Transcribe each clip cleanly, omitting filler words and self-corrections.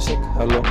Check, halo.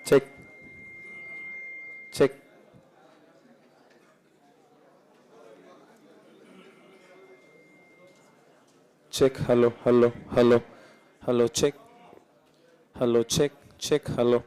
Check, check. Check, hello, hello, hello, hello, check, hello, check, check, hello.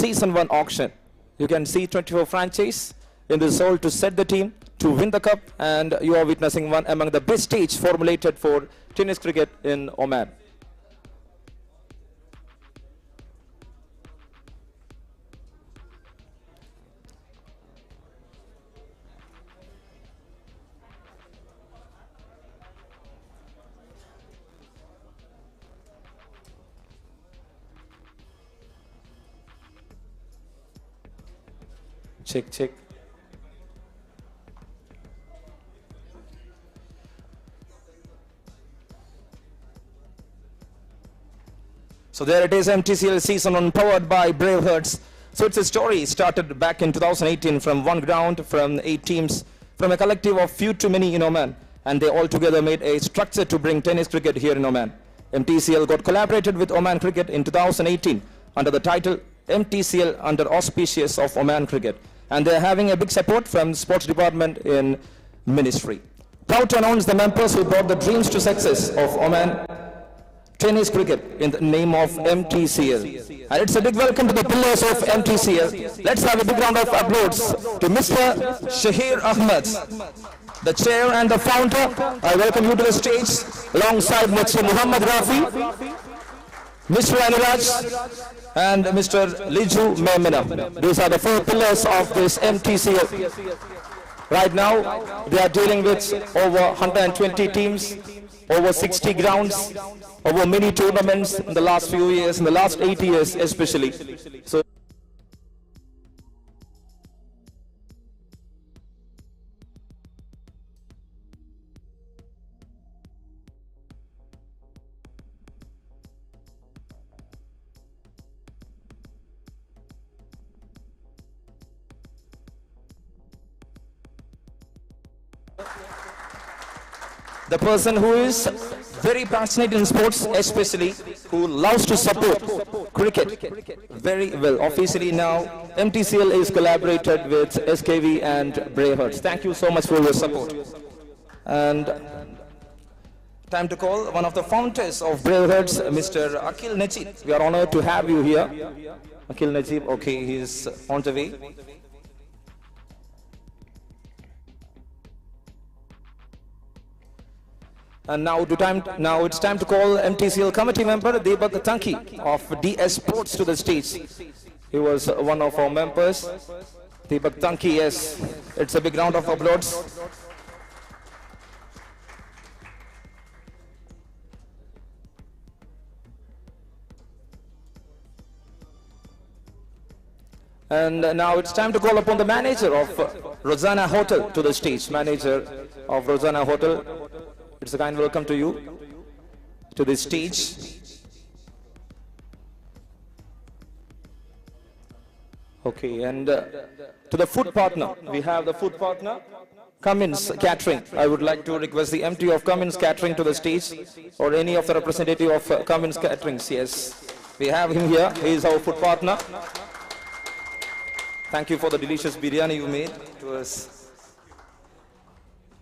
Season 1 auction. You can see 24 franchise in the sold to set the team to win the cup, and you are witnessing one among the best stage formulated for tennis cricket in Oman. Check, check. So there it is, Mtcl Season 1 powered by BRAVEHEART. So it's a story started back in 2018 from one ground, from 8 teams, from a collective of few to many in Oman. And they all together made a structure to bring tennis cricket here in Oman. Mtcl got collaborated with Oman Cricket in 2018 under the title Mtcl under auspices of Oman Cricket. And they're having a big support from sports department in ministry. Proud to announce the members who brought the dreams to success of Oman tennis cricket in the name of Mtcl. And it's a big welcome to the pillars of Mtcl. Let's have a big round of applause to Mr. Shahir Ahmed, the chair and the founder. I welcome you to the stage alongside Mr. Muhammad Rafi, Mr. Anuraj, and Mr. Liju Memina. These are the 4 pillars of this Mtcl. Right now, they are dealing with over 120 teams, over 60 grounds, over many tournaments in the last few years, in the last 8 years especially. So the person who is very passionate in sports, especially who loves to support cricket very well. Officially now, Mtcl is collaborated with SKV and BRAVEHEART. Thank you so much for your support. And time to call one of the founders of BRAVEHEART, Mr. Akhil Najib. We are honored to have you here. Akhil Najib, okay, he's on the way. And now it's time to call Mtcl committee member Deepak Tanki of DS Sports to the stage. He was one of our members. Deepak Tanki, yes. It's a big round of applause. And now it's time to call upon the manager of Rosanna Hotel to the stage. Manager of Rosanna Hotel. It's a kind welcome to you to this stage. Okay, and to the food partner, we have the food partner, Cummins Catering. I would like to request the MD of Cummins Catering to the stage, or any of the representative of Cummins Catering. Yes, we have him here. He is our food partner. Thank you for the delicious biryani you made to us.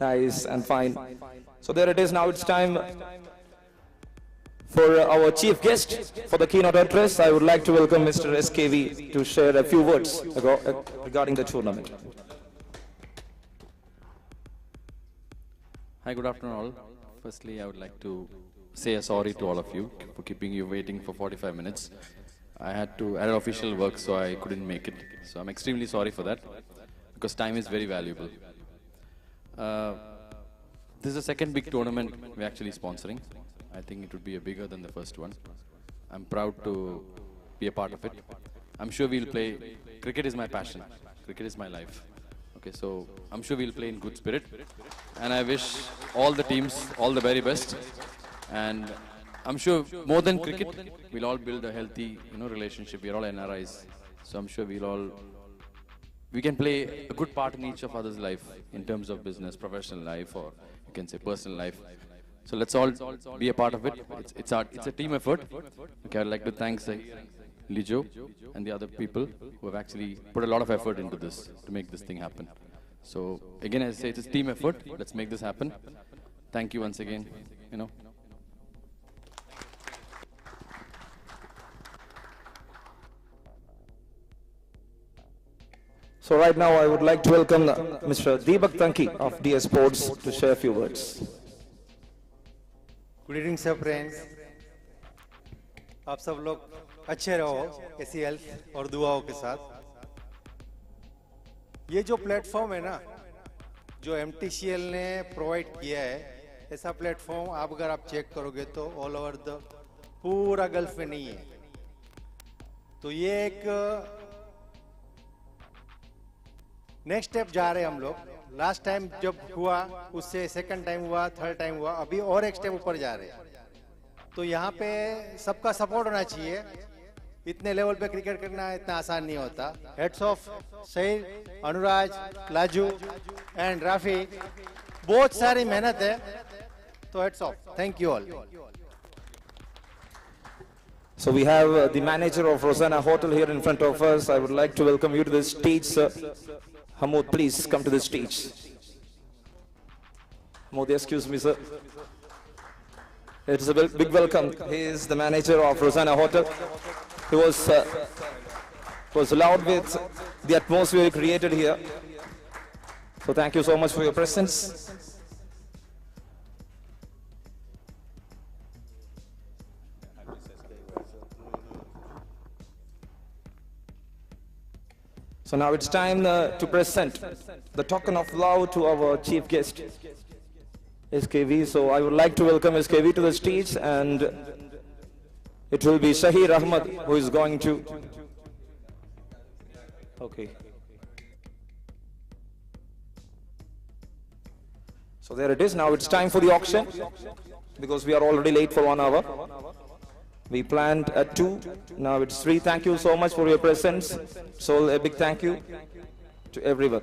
Nice and fine. So there it is. Now it's time for our chief guest for the keynote address. I would like to welcome Mr. SKV to share a few words regarding the tournament. Hi, good afternoon all. Firstly, I would like to say a sorry to all of you for keeping you waiting for 45 minutes. I had official work, so I couldn't make it. So I'm extremely sorry for that, because time is very valuable. This is the second big tournament we're actually sponsoring. I think it would be bigger than the first one. I'm proud to be a part of it. I'm sure we'll play. Cricket is my passion. Cricket is my life. Okay, so I'm sure we'll play in good spirit. And I wish all the teams all the very best. And I'm sure more than cricket, we'll all build a healthy, relationship. We're all NRIs. So I'm sure we can play a good part in each of others' life in terms of business, professional life, or you can say personal life. So let's all be a part of it. It's a team effort. Okay, I'd like to thank Lijo and the other people who have actually put a lot of effort into this to make this thing happen. So again, as I say, it's a team effort. Let's make this happen. Thank you once again. So right now I would like to welcome Mr. Deepak Tanki of DS Sports to share a few words. Good evening sir friends, आप सब लोग अच्छे रहो ऐसी health और दुआओं के साथ। ये जो प्लेटफॉर्म है ना, जो MTCL ने प्रोवाइड किया है, ऐसा प्लेटफॉर्म आप अगर आप चेक करोगे तो ऑल ओवर द पूरा गल्फ में नहीं है। तो ये एक नेक्स्ट स्टेप जा रहे हैं हम लोग। लास्ट टाइम जब हुआ उससे सेकंड टाइम हुआ, थर्ड टाइम हुआ, अभी और एक स्टेप ऊपर जा रहे हैं। तो यहाँ पे सबका सपोर्ट होना चाहिए। इतने लेवल पे क्रिकेट करना इतना आसान नहीं होता। हेड्स ऑफ सहीद, अनुराज, लाजू एंड राफी, बहुत सारी मेहनत है, तो heads of. Thank you all. So we have the manager of Rosanna Hotel here in front of us. I would like to welcome you to the stage, sir. Hamoud, please come to the stage. Hamoud, excuse me, sir. It's a big welcome. He is the manager of Rosanna Hotel. He was loud with the atmosphere he created here. So thank you so much for your presence. So now it's time to present the token of love to our chief guest, SKV. So I would like to welcome SKV to the stage, and it will be Shahir Ahmad who is going to. Okay. So there it is. Now it's time for the auction, because we are already late for 1 hour. We planned at 2, now it's 3. Thank you so much for your presence. So a big thank you to everyone.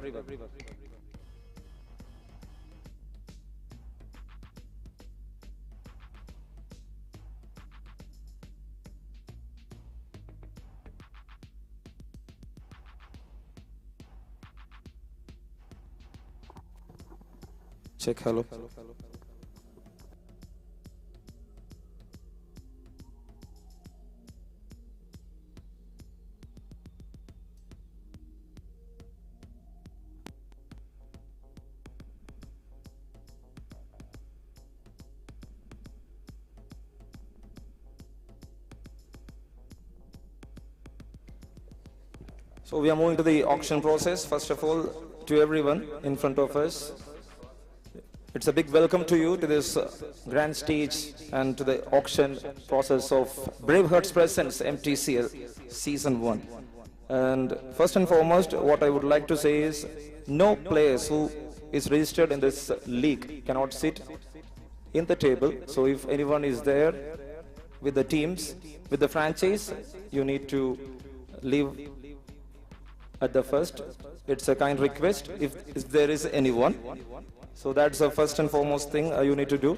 Check, hello. So we are moving to the auction process. First of all, to everyone in front of us, it's a big welcome to you to this grand stage and to the auction process of BRAVEHEART's Presents MTCL Season 1. And first and foremost, what I would like to say is, no players who is registered in this league cannot sit in the table. So if anyone is there with the teams, with the franchise, you need to leave at the first. It's a kind request if there is anyone. So that's the first and foremost thing you need to do.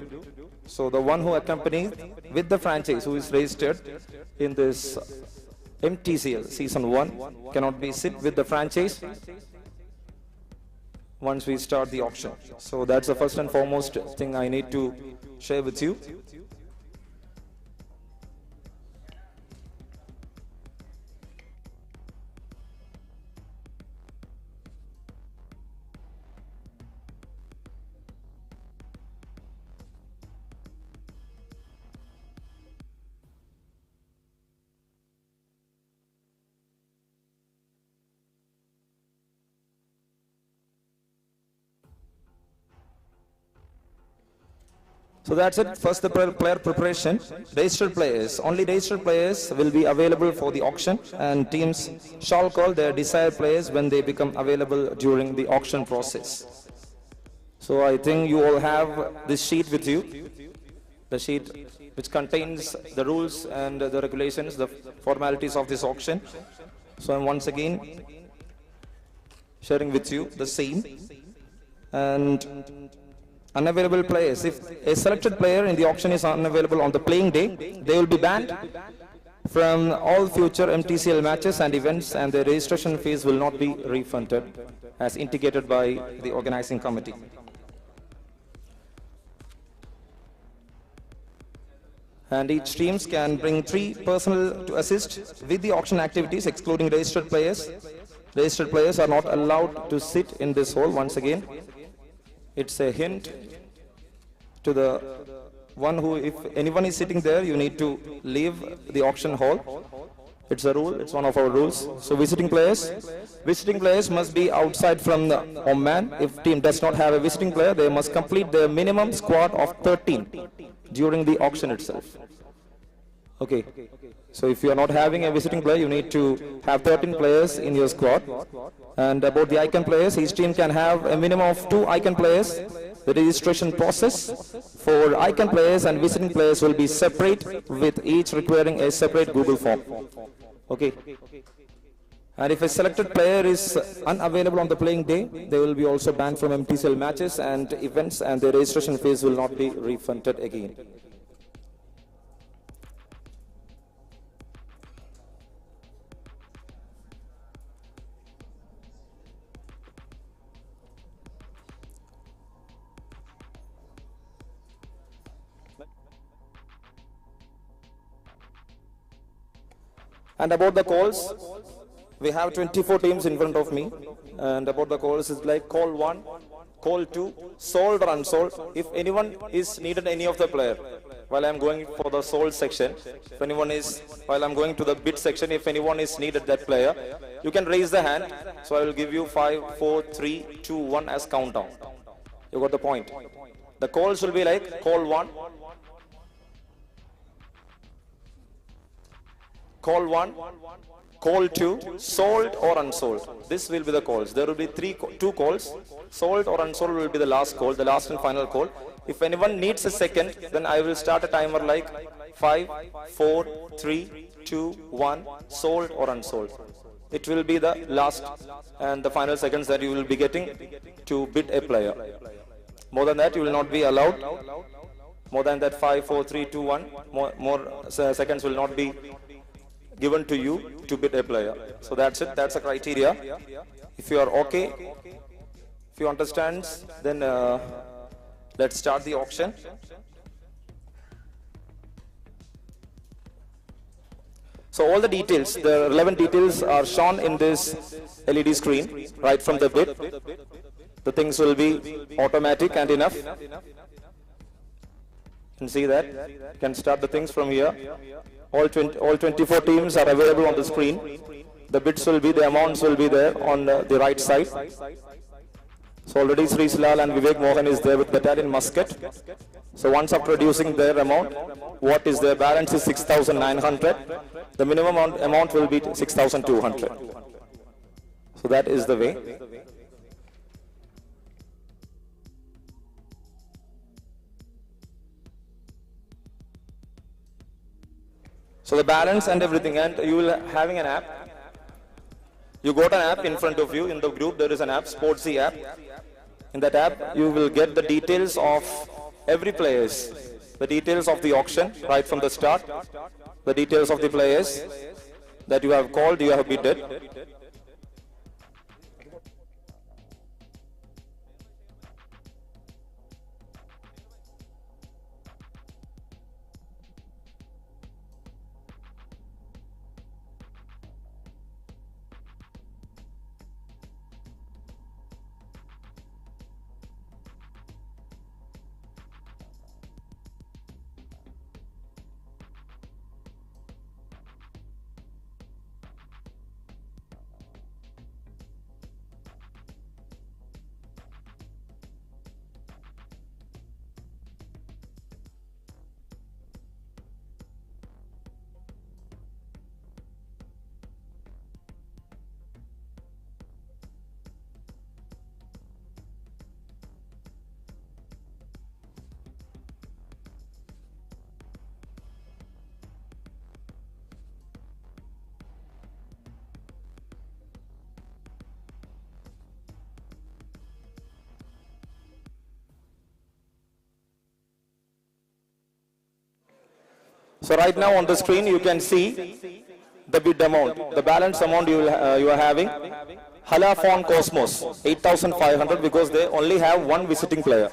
So the one who accompanies with the franchise who is registered in this MTCL Season 1 cannot be sit with the franchise once we start the auction. So that's the first and foremost thing I need to share with you. So that's it. First, the player preparation. Registered players. Only registered players will be available for the auction, and teams shall call their desired players when they become available during the auction process. So I think you all have this sheet with you. The sheet which contains the rules and the regulations, the formalities of this auction. So I'm once again sharing with you the same. And unavailable players. If a selected player in the auction is unavailable on the playing day, they will be banned from all future MTCL matches and events, and their registration fees will not be refunded as indicated by the organizing committee. And each teams can bring 3 personnel to assist with the auction activities, excluding registered players. Registered players are not allowed to sit in this hole. Once again, it's a hint to the one who, if anyone is sitting there, you need to leave the auction hall. It's a rule, it's one of our rules. So visiting players must be outside from the Oman. If team does not have a visiting player, they must complete their minimum squad of 13 during the auction itself. Okay. So if you are not having a visiting player, you need to have 13 players in your squad. And about the icon players, each team can have a minimum of 2 icon players. The registration process for icon players and visiting players will be separate, with each requiring a separate Google form. Okay. And if a selected player is unavailable on the playing day, they will be also banned from Mtcl matches and events, and their registration fees will not be refunded again. And about the calls, we have 24 teams in front of me. And about the calls, is like call 1, call 2, sold or unsold. If anyone is needed, any of the player, while I'm going for the sold section, if anyone is, while I'm going to the bid section, if anyone is needed, that player, you can raise the hand. So I will give you 5, 4, 3, 2, 1 as countdown. You got the point. The calls will be like call 1, call 1, call 2, sold or unsold. This will be the calls. There will be 2 calls. Sold or unsold will be the last call, the last and final call. If anyone needs a second, then I will start a timer like 5, 4, 3, 2, 1, sold or unsold. It will be the last and the final seconds that you will be getting to bid a player. More than that, you will not be allowed. More than that, 5, 4, 3, 2, 1, more seconds will not be given to you to bid a player. So that's it, that's the criteria. If you are okay, if you understand, then let's start the auction. So all the details, the relevant details are shown in this LED screen right from the bid. The things will be automatic and enough. You can see that. You can start the things from here. All 24 teams are available on the screen. The bids will be, the amounts will be there on the right side. So already Sri Silal and Vivek Mohan is there with Battalion Muscat. So once after reducing their amount, what is their balance is 6,900. The minimum amount will be 6,200. So that is the way. So the balance and everything, and you will having an app. You got an app in front of you. In the group there is an app, Sportsy app. In that app you will get the details of every players, the details of the auction right from the start, the details of the players that you have called, you have bidded. So right now on the screen you can see the bid amount, the balance amount you are having. Halafon Cosmos 8,500 because they only have one visiting player.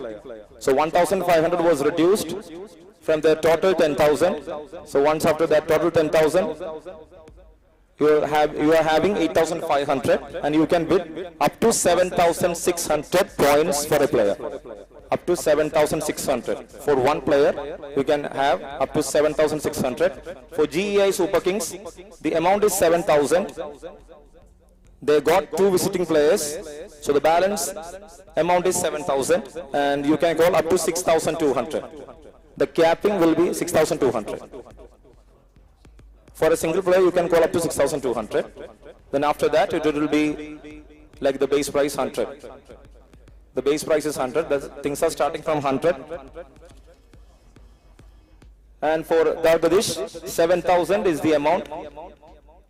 So 1,500 was reduced from their total 10,000. So once after that total 10,000, you are having 8,500 and you can bid up to 7,600 points for a player. Up to 7,600 for one player. You can have up to 7,600. For GEI Super Kings, the amount is 7,000. They got 2 visiting players, so the balance amount is 7,000, and you can call up to 6,200. The capping will be 6,200. For a single player, you can call up to 6,200. Then after that, it will be like the base price 100. The base price is 100. The things are starting from 100. And for Bangladesh, 7,000 is the amount.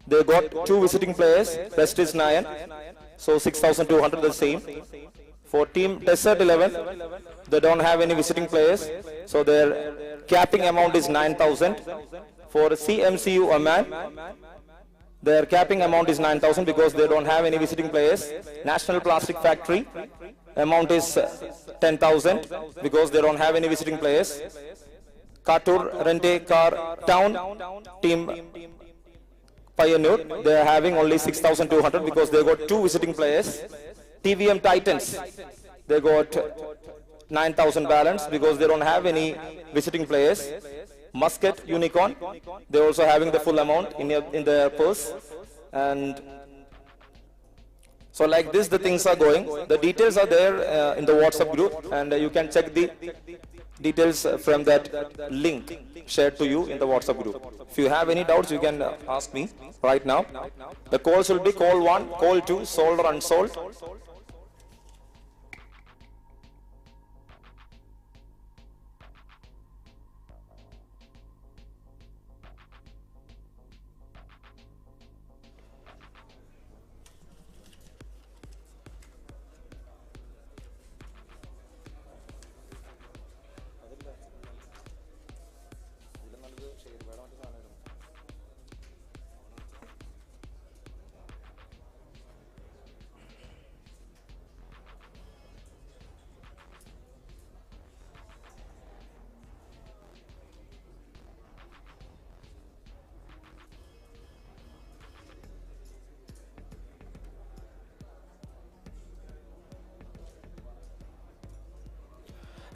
They got 2 visiting players. Rest is 9. So 6,200 the same. For Team Desert 11, they don't have any visiting players. So their capping amount is 9,000. For CMCU Oman, their capping amount is 9,000 because they don't have any visiting players. National Plastic Factory amount is 10,000 because they don't have any visiting players. Katur Rente Car Town Team Pioneer, they are having only 6,200 because they got 2 visiting players. TVM Titans, they got 9,000 balance because they don't have any visiting players. Muscat Unicorn, they are also having the full amount in their purse. And so like this the things are going. The details are there in the WhatsApp group, and you can check the details from that link shared to you in the WhatsApp group. If you have any doubts, you can ask me right now. The calls will be call 1, call 2, sold or unsold.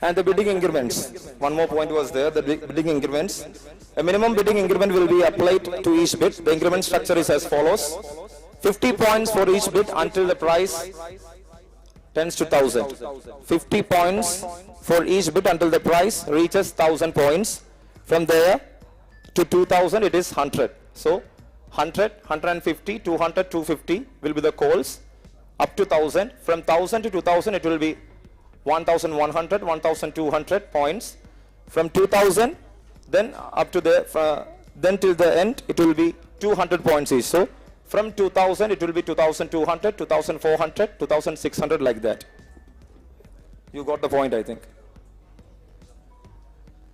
And the bidding increments. One more point was there, the bidding increments. A minimum bidding increment will be applied to each bid. The increment structure is as follows. 50 points for each bid until the price tends to 1,000. 50 points for each bid until the price reaches 1,000 points. From there to 2,000 it is 100. So 100, 150, 200, 250 will be the calls up to 1,000. From 1,000 to 2,000 it will be 1,100, 1,200 points. From 2,000 then up to the then till the end it will be 200 points each. So from 2,000 it will be 2,200, 2,400, 2,600 like that. You got the point, I think.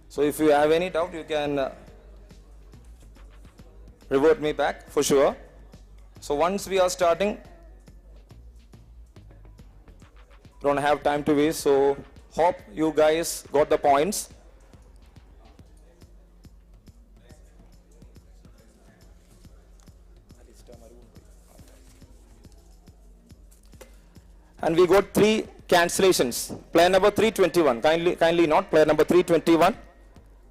So if you have any doubt, you can revert me back for sure. So once we are starting, don't have time to waste, so hope you guys got the points. And we got 3 cancellations. Player number 321, kindly not, player number 321,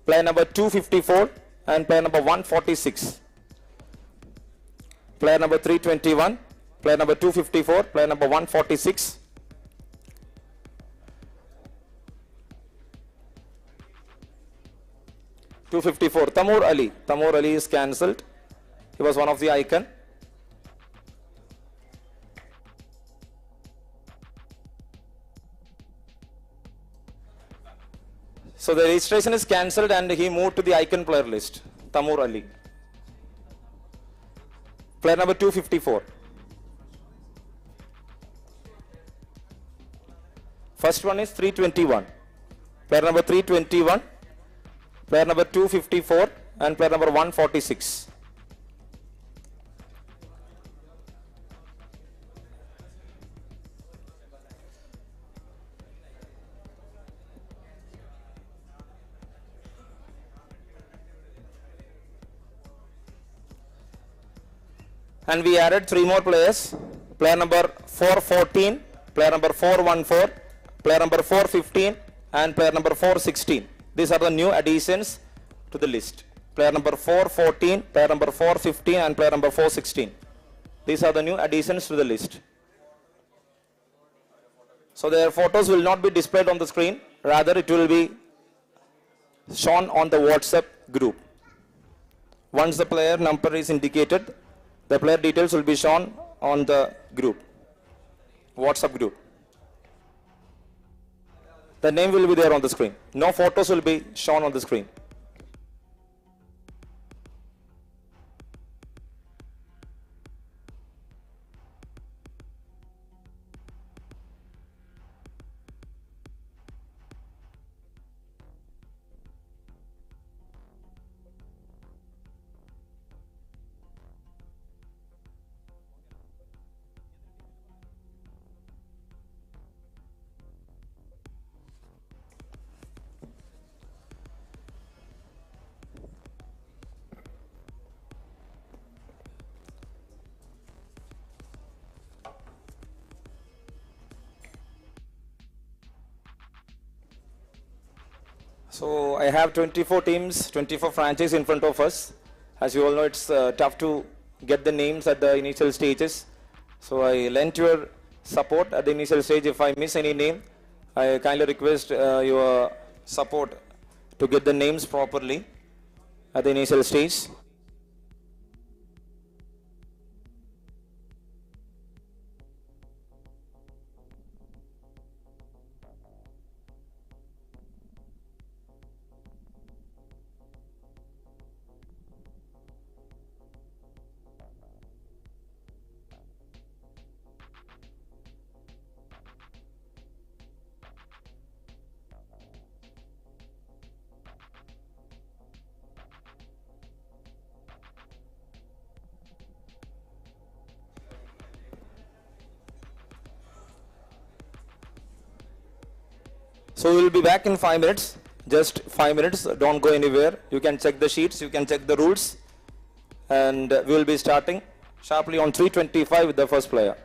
player number 254 and player number 146. Player number 321, player number 254, player number 146. (254) Tamur Ali. Tamur Ali is cancelled. He was one of the icon. So the registration is cancelled and he moved to the icon player list. Tamur Ali. Player number 254. First one is 321. Player number 321. Player number 254 and player number 146. And we added 3 more players. Player number 414, player number 414, player number 415, and player number 416. These are the new additions to the list. Player number 414, player number 415, and player number 416. These are the new additions to the list. So their photos will not be displayed on the screen. Rather, it will be shown on the WhatsApp group. Once the player number is indicated, the player details will be shown on the group, WhatsApp group. The name will be there on the screen. No photos will be shown on the screen. So I have 24 teams, 24 franchises in front of us. As you all know, it's tough to get the names at the initial stages. So I lent your support at the initial stage. If I miss any name, I kindly request your support to get the names properly at the initial stage. So we will be back in 5 minutes, just 5 minutes, don't go anywhere. You can check the sheets, you can check the rules, and we will be starting sharply on 3:25 with the first player.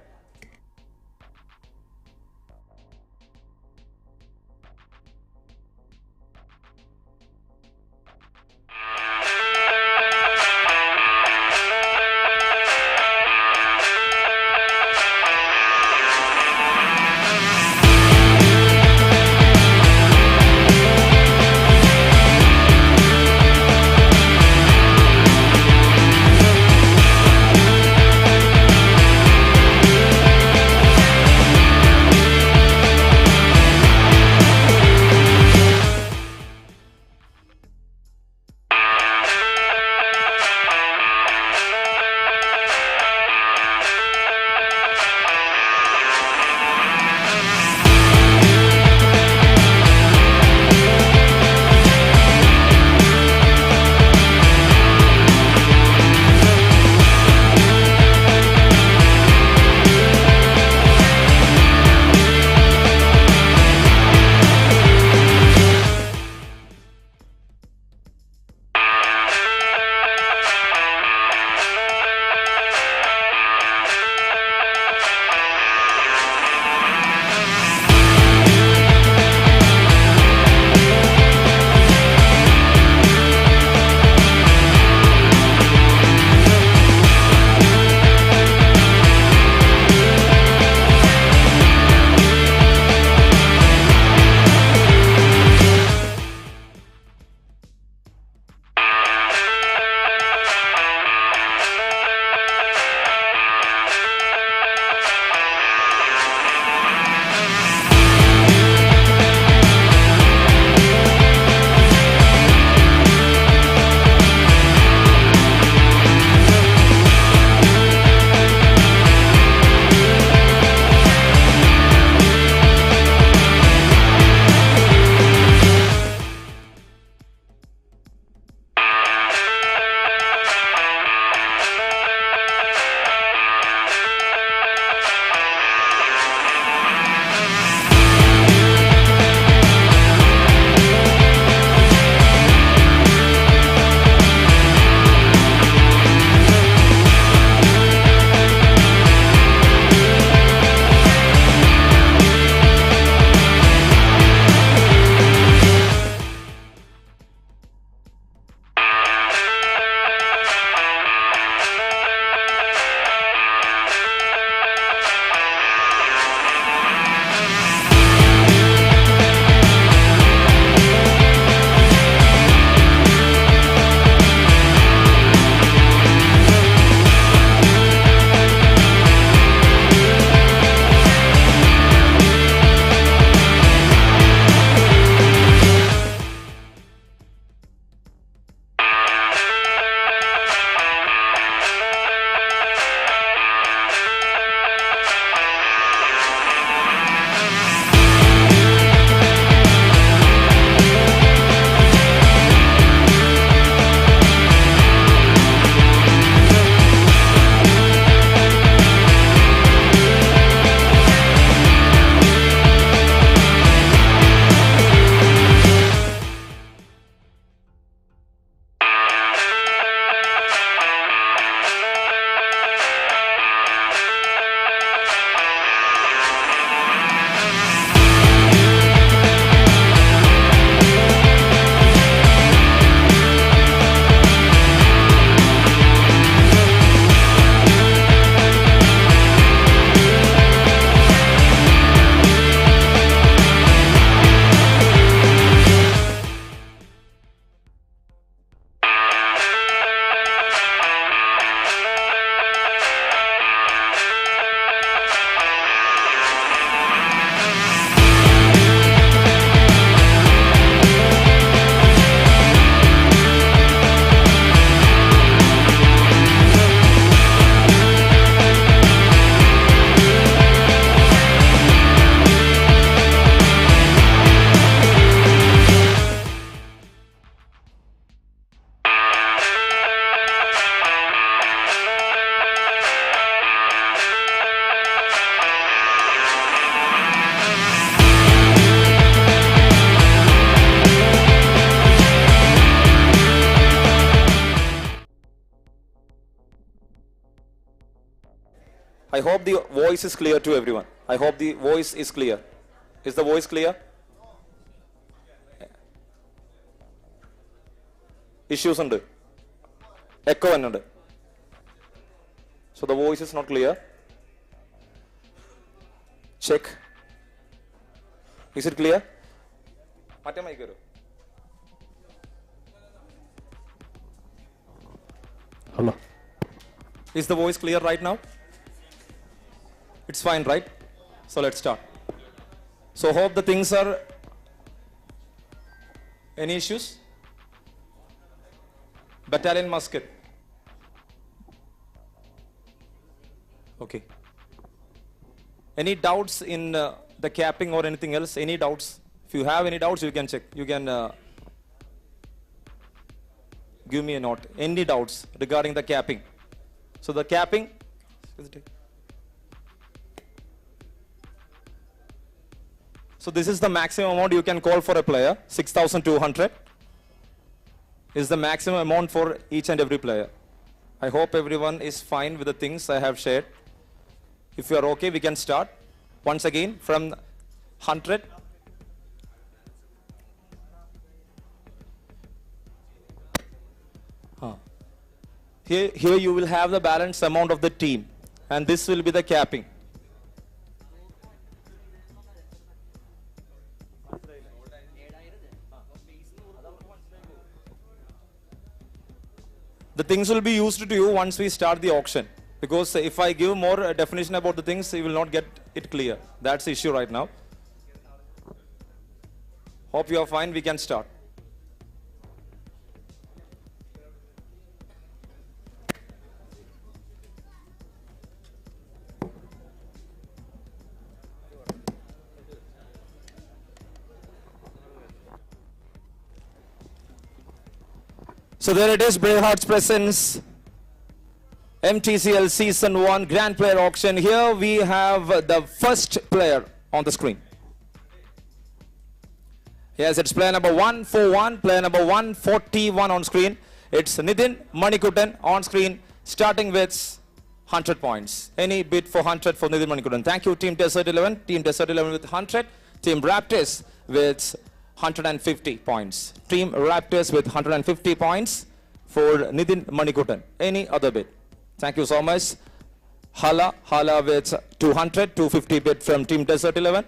I hope the voice is clear to everyone. I hope the voice is clear. Is the voice clear? Issues under. Echo under. So the voice is not clear. Check. Is it clear? Hello. Is the voice clear right now? It's fine, right? So let's start. So hope the things are. Any issues? Battalion Muscat. Okay. Any doubts in the capping or anything else? Any doubts? If you have any doubts, you can check. You can give me a note. Any doubts regarding the capping? So the capping. So this is the maximum amount you can call for a player. 6,200 is the maximum amount for each and every player. I hope everyone is fine with the things I have shared. If you are okay, we can start. Once again, from 100. Here you will have the balance amount of the team, and this will be the capping. The things will be used to you once we start the auction, because if I give more definition about the things, you will not get it clear. That's the issue right now. Hope you are fine. We can start. So there it is, Bravehearts presents Mtcl Season 1 Grand Player Auction. Here we have the first player on the screen. Yes, it's player number 141, player number 141 on screen. It's Nithin Manikuttan on screen, starting with 100 points. Any bid for 100 for Nithin Manikuttan. Thank you, Team Desert 11. Team Desert 11 with 100. Team Raptors with 150 points. Team Raptors with 150 points for Nithin Manikuttan. Any other bid? Thank you so much. Hala with 200, 250 bid from Team Desert 11.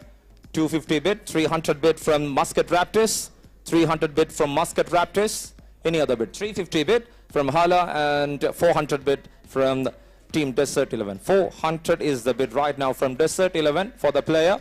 250 bid, 300 bid from Muscat Raptors. 300 bid from Muscat Raptors. Any other bid? 350 bid from Hala and 400 bid from Team Desert 11. 400 is the bid right now from Desert 11 for the player.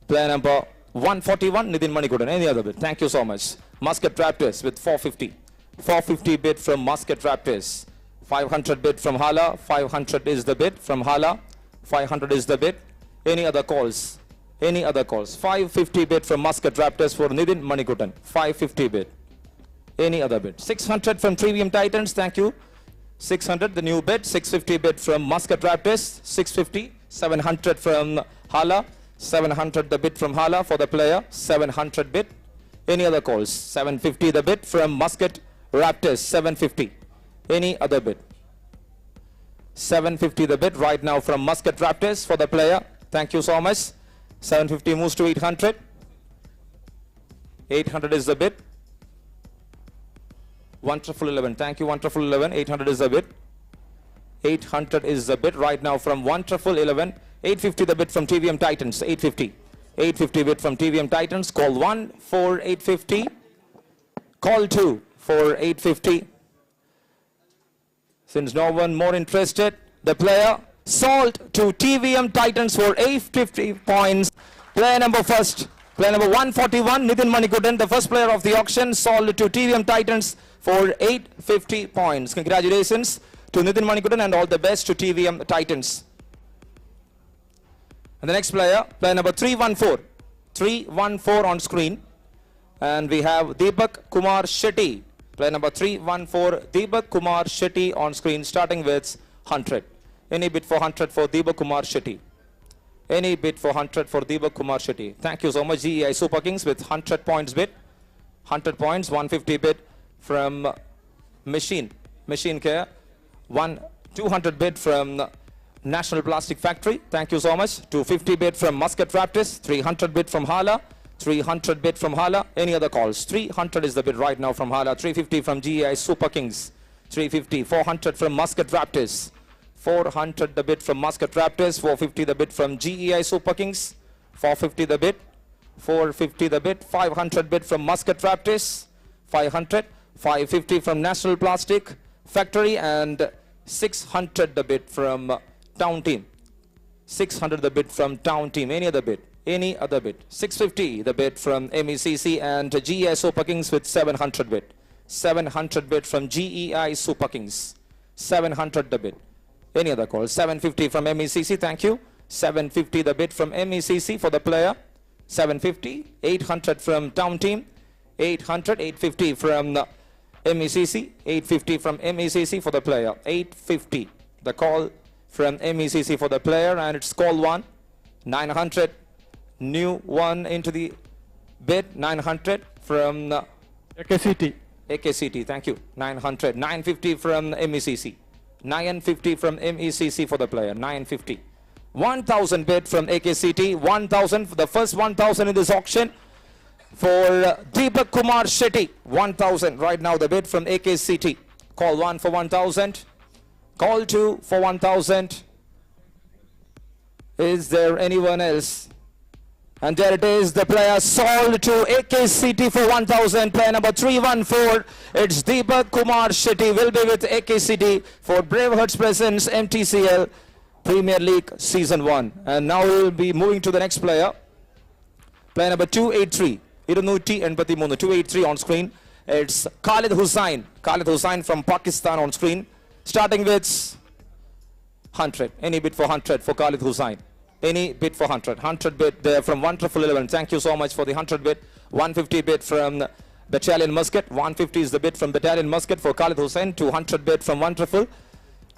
Player number 141, Nithin Manikuttan. Any other bid? Thank you so much. Muscat Raptors with 450. 450 bid from Muscat Raptors. 500 bid from Hala. 500 is the bid from Hala. 500 is the bid. Any other calls? Any other calls? 550 bid from Muscat Raptors for Nithin Manikuttan. 550 bid. Any other bid? 600 from 3VM Titans. Thank you. 600, the new bid. 650 bid from Muscat Raptors. 650. 700 from Hala. 700 the bid from Hala for the player. 700 bid. Any other calls? 750 the bid from Muscat Raptors. 750. Any other bid? 750 the bid right now from Muscat Raptors for the player. Thank you so much. 750 moves to 800. 800 is the bid. Wonderful 11. Thank you, Wonderful 11. 800 is the bid. 800 is the bid right now from Wonderful 11. 850 the bid from TVM Titans. 850. 850 bid from TVM Titans. Call 1 for 850. Call 2 for 850. Since no one more interested, the player sold to TVM Titans for 850 points. Player number 141, Nithin Manikuttan, the first player of the auction, sold to TVM Titans for 850 points. Congratulations to Nithin Manikuttan and all the best to TVM Titans. And the next player, player number 314. 314 on screen. And we have Deepak Kumar Shetty. Player number 314, Deepak Kumar Shetty on screen, starting with 100. Any bid for 100 for Deepak Kumar Shetty? Any bid for 100 for Deepak Kumar Shetty? Thank you so much. GEI Super Kings with 100 points bid. 100 points, 150 bid from Machine Care. 200 bid from National Plastic Factory. Thank you so much. 250 bid from Muscat Raptors. 300 bid from Hala. 300 bid from Hala. Any other calls? 300 is the bid right now from Hala. 350 from GEI Super Kings. 350. 400 from Muscat Raptors. 400 the bid from Muscat Raptors. 450 the bid from GEI Super Kings. 450 the bid. 450 the bid. 500 bid from Muscat Raptors. 500. 550 from National Plastic Factory. And 600 the bid from Town Team. 600 the bid from Town Team. Any other bid? Any other bid? 650 the bid from MECC and GEI Super Kings with 700 bid. 700 bid from GEI Super Kings. 700 the bid. Any other call? 750 from MECC. Thank you. 750 the bid from MECC for the player. 750. 800 from Town Team. 800. 850 from MECC. 850 from MECC for the player. 850 the call from MECC for the player, and it's call one. 900 new one into the bid. 900 from AKCT. AKCT. Thank you. 900. 950 from MECC. 950 from MECC for the player. 950. 1,000 bid from AKCT. 1,000 for the first 1,000 in this auction for Deepak Kumar Shetty. 1,000 right now the bid from AKCT. Call one for 1,000. Call two for 1,000. Is there anyone else? And there it is, the player sold to AKCT for 1,000. Player number 314. It's Deepak Kumar Shetty will be with AKCT for Bravehearts presents MTCL Premier League Season 1. And now we'll be moving to the next player. Player number 283. 283 on screen. It's Khalid Hussain. Khalid Hussain from Pakistan on screen. Starting with 100. Any bid for 100 for Khalid Hussain. Any bid for 100. 100 bid there from Wonderful 11. Thank you so much for the 100 bid. 150 bid from Battalion Muscat. 150 is the bid from Battalion Muscat for Khalid Hussain. 200 bid from Wonderful.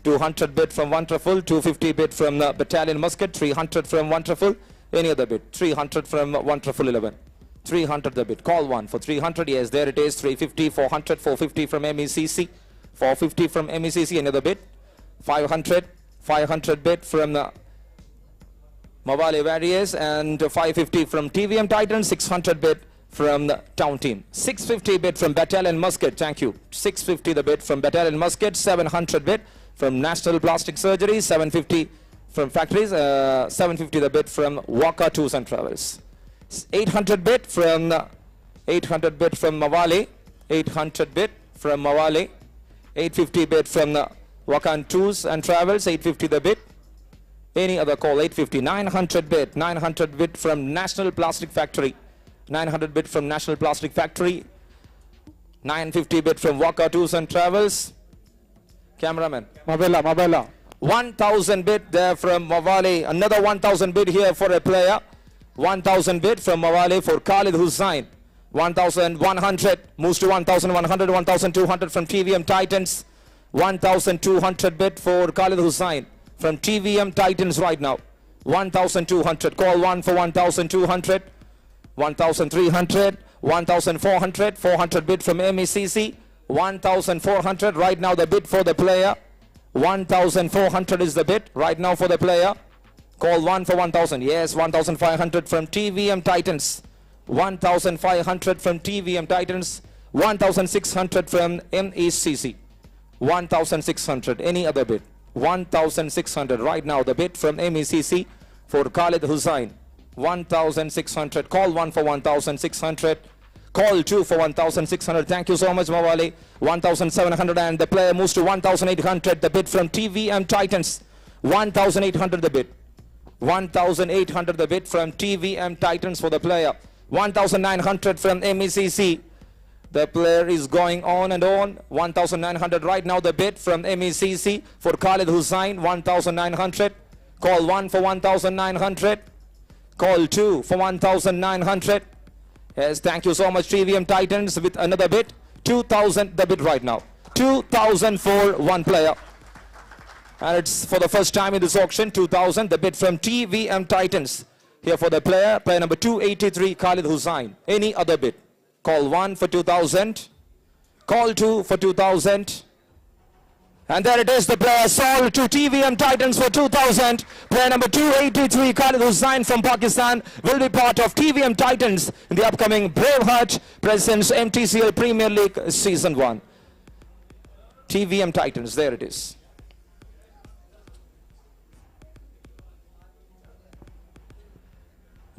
200 bid from Wonderful. 250 bid from Battalion Muscat. 300 from Wonderful. Any other bid? 300 from Wonderful 11. 300 the bid. Call one for 300. Yes, there it is. 350, 400, 450 from MECC. 450 from MECC. Another bid. 500. 500 bid from Mawale Warriors, and 550 from TVM Titans. 600 bid from the Town Team. 650 bid from Battalion Muscat. Thank you. 650 the bid from Battalion Muscat. 700 bid from National Plastic Surgery. 750 from Factories. 750 the bid from Waka Tours and Travels. 800 bid from 800 bid from Mawale. 800 bid from Mawale. 850 bid from Waka Tours and Travels. 850 the bid. Any other call? 850. 900 bid. 900 bid from National Plastic Factory. 900 bid from National Plastic Factory. 950 bid from Waka Tours and Travels. Cameraman. Mabella. 1,000 bid there from Mawale. Another 1,000 bid here for a player. 1,000 bid from Mawale for Khalid Hussain. 1,100 moves to 1,100. 1,200 from TVM Titans. 1,200 bid for Khalid Hussain from TVM Titans right now. 1,200. Call one for 1,200. 1,300. 1,400. 400 bid from MECC. 1,400 right now the bid for the player. 1,400 is the bid right now for the player. Call one for 1,000. Yes, 1,500 from TVM Titans. 1,500 from TVM Titans. 1,600 from MECC. 1,600. Any other bid? 1,600 right now the bid from MECC for Khalid Hussain. 1,600. Call one for 1,600. Call two for 1,600. Thank you so much, Mawale. 1,700, and the player moves to 1,800. The bid from TVM Titans. 1,800 the bid. 1,800 the bid from TVM Titans for the player. 1,900 from MECC. The player is going on and on. 1,900 right now the bid from MECC for Khalid Hussain. 1,900. Call one for 1,900. Call two for 1,900. Yes, thank you so much, TVM Titans, with another bid. 2,000 the bid right now. 2,000 for one player. And it's for the first time in this auction. 2,000 the bid from TVM Titans. Here for the player. Player number 283, Khalid Hussain. Any other bid? Call one for 2,000. Call two for 2,000. And there it is, the player sold to TVM Titans for 2,000. Player number 283, Khalid Hussain from Pakistan, will be part of TVM Titans in the upcoming Braveheart Presents MTCL Premier League Season 1. TVM Titans, there it is.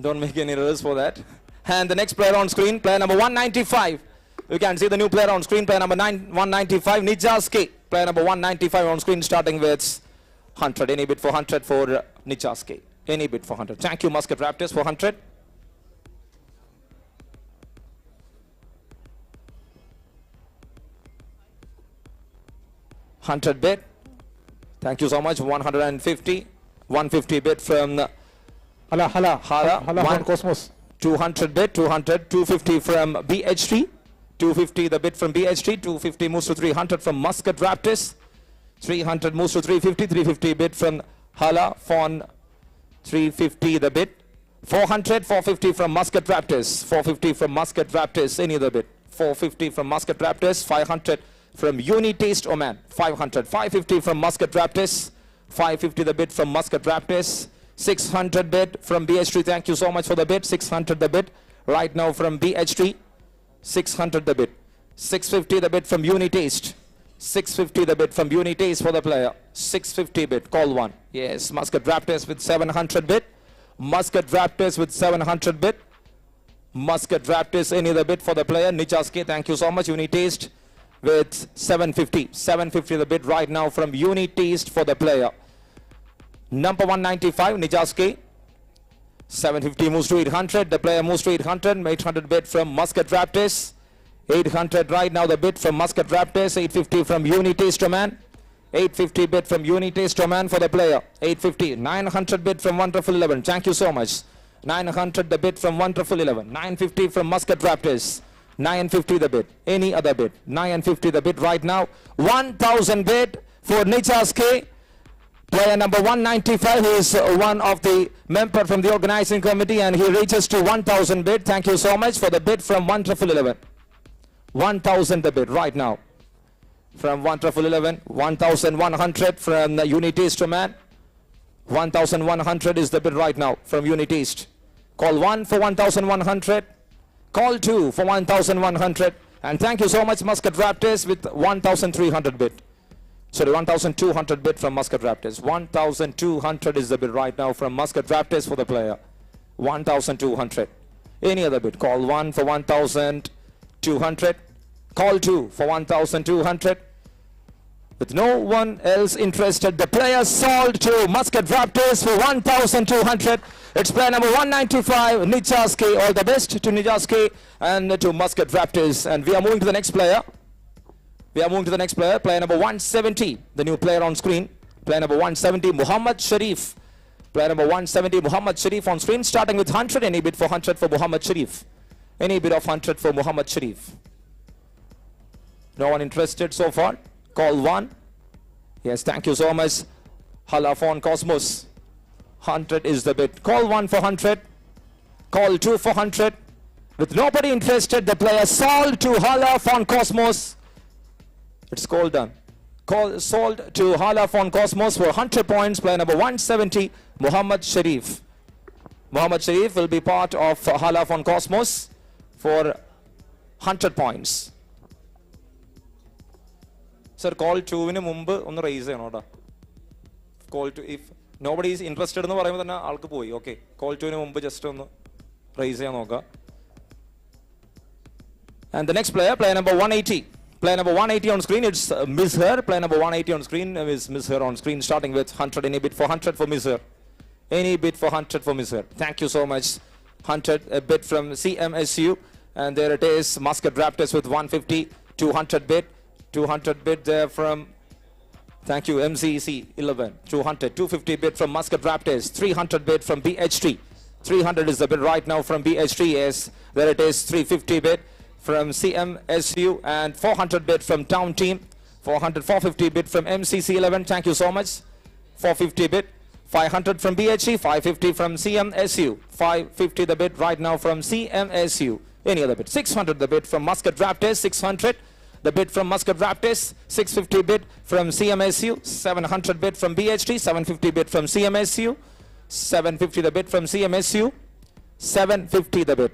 Don't make any errors for that. And the next player on screen, player number 195. You can see the new player on screen, player number 195, Nijaski. Player number 195 on screen, starting with 100. Any bid for 100 for Nijaski. Any bid for 100. Thank you, Muscat Raptors, for 100. $100 bid. Thank you so much. 150. 150 bid from Hala One- from Cosmos. 200 bid. 200. 250 from BHT. 250 the bid from BHT. 250 moves to 300 from Muscat Raptors. 300 moves to 350. 350 bid from Hala Fon. 350 the bid. 400. 450 from Muscat Raptors. 450 from Muscat Raptors. Any other bid. 450 from Muscat Raptors. 500 from Unitaste Oman. 500. 550 from Muscat Raptors. 550 the bid from Muscat Raptors. 600 bid from BH3. Thank you so much for the bid. 600 the bid right now from BH3. 600 the bid. 650 the bid from Unitaste. 650 the bid from Unitaste for the player. 650 bid. Call one. Yes, Muscat Raptors with 700 bid. Muscat Raptors with 700 bid. Muscat Raptors, any other bid for the player. Nijaski, thank you so much. Unitaste with 750. 750 the bid right now from Unitaste for the player. Number 195, Nijaski. 750 moves to 800. The player moves to 800. 800 bid from Muscat Raptors. 800 right now the bid from Muscat Raptors. 850 from Unitaste Oman. 850 bid from Unitaste Oman for the player. 850. 900 bid from Wonderful 11. Thank you so much. 900 the bid from Wonderful 11. 950 from Muscat Raptors. 950 the bid. Any other bid. 950 the bid right now. 1000 bid for Nijaski. Player number 195, he is one of the member from the organizing committee, and he reaches to 1000 bid. Thank you so much for the bid from Wonderful 11. 1000 the bid right now from Wonderful 11. 1100 from the Unitaste Oman. 1100 is the bid right now from Unitaste. Call 1 for 1100. Call 2 for 1100. And thank you so much, Muscat Raptors, with 1300 bid. Sorry, 1200 bid from Muscat Raptors. 1200 is the bid right now from Muscat Raptors for the player. 1200. Any other bid. Call 1 for 1200. Call 2 for 1200. With no one else interested, the player sold to Muscat Raptors for 1200. It's player number 195, Nijaski. All the best to Nijaski and to Muscat Raptors. And we are moving to the next player. We are moving to the next player, player number 170, the new player on screen. Player number 170, Muhammad Sharif. Player number 170, Muhammad Sharif on screen, starting with 100. Any bid for 100 for Muhammad Sharif. Any bid of 100 for Muhammad Sharif. No one interested so far. Call 1. Yes, thank you so much. Halafon Cosmos. 100 is the bid. Call 1 for 100. Call 2 for 100. With nobody interested, the player sold to Halafon Cosmos. It's called done. Sold to Halafon Cosmos for 100 points. Player number 170, Muhammad Sharif. Muhammad Sharif will be part of Halafon Cosmos for 100 points. Sir, call 2 ന് മുമ്പ് ഒന്ന് raise ചെയ്യണം കേട്ടോ. Call 2 if nobody is interested എന്ന് പറയുമ്പോൾ തന്നെ ആൾക്ക് പോയി. ഓക്കെ, call 2 ന് മുമ്പ് ജസ്റ്റ് ഒന്ന് റേസ് ചെയ്യാൻ നോക്കാം. And the next player, player number 180. Player number 180 on screen, it's Mtcl. Player number 180 on screen is Mtcl on screen, starting with 100. Any bid for 100 for Mtcl. Any bid for 100 for Mtcl. Thank you so much. 100, a bid from CMSU. And there it is, Muscat Raptors with 150. 200 bid. 200 bid there from, thank you, MCC 11. 200. 250 bid from Muscat Raptors. 300 bid from BH3. 300 is the bid right now from BH3. Yes, there it is, 350 bid from CMSU and 400 bid from Town Team. 400, 450 bid from MCC 11. Thank you so much. 450 bid. 500 from BHE. 550 from CMSU. 550 the bid right now from CMSU. Any other bid. 600 the bid from Muscat Raptors. 600. the bid from Muscat Raptors, 650 bid from CMSU, 700 bid from BHT, 750 bid from CMSU, 750 the bid from CMSU, 750 the bid,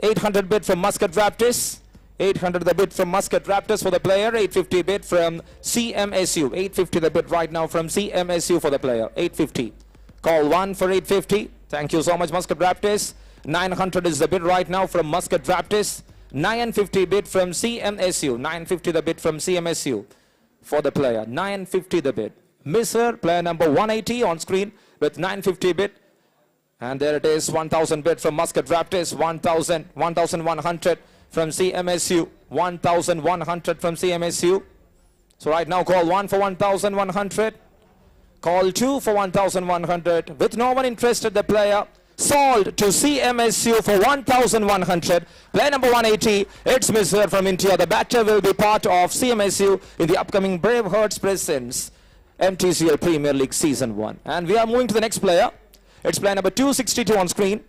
800 bid from Muscat Raptors, 800 the bid from Muscat Raptors for the player, 850 bid from CMSU, 850 the bid right now from CMSU for the player, 850. Call 1 for 850. Thank you so much, Muscat Raptors. 900 is the bid right now from Muscat Raptors. 950 bid from CMSU. 950 the bid from CMSU for the player. 950 the bid. Misser, player number 180 on screen with 950 bid. And there it is, 1000 bid from Muscat Raptors. 1100 from CMSU. 1100 from CMSU. So right now call 1 for 1100. Call 2 for 1100. With no one interested, the player sold to CMSU for 1100. Player number 180, it's Misser from India. The batter will be part of CMSU in the upcoming BRAVEHEART Presents Mtcl Premier League Season 1. And we are moving to the next player. It's player number 262 on screen.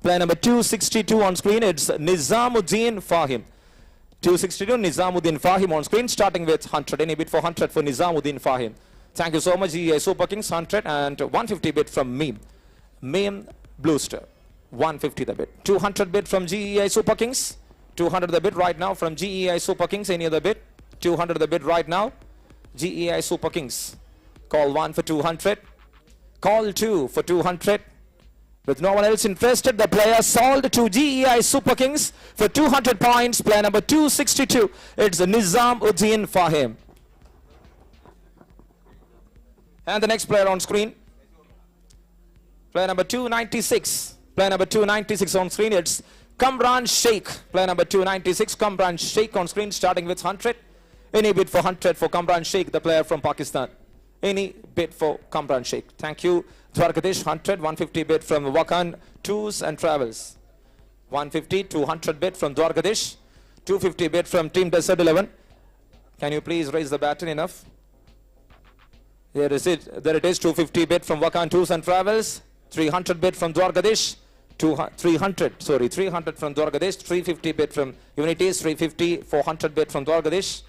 Player number 262 on screen. It's Nizamuddin Fahim. 262 Nizamuddin Fahim on screen, starting with 100. Any bid for 100 for Nizamuddin Fahim. Thank you so much, GEI Super Kings. 100 and 150 bid from Meme Bluester. 150 the bid. 200 bid from GEI Super Kings. 200 the bid right now from GEI Super Kings. Any other bid? 200 the bid right now. GEI Super Kings. Call 1 for 200. Call 2 for 200. With no one else interested, the player sold to GEI Super Kings for 200 points. Player number 262. It's Nizamuddin Fahim. And the next player on screen, player number 296. Player number 296 on screen, it's Kamran Sheikh. Player number 296, Kamran Sheikh on screen, starting with 100. Any bid for 100 for Kamran Sheikh, the player from Pakistan. Any bid for Kamran Sheikh. Thank you. Dwarkadish, 100, 150 bid from Wakan Tours and Travels. 150, 200 bid from Dwarkadish. 250 bid from Team Desert 11. Can you please raise the baton enough? There it is, 250 bid from Wakan Tours and Travels, 300 bid from Dwarkadish, 300 from Dwarkadish, 350 bid from Unities, 350, 400 bid from Dwarkadish,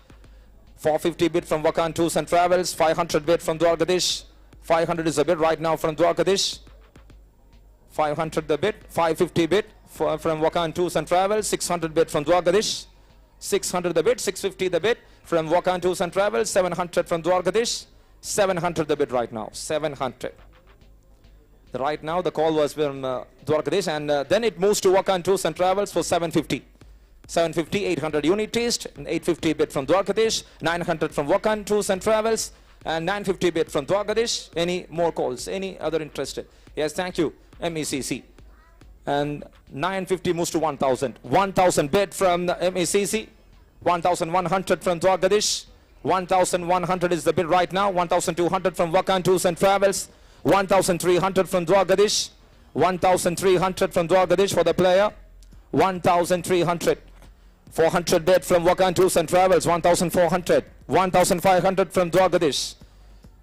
450 bid from Wakan Tours and Travels, 500 bid from Dwarkadish, 500 is the bid right now from Dwarkadish, 500 the bid, 550 bid from Wakan Tours and Travels, 600 bid from Dwarkadish, 600 the bid, 650 the bid from Wakan Tours and Travels, 700 from Dwarkadish, 700 the bid right now, 700. Right now the call was from Dwarkadish, and then it moves to Wakan Tours and Travels for 750. 750, 800 unit taste, 850 bid from Dwarkadish, 900 from Wakan Tours and Travels, and 950 bid from Dwarkadish. Any more calls? Any other interested? Yes, thank you, MECC. And 950 moves to 1000. 1000 bid from the MECC, 1100 from Dwarkadish. 1100 is the bid right now. 1200 from Wakan Tours and Travels. 1300 from Dwarkadish. 1300 from Dwarkadish for the player. 1300. 400 bid from Wakan Tours and Travels. 1400. 1500 from Dwarkadish.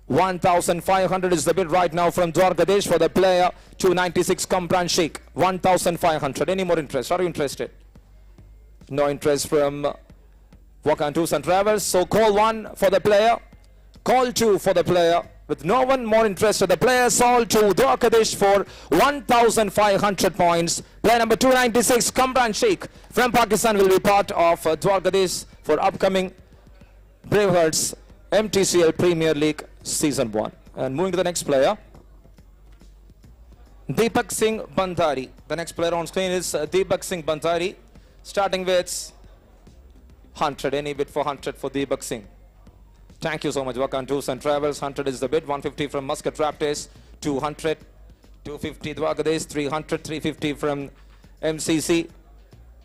1500 is the bid right now from Dwarkadish for the player. 296 Kamran Sheikh. 1500. Any more interest? Are you interested? No interest from Wakan Tours and Travels. So call 1 for the player. Call 2 for the player. With no one more interested, the player sold to Dwarkadish for 1,500 points. Player number 296, Kamran Sheikh from Pakistan, will be part of Dwarkadish for upcoming BRAVEHEART's Mtcl Premier League Season 1. And moving to the next player, Deepak Singh Bandhari. The next player on screen is Deepak Singh Bandhari, starting with 100. Any bid for 100 for Deepak Singh. Thank you so much. Wakan Tours and Travels. 100 is the bid. 150 from Muscat Raptors. 200. 250 Dwarkadish. 300. 350 from MCC.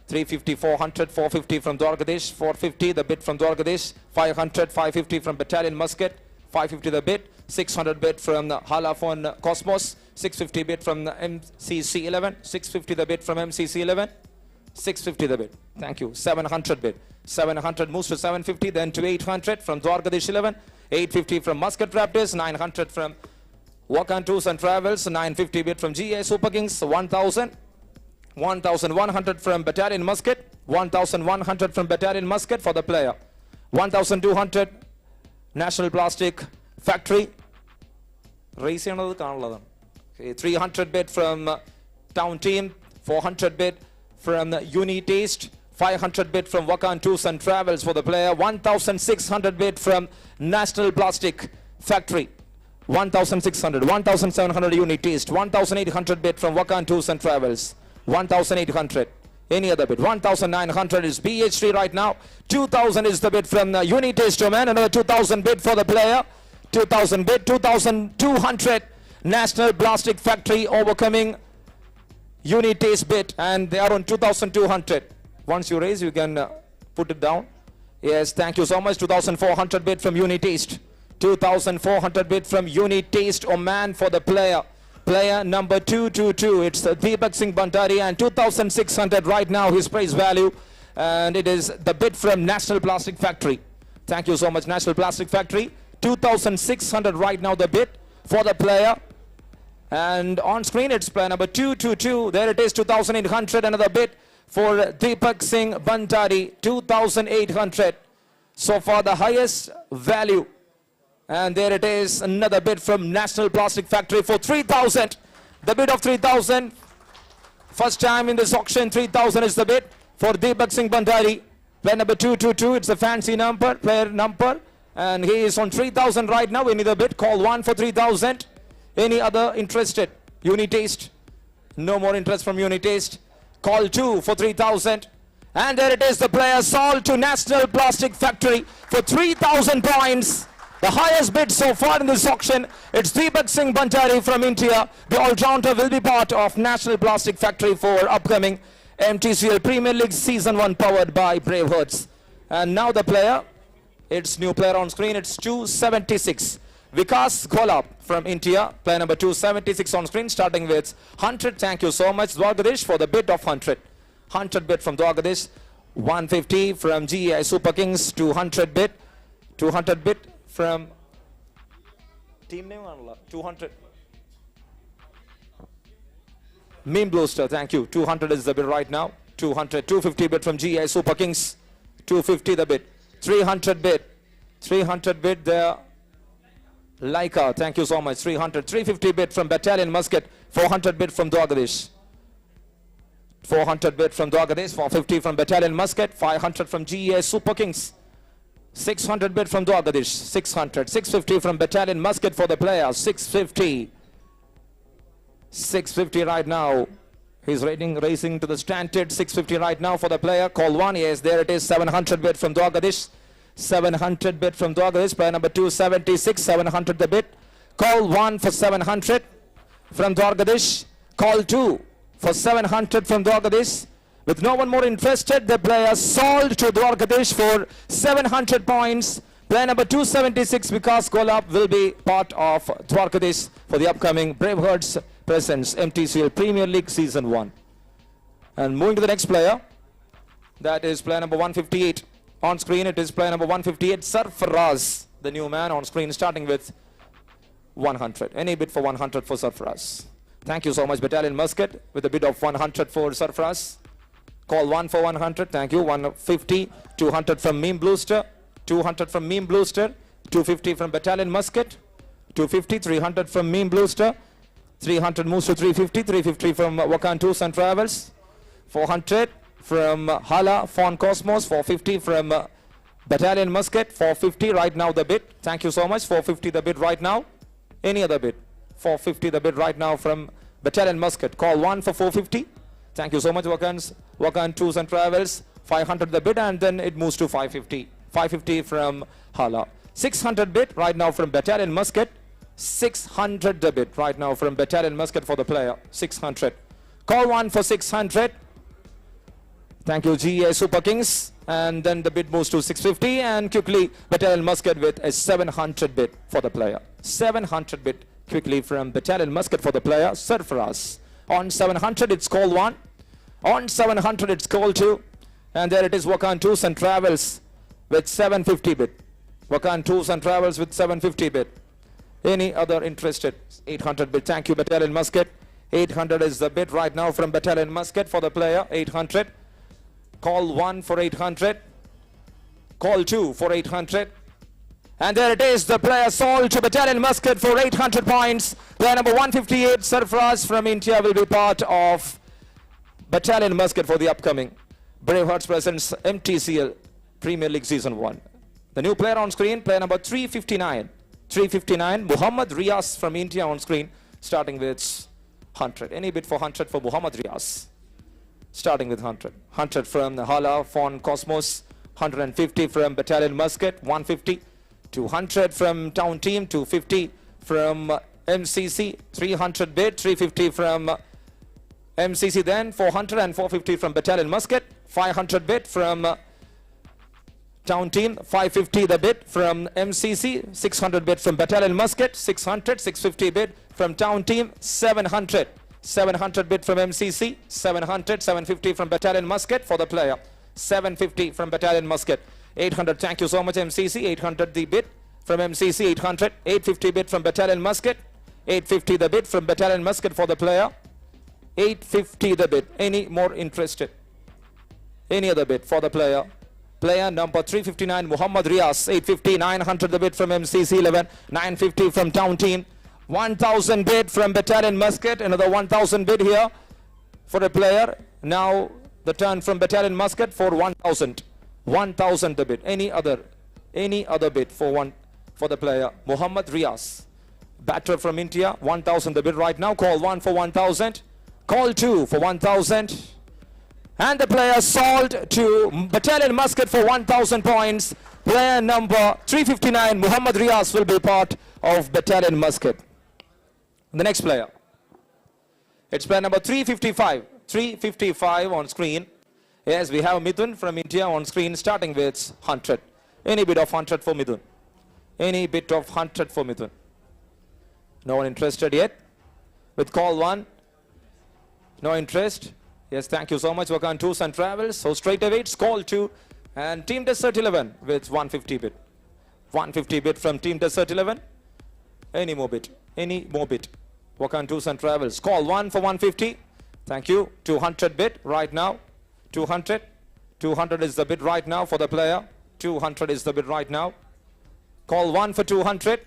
350. 400. 450 from Dwarkadish. 450 the bid from Dwarkadish. 500. 550 from Battalion Muscat. 550 the bid. 600 bid from the Halafon Cosmos. 650 bid from the MCC 11. 650 the bid from MCC 11. 650 the bid. Thank you. 700 bid. 700 moves to 750, then to 800 from Dwarkadish 11. 850 from Muscat Raptors. 900 from Wakan Tours and Travels. 950 bid from GA Super Kings. 1000. 1100 from Battalion Muscat. 1100 from Battalion Muscat for the player. 1,200 National Plastic Factory. Race another കാണുള്ളതാണ്. Okay, 300 bid from Town Team, 400 bid from Uni Taste, 500 bid from Wakan Tours and Travels for the player, 1,600 bid from National Plastic Factory, 1,600, 1,700 Uni Taste, 1,800 bid from Wakan Tours and Travels, 1,800. Any other bid? 1,900 is BH3 right now. 2,000 is the bid from Uni Taste domain. Another 2,000 bid for the player. 2,000 bid. 2,200 National Plastic Factory overcoming Uni Taste bid, and they are on 2,200. Once you raise, you can put it down. Yes, thank you so much. 2,400 bid from Uni Taste. 2,400 bid from Uni Taste Oman for the player. Player number 222. It's Deepak Singh Bhandari, and 2,600 right now his prize value, and it is the bid from National Plastic Factory. Thank you so much, National Plastic Factory. 2,600 right now the bid for the player, and on screen it's player number 222. There it is, 2,800. Another bid for Deepak Singh Bhandari, 2,800. So far the highest value. And there it is, another bid from National Plastic Factory for 3,000. The bid of 3,000. First time in this auction, 3,000 is the bid for Deepak Singh Bhandari. Player number 222, it's a fancy number, player number. And he is on 3,000 right now. Any other bid? Call 1 for 3,000. Any other interested? Uni Taste. No more interest from Uni Taste. Call 2 for 3,000. And there it is, the player sold to National Plastic Factory for 3,000 points. The highest bid so far in this auction. It's Deepak Singh Bhandari from India. The all-rounder will be part of National Plastic Factory for upcoming MTCL Premier League Season 1 powered by BRAVEHEART. And now the player, it's new player on screen, it's 276. Vikas Golab from India, player number 276 on screen, starting with 100. Thank you so much, Dwargadesh, for the bid of 100. 100 bid from Dwargadesh. 150 from GEI Super Kings, 200 bid. 200 bid from team name 200. Meme Bluster, thank you. 200 is the bid right now. 200. 250 bid from GEI Super Kings. 250 the bid. 300 bid. 300 bid there. Laika, thank you so much. 300. 350 bid from Battalion Muscat. 400 bid from Dwargadesh. 400 bid from Dwargadesh. 450 from Battalion Muscat. 500 from GEI Super Kings. 600 bid from Dwargadesh. 600. 650 from Battalion Muscat for the player. 650. 650 right now. He's racing to the standard. 650 right now for the player. Call 1. Yes, there it is. 700 bid from Dwargadesh. 700 bid from Dwargadesh. Player number 276. 700 the bid. Call 1 for 700 from Dwargadesh. Call 2 for 700 from Dwargadesh. With no one more interested, the player sold to Dwargadesh for 700 points. Player number 276, Vikas Golab, will be part of Dwargadesh for the upcoming BRAVEHEART's Presents MTCL Premier League Season 1. And moving to the next player, that is player number 158. On screen, it is player number 158, Sarfaraz, the new man on screen, starting with 100. Any bid for 100 for Sarfaraz? Thank you so much, Battalion Muscat, with a bid of 100 for Sarfaraz. Call 1 for 100. Thank you. 150. 200 from Meme Bluster. 200 from Meme Bluster. 250 from Battalion Muscat. 250. 300 from Meme Bluster. 300 moves to 350. 350 from Wakan Tours and Travels. 400 from Hala Fawn Cosmos. 450 from Battalion Muscat. 450 right now the bid. Thank you so much. 450 the bid right now. Any other bid? 450 the bid right now from Battalion Muscat. Call 1 for 450. Thank you so much, Wakan Tours and Travels. 500 the bid, and then it moves to 550. 550 from Hala. 600 bid right now from Battalion Muscat. 600 the bid right now from Battalion Muscat for the player. 600. Call 1 for 600. Thank you, GEI Super Kings. And then the bid moves to 650, and quickly Battalion Muscat with a 700 bid for the player. 700 bid quickly from Battalion Muscat for the player, Sarfaraz. On 700, it's call 1. On 700, it's call 2. And there it is, Wakan Tours and Travels with 750 bid. Wakan Tours and Travels with 750 bid. Any other interested? 800 bid. Thank you, Battalion Muscat. 800 is the bid right now from Battalion Muscat for the player. 800. Call 1 for 800. Call 2 for 800. And there it is, the player sold to Battalion Muscat for 800 points. Player number 158, Sarfraz from India, will be part of Battalion Muscat for the upcoming Bravehearts presents Mtcl Premier League Season 1. The new player on screen, player number 359. 359, Muhammad Riaz from India on screen, starting with 100. Any bid for 100 for Muhammad Riaz? Starting with 100. 100 from Hala Fon Cosmos, 150 from Battalion Muscat, 150. 200 from Town Team, 250 from MCC, 300 bid, 350 from MCC, then 400 and 450 from Battalion Muscat, 500 bid from Town Team, 550 the bid from MCC, 600 bid from Battalion Muscat, 600, 650 bid from Town Team, 700, 700 bid from MCC, 700, 750 from Battalion Muscat for the player, 750 from Battalion Muscat. 800, thank you so much MCC, 800 the bid from MCC, 800, 850 bid from Battalion Muscat, 850 the bid from Battalion Muscat for the player, 850 the bid. Any more interested? Any other bid for the player? Player number 359, Muhammad Riaz, 850, 900 the bid from MCC 11, 950 from Town Team, 1000 bid from Battalion Muscat, another 1000 bid here for the player. Now the turn from Battalion Muscat for 1000. 1000 the bid. Any other bid for the player? Muhammad Riaz, batter from India, 1000 the bid right now. Call 1 for 1000. Call 2 for 1000. And the player sold to Battalion Muscat for 1000 points. Player number 359, Muhammad Riaz, will be part of Battalion Muscat. The next player, it's player number 355. 355 on screen. Yes, we have Mithun from India on screen, starting with 100. Any bit of 100 for Mithun? Any bit of 100 for Mithun? No one interested yet? With call 1? No interest? Yes, thank you so much. Wakan Tours and Travels. So straight away it's call 2. And Team Desert 11 with 150 bid. 150 bid from Team Desert 11. Any more bid? Any more bid? Wakan Tours and Travels. Call 1 for 150. Thank you. 200 bid right now. 200. 200 is the bid right now for the player. 200 is the bid right now. Call 1 for 200.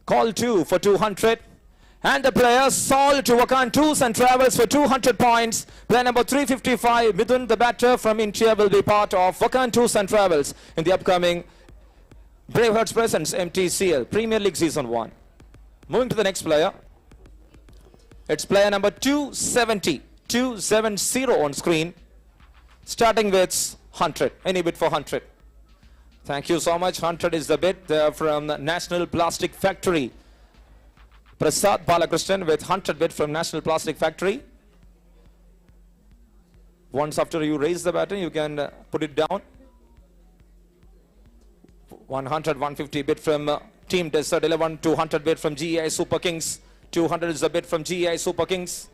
Call 2 for 200. And the player sold to Wakan Tours and Travels for 200 points. Player number 355, Mithun, the batter from India, will be part of Wakan Tours and Travels in the upcoming Bravehearts presents Mtcl Premier League Season 1. Moving to the next player. It's player number 270. 270 on screen. Starting with 100. Any bid for 100? Thank you so much. 100 is the bid from National Plastic Factory. Prasad Balakrishnan with 100 bid from National Plastic Factory. Once after you raise the baton, you can put it down. 100, 150 bid from Team Desert 11. 200 bid from GEI Super Kings. 200 is the bid from GEI Super Kings.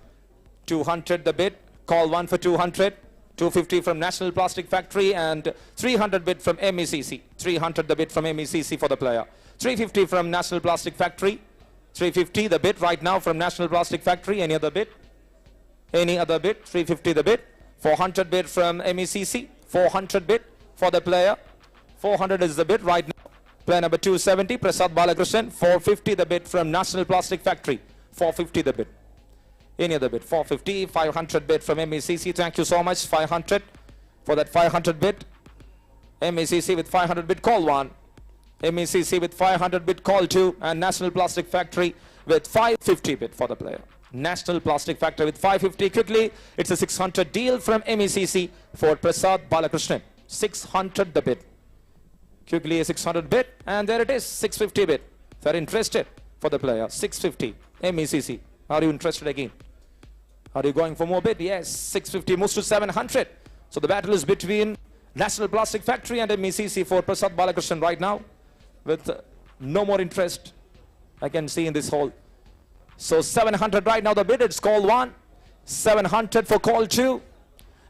200 the bid. Call 1 for 200. 250 from National Plastic Factory and 300 bid from MECC. 300 the bid from MECC for the player. 350 from National Plastic Factory. 350 the bid right now from National Plastic Factory. Any other bid? Any other bid? 350 the bid. 400 bid from MECC. 400 bid for the player. 400 is the bid right now. Player number 270, Prasad Balakrishnan. 450 the bid from National Plastic Factory. 450 the bid. Any other bid? 450, 500 bid from MECC. Thank you so much. 500 for that 500 bid. MECC with 500 bid. Call 1. MECC with 500 bid. Call 2. And National Plastic Factory with 550 bid for the player. National Plastic Factory with 550. Quickly, it's a 600 deal from MECC for Prasad Balakrishnan. 600 the bid. Quickly a 600 bid. And there it is. 650 bid. Very interested for the player. 650. MECC. Are you interested again? Are you going for more bid? Yes. 650 moves to 700. So the battle is between National Plastic Factory and MECC for Prasad Balakrishnan right now. With no more interest I can see in this hole. So 700 right now the bid. It's call 1. 700 for call 2.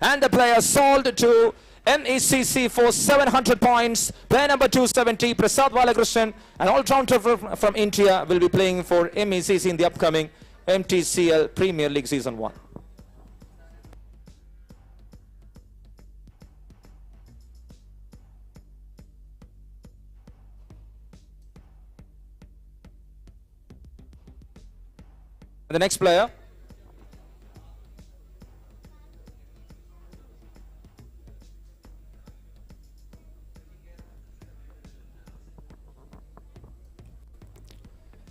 And the player sold to MECC for 700 points. Player number 270, Prasad Balakrishnan, an all-rounder from India, will be playing for MECC in the upcoming Mtcl Premier League Season 1. The next player.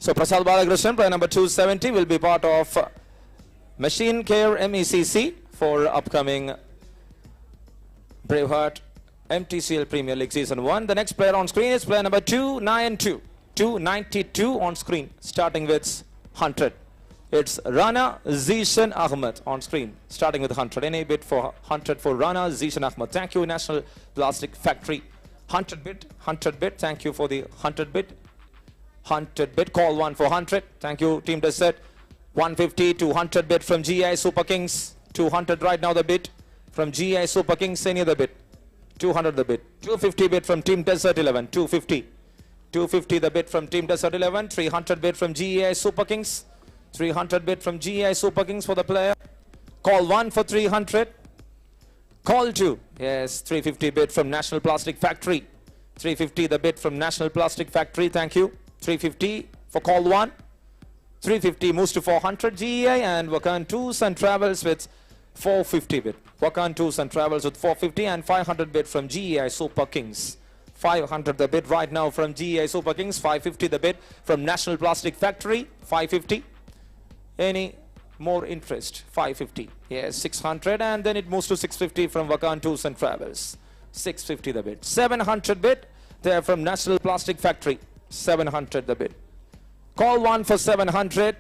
So Prasad Balakrishnan, player number 270, will be part of Machine Care MECC for upcoming Braveheart Mtcl Premier League Season 1. The next player on screen is player number 292. 292 on screen, starting with 100. It's Rana Zishan Ahmed on screen, starting with 100. Any bid for 100 for Rana Zishan Ahmed. Thank you, National Plastic Factory. 100 bid. Thank you for the 100 bid. 100 bid. Call 1 for 100. Thank you, Team Desert. 150 to 100 bid from GI Super Kings. 200 right now the bid from GI Super Kings. Any other bid? 200 the bid. 250 bid from Team Desert 11. 250. 250 the bid from Team Desert 11. 300 bid from GI Super Kings. 300 bid from GI Super Kings for the player. Call 1 for 300. Call 2. Yes, 350 bid from National Plastic Factory. 350 the bid from National Plastic Factory. Thank you. 350 for call 1. 350 moves to 400 GEI, and Wakan Tours and Travels with 450 bid. Wakan Tours and Travels with 450, and 500 bid from GEI Super Kings. 500 the bid right now from GEI Super Kings. 550 the bid from National Plastic Factory. 550. Any more interest? 550. Yes, 600, and then it moves to 650 from Wakan Tours and Travels. 650 the bid. 700 bid there from National Plastic Factory. 700 the bid. Call 1 for 700.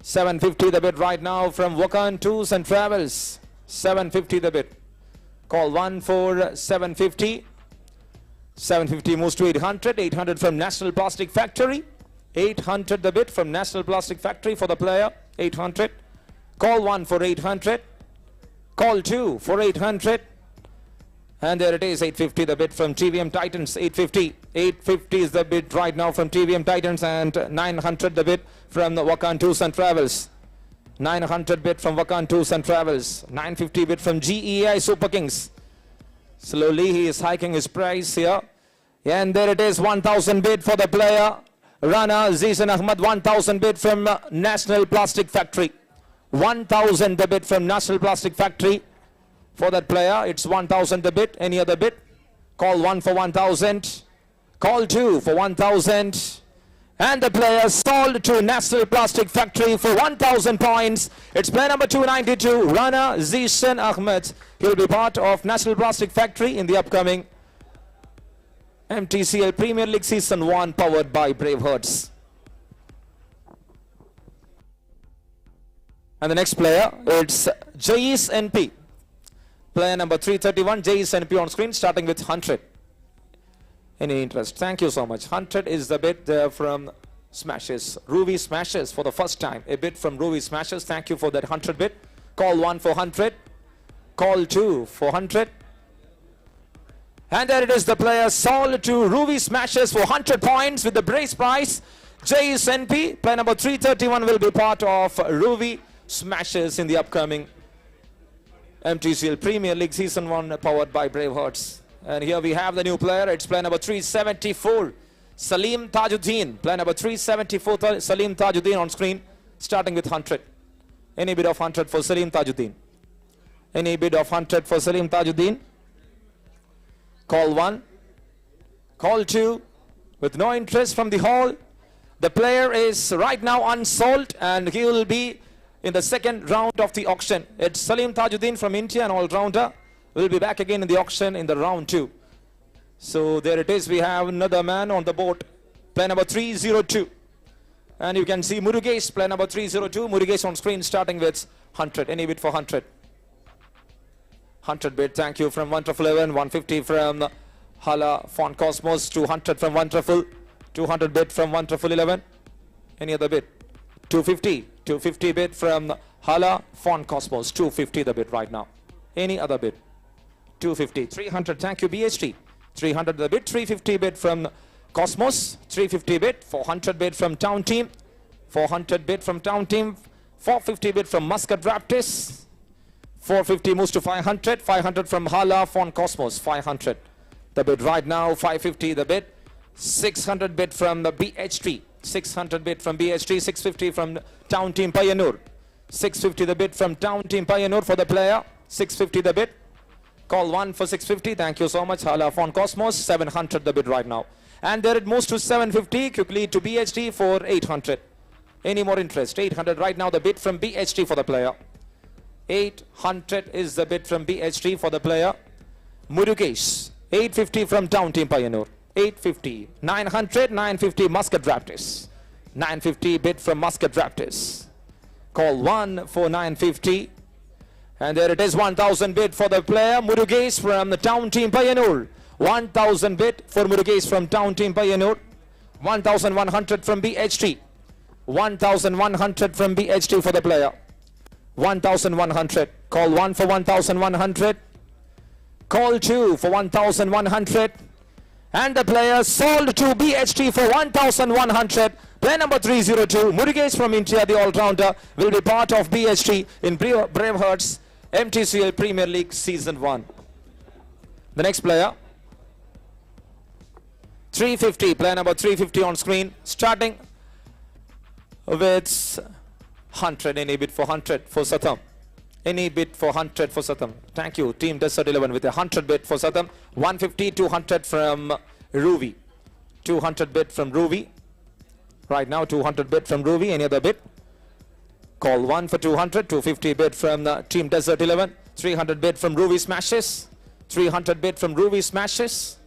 750 the bid right now from Wakan Tours and Travels. 750 the bid. Call 1 for 750. 750 moves to 800. 800 from National Plastic Factory. 800 the bid from National Plastic Factory for the player. 800. Call 1 for 800. Call 2 for 800. And there it is, 850 the bid from TVM Titans. 850. 850 is the bid right now from TVM Titans, and 900 the bid from the Wakan Tours and Travels. 900 bid from Wakan Tours and Travels. 950 bid from GEI Super Kings. Slowly he is hiking his price here. And there it is, 1000 bid for the player Rana Zishan Ahmed. 1000 bid from National Plastic Factory. 1000 the bid from National Plastic Factory. For that player, it's 1000 the bid. Any other bid? Call 1 for 1000. Call 2 for 1000. And the player sold to National Plastic Factory for 1000 points. It's player number 292, Rana Zishan Ahmed. He'll be part of National Plastic Factory in the upcoming Mtcl Premier League Season 1, powered by Bravehearts. And the next player, it's Jais NP. Player number 331, Jais NP on screen, starting with 100. Any interest? Thank you so much. 100 is the bid there from Smashes. Ruby Smashes for the first time. A bid from Ruby Smashes. Thank you for that 100 bid. Call 1 for 100. Call 2 for 100. And there it is, the player sold to Ruby Smashes for 100 points with the brace price. Jais NP, player number 331, will be part of Ruby Smashes in the upcoming Mtcl Premier League Season 1, powered by Bravehearts. And here we have the new player. It's player number 374, Salim Tajuddin. Player number 374, Salim Tajuddin on screen, starting with 100. Any bid of 100 for Salim Tajuddin? Any bid of 100 for Salim Tajuddin? Call 1. Call 2. With no interest from the hall. The player is right now unsold, and he will be in the second round of the auction. It's Salim Tajuddin from India, an all-rounder. Will be back again in the auction in the round 2. So there it is. We have another man on the board. Player number 302. And you can see Murugesh, player number 302. Murugesh on screen, starting with 100. Any bid for 100? 100 bid. Thank you from Wonderful 11. 150 from Hala Font Cosmos. 200 from Wonderful. 200 bid from Wonderful 11. Any other bid? 250. 250 bid from Hala Font Cosmos. 250 the bid right now. Any other bid? 250. 300. Thank you, BHT. 300 the bid. 350 bid from Cosmos. 350 bid. 400 bid from Town Team. 400 bid from Town Team. 450 bid from Muscat Raptors. 450 moves to 500. 500 from Hala Font Cosmos. 500 the bid right now. 550 the bid. 600 bid from the BHT. 600 bid from BHT, 650 from Town Team Payanur. 650 the bid from Town Team Payanur for the player. 650 the bid. Call 1 for 650. Thank you so much. Hala Fon Cosmos. 700 the bid right now. And there it moves to 750. Quickly to BHT for 800. Any more interest? 800 right now the bid from BHT for the player. 800 is the bid from BHT for the player. Murugesh. 850 from Town Team Payanur. 850. 900. 950 Muscat Raptors. 950 bid from Muscat Raptors. Call 1 for 950. And there it is, 1,000 bid for the player, Murugesh from the Town Team Payanur. 1,000 bid for Murugesh from Town Team Payanur. 1,100 from BHT. 1,100 from BHT for the player. 1,100. Call 1 for 1,100. Call 2 for 1,100. And the player sold to BHT for 1,100. Player number 302, Murugesh from India, the all-rounder, will be part of BHT in Bravehearts Mtcl Premier League Season 1. The next player, 350, player number 350 on screen, starting with 100, any bid for 100 for Satham. Any bid for 100 for Satham. Thank you, Team Desert 11 with a 100 bid for Satham. 150, 200 from Ruvi. 200 bid from Ruvi. Right now, 200 bid from Ruvi. Any other bid? Call 1 for 200. 250 bid from Team Desert 11. 300 bid from Ruvi Smashes. 300 bid from Ruvi Smashes.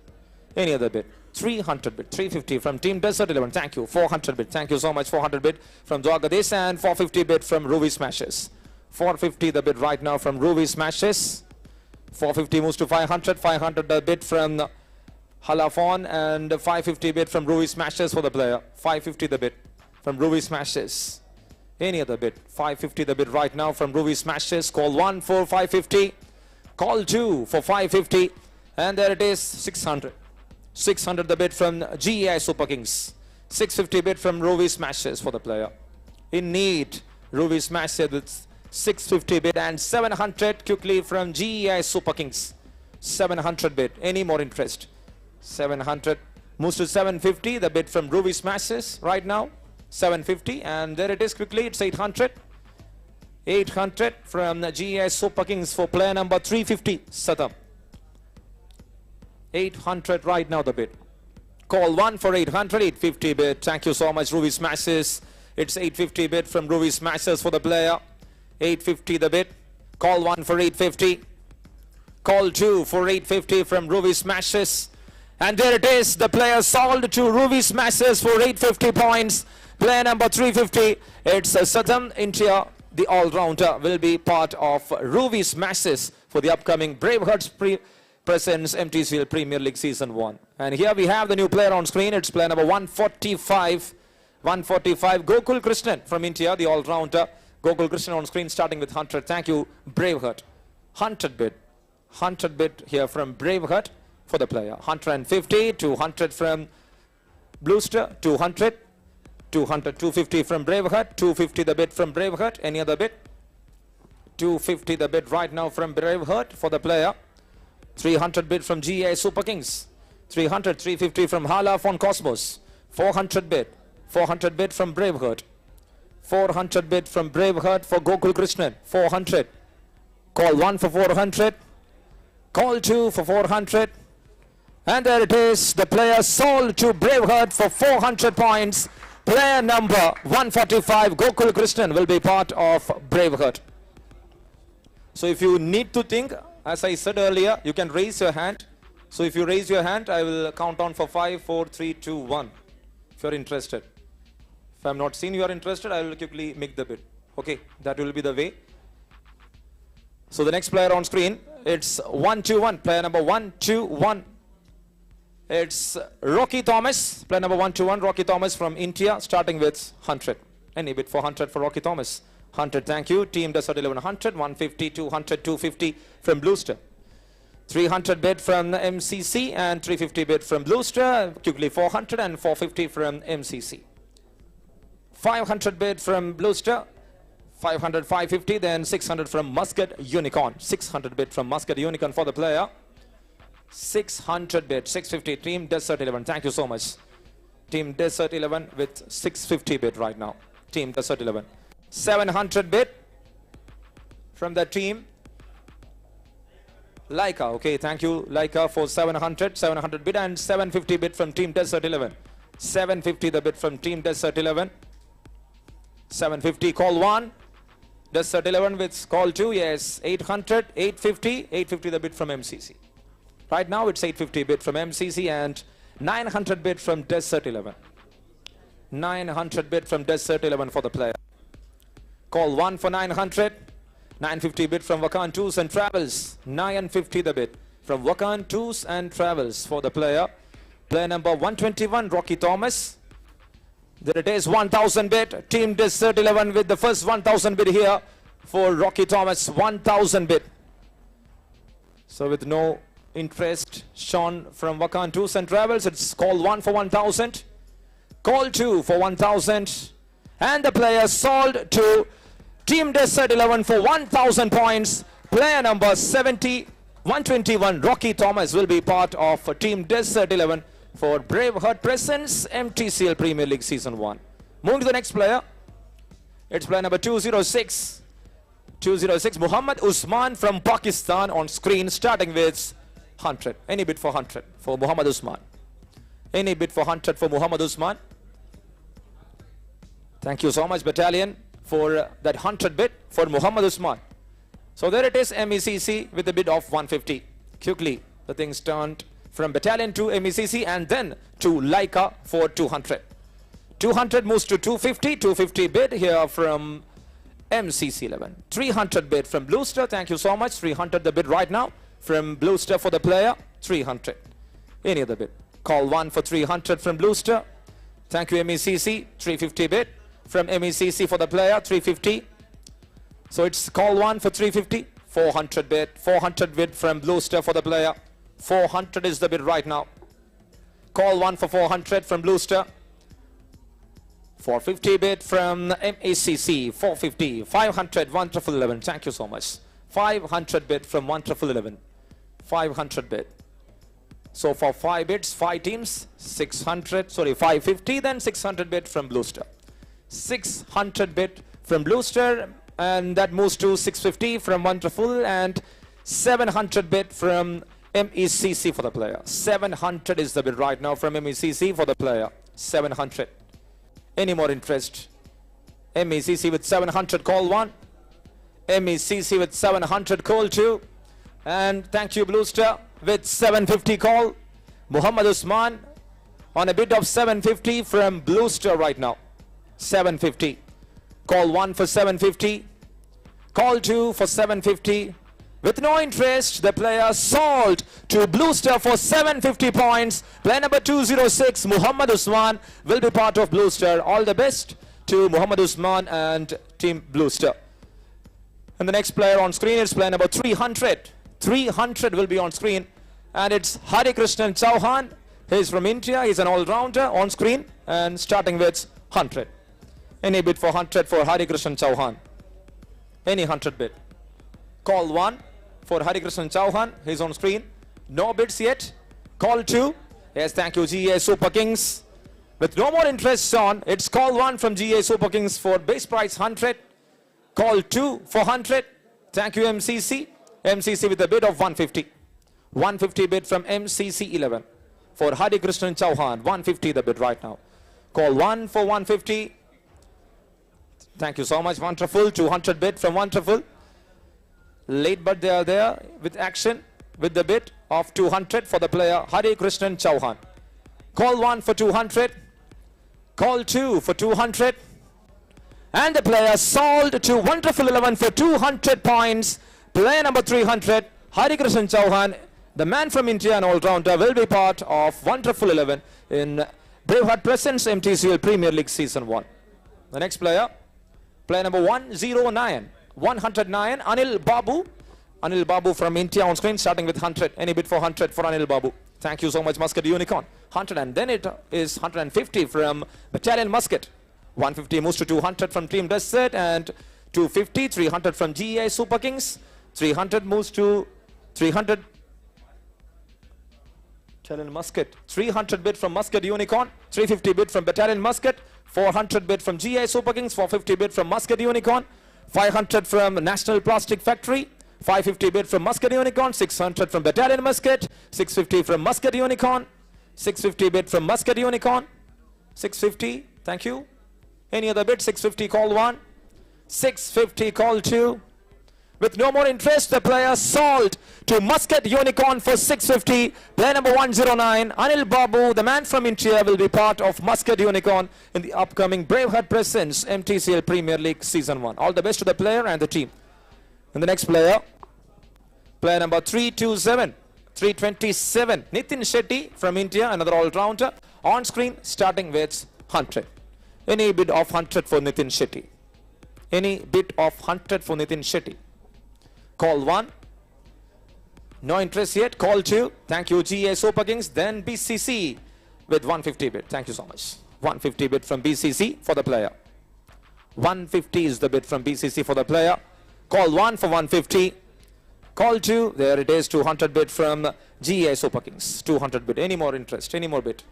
Any other bid? 300 bid. 350 from Team Desert 11. Thank you. 400 bid. Thank you so much. 400 bid from Dwagadesh and 450 bid from Ruvi Smashes. 450 the bid right now from Ruvi Smashes. 450 moves to 500. 500 the bid from Halafon and 550 bid from Ruvi Smashes for the player. 550 the bid from Ruvi Smashes. Any other bid? 550 the bid right now from Ruvi Smashes. Call 1 for 550. Call 2 for 550. And there it is, 600. 600 the bid from GEI Super Kings. 650 bid from Ruvi Smashes for the player. In need, Ruvi Smashes with 650 bid and 700 quickly from GEI Super Kings. 700 bid. Any more interest? 700 moves to 750. The bid from Ruvi Smashes right now. 750 and there it is quickly. It's 800. 800 from the GEI Super Kings for player number 350. Satham. 800 right now the bid. Call 1 for 800. 850 bid. Thank you so much Ruvi Smashes. It's 850 bid from Ruvi Smashes for the player. 850 the bid. Call 1 for 850. Call 2 for 850 from Ruvi Smashes. And there it is, the player sold to Ruvi Smashes for 850 points. Player number 350, it's Satham India, the all-rounder, will be part of Ruvi Smashes for the upcoming Bravehearts Presents Mtcl Premier League Season 1. And here we have the new player on screen. It's player number 145. 145, Gokul Krishnan from India, the all-rounder. Gokul Krishnan on screen starting with 100. Thank you, Braveheart. 100 bid. 100 bid here from Braveheart for the player. 150, 200 from Bluester, 200, 200, 250 from Braveheart, 250 the bid from Braveheart. Any other bid? 250 the bid right now from Braveheart for the player. 300 bid from GEI Super Kings. 300, 350 from Hala Fon Cosmos. 400 bid. 400 bid from Braveheart. 400 bid from Braveheart for Gokul Krishnan. 400. Call 1 for 400. Call 2 for 400. And there it is, the player sold to Braveheart for 400 points. Player number 145, Gokul Krishnan, will be part of Braveheart. So if you need to think, as I said earlier, you can raise your hand. So if you raise your hand, I will count on for 5, 4, 3, 2, 1. If you're interested. If I'm not seen you are interested, I will quickly make the bid. Okay, that will be the way. So the next player on screen, it's 121, player number 121. It's Rocky Thomas, player number 121, Rocky Thomas from India, starting with 100. Any bid for 100 for Rocky Thomas? 100, thank you. Team Desert 11, 100, 150, 200, 250 from Bluester. 300 bid from MCC and 350 bid from Bluester. Quickly 400 and 450 from MCC. 500 bid from Bluester. 500, 550, then 600 from Muscat Unicorn. 600 bid from Muscat Unicorn for the player. 600 bid, 650, Team Desert 11. Thank you so much. Team Desert 11 with 650 bid right now. Team Desert 11. 700 bid from the team. Laika, okay, thank you Laika for 700 bid, and 750 bid from Team Desert 11. 750 the bid from Team Desert 11. 750 call 1. Desert 11 with call 2, yes, 800, 850, 850 the bid from MCC. Right now it's 850 bid from MCC and 900 bid from Desert 11. 900 bid from Desert 11 for the player. Call 1 for 900. 950 bid from Wakan Tours and Travels. 950 the bid from Wakan Tours and Travels for the player. Player number 121, Rocky Thomas. There it is, 1000 bid. Team Desert 11 with the first 1000 bid here for Rocky Thomas. 1000 bid. So with no interest shown from Wakan Tours and Travels, it's call 1 for 1000. Call 2 for 1000. And the player sold to Team Desert 11 for 1000 points. Player number 121, Rocky Thomas, will be part of Team Desert 11 for Braveheart Presents Mtcl Premier League Season 1. Moving to the next player. It's player number 206. 206, Muhammad Usman from Pakistan on screen, starting with 100. Any bid for 100 for Muhammad Usman? Any bid for 100 for Muhammad Usman? Thank you so much, Battalion, for that 100 bid for Muhammad Usman. So there it is, MECC with a bid of 150. Quickly, the things turned from Battalion to MECC and then to Laika for 200. 200 moves to 250. 250 bid here from MCC 11. 300 bid from Bluester. Thank you so much. 300 the bid right now from Bluester for the player. 300. Any other bid? Call 1 for 300 from Bluester. Thank you, MECC. 350 bid from MECC for the player. 350. So it's call 1 for 350. 400 bid. 400 bid from Bluester for the player. 400 is the bid right now. Call 1 for 400 from Bluester. 450 bid from MACC. 450. 500 1 11. Thank you so much. 500 bid from 1 11. 500 bid. So for 5 bids, 5 teams, 550, then 600 bid from Bluester. 600 bid from Bluester, and that moves to 650 from Wonderful, and 700 bid from MECC for the player. 700 is the bid right now from MECC for the player. 700. Any more interest? MECC with 700, call 1. MECC with 700, call 2. And thank you, Bluester, with 750 call. Muhammad Usman on a bid of 750 from Bluester right now. 750. Call 1 for 750. Call 2 for 750. With no interest, the player sold to Bluester for 750 points. Player number 206, Muhammad Usman, will be part of Bluester. All the best to Muhammad Usman and Team Bluester. And the next player on screen is player number 300. 300 will be on screen. And it's Hari Krishnan Chauhan. He's from India. He's an all-rounder on screen. And starting with 100. Any bid for 100 for Hari Krishnan Chauhan? Any 100 bid? Call 1 for Hari Krishnan Chauhan. He's on screen. No bids yet. Call 2. Yes, thank you, GA Super Kings. With no more interest on, it's call 1 from GA Super Kings for base price 100. Call 2 for 100. Thank you, MCC. MCC with a bid of 150. 150 bid from MCC 11 for Hari Krishnan Chauhan. 150 the bid right now. Call 1 for 150. Thank you so much, Wonderful. 200 bid from Wonderful. Late, but they are there with action with the bid of 200 for the player Hari Krishnan Chauhan. Call 1 for 200. Call 2 for 200. And the player sold to Wonderful 11 for 200 points. Player number 300, Hari Krishnan Chauhan, the man from India and all-rounder, will be part of Wonderful 11 in Braveheart Presents Mtcl Premier League Season 1. The next player, player number 109. 109, Anil Babu. Anil Babu from India on screen, starting with 100. Any bid for 100 for Anil Babu? Thank you so much, Muscat Unicorn. 100, and then it is 150 from Battalion Muscat. 150 moves to 200 from Team Desert, and 250, 300 from GA Super Kings. 300 moves to 300. Battalion Muscat. 300 bid from Muscat Unicorn. 350 bid from Battalion Muscat. 400 bid from GI Super Kings. 450 bid from Muscat Unicorn. 500 from National Plastic Factory. 550 bid from Muscat Unicorn. 600 from Battalion Muscat. 650 from Muscat Unicorn. 650 bid from Muscat Unicorn. 650. Thank you. Any other bid? 650 call 1. 650 call 2. With no more interest, the player sold to Muscat Unicorn for 650. Player number 109, Anil Babu, the man from India, will be part of Muscat Unicorn in the upcoming Braveheart Presents MTCL Premier League Season 1. All the best to the player and the team. And the next player, player number 327, Nitin Shetty from India, another all-rounder. On screen, starting with 100. Any bid of 100 for Nitin Shetty? Any bid of 100 for Nitin Shetty? Call 1. No interest yet. Call 2. Thank you, GA Super Kings. Then BCC with 150 bid. Thank you so much. 150 bid from BCC for the player. 150 is the bid from BCC for the player. Call 1 for 150. Call 2. There it is. 200 bid from GA Super Kings. 200 bid. Any more interest? Any more bid?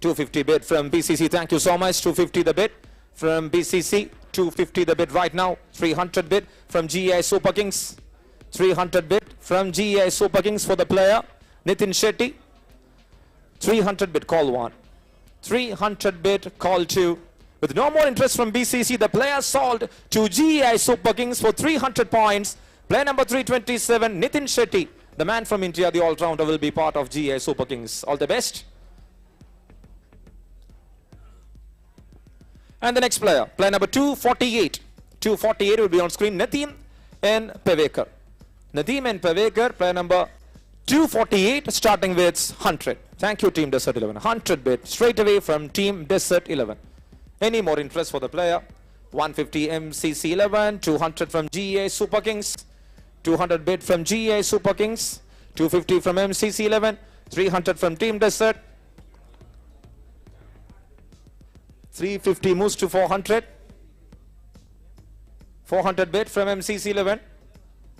250 bid from BCC. Thank you so much. 250 the bid from BCC. 250 the bid right now. 300 bid from GA Super Kings. 300 bid from GI Super Kings for the player Nitin Shetty. 300 bid call 1. 300 bid call 2. With no more interest from BCC, the player sold to GI Super Kings for 300 points. Player number 327, Nitin Shetty, the man from India, the all-rounder, will be part of GI Super Kings. All the best. And the next player, player number 248. 248 will be on screen, Nadeem and Pavekar. Nadeem and Pavekar, player number 248, starting with 100. Thank you, Team Desert 11. 100 bid straight away from Team Desert 11. Any more interest for the player? 150 MCC 11, 200 from GA Super Kings, 200 bid from GA Super Kings, 250 from MCC 11, 300 from Team Desert, 350 moves to 400, 400 bid from MCC 11.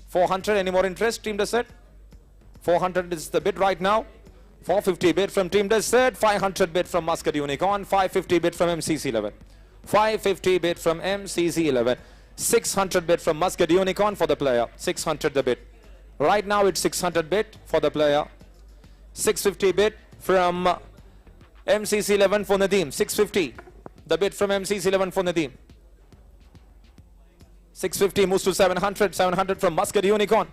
400, any more interest, Team Desert? 400 is the bid right now. 450 bid from Team Desert, 500 bid from Muscat Unicorn, 550 bid from MCC 11. 550 bid from MCC 11. 600 bid from Muscat Unicorn for the player. 600 the bid. Right now it's 600 bid for the player. 650 bid from MCC 11 for Nadeem. 650 the bid from MCC 11 for Nadeem. 650 moves to 700. 700 from Muscat Unicorn.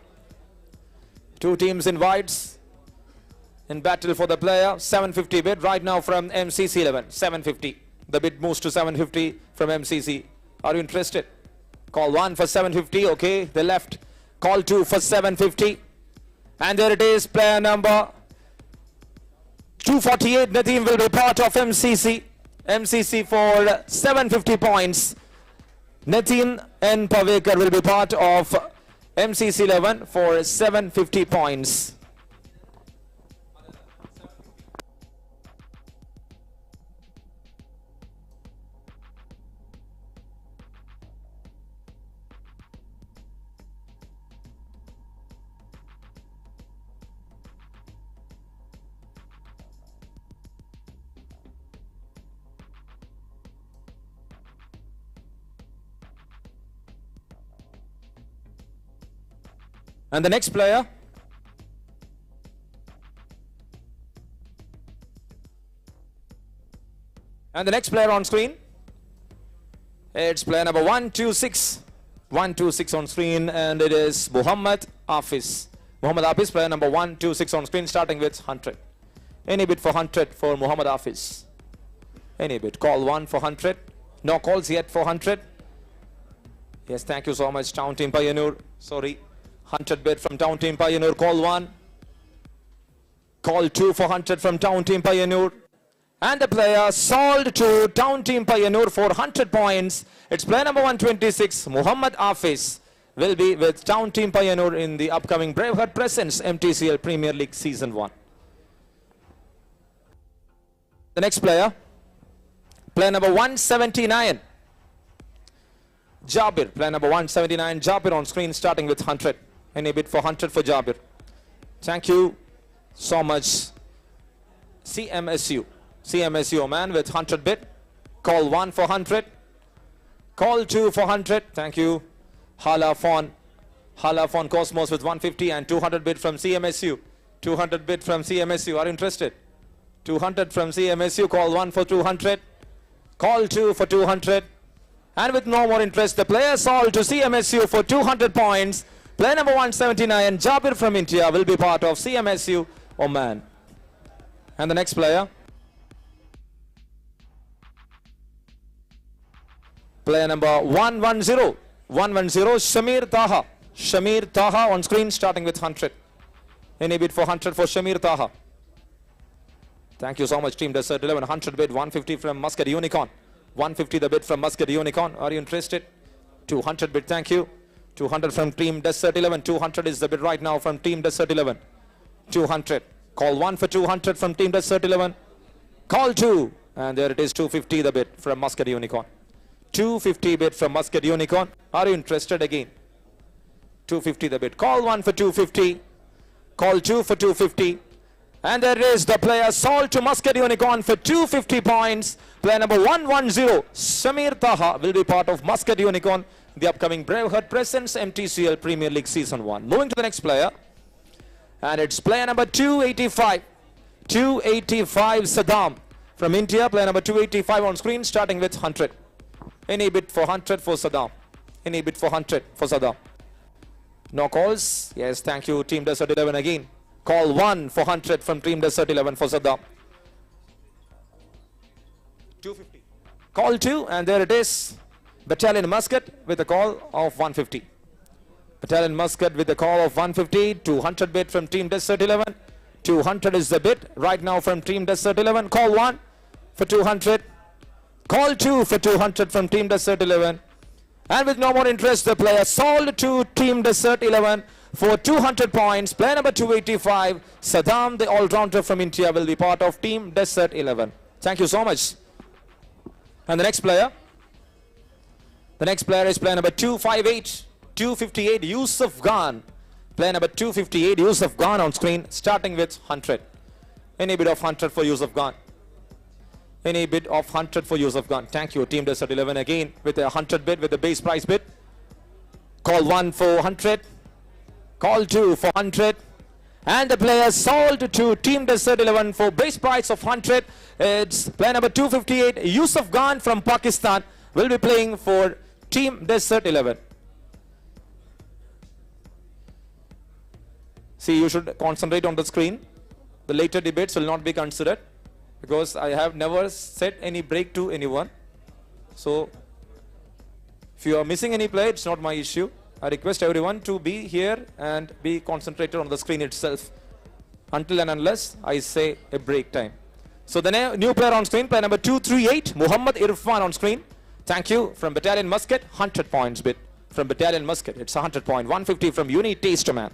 Two teams in wides in battle for the player. 750 bid right now from MCC 11. 750. The bid moves to 750 from MCC. Are you interested? Call 1 for 750. Okay, they left. Call 2 for 750. And there it is. Player number 248. Nadeem will be part of MCC. MCC for 750 points. Nadeem and Pavekar will be part of MCC 11 for 750 points. And the next player, on screen, it's player number 126. 126 on screen, and it is Muhammad Hafiz. Muhammad Hafiz, player number 126 on screen, starting with 100. Any bid for 100 for Muhammad Hafiz? Any bid? Call 1 for 100. No calls yet for 100. Yes, thank you so much, Town Team Pioneer. Sorry. 100 bid from Town Team Pioneer. Call 1. Call 2 for 100 from Town Team Pioneer. And the player sold to Town Team Pioneer for 100 points. It's player number 126, Muhammad Hafiz, will be with Town Team Pioneer in the upcoming Braveheart Presents MTCL Premier League Season 1. The next player, player number 179, Jabir. Player number 179, Jabir on screen, starting with 100. Any bid for 100 for Jabir? Thank you so much, CMSU. CMSU Oman with 100 bid. Call 1 for 100. Call 2 for 100. Thank you. Hala Fon Cosmos with 150 and 200 bid from CMSU. 200 bid from CMSU. Are you interested? 200 from CMSU. Call 1 for 200. Call 2 for 200. And with no more interest, the player sold to CMSU for 200 points. Player number 179, Jabir from India, will be part of CMSU Oman. And the next player, player number 110, Shamir Taha. Shamir Taha on screen, starting with 100. Any bid for 100 for Shamir Taha? Thank you so much, Team Desert 11. 100 bid, 150 from Muscat Unicorn. 150 the bid from Muscat Unicorn. Are you interested? 200 bid, thank you. 200 from Team Desert 11. 200 is the bid right now from Team Desert 11. 200. Call 1 for 200 from Team Desert 11. Call 2. And there it is, 250 the bid from Muscat Unicorn. 250 bid from Muscat Unicorn. Are you interested again? 250 the bid. Call 1 for 250. Call 2 for 250. And there is the player sold to Muscat Unicorn for 250 points. Player number 110, Shamir Taha, will be part of Muscat Unicorn. The upcoming Braveheart Presents Mtcl Premier League Season 1. Moving to the next player. And it's player number 285. 285 Saddam from India. Player number 285 on screen, starting with 100. Any bid for 100 for Saddam? Any bid for 100 for Saddam? No calls? Yes, thank you, Team Desert 11 again. Call 1 for 100 from Team Desert 11 for Saddam. 250. Call 2, and there it is. Battalion Muscat with a call of 150. Battalion Muscat with a call of 150. 200 bid from Team Desert 11. 200 is the bid right now from Team Desert 11. Call 1 for 200. Call 2 for 200 from Team Desert 11. And with no more interest, the player sold to Team Desert 11 for 200 points. Player number 285, Saddam, the all-rounder from India, will be part of Team Desert 11. Thank you so much. And the next player is player number 258, 258, Yusuf Khan. Player number 258, Yusuf Khan on screen, starting with 100. Any bid of 100 for Yusuf Khan? Any bid of 100 for Yusuf Khan? Thank you, Team Desert 11 again with a 100 bid, with the base price bid. Call 1 for 100. Call 2 for 100. And the player sold to Team Desert 11 for base price of 100. It's player number 258, Yusuf Khan from Pakistan, will be playing for Team Desert 11. See, you should concentrate on the screen. The later debates will not be considered, because I have never set any break to anyone. So if you are missing any play, it's not my issue. I request everyone to be here and be concentrated on the screen itself until and unless I say a break time. So the new player on screen, player number 238, Muhammad Irfan on screen. Thank you, from Battalion Muscat, 100 points bid from Battalion Muscat. It's 100 point, 150 from Uni Taste Man.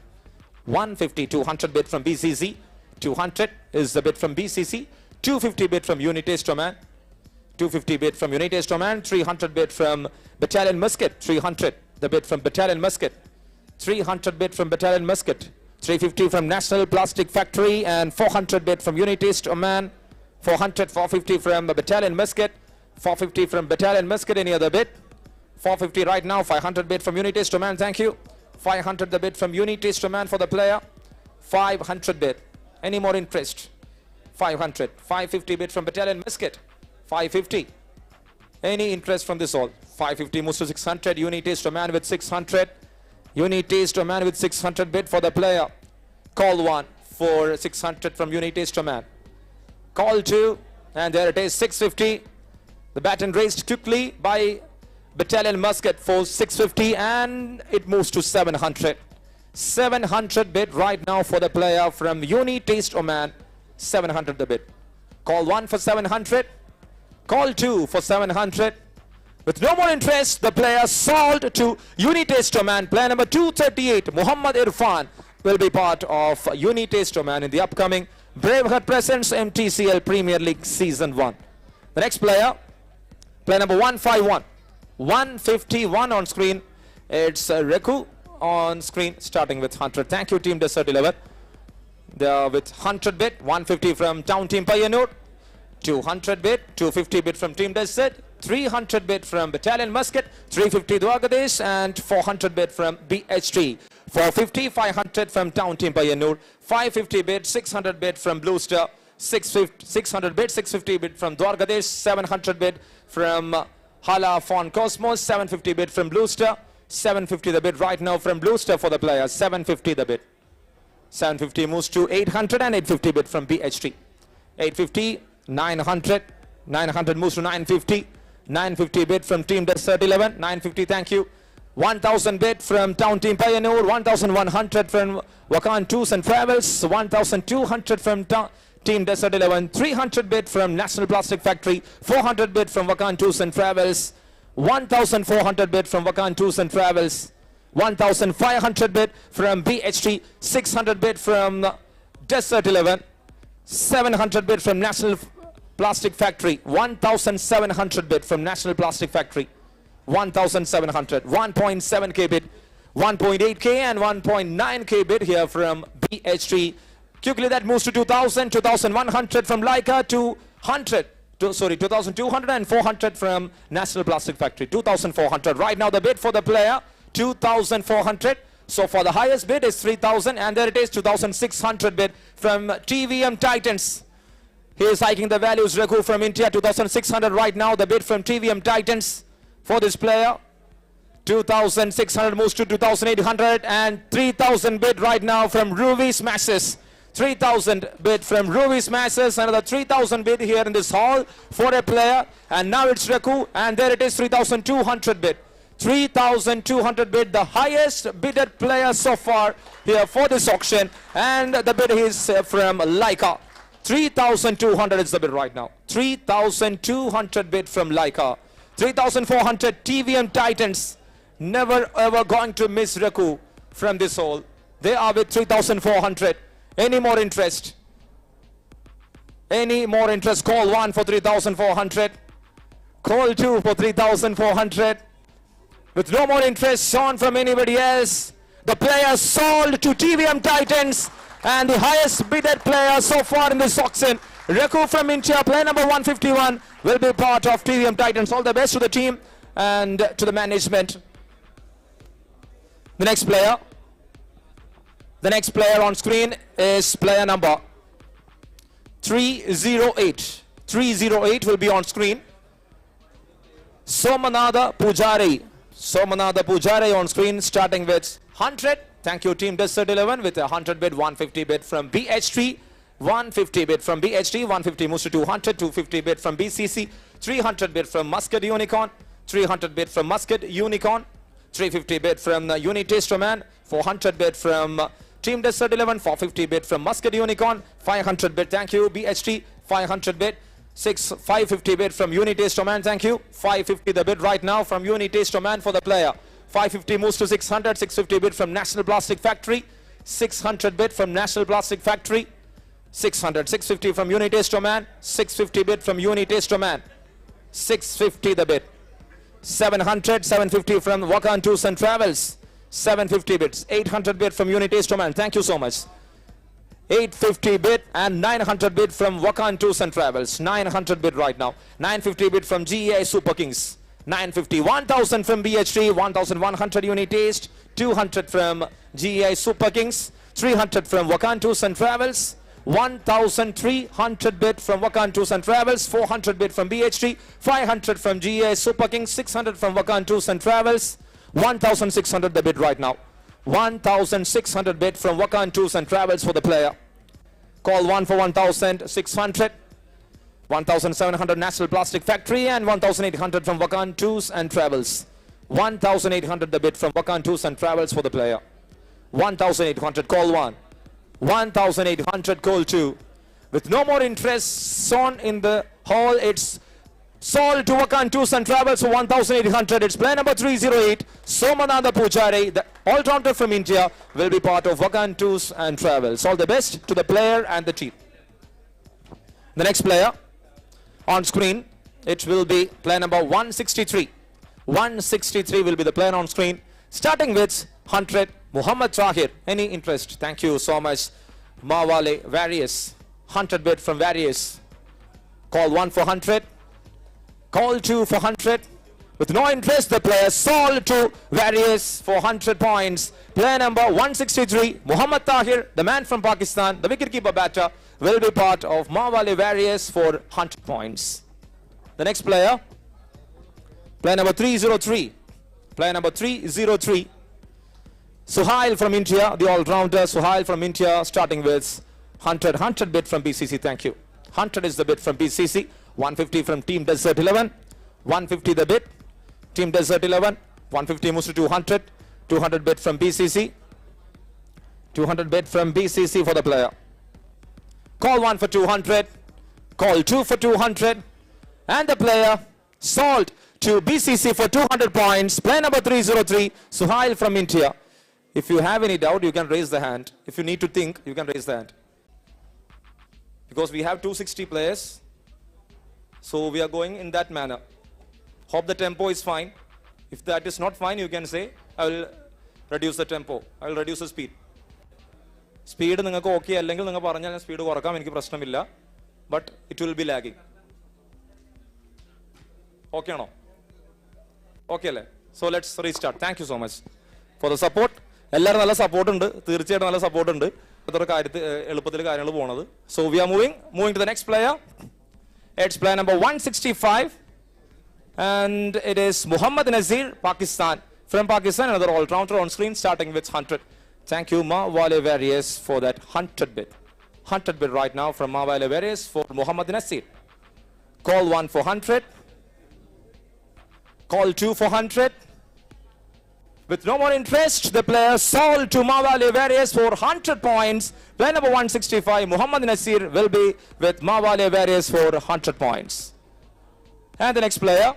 150, 200 bid from BCC. 200 is the bid from BCC. 250 bid from Uni Taste Man. 250 bid from Uni Taste Man. 300 bid from Battalion Muscat. 300 the bid from Battalion Muscat. 300 bid from Battalion Muscat. 350 from National Plastic Factory, and 400 bid from Uni Taste Oman. 400, 450 from Battalion Muscat. 450 from Battalion Muscat. Any other bid? 450 right now. 500 bid from Uni Taste Oman. Thank you. 500 the bid from Uni Taste Oman for the player. 500 bid. Any more interest? 500. 550 bid from Battalion Muscat. 550. Any interest from this all? 550 moves to 600. Uni Taste Oman with 600. Uni Taste Oman with 600 bid for the player. Call 1 for 600 from Uni Taste Oman. Call 2, and there it is, 650. The baton raised quickly by Battalion Muscat for 650, and it moves to 700. 700 bid right now for the player from Uni Taste Oman. 700 the bid. Call 1 for 700. Call 2 for 700. With no more interest, the player sold to Uni Taste Oman. Player number 238, Muhammad Irfan, will be part of Uni Taste Oman in the upcoming Braveheart Presents Mtcl Premier League Season 1. The next player, player number 151. 151 on screen. It's Reku on screen, starting with 100. Thank you, Team Desert 11. They are with 100 bid, 150 from Town Team Payanur, 200 bid, 250 bid from Team Desert, 300 bid from Battalion Muscat, 350 Dwargadesh, and 400 bid from BHT. 450, 500 from Town Team Payanur, 550 bid, 600 bid from Blue Star, 600 bid, 650 bid from Dwargadesh, 700 bid from Hala Fon Cosmos, 750 bid from Blue Star, 750 the bid right now from Blue Star for the player, 750 the bid. 750 moves to 800 and 850 bid from BHT. 850, 900, 900 moves to 950, 950 bid from Team Desert 11, 950, thank you. 1000 bid from Town Team Pioneer, 1100 from Wakan Tours and Travels, 1200 from Team Desert 11, 300 bid from National Plastic Factory, 400 bid from Wakan Tours and Travels, 1400 bid from Wakan Tours and Travels, 1500 bid from BHT, 600 bid from Desert 11, 700 bid from National Plastic Factory, 1700 bid from National Plastic Factory, 1700, 1.7k bid, 1.8k and 1.9k bid here from BHT. Quickly that moves to 2000, 2100 from Leica, 2200 and 400 from National Plastic Factory, 2400. Right now the bid for the player, 2400. So for the highest bid is 3000, and there it is, 2600 bid from TVM Titans. He is hiking the values. Raku from India, 2600 right now. The bid from TVM Titans for this player, 2600 moves to 2800, and 3000 bid right now from Ruby Smashes. 3000 bid from Ruby Smashes, another 3000 bid here in this hall for a player, and now it's Raku, and there it is, 3200 bid. 3200 bid, the highest bidded player so far here for this auction, and the bid is from Leica. 3200 is the bid right now. 3200 bid from Leica. 3400 TVM Titans, never ever going to miss Raku from this hole. They are with 3400. Any more interest? Any more interest? Call 1 for 3400. Call 2 for 3400. With no more interest shown from anybody else, the player sold to TVM Titans, and the highest bidded player so far in this auction, Raku from India, player number 151, will be part of TVM Titans. All the best to the team and to the management. The next player on screen is player number 308. 308 will be on screen. Somanatha Pujari. Somanatha Pujari on screen, starting with 100. Thank you, Team Desert 11, with a 100 bid, 150 bid from BHT, 150 bid from BHT, 150 moves to 200, 250 bid from BCC, 300 bid from Muscat Unicorn, 300 bid from Muscat Unicorn, 350 bid from Unitaste Oman, 400 bid from Team Desert 11, 450 bid from Muscat Unicorn, 500 bid, thank you, BHT, 500 bid, 550 bid from Unitaste Oman, thank you, 550 the bid right now from Unitaste Oman for the player. 550 moves to 600, 650 bid from National Plastic Factory, 600 bid from National Plastic Factory, 600, 650 from Unitaste Oman, 650 bid from Unitaste Oman, 650 the bid, 700, 750 from Wakan Tours and Travels, 750 bids, 800 bid from Unitaste Oman, thank you so much, 850 bid and 900 bid from Wakan Tours and Travels, 900 bid right now, 950 bid from GEI Super Kings, 950, 1000 from BHT, 1100 Unitaste, 200 from GEI Super Kings, 300 from Wakan Tours and Travels, 1300 bid from Wakan Tours and Travels, 400 bid from BHT, 500 from GEI Super Kings, 600 from Wakan Tours and Travels, 1600 the bid right now. 1600 bid from Wakan Tours and Travels for the player. Call 1 for 1600. 1700 National Plastic Factory and 1800 from Wakan Tours and Travels. 1800 the bid from Wakan Tours and Travels for the player. 1800, call 1. 1800, call 2. With no more interest shown in the hall, it's sold to Wakan Tours and Travels for 1800. It's player number 308, Somanatha Pujari, the all-rounder from India, will be part of Wakan Tours and Travels. All the best to the player and the team. The next player on screen, it will be player number 163. 163 will be the player on screen, starting with 100, Muhammad Tahir. Any interest? Thank you so much. Mawale, Various. 100 bid from Various. Call 1 for 100. Call 2 for 100. With no interest, the player sold to Various for 100 points. Player number 163, Muhammad Tahir, the man from Pakistan, the wicketkeeper batter, will be part of Mawale Various for 100 points. The next player, player number 303. Player number 303, Suhail from India, the all-rounder Suhail from India, starting with 100 bid from BCC. Thank you. 100 is the bid from BCC. 150 from Team Desert 11. 150 the bid. Team Desert 11. 150 moves to 200. 200 bid from BCC. 200 bid from BCC for the player. Call 1 for 200. Call 2 for 200. And the player sold to BCC for 200 points. Player number 303, Suhail from India. If you have any doubt, you can raise the hand. If you need to think, you can raise the hand. Because we have 260 players. So we are going in that manner. Hope the tempo is fine. If that is not fine, you can say, I will reduce the tempo. I will reduce the speed. Speed നിങ്ങൾക്ക് okay അല്ലെങ്കിൽ നിങ്ങൾ പറഞ്ഞാൽ ഞാൻ speed കുറക്കാം, എനിക്ക് പ്രശ്നമില്ല. But it will be lagging. Okay ആണോ? Okay അല്ലേ? So let's restart. Thank you so much for the support. എല്ലാവരും നല്ല സപ്പോർട്ട് ഉണ്ട്, തീർച്ചയായിട്ടും നല്ല സപ്പോർട്ട് ഉണ്ട്. ഇത്ര കാര്യത്തിൽ എളുപ്പത്തിൽ കാര്യങ്ങൾ പോകുന്നത്. So we are moving to the next player. It's player number 165 and it is Muhammad Nazir, Pakistan. From Pakistan, another all-rounder on screen starting with 100. Thank you Mawale Various for that 100 bid. 100 bid right now from Mawale Various for Muhammad Nazir. Call 1 for 100. Call 2 for 100. With no more interest, the player sold to Mawale Various for 100 points. Player number 165, Muhammad Nasir, will be with Mawale Various for 100 points. And the next player,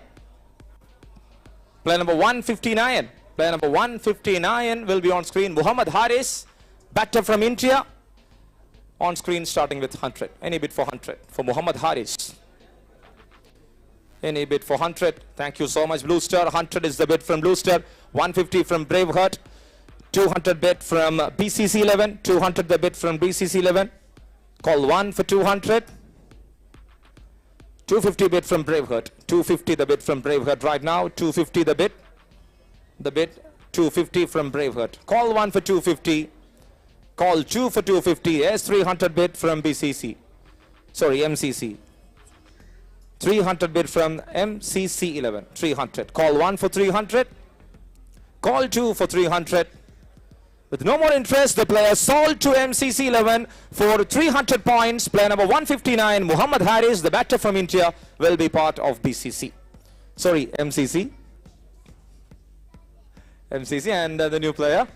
player number 159. Player number 159 will be on screen. Muhammad Haris, batter from India. On screen starting with 100. Any bid for 100 for Muhammad Haris. Any bid for 100. Thank you so much, Blue Star. 100 is the bid from Blue Star. 150 from Braveheart. 200 bid from BCC 11. 200 the bid from BCC 11. Call 1 for 200. 250 bid from Braveheart. 250 the bid from Braveheart right now. 250 the bid. The bid 250 from Braveheart. Call 1 for 250. Call 2 for 250. Yes, 300 bid from BCC. Sorry, MCC. 300 bid from MCC 11. 300. Call 1 for 300. Call 2 for 300. With no more interest, the player sold to MCC 11 for 300 points. Player number 159, Muhammad Haris, the batter from India, will be part of BCC. Sorry, MCC. MCC and the new player.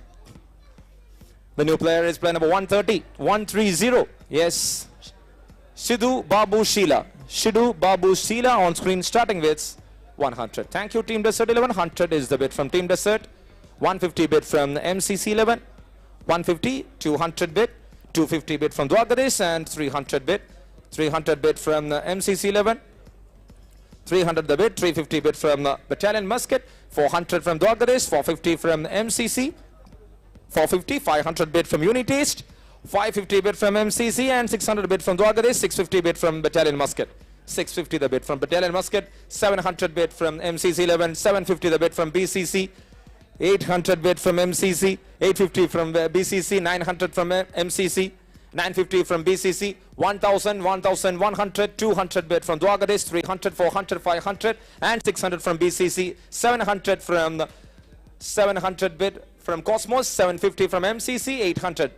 The new player is player number 130. 130. Yes. Sidhu Babu Sheila. Shiddu Babu Sheila on screen starting with 100. Thank you Team Desert 11. 100 is the bid from Team Desert. 150 bid from MCC 11. 150, 200 bid. 250 bid from Dwagadesh and 300 bid. 300 bid from MCC 11. 300 the bid. 350 bid from Battalion Muscat. 400 from Dwagadesh. 450 from MCC. 450, 500 bid from Unitaste. 550 bid from MCC and 600 bid from Dwagadesh, 650 bid from Battalion Muscat. 650 the bid from Battalion Muscat, 700 bid from MCC 11, 750 the bid from BCC, 800 bid from MCC, 850 from BCC, 900 from MCC, 950 from BCC, 1000, 1100, 200 bid from Dwagadesh, 300, 400, 500 and 600 from BCC, 700 bid from Cosmos, 750 from MCC, 800.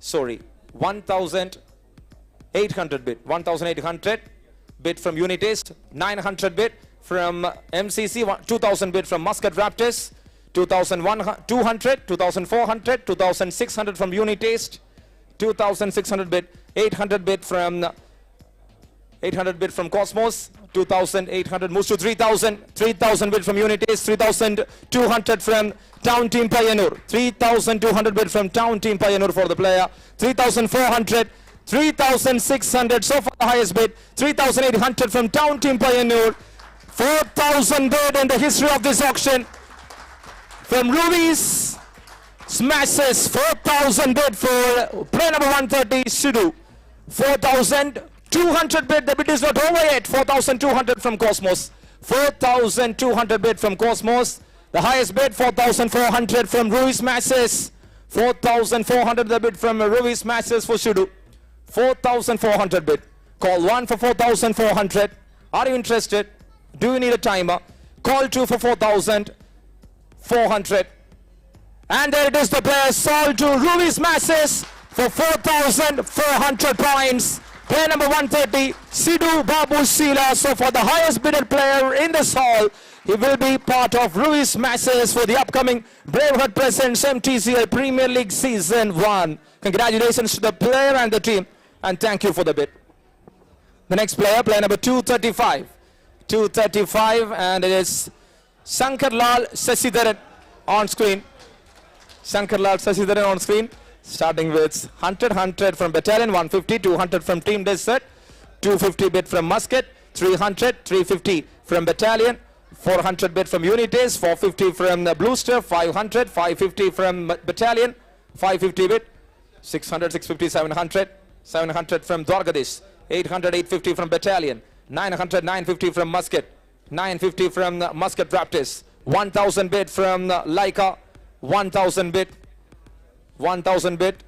Sorry, 1,800 bid. 1,800 bid from Unitaste. 900 bid from MCC. 2,000 bid from Muscat Raptors. 2,200, 2,400, 2,600 from Unitaste. 2,600 bid. 800 bid from 800 bid from Cosmos. 2,800 moves to 3,000. 3,000 bid from Unitaste. 3,200 from Town Team Pioneer. 3,200 bid from Town Team Pioneer for the player. 3,400, 3,600 so far the highest bid. 3,800 from Town Team Pioneer. 4,000 bid in the history of this auction from Ruiz. Smashes 4,000 bid for player number 130, Sidhu. 4,200 bid. The bid is not over yet. 4,200 from Cosmos. 4,200 bid from Cosmos. The highest bid 4,400 from Ruiz Smashes. 4,400 the bid from Ruiz Smashes for Sidhu. 4,400 bid. Call 1 for 4,400. Are you interested? Do you need a timer? Call 2 for 4,400. And there it is, the player sold to Ruiz Smashes for 4,400 points. Player number 130, Sidhu Babu Sila. So for the highest bidded player in this hall, he will be part of Ruiz Smashes for the upcoming Braveheart Presents Mtcl Premier League Season 1. Congratulations to the player and the team, and thank you for the bid. The next player, player number 235. 235, and it is Shankarlal Sasidharan on screen. Shankarlal Sasidharan on screen, starting with 100 from Battalion, 150, 200 from Team Desert, 250 bid from Muscat, 300, 350 from Battalion, 400 bid from Unites, 450 from the Bluester, 500, 550 from Battalion, 550 bid, 600, 650, 700, 700 from Dwarkadish, 800, 850 from Battalion, 900, 950 from Muscat, 950 from Muscat Raptors, 1,000 bid from Laika, 1,000 bid, 1,000 bid,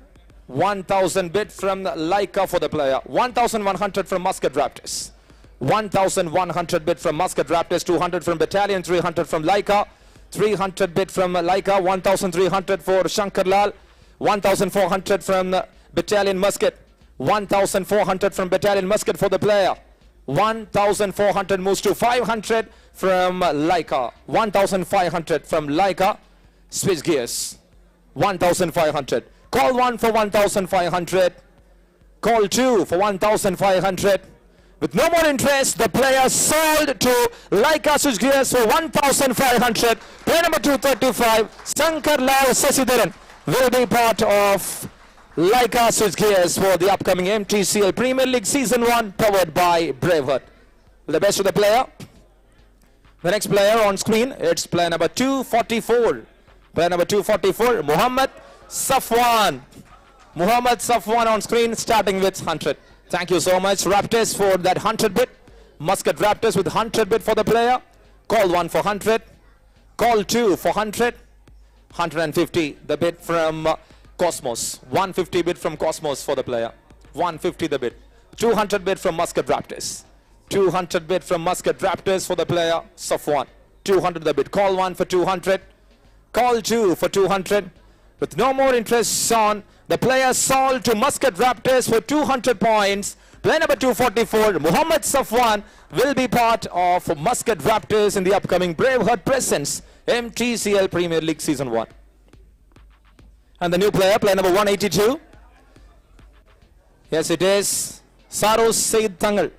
1,000 bid from Laika for the player, 1,100 from Muscat Raptors, 1,100 bid from Muscat Raptors, 200 from Battalion, 300 from Laika, 300 bid from Laika, 1,300 for Shankarlal, 1,400 from Battalion Muscat, 1,400 from Battalion Muscat for the player, 1,400 moves to 500 from Laika, 1,500 from Laika. Switch gears, 1,500. Call 1 for 1,500. Call 2 for 1,500. With no more interest, the player sold to Laika switch gears for 1,500. Player number 235, Shankarlal Sasidharan, will be part of Laika switch gears for the upcoming Mtcl Premier League Season 1, powered by Braveheart. The best of the player. The next player on screen, it's player number 244. Player number 244, Muhammad Safwan. Muhammad Safwan on screen, starting with 100. Thank you so much, Raptors, for that 100 bid. Muscat Raptors with 100 bid for the player. Call 1 for 100. Call 2 for 100. 150 the bid from Cosmos. 150 bid from Cosmos for the player. 150 the bid. 200 bid from Muscat Raptors. 200 bid from Muscat Raptors for the player, Safwan. 200 the bid. Call 1 for 200. Call 2 for 200. With no more interest on, the player sold to Muscat Raptors for 200 points. Player number 244, Muhammad Safwan, will be part of Muscat Raptors in the upcoming Braveheart Presents Mtcl Premier League Season 1. And the new player, player number 182. Yes, it is Saros Said Tangal.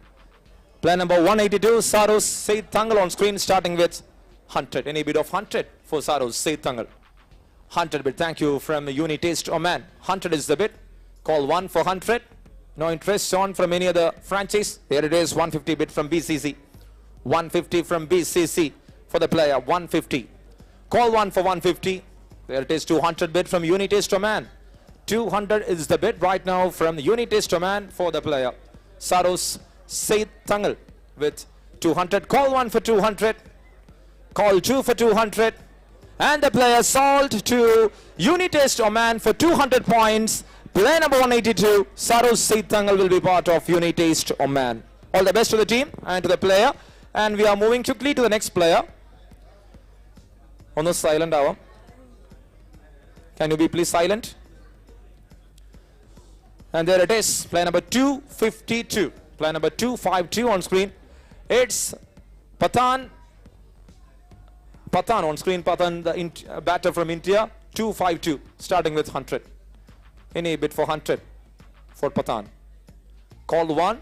Player number 182, Saros Said Tangal on screen, starting with 100. Any bid of 100 for Saros Said Tangal. 100 bid. Thank you from Unitaste Oman. 100 is the bid. Call 1 for 100. No interest on from any other franchise. Here it is, 150 bid from BCC. 150 from BCC for the player. 150. Call 1 for 150. There it is, 200 bid from Unitaste Oman. 200 is the bid right now from Unitaste Oman for the player, Saros Said Tangal, with 200. Call 1 for 200. Call 2 for 200. And the player sold to Unitaste Oman for 200 points. Player number 182, Saros Said Tangal, will be part of Unitaste Oman. All the best to the team and to the player. And we are moving quickly to the next player. On the silent hour. Can you be please silent? And there it is, player number 252. Player number 252 on screen. It's Pathan on screen. Pathan, the batter from India. 252, starting with 100. Any bid for 100 for Pathan. Call 1.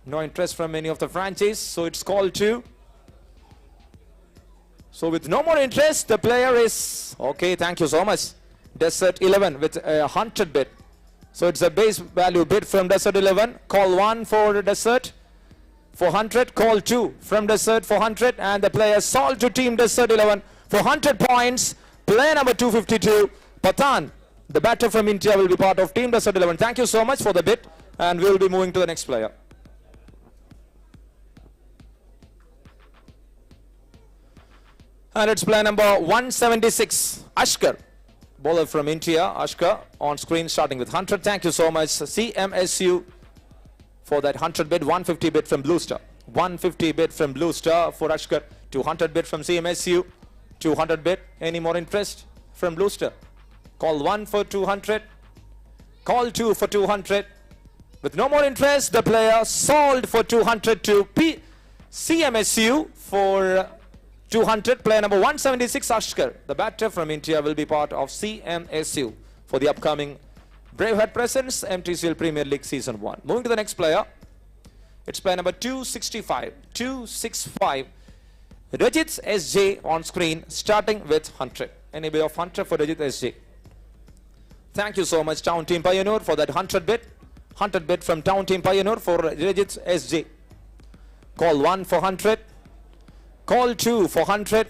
No interest from any of the franchise, so it's call 2. So with no more interest, the player is okay. Thank you so much. Desert 11 with a 100 bid. So it's a base value bid from Desert 11. Call 1 for Desert for 100. Call 2 from Desert for 100. And the player sold to Team Desert 11 for 100 points. Player number 252, Pathan, the batter from India, will be part of Team Desert 11. Thank you so much for the bid, and we will be moving to the next player. And it's player number 176, Ashkar, bowler from India. Ashkar on screen starting with 100. Thank you so much, CMSU, for that 100 bid. 150 bid from Blue Star. 150 bid from Blue Star for Ashkar. 200 bid from CMSU. 200 bid. Any more interest from Blue Star? Call 1 for 200. Call 2 for 200. With no more interest, the player sold for 200 to CMSU for 200. Player number 176, Ashkar, the batter from India, will be part of CMSU for the upcoming Braveheart Presents Mtcl Premier League Season 1. Moving to the next player, it's player number 265. 265, Rajit SJ on screen, starting with 100. Any bid of 100 for Rajit SJ? Thank you so much, Town Team Pioneer, for that 100 bid. 100 bid from Town Team Pioneer for Rajit SJ. Call 1 for 100. Call 2 for 100.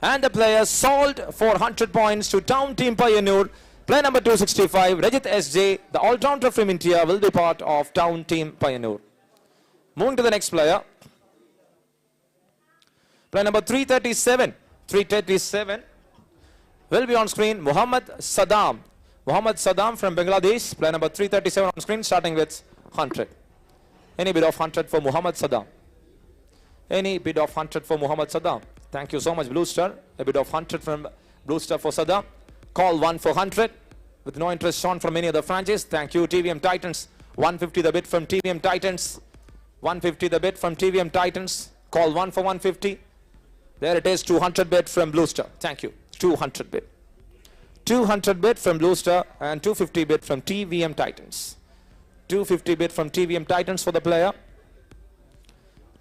And the player sold for 100 points to Town Team Pioneer. Player number 265, Rajit SJ, the all-rounder from India, will be part of Town Team Pioneer. Moving to the next player. Player number 337. 337 will be on screen, Muhammad Saddam. Muhammad Saddam from Bangladesh. Player number 337 on screen, starting with 100. Any bid of 100 for Muhammad Saddam? Any bid of 100 for Muhammad Saddam? Thank you so much, Blue Star. A bid of 100 from Blue Star for Saddam. Call 1 for 100. With no interest shown from any other franchise. Thank you, TVM Titans. 150 the bid from TVM Titans. 150 the bid from TVM Titans. Call 1 for 150. There it is, 200 bid from Blue Star. Thank you. 200 bid. 200 bid from Blue Star and 250 bid from TVM Titans. 250 bid from TVM Titans for the player.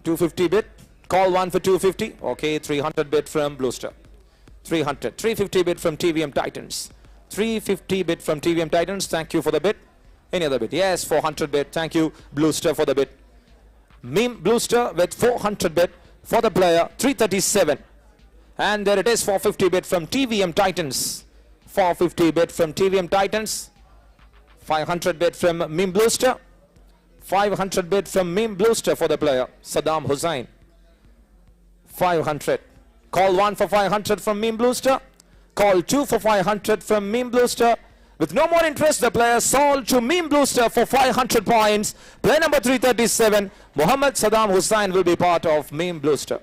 250 bid. Call 1 for 250. Okay, 300 bid from Blue Star. 300. 350 bid from TVM Titans. 350 bid from TVM Titans. Thank you for the bid. Any other bid? Yes, 400 bid. Thank you, Blue Star, for the bid. Blue Star with 400 bid for the player. 337. And there it is, 450 bid from TVM Titans. 450 bid from TVM Titans. 500 bid from Meme Blue Star. 500 bid from Meme Blue Star for the player, Saddam Hussain. 500. Call 1 for 500 from Meme Blue Star. Call 2 for 500 from Meme Blue Star. With no more interest, the player sold to Meme Blue Star for 500 points. Player number 337, Muhammad Saddam Hussain, will be part of Meme Blue Star.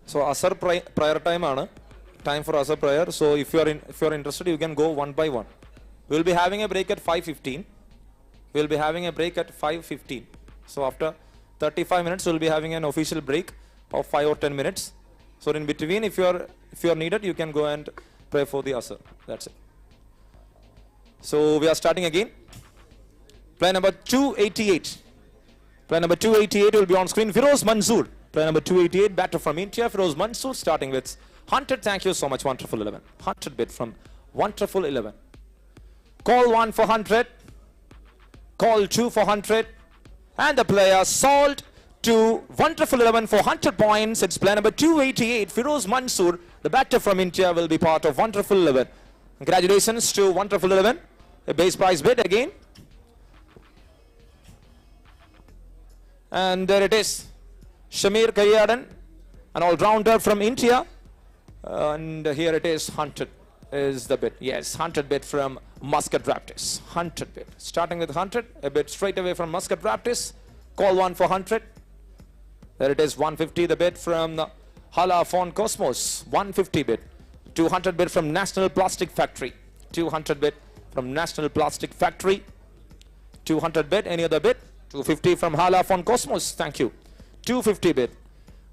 So Asar prayer time aanu. Time for Asar prayer. So if you are interested, you can go one by one. We will be having a break at 5:15. We will be having a break at 5:15. So after 35 minutes, we will be having an official break of 5 or 10 minutes. So in between, if you are needed, you can go and pray for the Asar. That's it. So we are starting again. Player number 288. Player number 288 will be on screen. Firoz Manzoor. Player number 288, batter from India, Firoz Mansoor, starting with 100. Thank you so much, Wonderful 11. 100 bid from Wonderful 11. Call 1 for 100. Call 2 for 100. And the player sold to Wonderful 11 for 100 points. It's player number 288, Firoz Mansoor. The batter from India will be part of Wonderful 11. Congratulations to Wonderful 11. A base prize bid again. And there it is. Shamir Kayadan, an all-rounder from India. And here it is, 100 is the bid. Yes, 100 bid from Muscat Raptors. 100 bid. Starting with 100, a bid straight away from Muscat Raptors. Call 1 for 100. There it is, 150 the bid from Hala Fon Cosmos. 150 bid. 200 bid from National Plastic Factory. 200 bid from National Plastic Factory. 200 bid. Any other bid? 250 from Hala Fon Cosmos. Thank you. 250 bid.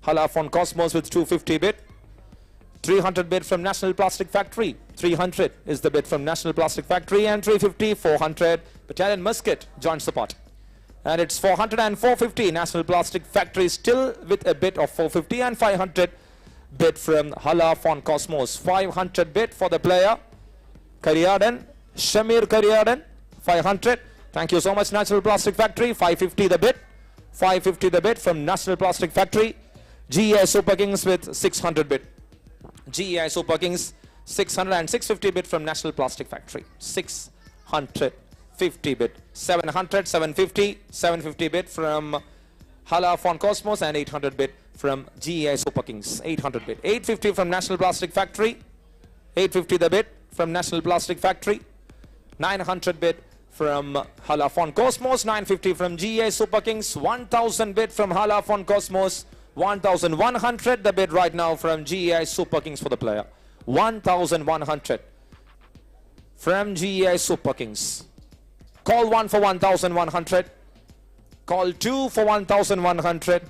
Hala Fon Cosmos with 250 bid. 300 bid from National Plastic Factory. 300 is the bid from National Plastic Factory. And 350, 400. Battalion Muscat joins the pot. And it's 400 and 450. National Plastic Factory still with a bid of 450 and 500 bid from Hala Fon Cosmos. 500 bid for the player. Kariadan, Shamir Kariadan, 500. Thank you so much, National Plastic Factory. 550 the bid. 550 the bid from National Plastic Factory. GEI Super Kings with 600 bid. GEI Super Kings 600 and 650 bid from National Plastic Factory. 650 bid. 700, 750, 750 bid from Hala Fon Cosmos and 800 bid from GEI Super Kings. 800 bid. 850 from National Plastic Factory. 850 the bid from National Plastic Factory. 900 bid from Hala Fon Cosmos. 950 from GEI Super Kings. 1000 bid from Hala Fon Cosmos. 1100 the bid right now from GEI Super Kings for the player. 1100 from GEI Super Kings. Call 1 for 1100. Call 2 for 1100.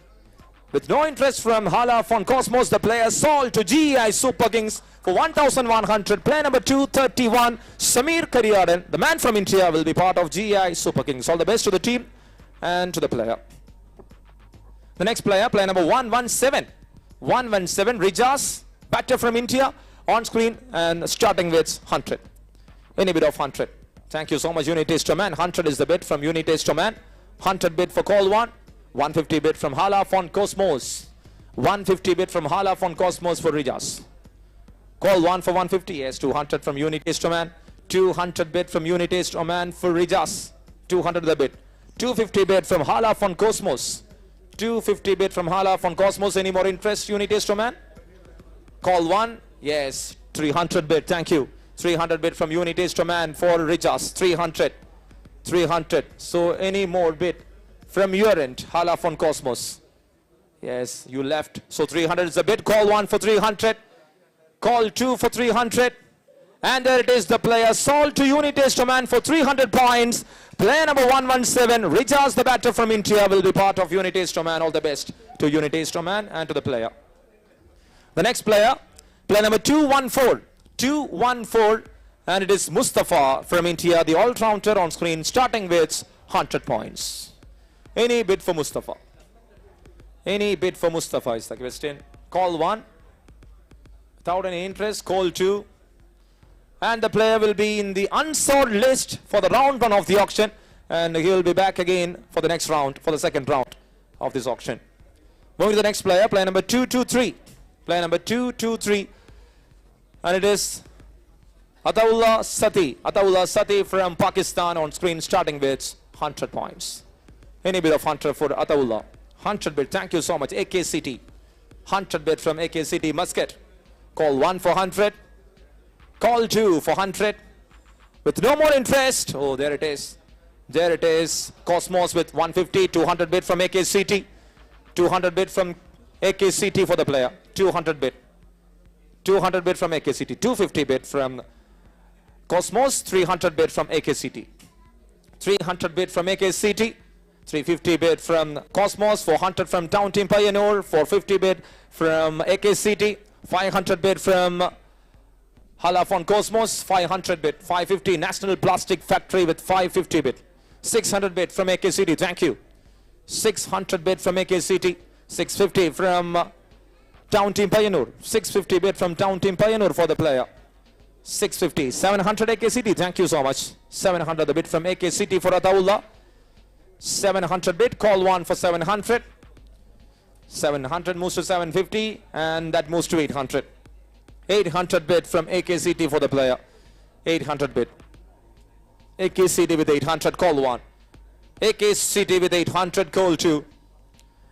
With no interest from Hala Fon Cosmos, the player sold to GEI Super Kings for 1100. Player number 231, Samir Kariadan, the man from India, will be part of GEI Super Kings. All the best to the team and to the player. The next player, player number 117. 117, Rijas, batter from India, on screen and starting with 100. Any bid of 100. Thank you so much, Unitaste Oman. 100 is the bid from Unitaste Oman. 100 bid for call 1. 150 bid from Hala Fon Cosmos. 150 bid from Hala Fon Cosmos for Rijas. Call 1 for 150. Yes, 200 from Unitaste Oman. 200 bid from Unitaste Oman for Rijas. 200 the bid. 250 bid from Hala Fon Cosmos. 250 bid from Hala Fon Cosmos. Any more interest, Unitaste Oman? Call 1. Yes, 300 bid. Thank you. 300 bid from Unitaste Oman for Rijas. 300. 300. So any more bid from your end, Hala Fon Cosmos? Yes, you left. So 300 is the bid. Call 1 for 300. Call 2 for 300. And there it is, the player sold to Unitaste Oman for 300 points. Player number 117, Rijas, the batter from India, will be part of Unitaste Oman. All the best to Unitaste Oman and to the player. The next player, player number 214. 214, and it is Mustafa from India, the all-rounder on screen, starting with 100 points. Any bid for Mustafa? Any bid for Mustafa is the question. Call 1. Without any interest, call 2. And the player will be in the unsold list for the round 1 of the auction. And he will be back again for the next round, for the second round of this auction. Moving to the next player, player number 223. Player number 223. And it is Ataullah Sati. Ataullah Sati from Pakistan on screen, starting with 100 points. Any bid of 100 for Ataullah. 100 bid. Thank you so much. AKCT. 100 bid from AKCT Muscat. Call 1 for 100. Call 2 for 100. With no more interest. Oh, there it is. There it is. Cosmos with 150. 200 bid from AKCT. 200 bid from AKCT for the player. 200 bid. 200 bid from AKCT. 250 bid from Cosmos. 300 bid from AKCT. 300 bid from AKCT. 350 bid from Cosmos. 400 from Town Team Pioneer. 450 bid from AKCT. 500 bid from Hala Fon Cosmos. 500 bid. 550 National Plastic Factory with 550 bid. 600 bid from AKCT. Thank you. 600 bid from AKCT. 650 from Town Team Pioneer. 650 bid from Town Team Pioneer for the player. 650. 700 AKCT. Thank you so much. 700 the bid from AKCT for Ataullah. 700 bid. Call 1 for 700. 700 moves to 750. And that moves to 800. 800 bid from AKCT for the player. 800 bid. AKCT with 800. Call 1. AKCT with 800. Call 2.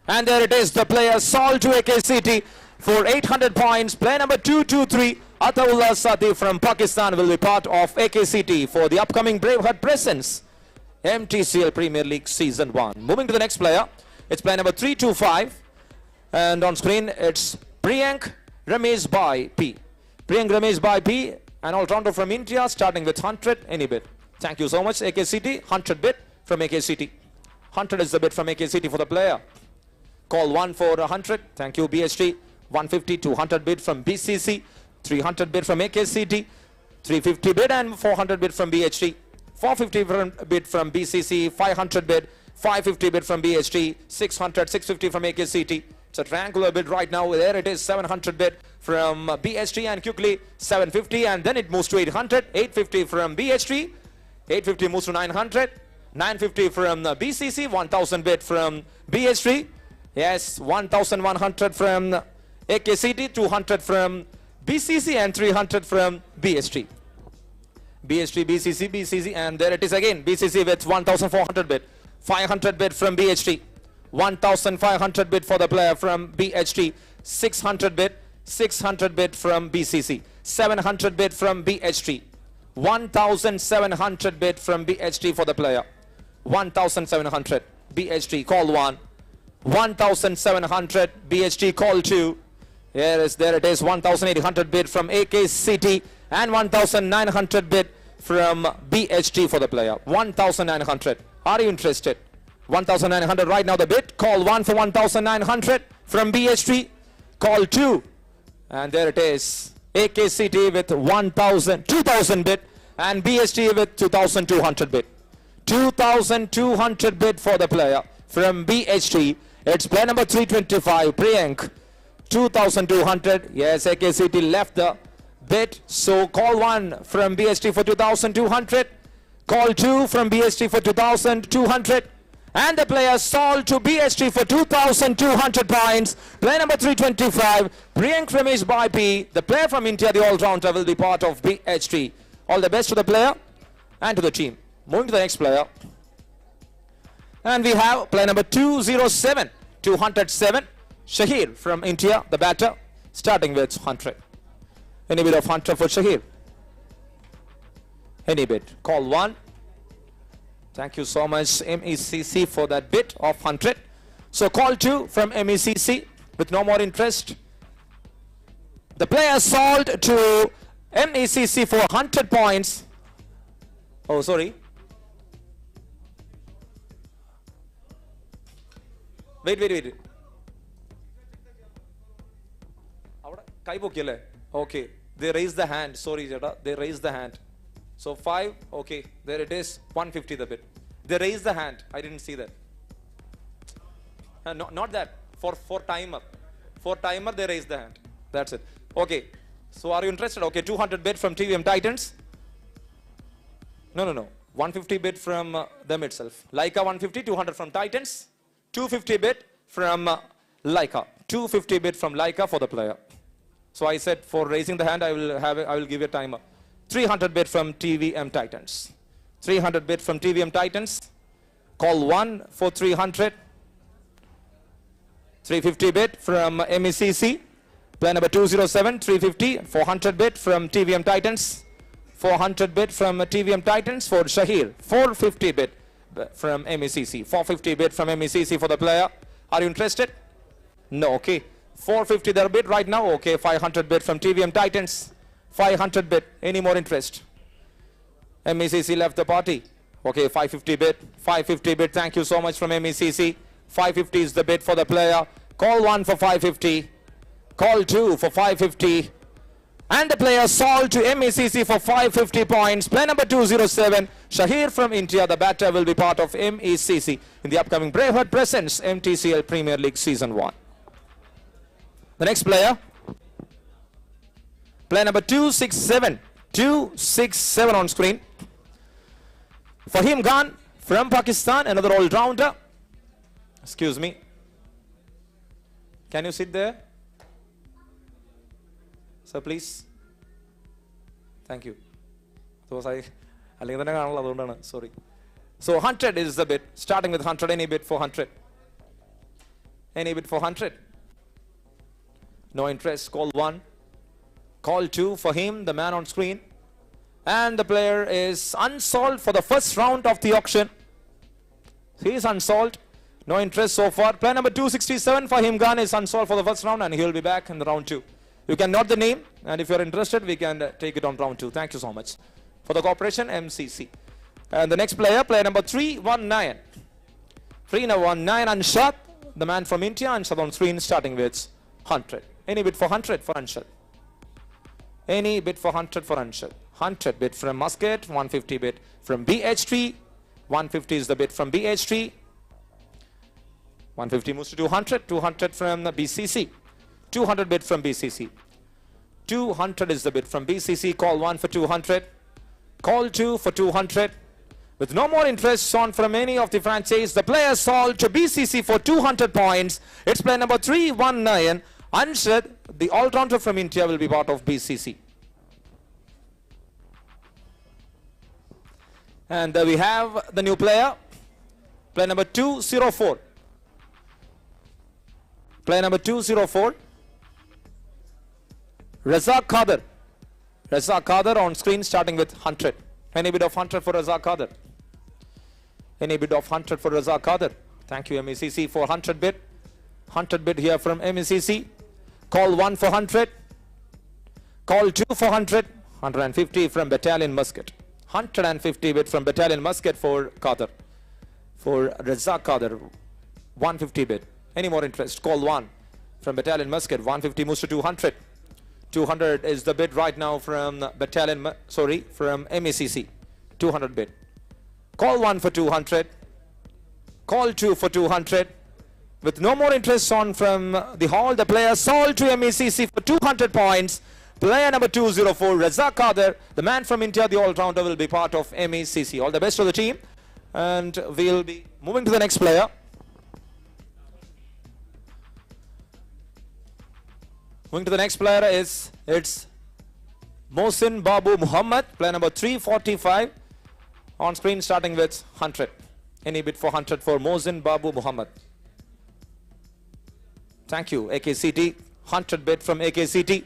And there it is. The player sold to AKCT for 800 points. Player number 223, Ataullah Sati from Pakistan, will be part of AKCT for the upcoming Braveheart Presents Mtcl Premier League Season 1. Moving to the next player, it's player number 325. And on screen, it's Priyank Ramesh Bhai P. Priyank Ramesh Bhai P, an all-rounder from India, starting with 100. Any bid. Thank you so much, AKCT. 100 bid from AKCT. 100 is the bid from AKCT for the player. Call 1 for 100. Thank you, BHT. 150, 200 bid from BCC. 300 bid from AKCT. 350 bid and 400 bid from BHT. 450 bid from BCC. 500 bid 550 bid from BHT, 600, 650 from AKCT. It's a triangular bid right now. There it is, 700 bid from BHT, and quickly 750, and then it moves to 800, 850 from BHT, 850 moves to 900, 950 from BCC, 1000 bid from BHT, yes, 1100 from AKCT, 200 from BCC, and 300 from BHT. BHT, BCC, BCC, and there it is again, BCC with 1400 bid, 500 bid from BHT, 1500 bid for the player from BHT, 600 bid, 600 bid from BCC, 700 bid from BHT, 1700 bid from BHT for the player, 1700 BHT call 1, 1700 BHT call 2, there it is 1800 bid from AKCT, and 1900 bid from BHT for the player, 1900. Are you interested? 1900 right now the bid, call 1 for 1900 from BHT, call 2, and there it is, AKCT with 2000 bid, and BHT with 2200 bid. 2200 bid for the player from BHT. It's player number 325, Priyank. 2200, yes, AKCT left the bid, so call 1 from BHT for 2200, call 2 from BHT for 2200, and the player sold to BHT for 2200 points. Player number 325, Priyank Ramesh by P. The player from India, the all-rounder, will be part of BHT. All the best to the player and to the team. Moving to the next player. And we have player number 207, 207, Shahir from India, the batter, starting with 100. Any bid of 100 for Shahir? Any bid? Call 1. Thank you so much, MECC, for that bid of 100. So call 2 from MECC with no more interest. The player sold to MECC for 100 points. Oh, sorry. Wait. Okay, they raised the hand. Sorry, Jada. They raised the hand. So 5, okay, there it is, 150 the bid. They raised the hand. I didn't see that. Not that. For timer. For timer, they raised the hand. That's it. Okay. So are you interested? Okay, 200 bid from TVM Titans. No. 150 bid from them itself. Leica 150, 200 from Titans. 250 bid from Leica. 250 bid from Leica for the player. So I said for raising the hand, I will give you a timer. 300 bid from TVM Titans. 300 bid from TVM Titans. Call 1 for 300. 350 bid from MECC. Player number 207, 350. 400 bid from TVM Titans. 400 bid from TVM Titans for Shahir. 450 bid from MECC. 450 bid from MECC for the player. Are you interested? No, okay. 450 their bid right now. Okay, 500 bid from TVM Titans. 500 bid. Any more interest? MECC left the party. Okay, 550 bid. 550 bid. Thank you so much from MECC. 550 is the bid for the player. Call 1 for 550. Call 2 for 550. And the player sold to MECC for 550 points. Player number 207, Shahir from India. The batter will be part of MECC in the upcoming BRAVEHEART Presents Mtcl Premier League Season 1. The next player, player number 267. 267 on screen. Fahim Khan from Pakistan, another all-rounder. Excuse me. Can you sit there? Sir, please. Thank you. Sorry. So 100 is the bid. Starting with 100. Any bid for 100? Any bid for 100? No interest. Call 1. Call 2 for him, the man on screen. And the player is unsold for the first round of the auction. He is unsold. No interest so far. Player number 267 for Fahim Khan is unsold for the first round, and he will be back in the round 2. You can note the name, and if you are interested, we can take it on round 2. Thank you so much for the cooperation, MCC. And the next player, player number 319. 319, Anshad, the man from India. Anshad on screen, starting with 100. Any bid for 100 for Anshad? Any bid for 100 for Anshad? 100 bid from Muscat, 150 bid from BHT. 150 is the bid from BHT. 150 moves to 200. 200 from BCC. 200 bid from BCC. 200 is the bid from BCC. Call 1 for 200. Call 2 for 200. With no more interest on from any of the franchise, the player sold to BCC for 200 points. It's player number 319. Unsold, the all-rounder from India, will be part of BCC. And we have the new player. Player number 204. Player number 204. Razak Kader. Razak Kader on screen starting with 100. Any bid of 100 for Razak Kader? Any bid of 100 for Razak Kader? Thank you, MECC, for 100 bid. 100 bid here from MECC. Call 1 for 100. Call 2 for 100. 150 from Battalion Muscat. 150 bid from Battalion Muscat for Kader. For Razak Kader. 150 bid. Any more interest? Call 1 from Battalion Muscat. 150 moves to 200. 200 is the bid right now from from MECC. 200 bid. Call 1 for 200. Call 2 for 200. With no more interest on from the hall, the player sold to MECC for 200 points. Player number 204, Razak Kader, the man from India, the all-rounder, will be part of MECC. All the best to the team. And we'll be moving to the next player. Moving to the next player is, it's Mohsin Babu Muhammad, player number 345. On screen starting with 100. Any bid for 100 for Mohsin Babu Muhammad? Thank you, AKCT. 100 bid from AKCT.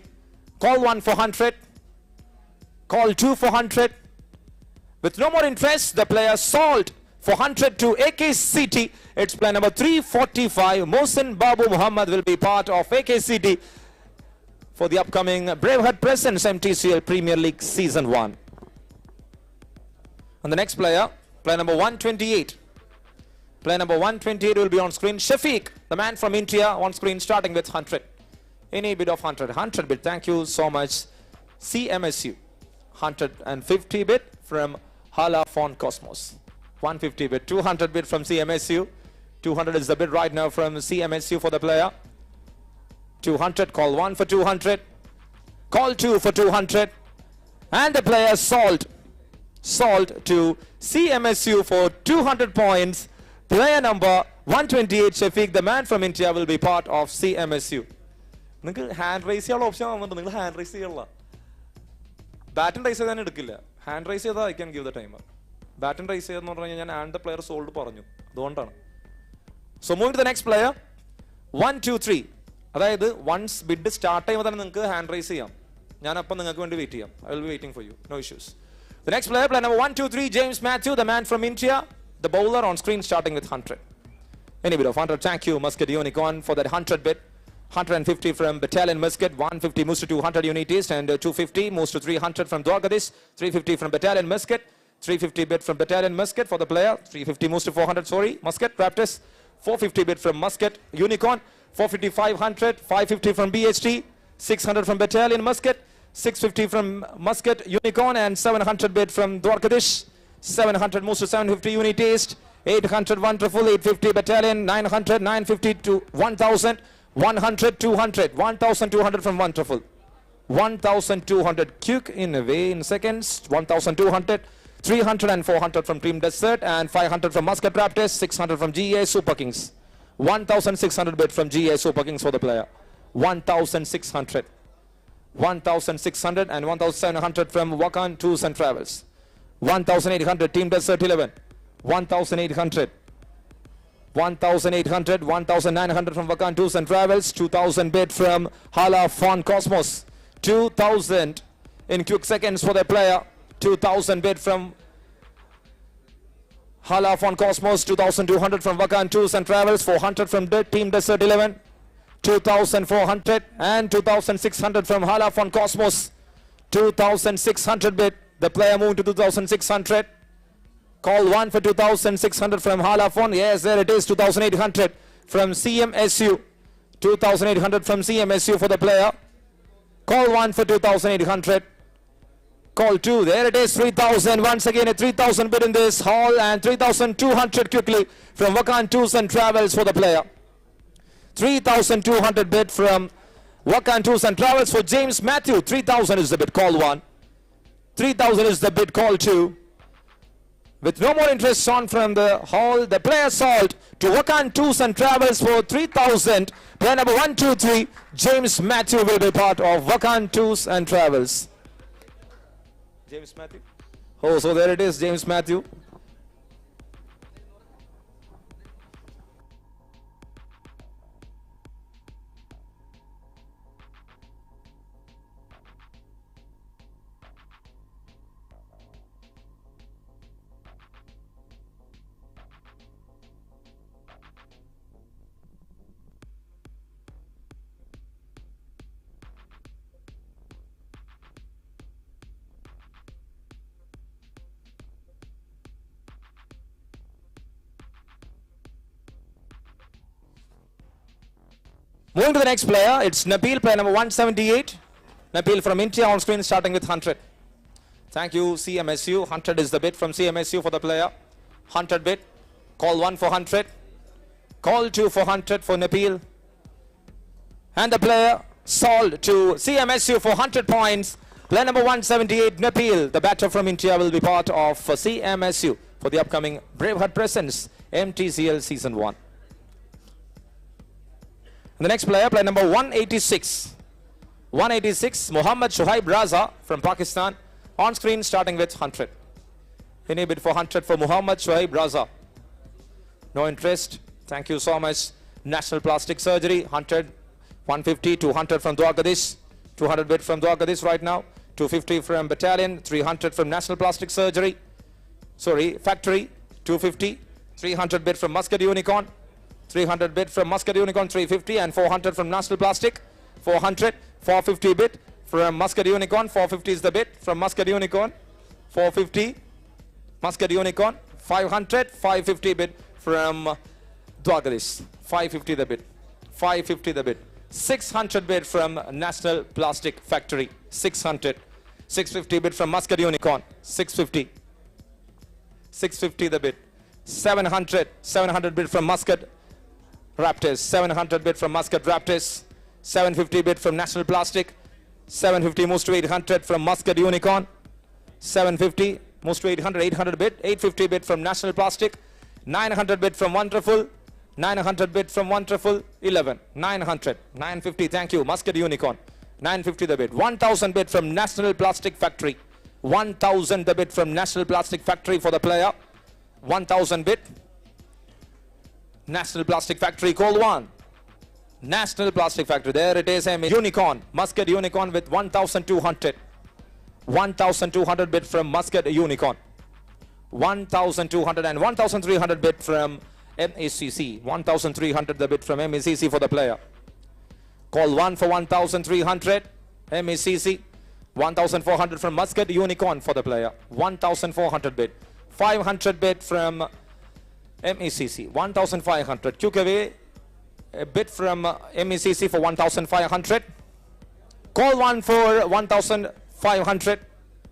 Call 1 for 100. Call 2 for 100. With no more interest, the player sold for 100 to AKCT. It's player number 345. Mohsin Babu Muhammad will be part of AKCT for the upcoming Braveheart Presents Mtcl Premier League Season 1. And the next player, player number 128. Player number 128 will be on screen. Shafiq, the man from India, on screen starting with 100. Any bid of 100. 100 bid. Thank you so much. CMSU. 150 bid from Hala Fon Cosmos. 150 bid. 200 bid from CMSU. 200 is the bid right now from CMSU for the player. 200. Call 1 for 200. Call 2 for 200. And the player sold to CMSU for 200 points. Player number 128, Shafiq, the man from India, will be part of CMSU. Hand raise option. Hand raise bat and raise hand raise I can give the timer. Bat and raise and the player sold. So moving to the next player. 1, 2, 3. Once bid start time hand raise. I will be waiting for you. No issues. The next player, player number 1, 2, 3, James Matthew, the man from India, the bowler, on screen starting with 100. Any bid of 100. Thank you, Muscat Unicorn, for that 100 bid. 150 from Battalion Muscat. 150 moves to 200 Unit East, and 250 moves to 300 from Dwarkadish. 350 from Battalion Muscat. 350 bid from Battalion Muscat for the player. 350 moves to 400. Muscat Raptors. 450 bid from Muscat Unicorn. 450, 500. 550 from BHT. 600 from Battalion Muscat. 650 from Muscat Unicorn, and 700 bid from Dwarkadish. 700 moves to 750 Unit East. 800 Wonderful. 850 Battalion. 900, 950 to 1000. 100, 200. 1200 from Wonderful. 1200 quick in a way in seconds. 1200. 300 and 400 from Team Desert, and 500 from Muscat Raptors. 600 from GA Super Kings. 1600 bid from GA Super Kings for the player. 1600. 1600 and 1700 from Wakan Tours and Travels. 1800 Team Desert 11. 1800. 1800. 1900 from Wakan Tours and Travels. 2000 bid from Hala Fon Cosmos. 2000 in quick seconds for the player. 2000 bid from Hala Fon Cosmos. 2200 from Wakan Tours and Travels. 400 from Team Desert 11. 2400 and 2600 from Hala Fon Cosmos. 2600 bid. The player moved to 2600. Call 1 for 2600 from Hala Fon. Yes, there it is. 2800 from CMSU. 2800 from CMSU for the player. Call 1 for 2800. Call 2. There it is. 3000. Once again a 3000 bid in this hall, and 3200 quickly from Wakan Tours and Travels for the player. 3,200 bid from Wakan Tours and Travels for James Matthew. 3,000 is the bid, call 1. 3,000 is the bid, call 2. With no more interest on from the hall, the player sold to Wakan Tours and Travels for 3,000. Player number 1, 2, 3, James Matthew will be part of Wakan Tours and Travels. James Matthew. Oh, so there it is, James Matthew. Moving to the next player, it's Nabil, player number 178. Nabil from India on screen, starting with 100. Thank you, CMSU. 100 is the bid from CMSU for the player. 100 bid. Call 1 for 100. Call 2 for 100 for Nabil. And the player sold to CMSU for 100 points. Player number 178, Nabil, the batter from India, will be part of CMSU for the upcoming Braveheart Presents Mtcl Season 1. And the next player, player number 186. 186, Muhammad Shuhaib Raza from Pakistan. On screen, starting with 100. Any bid for 100 for Muhammad Shuhaib Raza? No interest. Thank you so much. National Plastic Surgery, 100, 150, 200 from Dwakadish. 200 bid from Dwakadish right now. 250 from Battalion, 300 from National Plastic Surgery. Sorry, Factory, 250. 300 bid from Muscat Unicorn. 300 bid from Muscat Unicorn, 350, and 400 from National Plastic. 400, 450 bid from Muscat Unicorn. 450 is the bid from Muscat Unicorn. 450, Muscat Unicorn. 500, 550 bid from Dwakadish. 550 the bid. 550 the bid. 600 bid from National Plastic Factory. 600. 650 bid from Muscat Unicorn. 650. 650 the bid. 700. 700 bid from Muscat Raptors. 700 bid from Muscat Raptors. 750 bid from National Plastic. 750 moves to 800 from Muscat Unicorn. 750 moves to 800. 800 bid. 850 bid from National Plastic. 900 bid from Wonderful. 900 bid from Wonderful. 11. 900. 950. Thank you. Muscat Unicorn. 950 the bid. 1000 bid from National Plastic Factory. 1000 the bid from National Plastic Factory for the player. 1000 bid. National Plastic Factory, call 1. National Plastic Factory, there it is, Unicorn, Muscat Unicorn with 1200. 1200 bid from Muscat Unicorn. 1200 and 1300 bid from MACC. 1300 the bid from MACC for the player. Call 1 for 1300, MACC. 1400 from Muscat Unicorn for the player. 1400 bid. 500 bid from MECC, 1500. QKV, a bid from MECC for 1500. Call 1 for 1500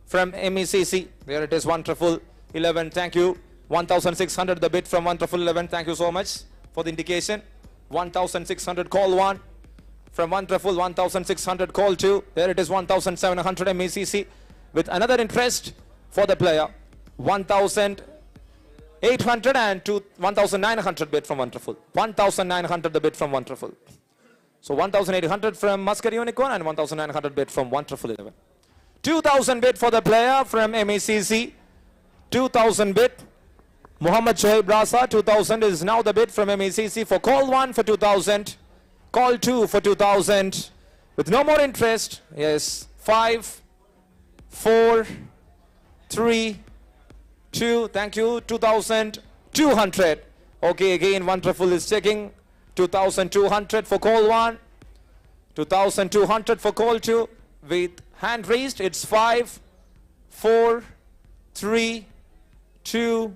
from MECC. There it is, Wonderful 11. Thank you. 1600 the bid from Wonderful 11. Thank you so much for the indication. 1600, call 1 from Wonderful. 1600, call 2. There it is, 1700 MECC with another interest for the player. 1800 and 1900 bid from Wonderful. 1900 the bid from Wonderful. So 1800 from Muscat Unicorn and 1900 bid from Wonderful 11. 2000 bid for the player from MACC. 2000 bid. Muhammad Shoaib Rasa. 2000 is now the bid from MACC for call 1 for 2000. Call 2 for 2000. With no more interest. Yes. 5, 4, 3, 2, thank you, 2200. Okay, again, Wonderful is checking. 2200 for call 1. 2200 for call 2. With hand raised, it's 5, 4, 3, 2,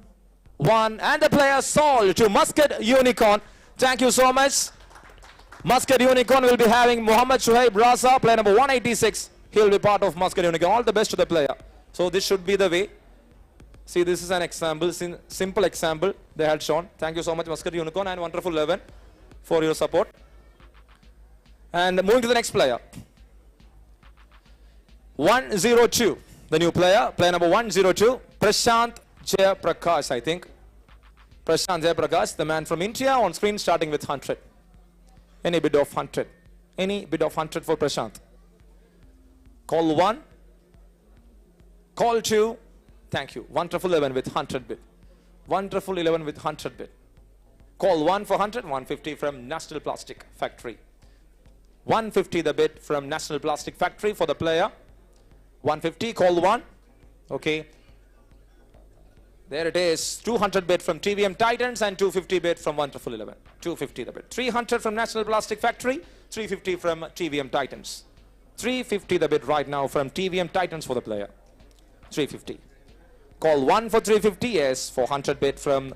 1. And the player sold to Muscat Unicorn. Thank you so much. Muscat Unicorn will be having Muhammad Shuhaib Raza, player number 186. He will be part of Muscat Unicorn. All the best to the player. So this should be the way. See, this is an example, simple example they had shown. Thank you so much, Muscat Unicorn and Wonderful 11, for your support. And moving to the next player. 102. The new player. Player number 102. Prashant Jayaprakash, I think. Prashant Jayaprakash, the man from India, on screen starting with 100. Any bid of 100. Any bid of 100 for Prashant. Call 1. Call 2. Thank you. Wonderful 11 with 100 bid. Wonderful 11 with 100 bid. Call 1 for 100. 150 from National Plastic Factory. 150 the bid from National Plastic Factory for the player. 150. Call 1. Okay. There it is. 200 bid from TVM Titans and 250 bid from Wonderful 11. 250 the bid. 300 from National Plastic Factory. 350 from TVM Titans. 350 the bid right now from TVM Titans for the player. 350. Call 1 for 350. Yes. 400 bid from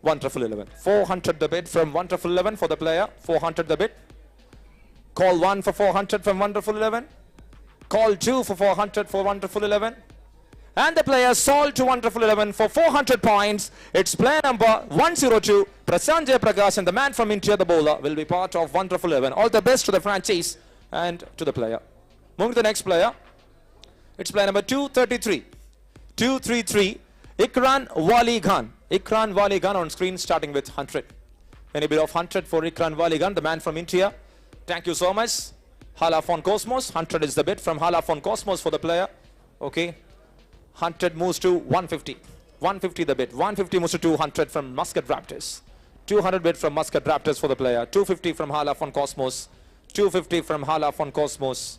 Wonderful 11. 400 the bid from Wonderful 11 for the player. 400 the bid. Call 1 for 400 from Wonderful 11. Call 2 for 400 for Wonderful 11. And the player sold to Wonderful 11 for 400 points. It's player number 102, Prashant Jayaprakash, and the man from India, the bowler, will be part of Wonderful 11. All the best to the franchise and to the player. Moving to the next player. It's player number 233. 233, Ikran Wali Khan. Ikran Wali Khan on screen starting with 100. Any bid of 100 for Ikran Wali Khan, the man from India. Thank you so much. Halafon Cosmos. 100 is the bid from Halafon Cosmos for the player. Okay. 100 moves to 150. 150 the bid. 150 moves to 200 from Muscat Raptors. 200 bid from Muscat Raptors for the player. 250 from Halafon Cosmos. 250 from Halafon Cosmos.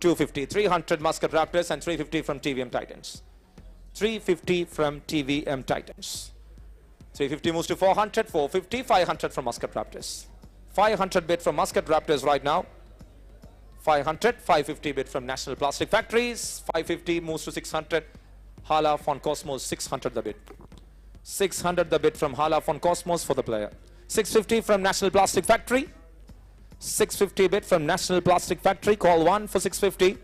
250. 300 Muscat Raptors and 350 from TVM Titans. 350 from TVM Titans. 350 moves to 400. 450. 500 from Muscat Raptors. 500 bid from Muscat Raptors right now. 500. 550 bid from National Plastic Factories. 550 moves to 600. Halafon Cosmos. 600 the bid. 600 the bid from Halafon Cosmos for the player. 650 from National Plastic Factory. 650 bid from National Plastic Factory. Call 1 for 650.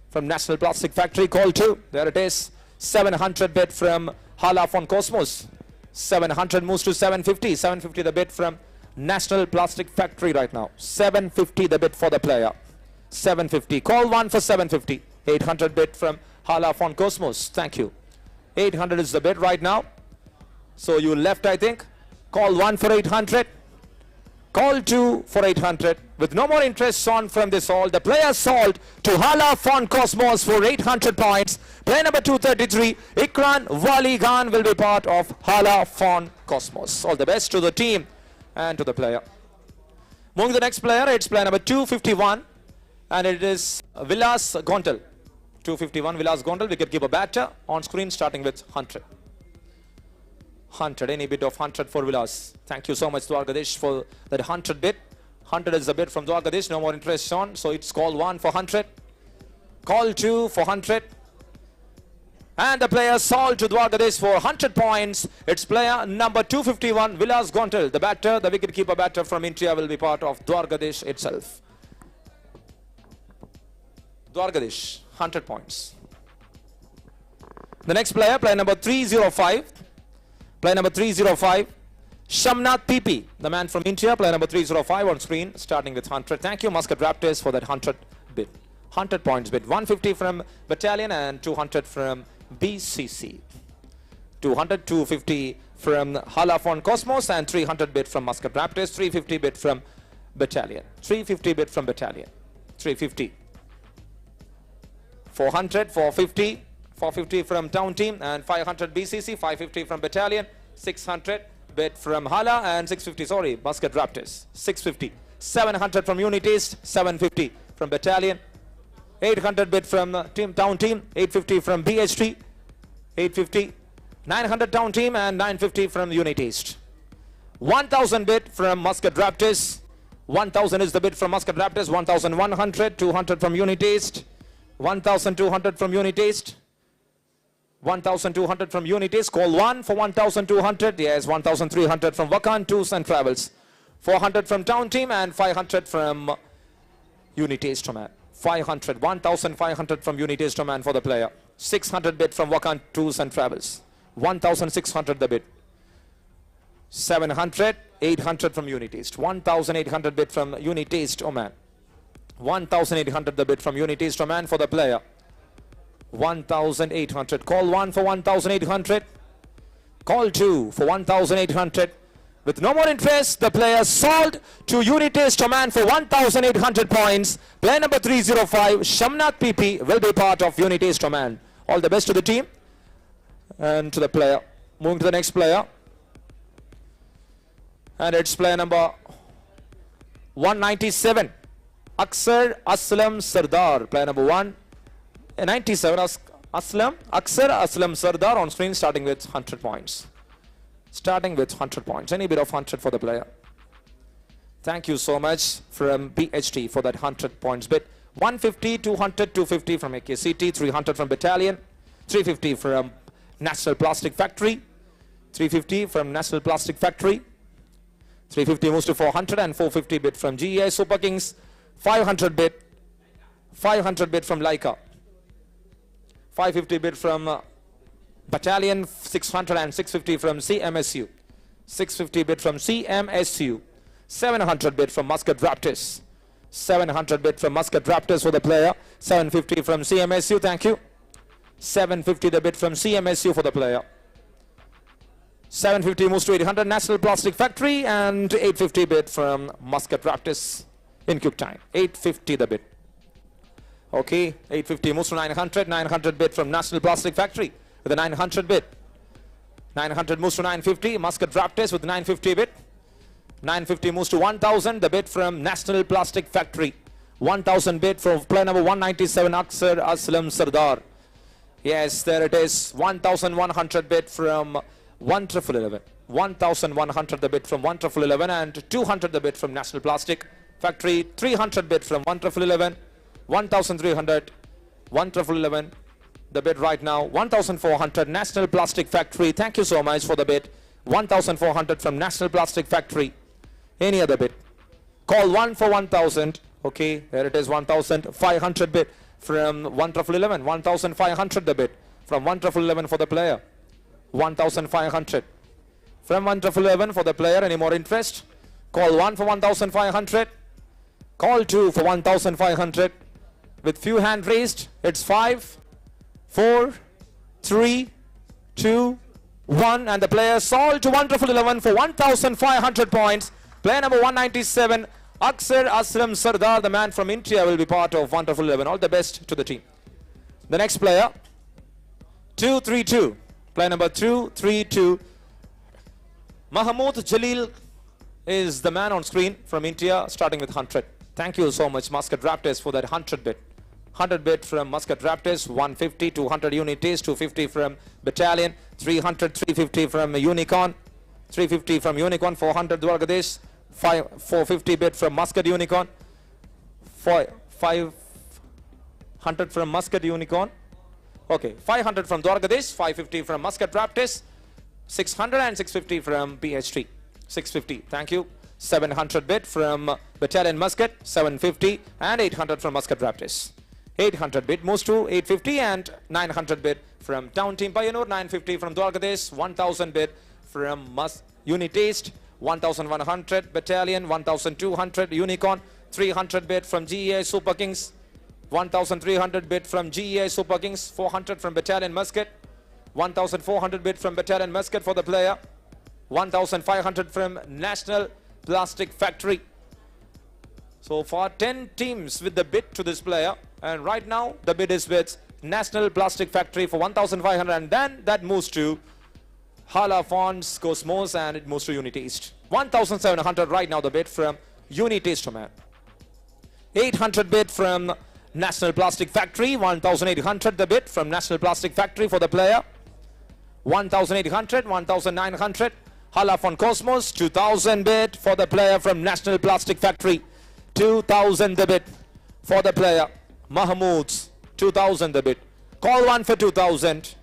From National Plastic Factory. Call 2. There it is. 700 bid from Halafon Cosmos. 700 moves to 750. 750 the bid from National Plastic Factory right now. 750 the bid for the player. 750. Call 1 for 750. 800 bid from Halafon Cosmos. Thank you. 800 is the bid right now. So you left, I think. Call 1 for 800. Call 2 for 800. With no more interest on from this all, the player sold to Halafon Cosmos for 800 points. Player number 233, Ikran Wali Khan, will be part of Halafon Cosmos. All the best to the team and to the player. Moving to the next player, it's player number 251, and it is Vilas Gondal. 251 Vilas Gondal, wicketkeeper batter, on screen starting with 100. 100, any bid of 100 for Vilas. Thank you so much, Dwargadesh, for that 100 bid. 100 is the bid from Dwargadesh, no more interest on, so it's call 1 for 100. Call 2 for 100. And the player sold to Dwargadesh for 100 points. It's player number 251, Vilas Gondal. The batter, the wicketkeeper batter from India, will be part of Dwargadesh itself. Dwargadesh, 100 points. The next player, player number 305. Player number 305, Shamnath PP, the man from India. Player number 305 on screen, starting with 100. Thank you, Muscat Raptors, for that 100 bid. 100 points bid. 150 from Battalion and 200 from BCC. 200, 250 from Halafon Cosmos and 300 bid from Muscat Raptors. 350 bid from Battalion. 350 bid from Battalion. 350. 400, 450. 450 from Town Team and 500 BCC, 550 from Battalion, 600 bid from Hala and 650, sorry, Muscat Raptors, 650, 700 from Unit East, 750 from Battalion, 800 bid from Town Team, 850 from BHT, 850, 900 Town Team and 950 from Unit East. 1000 bid from Muscat Raptors, 1000 is the bid from Muscat Raptors, 1100, 200 from Unit East, 1200 from Unit East, 1200 from Unit East. Call 1 for 1200. Yes, 1300 from Vakan Tours and Travels. 400 from Town Team and 500 from Unit East man. 500, 1500 from Unit East man for the player. 600 bid from Vakan Tours and Travels. 1600 the bid. 700, 800 from Unit East. 1800 bid from Unit East Oman. 1,800 the bid from Unity Instrument for the player. 1,800. Call 1 for 1,800. Call 2 for 1,800. With no more interest, the player sold to Unity Instrument for 1,800 points. Player number 305, Shamnath PP, will be part of Unity Instrument. All the best to the team and to the player. Moving to the next player. And it's player number 197. Aksar Aslam Sardar, player number 197, Aksar Aslam Sardar on screen, starting with 100 points. Starting with 100 points. Any bit of 100 for the player. Thank you so much from BHT for that 100 points bid. 150, 200, 250 from AKCT, 300 from Battalion, 350 from National Plastic Factory, 350 from National Plastic Factory, 350 moves to 400 and 450 bid from GEI Super Kings, 500 bid from Leica, 550 bid from Battalion, 600 and 650 from CMSU, 650 bid from CMSU, 700 bid from Muscat Raptors, 700 bid from Muscat Raptors for the player, 750 from CMSU, thank you, 750 the bid from CMSU for the player. 750 moves to 800 National Plastic Factory and 850 bid from Muscat Raptors in quick time. 850 the bid. Okay, 850 moves to 900. 900 bid from National Plastic Factory with a 900 bid. 900 moves to 950. Muscat Raptors with 950 bid. 950 moves to 1000. The bid from National Plastic Factory. 1000 bid from player number 197 Aksar Aslam Sardar. Yes, there it is. 1100 bid from 111. 1100 the bid from 111 and 200 the bid from National Plastic Factory. 300 bid from 111. 1300. 111 the bid right now. 1400 National Plastic Factory. Thank you so much for the bid. 1400 from National Plastic Factory. Any other bid? Call 1 for 1000. Okay, there it is. 1500 bid from 111. 1500 the bid from 111 for the player. 1500 from 111 for the player. Any more interest? Call 1 for 1500. Call 2 for 1500. With few hand raised, it's 5, 4, 3, 2, 1, and the player sold to 11 for 1500 points. Player number 197 Aksar Aslam Sardar, the man from India, will be part of 11. All the best to the team. The next player 232. Player number 232, Mahmood Jalil, is the man on screen from India, starting with 100. Thank you so much, Muscat Raptors, for that 100 bid. 100 bid from Muscat Raptors, 150, 200 unities, 250 from Battalion, 300, 350 from Unicorn, 350 from Unicorn, 400 Dwargadesh, 450 bid from Muscat Unicorn, 500 from Muscat Unicorn. Okay, 500 from Dwargadesh, 550 from Muscat Raptors, 600 and 650 from BHT. 650, thank you. 700 bid from Battalion Muscat, 750 and 800 from Muscat Raptors. 800 bid moves to 850 and 900 bid from Town Team Payanur, 950 from Dwargadesh, 1000 bid from Unitaste, 1100 Battalion, 1200 Unicorn, 300 bid from GEI Super Kings, 1300 bid from GEI Super Kings, 400 from Battalion Muscat, 1400 bid from Battalion Muscat for the player, 1500 from National Plastic Factory. So far 10 teams with the bid to this player, and right now the bid is with National Plastic Factory for 1500, and then that moves to Hala Fonts Cosmos and it moves to Unitaste. 1700 right now the bid from Unitaste, man. 800 bid from National Plastic Factory, 1800 the bid from National Plastic Factory for the player. 1800, 1900 Hala Fonts Cosmos, 2000 bid for the player from National Plastic Factory. 2000 the bid for the player. Mahmood's 2000 the bid. Call 1 for 2000.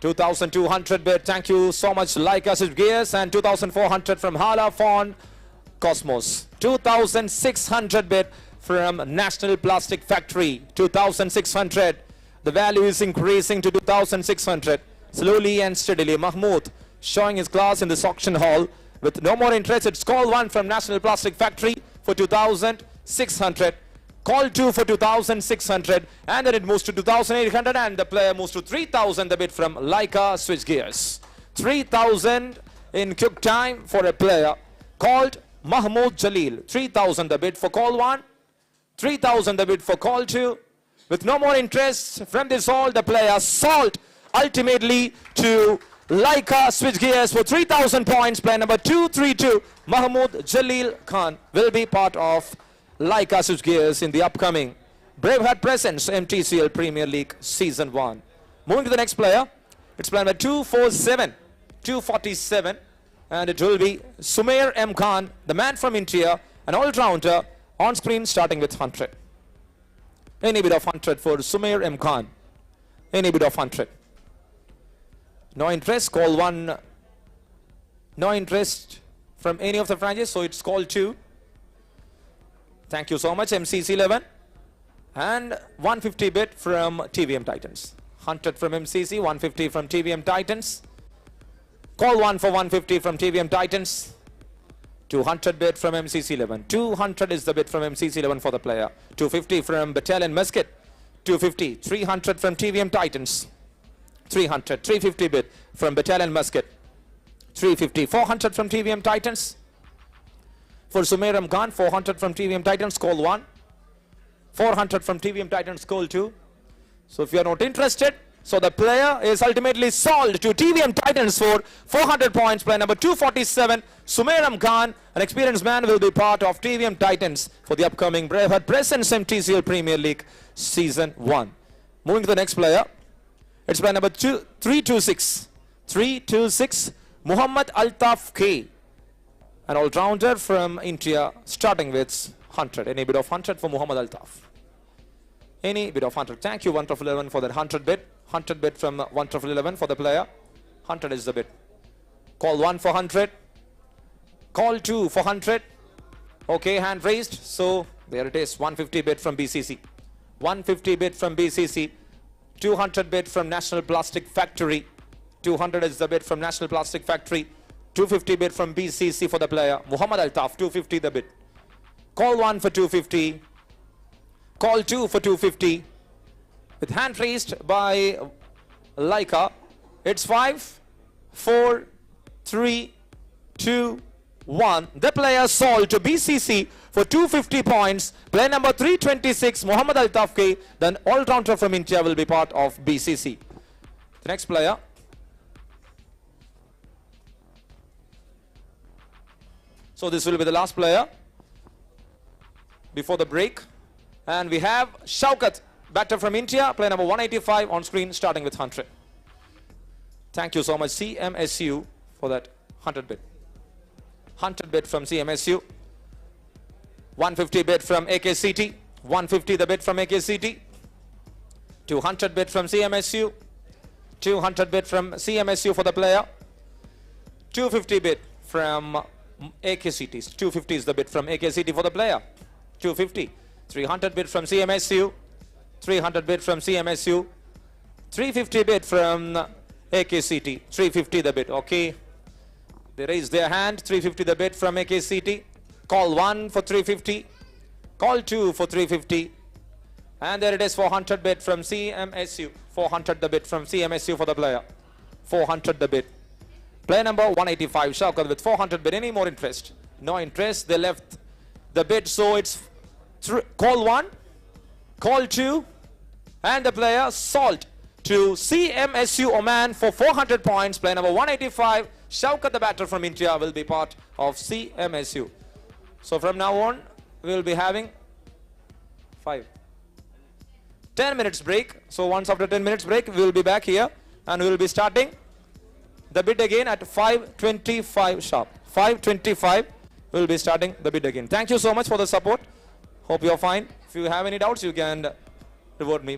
2200 bid. Thank you so much, Leica Gears, and 2400 from Hala Fonts Cosmos. 2600 bid from National Plastic Factory. 2600. The value is increasing to 2600 slowly and steadily. Mahmood showing his class in this auction hall. With no more interest, it's call 1 from National Plastic Factory for 2600. Call 2 for 2,600, and then it moves to 2,800, and the player moves to 3,000, the bid from Leica Switch Gears. 3,000 in quick time for a player called Mahmood Jalil. 3,000 the bid for call 1, 3,000 the bid for call 2. With no more interest from this all, the player sold ultimately to Leica Switch Gears for 3,000 points. Player number 232, Mahmood Jalil Khan, will be part of Leica Switch Gears in the upcoming Braveheart Presents MTCL Premier League Season 1. Moving to the next player, it's player number 247, and it will be Sumair M. Khan, the man from India, an all-rounder, on screen starting with 100. Any bit of 100 for Sumair M. Khan. Any bit of 100. No interest, call 1. No interest from any of the franchises, so it's call 2. Thank you so much, MCC 11. And 150 bid from TVM Titans. 100 from MCC, 150 from TVM Titans. Call 1 for 150 from TVM Titans. 200 bid from MCC 11. 200 is the bid from MCC 11 for the player. 250 from Battalion Muscat. 250. 300 from TVM Titans. 300. 350 bid from Battalion Muscat. 350. 400 from TVM Titans. For Sumair M. Khan, 400 from TVM Titans, call 1. 400 from TVM Titans, call 2. So if you are not interested, so the player is ultimately sold to TVM Titans for 400 points. Player number 247, Sumair M. Khan, an experienced man, will be part of TVM Titans for the upcoming Braveheart Presents MTCL Premier League Season 1. Moving to the next player, it's player number 326. 326, Muhammad Altaf K, an all-rounder from India, starting with 100. Any bid of 100 for Muhammad Altaf. Any bid of 100. Thank you, 111 for that 100 bid. 100 bid from 111 for the player. 100 is the bid. Call 1 for 100. Call 2 for 100. Okay, hand raised. So there it is. 150 bid from BCC. 150 bid from BCC. 200 bid from National Plastic Factory. 200 is the bid from National Plastic Factory. 250 bid from BCC for the player. Muhammad Altaf, 250 the bid. Call 1 for 250. Call 2 for 250. With hand raised by Leica. It's 5, 4, 3, 2, 1. The player sold to BCC for 250 points. Player number 326, Muhammad Altaf K, then all-rounder from India, will be part of BCC. The next player. So this will be the last player before the break. And we have Shaukat, batter from India, player number 185 on screen, starting with 100. Thank you so much, CMSU, for that 100 bid. 100 bid from CMSU. 150 bid from AKCT. 150 the bid from AKCT. 200 bid from CMSU. 200 bid from CMSU for the player. 250 bid from AKCT. 250 is the bid from AKCT for the player. 250. 300 bid from CMSU. 300 bid from CMSU. 350 bid from AKCT. 350 the bid. Okay. They raise their hand. 350 the bid from AKCT. Call 1 for 350. Call 2 for 350. And there it is, 400 bid from CMSU. 400 the bid from CMSU for the player. 400 the bid. Player number 185, Shaukat, with 400 bid. Any more interest? No interest. They left the bid. So it's call 1, call 2, and the player sold to CMSU Oman for 400 points. Player number 185, Shaukat, the batter from India, will be part of CMSU. So from now on, we will be having 10 minutes break. So once after 10 minutes break, we will be back here and we will be starting the bid again at 5:25 sharp. 5:25, we will be starting the bid again. Thank you so much for the support. Hope you're fine. If you have any doubts, you can reward me.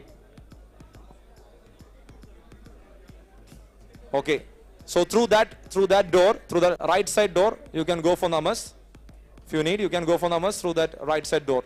Okay. So through that door, through the right side door, you can go for numbers. If you need, you can go for numbers through that right side door.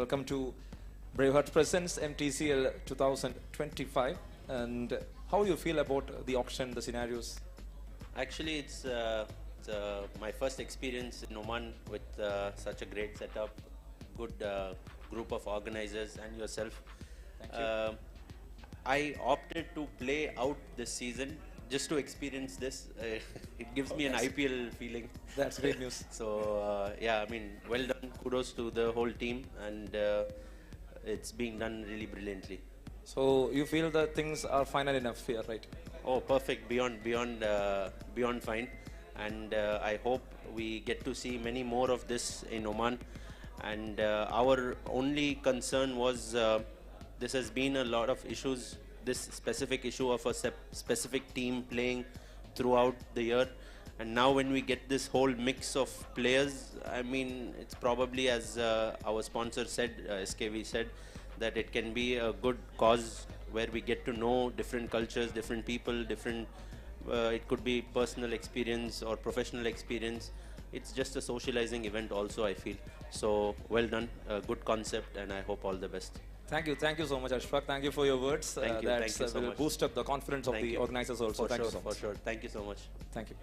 welcome to Braveheart Presents MTCL 2025. And how do you feel about the auction, the scenarios? Actually, it's my first experience in Oman with such a great setup, good group of organizers, and yourself. Thank you. I opted to play out this season just to experience this. It gives me an IPL feeling. That's great news. So yeah, I mean, well done. Kudos to the whole team, and it's being done really brilliantly. So you feel that things are final enough here, right? Oh, perfect! Beyond fine, and I hope we get to see many more of this in Oman. And our only concern was this has been a lot of issues. This specific issue of a specific team playing throughout the year, and now when we get this whole mix of players, I mean, it's probably as our sponsor said, SKV said, that it can be a good cause where we get to know different cultures, different people, different, it could be personal experience or professional experience. It's just a socializing event also, I feel. So well done, a good concept, and I hope all the best. Thank you so much, Ashfaq. Thank you for your words. Thank you so will much. boost up the confidence of the organizers also. For Thank sure, you so much. for sure. Thank you so much. Thank you.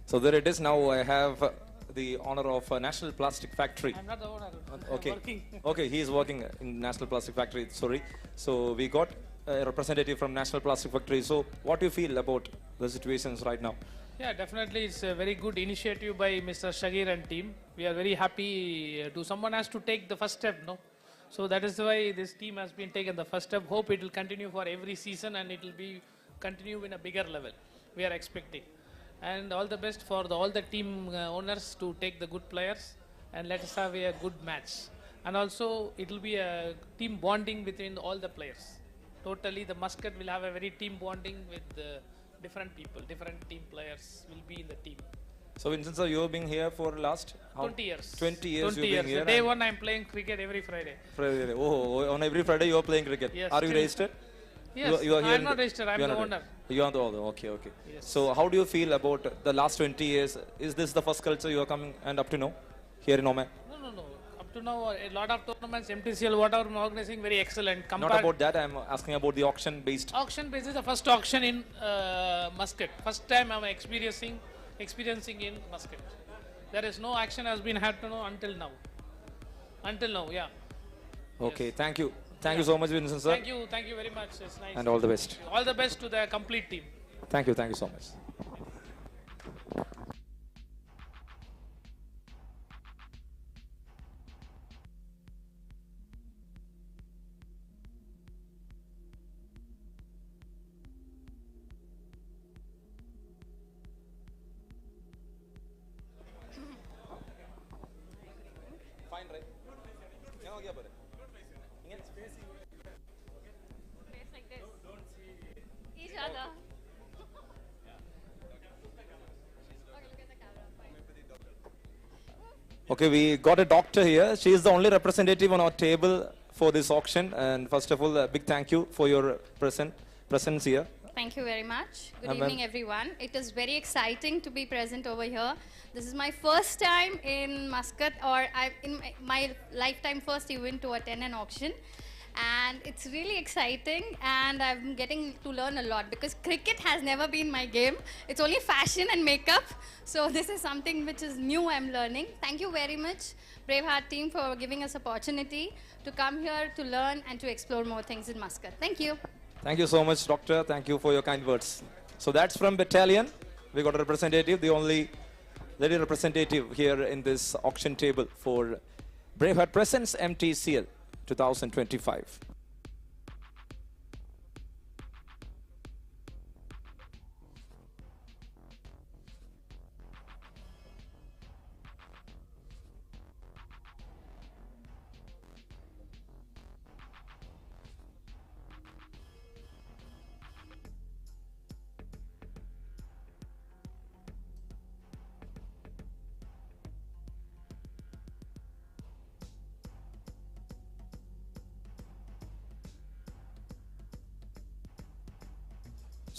So there it is. Now I have the honor of National Plastic Factory. I'm not the owner. Okay. I'm working. Okay, he is working in National Plastic Factory. Sorry. So we got a representative from National Plastic Factory. So what do you feel about the situations right now? Yeah, definitely it's a very good initiative by Mr. Shagir and team. We are very happy someone has to take the first step, no? So that is why this team has been taken the first step. Hope it will continue for every season and it will be continue in a bigger level. We are expecting. And all the best for all the team owners to take the good players and let us have a good match. And also it will be a team bonding between all the players. Totally the Muscat will have a very team bonding with different people, different team players will be in the team. So Vincent sir, you have been here for last 20 years. 20 years 20 you've years. been here. Day one I'm playing cricket every Friday. Friday. Oh, on every Friday you are playing cricket. Yes, Are you still- registered? Yes, You are here I'm in not registered, I'm you are the not owner. You are the owner. Okay, okay. Yes. So how do you feel about the last 20 years? Is this the first culture you are coming and up to know here in Oman? No. Up to now, a lot of tournaments, MTCL, whatever I'm organizing, very excellent. Not about that. I'm asking about the auction based. Auction basis, the first auction in Muscat. First time I'm experiencing in Muscat. There is no action has been had to know until now. Until now, yeah. Okay, Yes. thank you. Thank you so much, Vincent sir. Thank you very much. It's nice. And all the best. All the best to the complete team. Thank you so much. Fine, right? Face like this. Each other. Okay, look at the camera. Fine. Okay, we got a doctor here. She is the only representative on our table for this auction. And first of all, a big thank you for your presence here. Thank you very much. Good Ma'am. evening, everyone. It is very exciting to be present over here. This is my first time in Muscat, or in my lifetime first event to attend an auction. And it's really exciting, and I'm getting to learn a lot because cricket has never been my game. It's only fashion and makeup. So this is something which is new I'm learning. Thank you very much, Braveheart team, for giving us opportunity to come here to learn and to explore more things in Muscat. Thank you. Thank you so much, doctor. Thank you for your kind words. So that's from battalion. We got a representative, the only lady representative here in this auction table for Braveheart Presents MTCL 2025.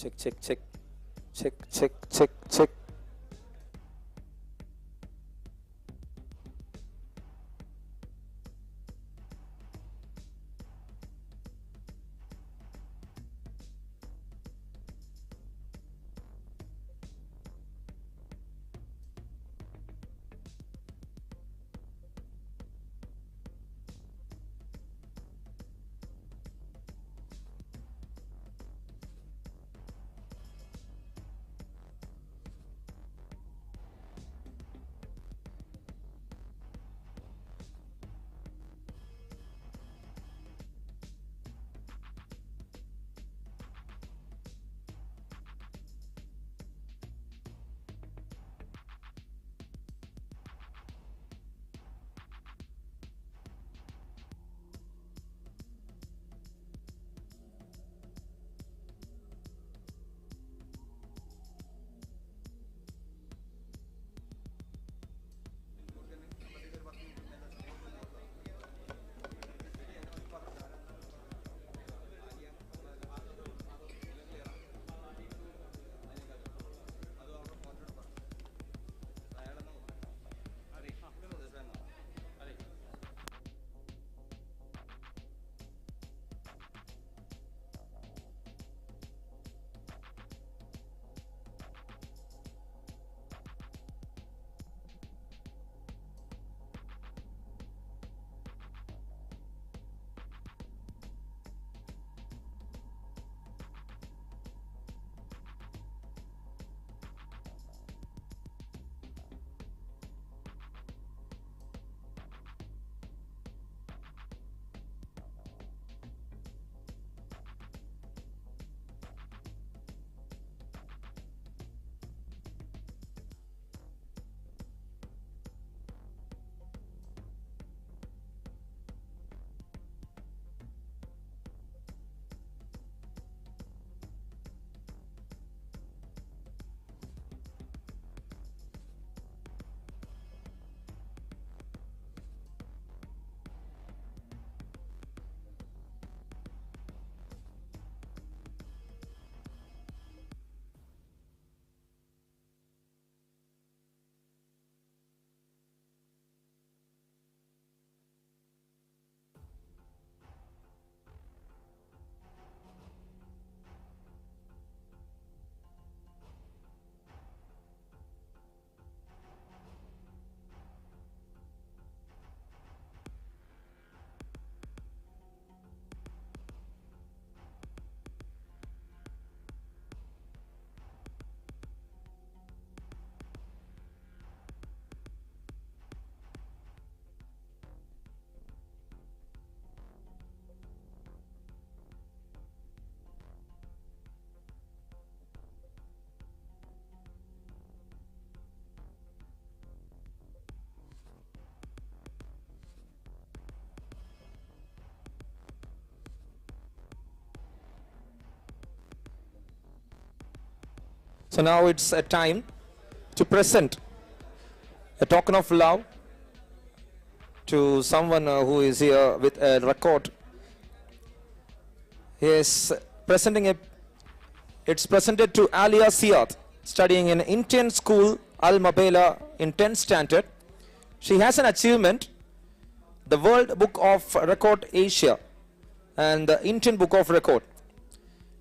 Check, check, check. Check, check, check, check. So now it's a time to present a token of love to someone who is here with a record. He is presenting it's presented to Alia Siat, studying in Indian school Al Mabela in 10th standard. She has an achievement, the World Book of Record Asia and the Indian Book of Record.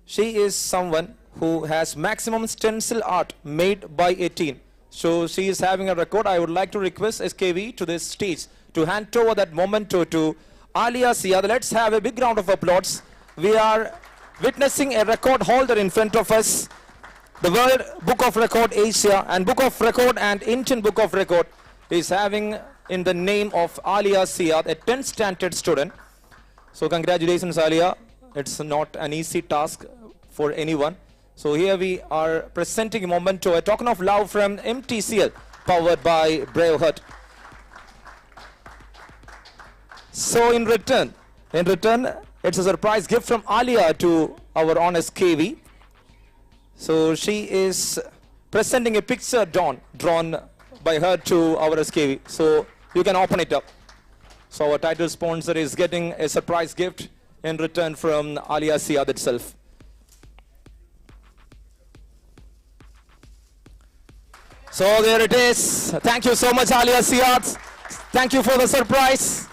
She is someone who has maximum stencil art made by a teen. So she is having a record. I would like to request SKV to this stage to hand over that memento to Alia Siad. Let's have a big round of applause. We are witnessing a record holder in front of us. The World Book of Record Asia and Book of Record and Indian Book of Record is having in the name of Alia Siad, a 10th standard student. So congratulations, Alia. It's not an easy task for anyone. So here we are presenting a memento, a token of love from Mtcl, powered by BRAVEHEART. So in return, it's a surprise gift from Alia to our honest KV. So she is presenting a picture drawn by her to our SKV. So you can open it up. So our title sponsor is getting a surprise gift in return from Alia Siad itself. So there it is. Thank you so much, Alia Siat. Thank you for the surprise.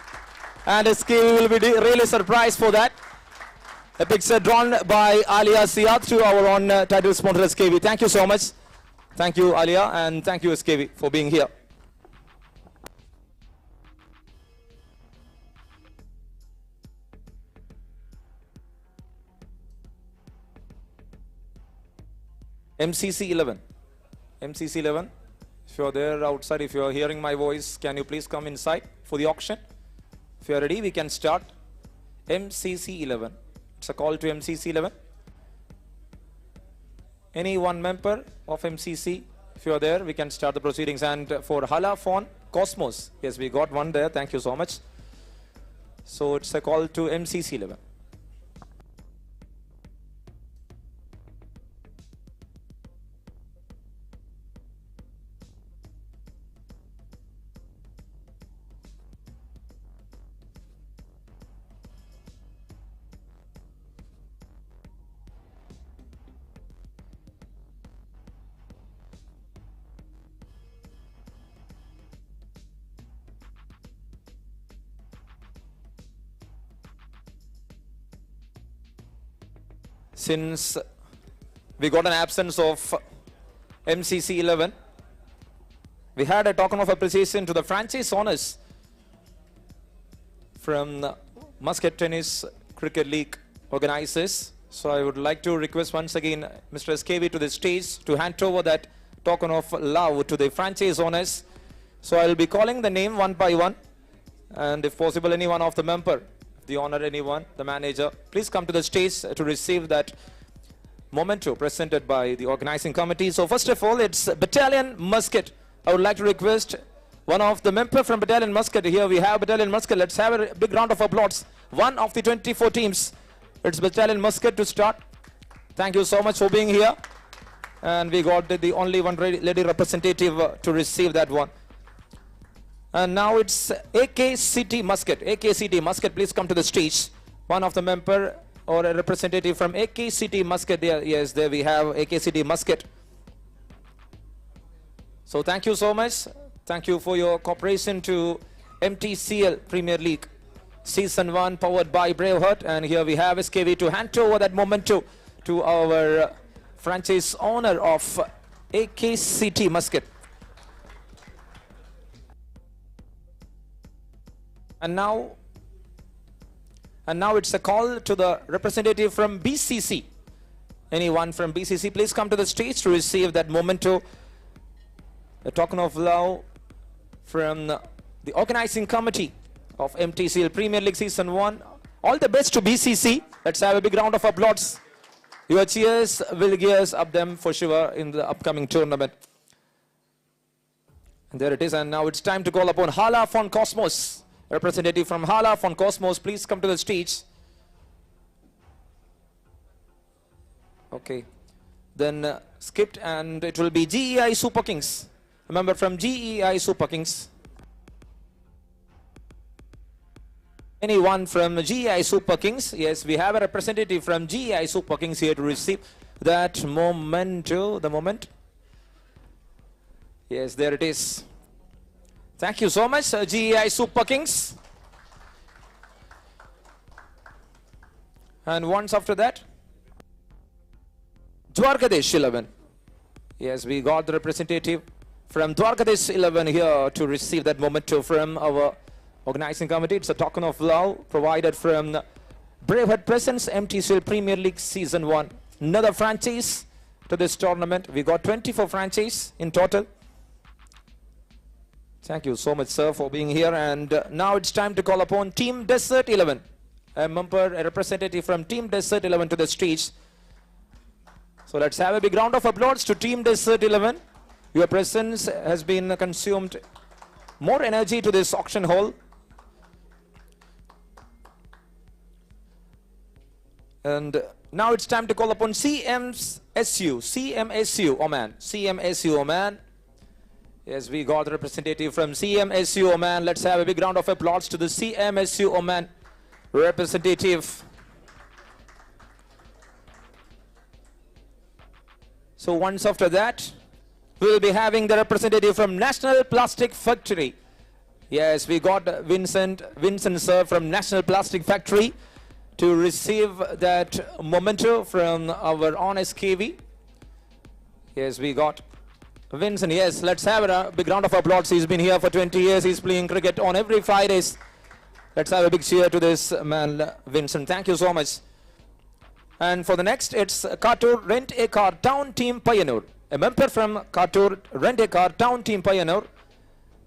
And SKV will be really surprised for that. A picture drawn by Alia Siat to our own title sponsor SKV. Thank you so much. Thank you, Alia, and thank you, SKV, for being here. MCC 11. MCC 11. If you're there outside, if you're hearing my voice, can you please come inside for the auction? If you're ready, we can start. MCC 11. It's a call to MCC 11. Any one member of MCC, if you're there, we can start the proceedings. And for Hala Phone Cosmos, yes, we got one there. Thank you so much. So it's a call to MCC 11. Since we got an absence of MCC 11, we had a token of appreciation to the franchise owners from Muscat Tennis Cricket League organizers. So I would like to request once again Mr. SKV to the stage to hand over that token of love to the franchise owners. So I will be calling the name one by one, and if possible any one of the member, the owner, anyone, the manager, please come to the stage to receive that memento presented by the organizing committee. So first of all, it's Battalion Muscat. I would like to request one of the member from Battalion Muscat. Here we have Battalion Muscat. Let's have a big round of applause. One of the 24 teams. It's Battalion Muscat to start. Thank you so much for being here. And we got the only one lady representative to receive that one. And now it's AKCT Muscat. AKCT Muscat, please come to the stage. One of the member or a representative from AKCT Muscat. There, yes, there we have AKCT Muscat. So thank you so much. Thank you for your cooperation to Mtcl Premier League Season 1 powered by BRAVEHEART. And here we have SKV to hand over that memento to our franchise owner of AKCT Muscat. And now it's a call to the representative from BCC. Anyone from BCC, please come to the stage to receive that memento, a token of love from the organizing committee of Mtcl Premier League Season 1. All the best to BCC. Let's have a big round of applause. Your cheers will gears up them for sure in the upcoming tournament. And there it is. And now it's time to call upon Hala Phone Cosmos. Representative from Hala Phone Cosmos, please come to the stage. Okay. Then skipped, and it will be GEI Super Kings. A member from GEI Super Kings. Anyone from GEI Super Kings? Yes, we have a representative from GEI Super Kings here to receive that memento. The moment. Yes, there it is. Thank you so much, GEI Super Kings. And once after that, Dwarkadesh 11. Yes, we got the representative from Dwarkadesh 11 here to receive that memento from our organizing committee. It's a token of love provided from BRAVEHEART Presents Mtcl Premier League Season 1. Another franchise to this tournament. We got 24 franchises in total. Thank you so much, sir, for being here. And now it's time to call upon Team Desert 11. A member, a representative from Team Desert 11 to the stage. So let's have a big round of applause to Team Desert 11. Your presence has been consumed more energy to this auction hall. And now it's time to call upon CMSU Oman. CMSU Oman. Yes, we got the representative from CMSU Oman. Let's have a big round of applause to the CMSU Oman representative. So once after that, we will be having the representative from National Plastic Factory. Yes, we got Vincent sir from National Plastic Factory to receive that memento from our honest KV. Yes, we got Vincent. Yes, let's have a big round of applause. He's been here for 20 years. He's playing cricket on every Fridays. Let's have a big cheer to this man, Vincent. Thank you so much. And for the next, it's Katur Rent a Car Town Team Pioneer. A member from Katur Rent a Car Town Team Pioneer.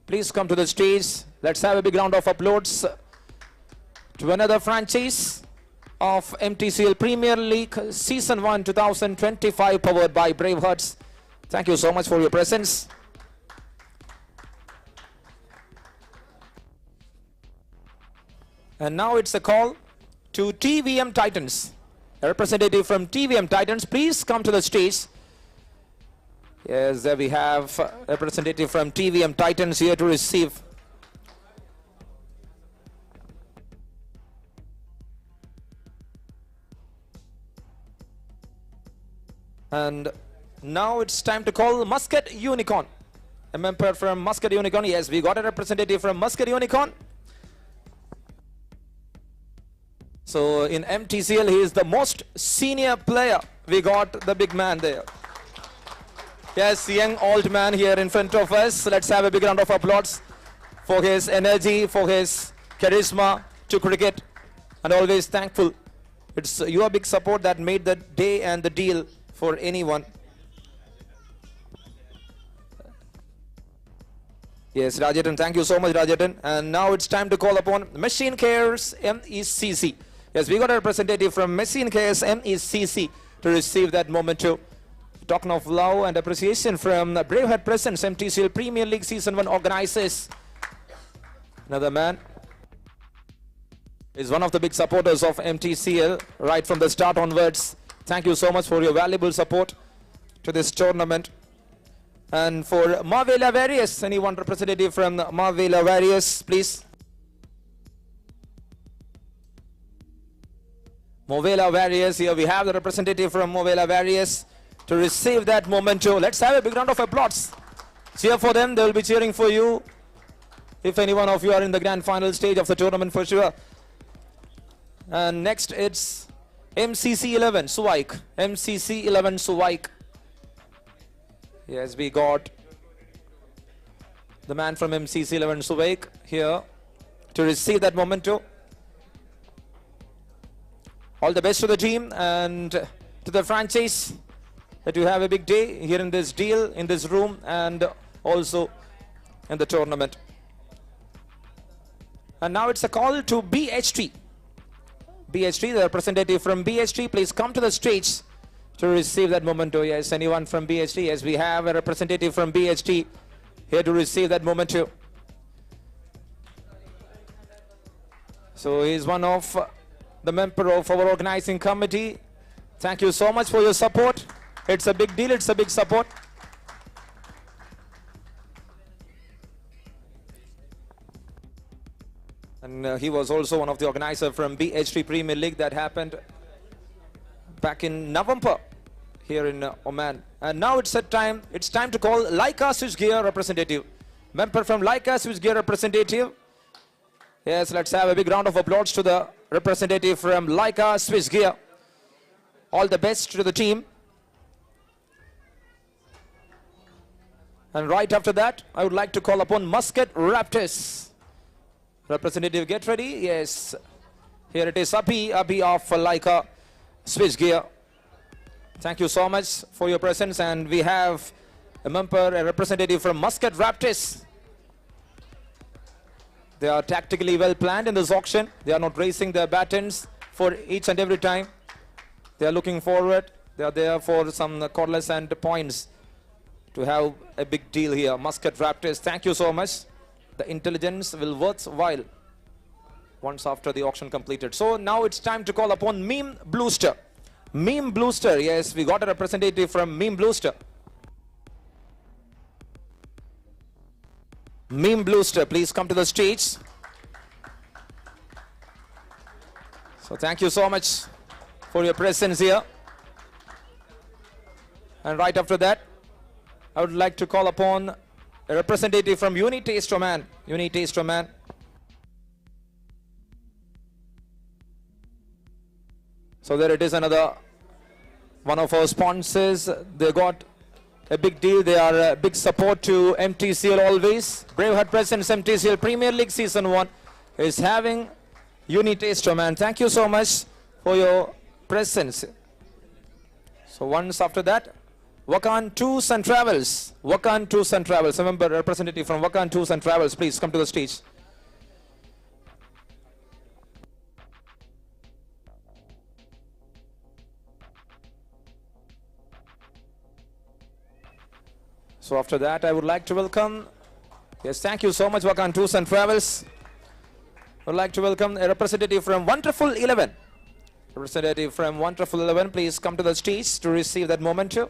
Please come to the stage. Let's have a big round of applause to another franchise of MTCL Premier League Season 1 2025 powered by BRAVEHEART. Thank you so much for your presence. And now it's a call to TVM Titans. A representative from TVM Titans, please come to the stage. Yes, there we have a representative from TVM Titans here to receive. And now it's time to call Muscat Unicorn. A member from Muscat Unicorn. Yes, we got a representative from Muscat Unicorn. So in MTCL, he is the most senior player. We got the big man there. Yes, young old man here in front of us. Let's have a big round of applause for his energy, for his charisma to cricket, and always thankful. It's your big support that made the day and the deal for anyone. Yes, Rajatan, thank you so much, Rajatan. And now it's time to call upon Machine Cares MECC. Yes, we got a representative from Machine Cares MECC to receive that memento. Talking of love and appreciation from BRAVEHEART Presents MTCL Premier League Season 1 organizers. Another man is one of the big supporters of MTCL right from the start onwards. Thank you so much for your valuable support to this tournament. And for Marvela Various, anyone representative from Marvela Various, please. Marvela Various, here we have the representative from Marvela Various to receive that memento. Let's have a big round of applause. Cheer for them, they will be cheering for you if any one of you are in the grand final stage of the tournament for sure. And next it's MCC 11 Suwaik. MCC 11 Suwaik. Yes, we got the man from MCC 11 Suwaik here to receive that memento. All the best to the team and to the franchise, that you have a big day here in this deal, in this room, and also in the tournament. And now it's a call to BHT. BHT, the representative from BHT, please come to the stage to receive that memento. Yes, anyone from BHT? Yes, we have a representative from BHT here to receive that memento. So he is one of the member of our organizing committee. Thank you so much for your support. It's a big deal, it's a big support. And he was also one of the organizers from BHT Premier League that happened back in November here in Oman. And now it's time to call Leica Switchgear representative. Member from Leica Switchgear representative. Yes, let's have a big round of applause to the representative from Leica Switchgear. All the best to the team. And right after that, I would like to call upon Muscat Raptors. Representative, get ready. Yes, here it is, Abhi of Leica Switchgear. Thank you so much for your presence. And we have a member, a representative from Muscat Raptors. They are tactically well planned in this auction. They are not raising their battens for each and every time. They are looking forward. They are there for some cordless and points to have a big deal here. Muscat Raptors, thank you so much. The intelligence will worthwhile once after the auction completed. So now it's time to call upon Meme Bluester. Meme Bluester, yes, we got a representative from Meme Bluester. Meme Bluester, please come to the stage. So thank you so much for your presence here. And right after that, I would like to call upon a representative from Unitaste Oman. Unitaste Oman. So there it is, another one of our sponsors. They got a big deal. They are a big support to MTCL always. Braveheart presents MTCL Premier League Season 1 is having Unitaste Oman. Thank you so much for your presence. So once after that, Wakan Tours and Travels. Wakan Tours and Travels. A member representative from Wakan Tours and Travels, please come to the stage. So after that, I would like to welcome, yes, thank you so much, Wakan Tours and Travels. I would like to welcome a representative from Wonderful 11. Representative from Wonderful 11, please come to the stage to receive that memento.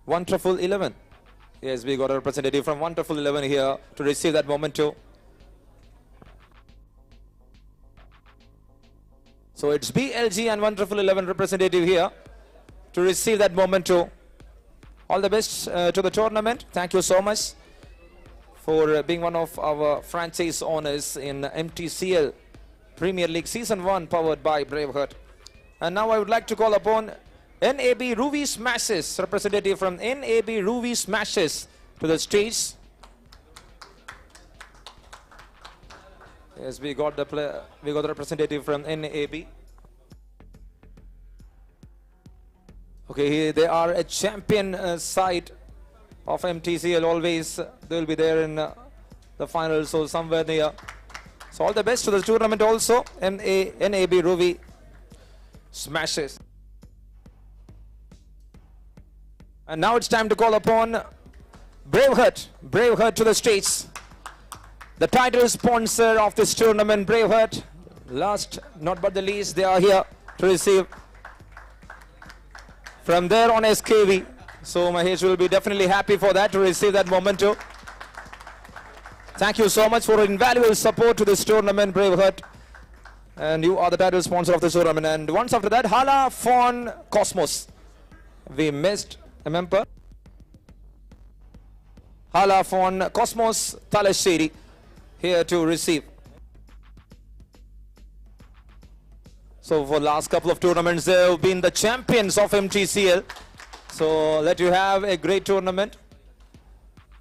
Wonderful 11. Yes, we got a representative from Wonderful 11 here to receive that memento. So it's BLG and Wonderful 11 representative here to receive that memento. All the best to the tournament. Thank you so much for being one of our franchise owners in MTCL Premier League Season 1 powered by Braveheart. And now I would like to call upon NAB Ruby Smashes, representative from NAB Ruby Smashes to the stage. Yes, we got the representative from NAB. Okay, they are a champion side of MTCL always. They will be there in the finals, so somewhere near. So all the best to the tournament also. NAB Ruby Smashes. And now it's time to call upon Braveheart. Braveheart to the stage. The title sponsor of this tournament, Braveheart. Last not but the least, they are here to receive from there on SKV. So Mahesh will be definitely happy for that, to receive that memento. Thank you so much for invaluable support to this tournament, Braveheart. And you are the title sponsor of this tournament. And once after that, Hala Fon Cosmos. We missed a member. Hala Fon Cosmos Talasheri here to receive. So for last couple of tournaments, they have been the champions of MTCL. So let you have a great tournament.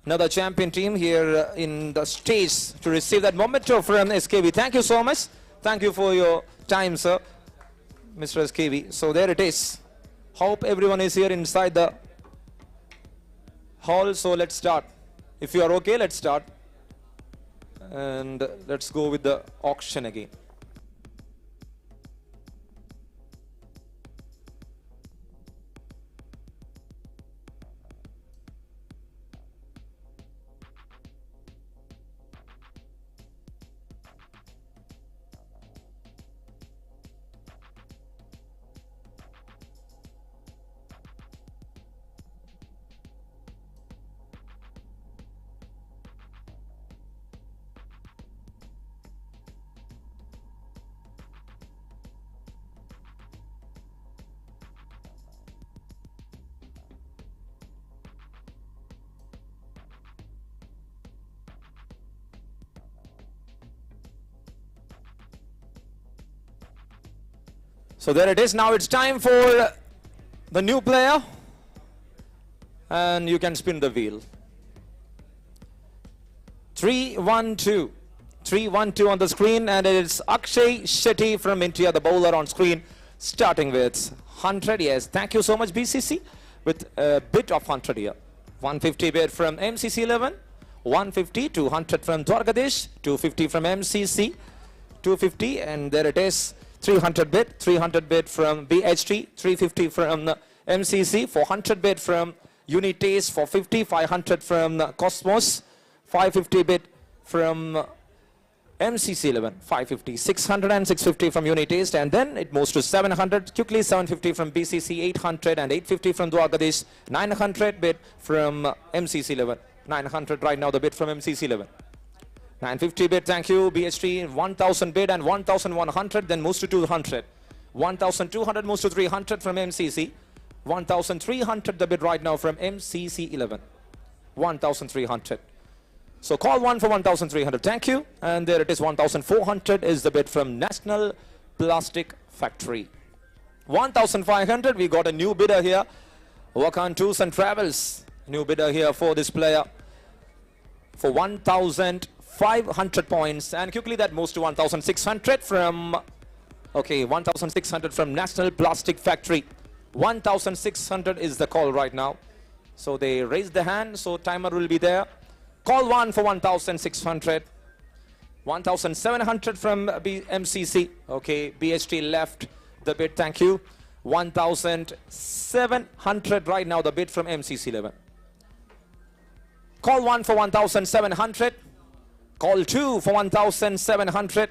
Another champion team here in the stage to receive that memento from SKB. Thank you so much. Thank you for your time, sir, Mr. SKB. So there it is. Hope everyone is here inside the hall. So let's start. If you are okay, let's start. And let's go with the auction again. So there it is. Now it's time for the new player. And you can spin the wheel. 3-1-2. 3-1-2 on the screen. And it's Akshay Shetty from India, the bowler on screen. Starting with 100. Yes, thank you so much, BCC. With a bit of 100 here. 150 bid from MCC 11. 150, 200 from Dwargadesh. 250 from MCC. 250. And there it is. 300 bid from BHT, 350 from MCC, 400 bid from Unitaste, 450, 500 from Cosmos, 550 bid from MCC 11, 550, 600 and 650 from Unitaste, and then it moves to 700, quickly 750 from BCC, 800 and 850 from Dwargadesh, 900 bid from MCC 11, 900 right now the bid from MCC 11. 950 bid, thank you, BHT, 1000 bid and 1100, then moves to 200. 1200 moves to 300 from MCC. 1,300 the bid right now from MCC 11. 1,300. So call 1 for 1,300. Thank you. And there it is. 1,400 is the bid from National Plastic Factory. 1,500. We got a new bidder here. Wakan Tours and Travels. New bidder here for this player for 1,500 points. And quickly that moves to 1,600 from, okay, 1,600 from National Plastic Factory. 1,600 is the call right now. So they raised the hand, so timer will be there. Call 1 for 1,600. 1,700 from MCC. Okay, BHT left the bid, thank you. 1,700 right now, the bid from MCC 11. Call 1 for 1,700. Call 2 for 1,700.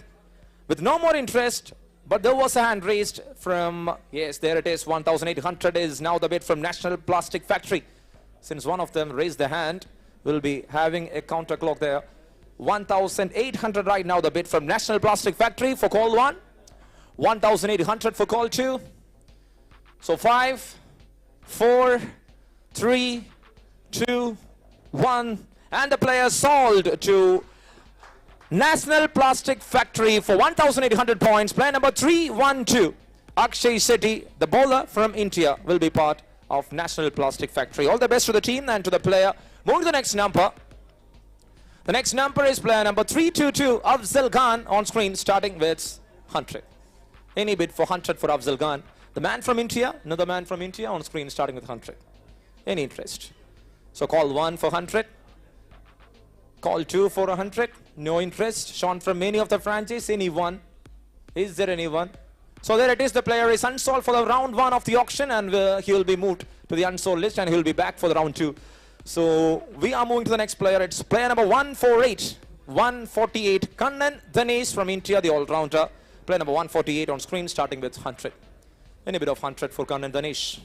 With no more interest, but there was a hand raised from, yes, there it is. 1,800 is now the bid from National Plastic Factory. Since one of them raised the hand, we'll be having a counter clock there. 1,800 right now, the bid from National Plastic Factory for call 1. 1,800 for call 2. So 5, 4, 3, 2, 1. And the player sold to National Plastic Factory for 1,800 points. Player number 312. Akshay Shetty, the bowler from India, will be part of National Plastic Factory. All the best to the team and to the player. Moving to the next number. The next number is player number 322, Afzal Khan, on screen, starting with 100. Any bid for 100 for Afzal Khan. The man from India, another man from India, on screen, starting with 100. Any interest? So call 1 for 100. Call 2 for 100. No interest. Shown from many of the franchise. Anyone? Is there anyone? So there it is. The player is unsold for the round 1 of the auction, and he will be moved to the unsold list, and he will be back for the round 2. So we are moving to the next player. It's player number 148. 148. Kannan Danesh from India, the all-rounder. Player number 148 on screen, starting with 100. Any bid of 100 for Kannan Danesh?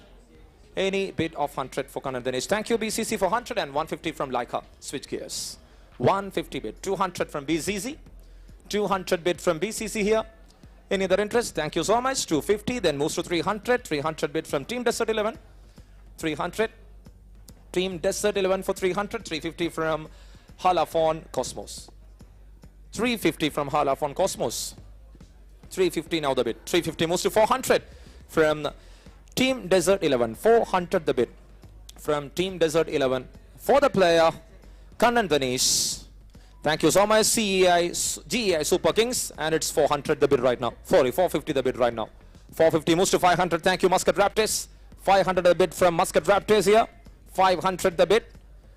Any bid of 100 for Kannan Danesh? Thank you, BCC, for 100, and 150 from Laika. Switch gears. 150 bid. 200 from BCC. 200 bid from BCC here. Any other interest? Thank you so much. 250, then moves to 300. 300 bid from Team Desert 11. 300. Team Desert 11 for 300. 350 from Halafon Cosmos. 350 from Halafon Cosmos. 350 now the bid. 350 moves to 400 from Team Desert 11. 400 the bid from Team Desert 11 for the player Kannan Danesh. Thank you so much, GEI Super Kings, and it's 400 the bid right now. Sorry, 450 the bid right now. 450 moves to 500. Thank you, Muscat Raptors. 500 the bid from Muscat Raptors here. 500 the bid.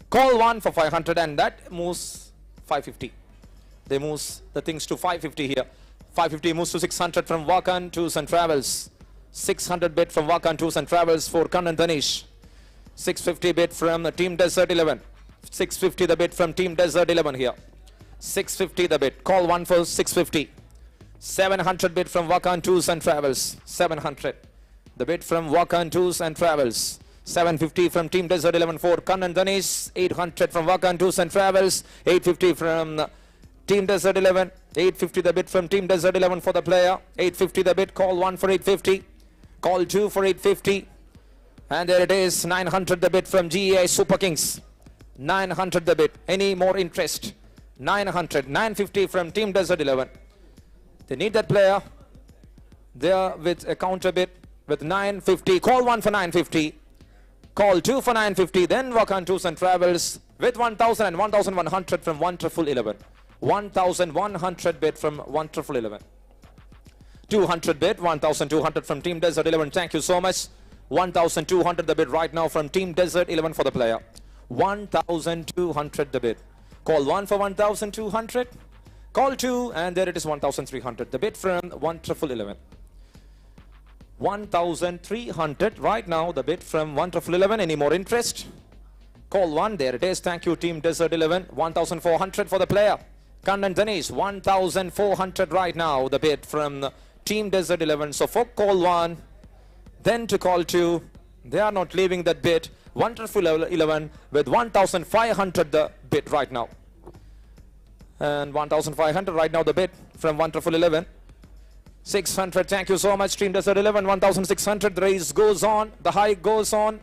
Call 1 for 500, and that moves 550. They moves the things to 550 here. 550 moves to 600 from Wakan Tours and Travels. 600 bid from Wakan Tours and Travels for Kannan Danesh. 650 bid from the Team Desert 11. 650 the bid from Team Desert 11 here. 650 the bid. Call 1 for 650. 700 bid from Wakan Tours and Travels. 700. The bid from Wakan Tours and Travels. 750 from Team Desert 11 for Kannan Danesh. 800 from Wakan Tours and Travels. 850 from Team Desert 11. 850 the bid from Team Desert 11 for the player. 850 the bid. Call 1 for 850. Call 2 for 850. And there it is. 900 the bid from GEI Super Kings. 900 the bid. Any more interest? 900. 950 from Team Desert 11. They need that player. They are with a counter bid with 950. Call 1 for 950. Call 2 for 950. Then Wakan Tours and Travels with 1,000 and 1,100 from Wonderful 11. 1,100 bid from Wonderful 11. 200 bid. 1,200 from Team Desert 11. Thank you so much. 1,200 the bid right now from Team Desert 11 for the player. 1,200 the bid. Call 1 for 1,200. Call 2, and there it is, 1,300. The bid from Wonderful 11. 1,300 right now, the bid from Wonderful 11. Any more interest? Call 1. There it is. Thank you, Team Desert 11. 1,400 for the player Kannan Danesh. 1,400 right now, the bid from Team Desert 11. So for call 1, then to call 2, they are not leaving that bid. Wonderful 11 with 1,500 the bid right now. And 1,500 right now the bid from Wonderful 11. 600. Thank you so much, Team Desert 11. 1,600. The race goes on. The hike goes on.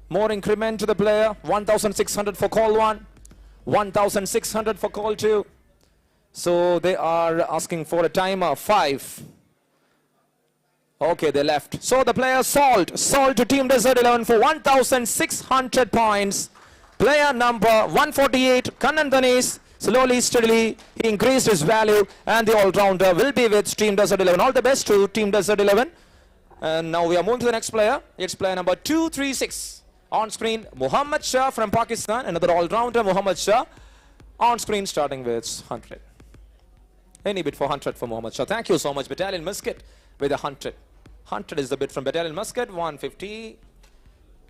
More increment to the player. 1,600 for call 1. 1,600 for call 2. So they are asking for a timer. 5. Okay, they left. So the player Salt to Team Desert 11 for 1,600 points. Player number 148, Kannan Danesh, slowly, steadily, he increased his value, and the all-rounder will be with Team Desert 11. All the best to Team Desert 11. And now we are moving to the next player. It's player number 236. On screen, Muhammad Shah from Pakistan. Another all-rounder, Muhammad Shah. On screen, starting with 100. Any bid for 100 for Muhammad Shah. Thank you so much, Battalion Muscat, with 100. 100 is the bid from Battalion Muscat. 150.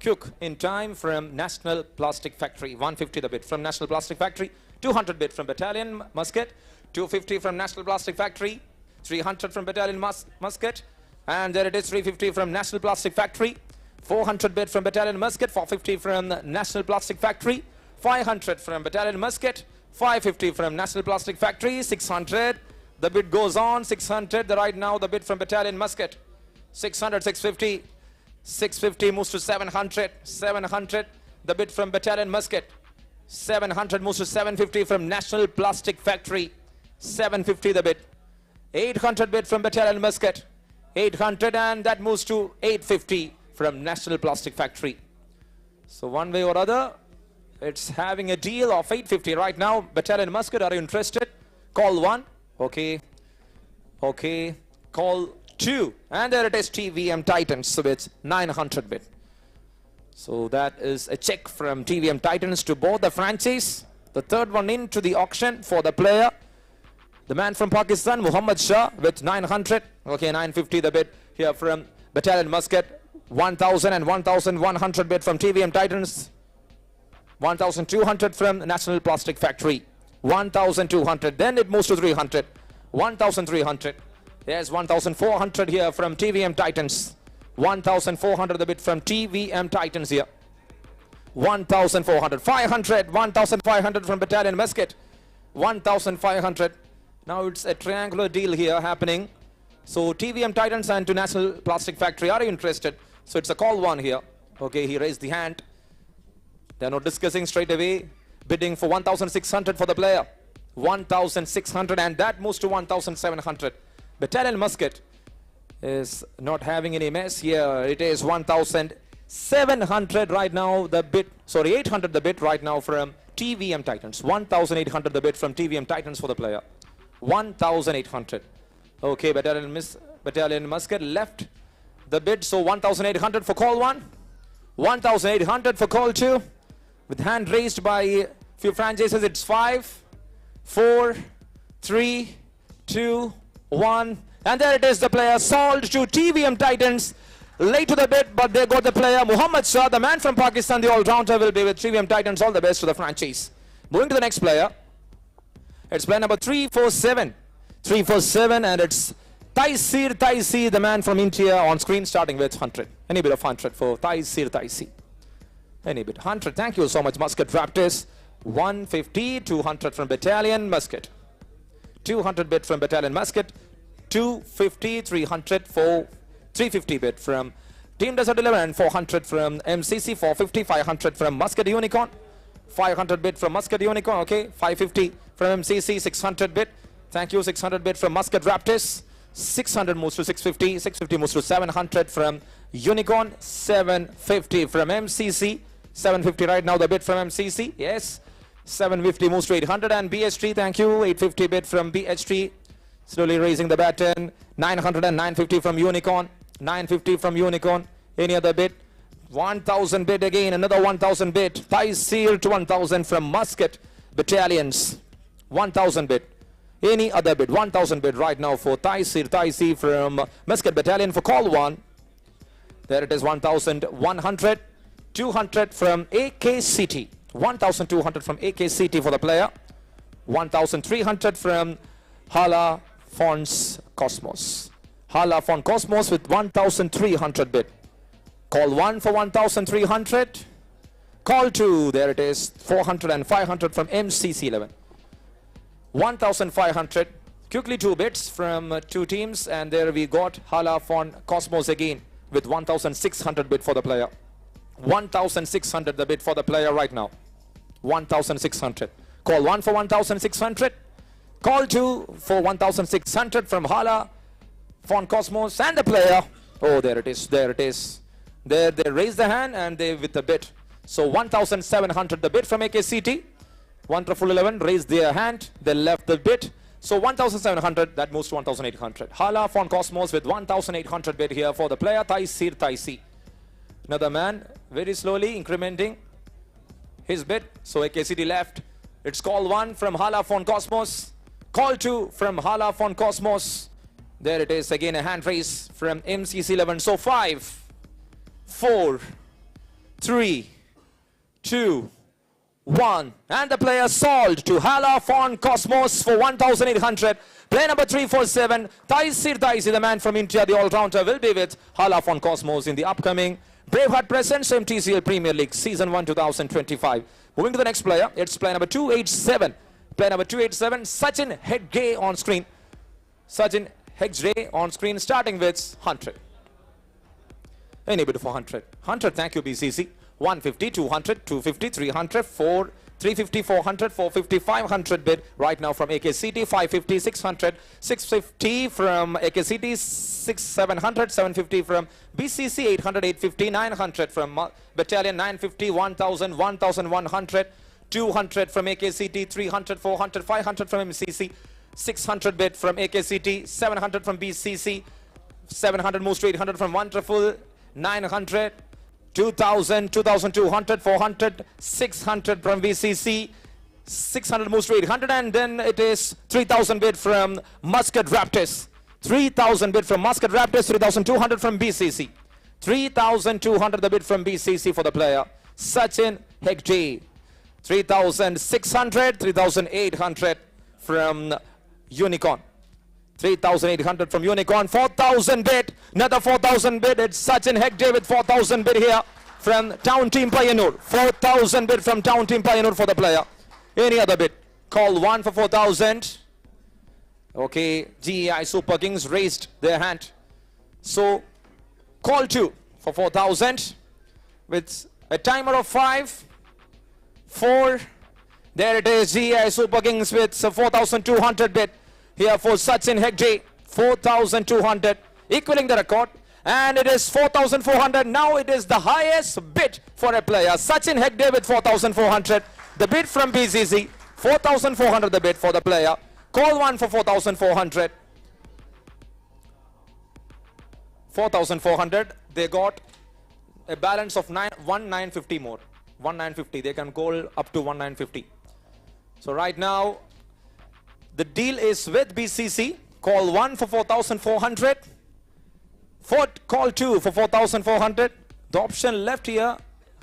Cook in time from National Plastic Factory. 150 the bid from National Plastic Factory. 200 bid from Battalion Muscat. 250 from National Plastic Factory. 300 from Battalion Muscat. And there it is, 350 from National Plastic Factory. 400 bid from Battalion Muscat. 450 from National Plastic Factory. 500 from Battalion Muscat. 550 from National Plastic Factory. 600. The bid goes on. 600. Right now the bid from Battalion Muscat. 600, 650. 650 moves to 700. 700. The bid from Battalion Muscat. 700 moves to 750 from National Plastic Factory. 750 the bid. 800 bid from Battalion Muscat. 800, and that moves to 850 from National Plastic Factory. So one way or other, it's having a deal of 850 right now. Battalion Muscat, are you interested? Call 1. Okay. Okay. Call 2. And there it is, TVM Titans. So it's 900 bid. So that is a check from TVM Titans to both the franchise. The third one into the auction for the player. The man from Pakistan, Muhammad Shah, with 900. Okay, 950 the bid here from Battalion Muscat. 1,000 and 1,100 bid from TVM Titans. 1,200 from National Plastic Factory. 1,200. Then it moves to 300. 1,300. There's 1,400 here from TVM Titans. 1,400 the bid from TVM Titans here. 1,400. 500. 1,500 from Battalion Muscat. 1,500. Now it's a triangular deal here happening. So TVM Titans and to National Plastic Factory, are you interested? So it's a call 1 here. Okay, he raised the hand. They're not discussing straight away. Bidding for 1,600 for the player. 1,600, and that moves to 1,700. Battalion Muscat is not having any mess here. It is 1,700 right now. The bid, sorry, 800 the bid right now from TVM Titans. 1,800 the bid from TVM Titans for the player. 1,800. Okay, Battalion Muscat left the bid. So 1,800 for call 1. 1,800 for call 2. With hand raised by few franchises, it's 5, 4, 3, 2, 1. And there it is, the player sold to TVM Titans. Late to the bid, but they got the player Muhammad Shah, the man from Pakistan. The all-rounder will be with TVM Titans. All the best to the franchise. Moving to the next player. It's player number 347. 347, and it's Taisir, the man from India, on screen, starting with 100. Any bit of 100 for Taisir. Any bit. 100. Thank you so much, Muscat Raptors. 150, 200 from Battalion Muscat. 200 bid from Battalion Muscat. 250, 300 for 350 bid from Team Desert 11. 400 from MCC. 450, 500 from Muscat Unicorn. 500 bid from Muscat Unicorn. Okay, 550 from MCC. 600 bid. Thank you. 600 bid from Muscat Raptors. 600 moves to 650. 650 moves to 700 from Unicorn. 750 from MCC. 750 right now the bid from MCC. Yes. 750 moves to 800, and BHT, thank you. 850 bid from BHT. Slowly raising the baton. 900 and 950 from Unicorn. 950 from Unicorn. Any other bid? 1,000 bid again. Another 1,000 bid. Taisir to 1,000 from Muscat Battalions. 1,000 bid. Any other bid? 1,000 bid right now for Taisir from Muscat Battalion for call 1. There it is, 1,100. 200 from AKCT. 1,200 from AKCT for the player. 1,300 from Hala Fonts Cosmos. Hala Font Cosmos with 1,300 bid. Call 1 for 1,300. Call 2, there it is, 400 and 500 from MCC 11. 1,500. Quickly 2 bits from 2 teams, and there we got Hala von Cosmos again with 1,600 bid for the player. 1,600 the bid for the player right now. 1,600. Call 1 for 1,600. Call 2 for 1,600 from Hala von Cosmos and the player. Oh, there it is. There it is. There they raise the hand and they with the bid. So 1,700 the bid from AKCT. 1 to full 11 raised their hand. They left the bid. So 1,700, that moves to 1,800. Hala von Cosmos with 1,800 bid here for the player Taisir Taisi. Another man very slowly incrementing his bid. So AKCT left. It's call 1 from Hala von Cosmos. Call 2 from Hala von Cosmos. There it is again, a hand raise from MCC 11. So 5, 4, 3, 2, 1, and the player sold to Hala von Cosmos for 1,800. Player number 347, Taisir Taisi, the man from India, the all-rounder, will be with Hala von Cosmos in the upcoming Braveheart presents Mtcl Premier League Season 1 2025. Moving to the next player, it's player number 287. Player number 287, Sachin Hegde on screen. Sachin Hegde on screen, starting with 100. Any bid for 100. 100, thank you BCC. 150, 200, 250, 300, 4, 350, 400, 450, 500 bid right now from AKCT, 550, 600, 650 from AKCT, 700, 750 from BCC, 800, 850, 900 from Battalion, 950, 1000, 1100, 200 from AKCT, 300, 400, 500 from MCC, 600 bid from AKCT, 700 from BCC, 700 moves to 800 from Wonderful, 900, 2,000, 2,200, 400, 600 from VCC, 600 moves to 800, and then it is 3,000 bid from Muscat Raptors. 3,000 bid from Muscat Raptors, 3,200 from BCC. 3,200 the bid from BCC for the player Sachin Hegde. 3,600, 3,800 from Unicorn. 3,800 from Unicorn, 4,000 bid, another 4,000 bid. It's Sachin Hegde with 4,000 bid here from Town Team Payanur. 4,000 bid from Town Team Payanur for the player. Any other bid? Call 1 for 4,000. Okay, GEI Super Kings raised their hand. So, call 2 for 4,000 with a timer of 5, 4. There it is, GEI Super Kings with 4,200 bid. Here for Sachin Hegde, 4,200, equaling the record. And it is 4,400. Now it is the highest bid for a player. Sachin Hegde with 4,400. The bid from BCC, 4,400 the bid for the player. Call 1 for 4,400. 4,400. They got a balance of 1,950 more. 1,950. They can call up to 1,950. So right now, the deal is with BCC. Call 1 for 4,400. Call 2 for 4,400. The option left here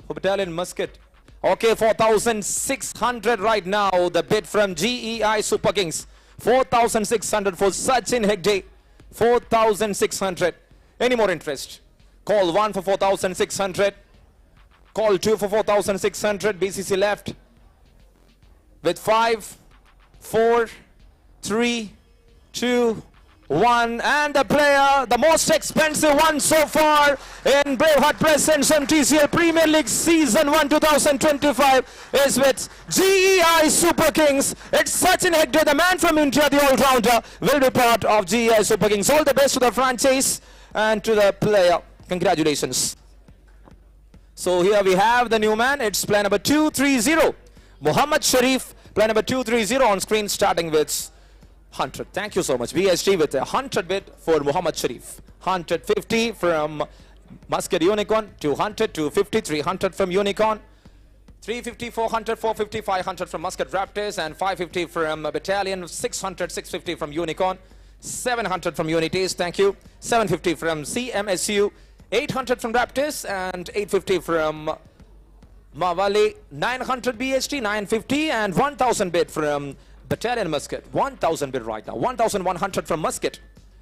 for Battalion Muscat. Okay, 4,600 right now. The bid from GEI Super Kings. 4,600 for Sachin Hegde. 4,600. Any more interest? Call 1 for 4,600. Call 2 for 4,600. BCC left with 5, 4, 3, 2, 1, and the player, the most expensive one so far in Braveheart presents Mtcl Premier League Season 1 2025 is with GEI Super Kings. It's Sachin Hegde, the man from India, the all-rounder, will be part of GEI Super Kings. All the best to the franchise and to the player. Congratulations. So here we have the new man. It's player number 230, Muhammad Sharif. Player number 230 on screen, starting with 100. Thank you so much. BSG with a 100 bid for Muhammad Sharif. 150 from Muscat Unicorn. 200, 250, 300 from Unicorn. 350, 400, 450, 500 from Muscat Raptors. And 550 from Battalion. 600, 650 from Unicorn. 700 from Unities. Thank you. 750 from CMSU. 800 from Raptors. And 850 from Mawali. 900 BHT. 950 and 1,000 bid from Battalion Muscat. 1,000 bid right now. 1,100 from Muscat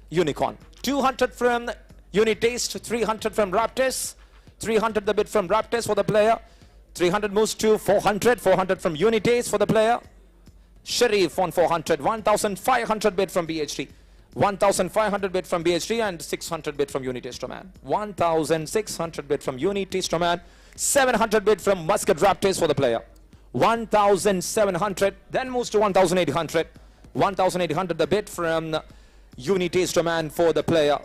Unicorn. 200 from Unitaste. 300 from Raptors. 300 the bid from Raptors for the player. 300 moves to 400. 400 from Unitaste for the player. Sharif on 400, 1,500 bid from BHT, 1,500 bid from BHT and 600 bid from Unitest Oman. 1,600 bid from Unitest Oman, 700 bid from Muscat Raptors for the player. 1,700, then moves to 1,800. 1,800 the bid from Unitest Oman for the player.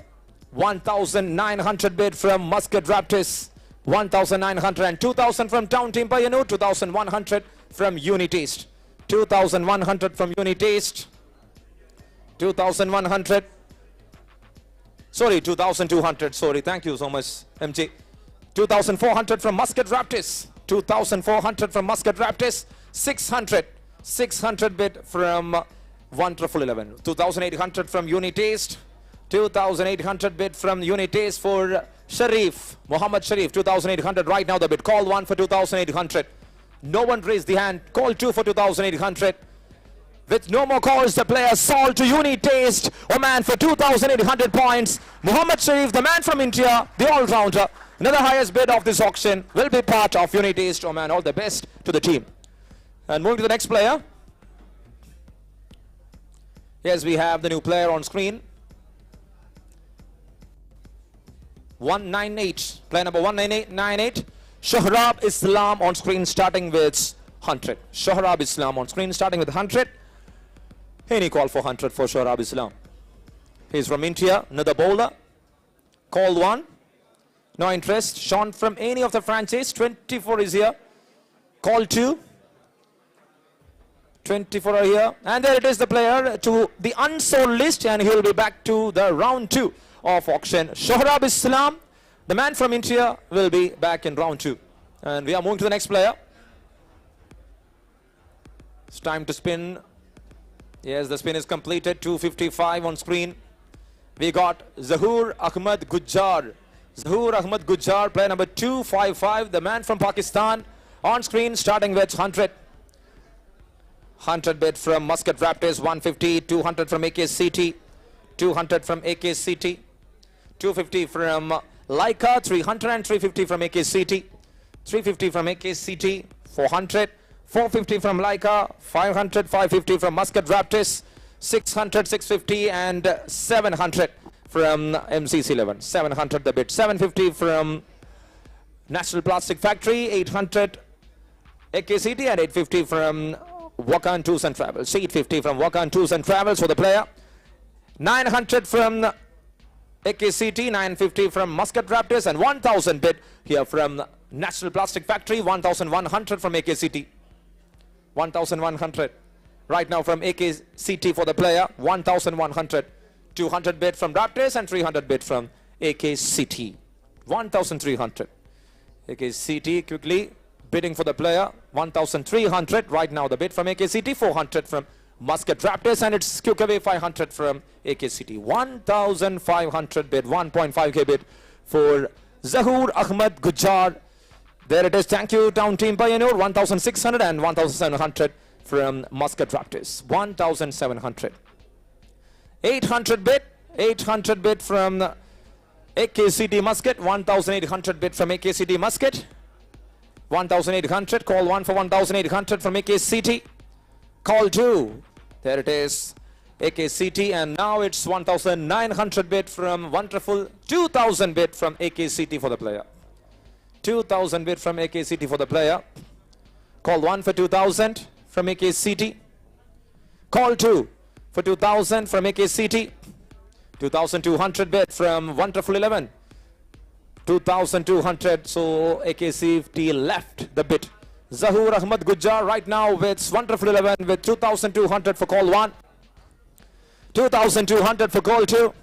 1,900 bid from Muscat Raptors. 1,900 and 2,000 from Town Team Payyanur. 2,100 from Unitest. 2,100 from Unitest. 2,100. Sorry, 2,200. Sorry, thank you so much, MJ. 2,400 from Muscat Raptors. 2,400 from Muscat Raptors. 600. 600 bid from Wonderful 11. 2,800 from Unitest. 2,800 bid from Unitest for Sharif. Muhammad Sharif. 2,800 right now the bid. Call 1 for 2,800. No one raised the hand. Call 2 for 2,800. With no more calls, the player sold to Unitest Oman for 2,800 points. Muhammad Sharif, the man from India, the all-rounder. Another highest bid of this auction will be part of Unitest Oman. All the best to the team. And moving to the next player. Yes, we have the new player on screen. 198. Player number 198. Shahrab Islam on screen starting with 100. Shahrab Islam on screen starting with 100. Any call for 100 for Shahrab Islam. He's from India. Another bowler. Call 1. No interest. Sean from any of the franchise. 24 is here. Call 2. 24 are here. And there it is, the player to the unsold list. And he will be back to the round 2 of auction. Shahrab Islam, the man from India, will be back in round 2. And we are moving to the next player. It's time to spin. Yes, the spin is completed. 255 on screen. We got Zahoor Ahmed Gujjar. Zahoor Ahmed Gujjar, player number 255, the man from Pakistan, on screen starting with 100. 100 bid from Muscat Raptors, 150, 200 from AKCT, 200 from AKCT, 250 from Leica, 300 and 350 from AKCT, 350 from AKCT, 400, 450 from Leica, 500, 550 from Muscat Raptors, 600, 650 and 700 from MCC 11. 700 the bid. 750 from National Plastic Factory, 800 AKCT and 850 from Wakan Tours and Travels. 850 from Wakan Tours and Travels for the player. 900 from AKCT, 950 from Muscat Raptors and 1,000 bid here from National Plastic Factory. 1,100 from AKCT. 1,100 right now from AKCT for the player. 1,100. 200 bid from Raptors and 300 bid from AKCT. 1,300. AKCT quickly bidding for the player. 1,300 right now the bid from AKCT. 400 from Muscat Raptors and it's quick away 500 from AKCT. 1,500 bid. 1.5k bid for Zahoor Ahmed Gujjar. There it is. Thank you, Town Team Payyanur. 1,600 and 1,700 from Muscat Raptors. 1,700. 800 bid. 800 bid from AKCT Muscat. 1,800 bid from AKCT Muscat. 1,800. Call 1 for 1,800 from AKCT. Call 2. There it is. AKCT and now it's 1,900 bid from Wonderful. 2,000 bid from AKCT for the player. 2,000 bid from AKCT for the player. Call 1 for 2,000 from AKCT. Call 2 for 2,000 from AKCT. 2,200 bid from Wonderful 11. 2,200. So AKCT left the bid. Zahoor Ahmed Gujjar right now with Wonderful 11 with 2,200 for call 1. 2,200 for call 2.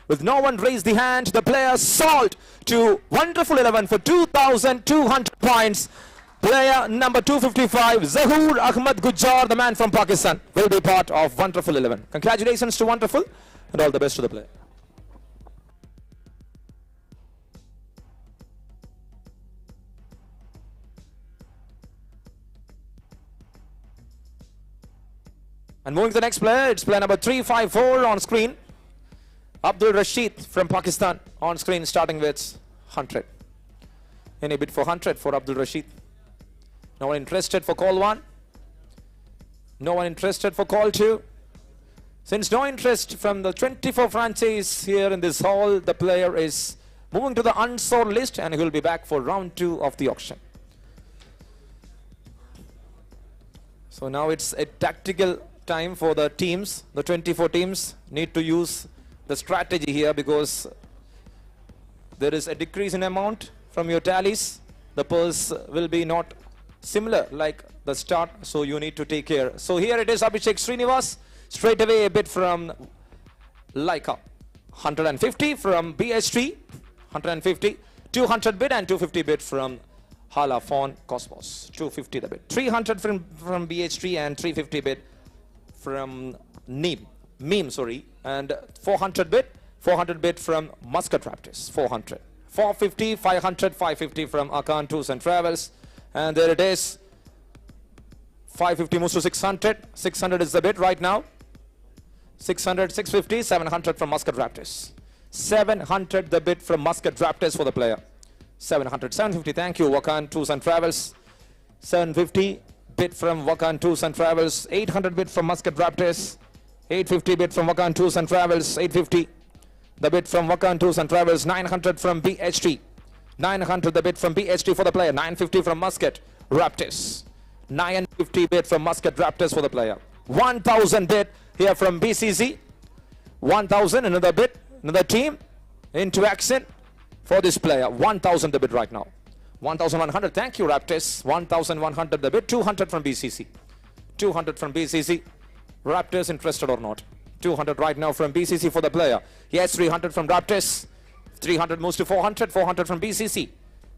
With no one raised the hand, the player sold to Wonderful 11 for 2,200 points. Player number 255, Zahoor Ahmed Gujjar, the man from Pakistan, will be part of Wonderful 11. Congratulations to Wonderful and all the best to the player. And moving to the next player, it's player number 354 on screen. Abdul Rashid from Pakistan on screen starting with 100. Any bid for 100 for Abdul Rashid? No one interested for call 1. No one interested for call 2. Since no interest from the 24 franchise here in this hall, the player is moving to the unsold list and he will be back for round 2 of the auction. So now it's a tactical time for the teams. The 24 teams need to use the strategy here because there is a decrease in amount from your tallies. The purse will be not similar like the start, so you need to take care. So here it is, Abhishek Srinivas. Straight away a bid from Leica. 150 from BHT. 150. 200 bid and 250 bid from Hala Fawn Cosmos. 250 the bid. 300 from BHT and 350 bid from Meme, sorry. And 400 bid. 400 bid from Muscat Raptors. 400. 450, 500, 550 from Akan Tours and Travels. And there it is. 550 moves to 600. 600 is the bid right now. 600, 650, 700 from Muscat Raptors. 700 the bid from Muscat Raptors for the player. 700, 750, thank you, Wakan Tours and Travels. 750 bid from Wakan Tours and Travels. 800 bid from Muscat Raptors. 850 bid from Wakan Tours and Travels. 850 the bid from Wakan Tours and Travels. 900 from BHT. 900 the bid from BHT for the player. 950 from Muscat Raptors. 950 bid from Muscat Raptors for the player. 1000 bid here from BCC. 1000, another bid, another team into action for this player. 1000 the bid right now. 1100, thank you Raptors. 1100 the bid. 200 from BCC. 200 from BCC. Raptors interested or not? 200 right now from BCC for the player. Yes, 300 from Raptors. 300 moves to 400. 400 from BCC.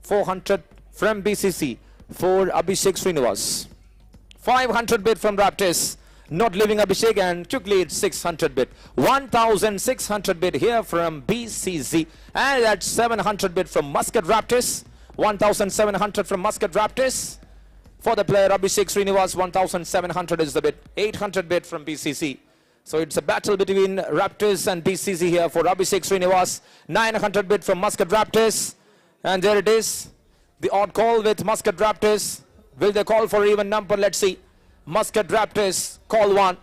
400 from BCC for Abhishek Srinivas. 500 bid from Raptors. Not leaving Abhishek and took lead. 600 bid. 1600 bid here from BCC. And that's 700 bid from Muscat Raptors. 1700 from Muscat Raptors. For the player Abhishek Srinivas, 1700 is the bid. 800 bid from BCC. So it's a battle between Raptors and BCC here for Abhishek Srinivas. 900 bid from Muscat Raptors. And there it is. The odd call with Muscat Raptors. Will they call for even number? Let's see. Muscat Raptors call 1.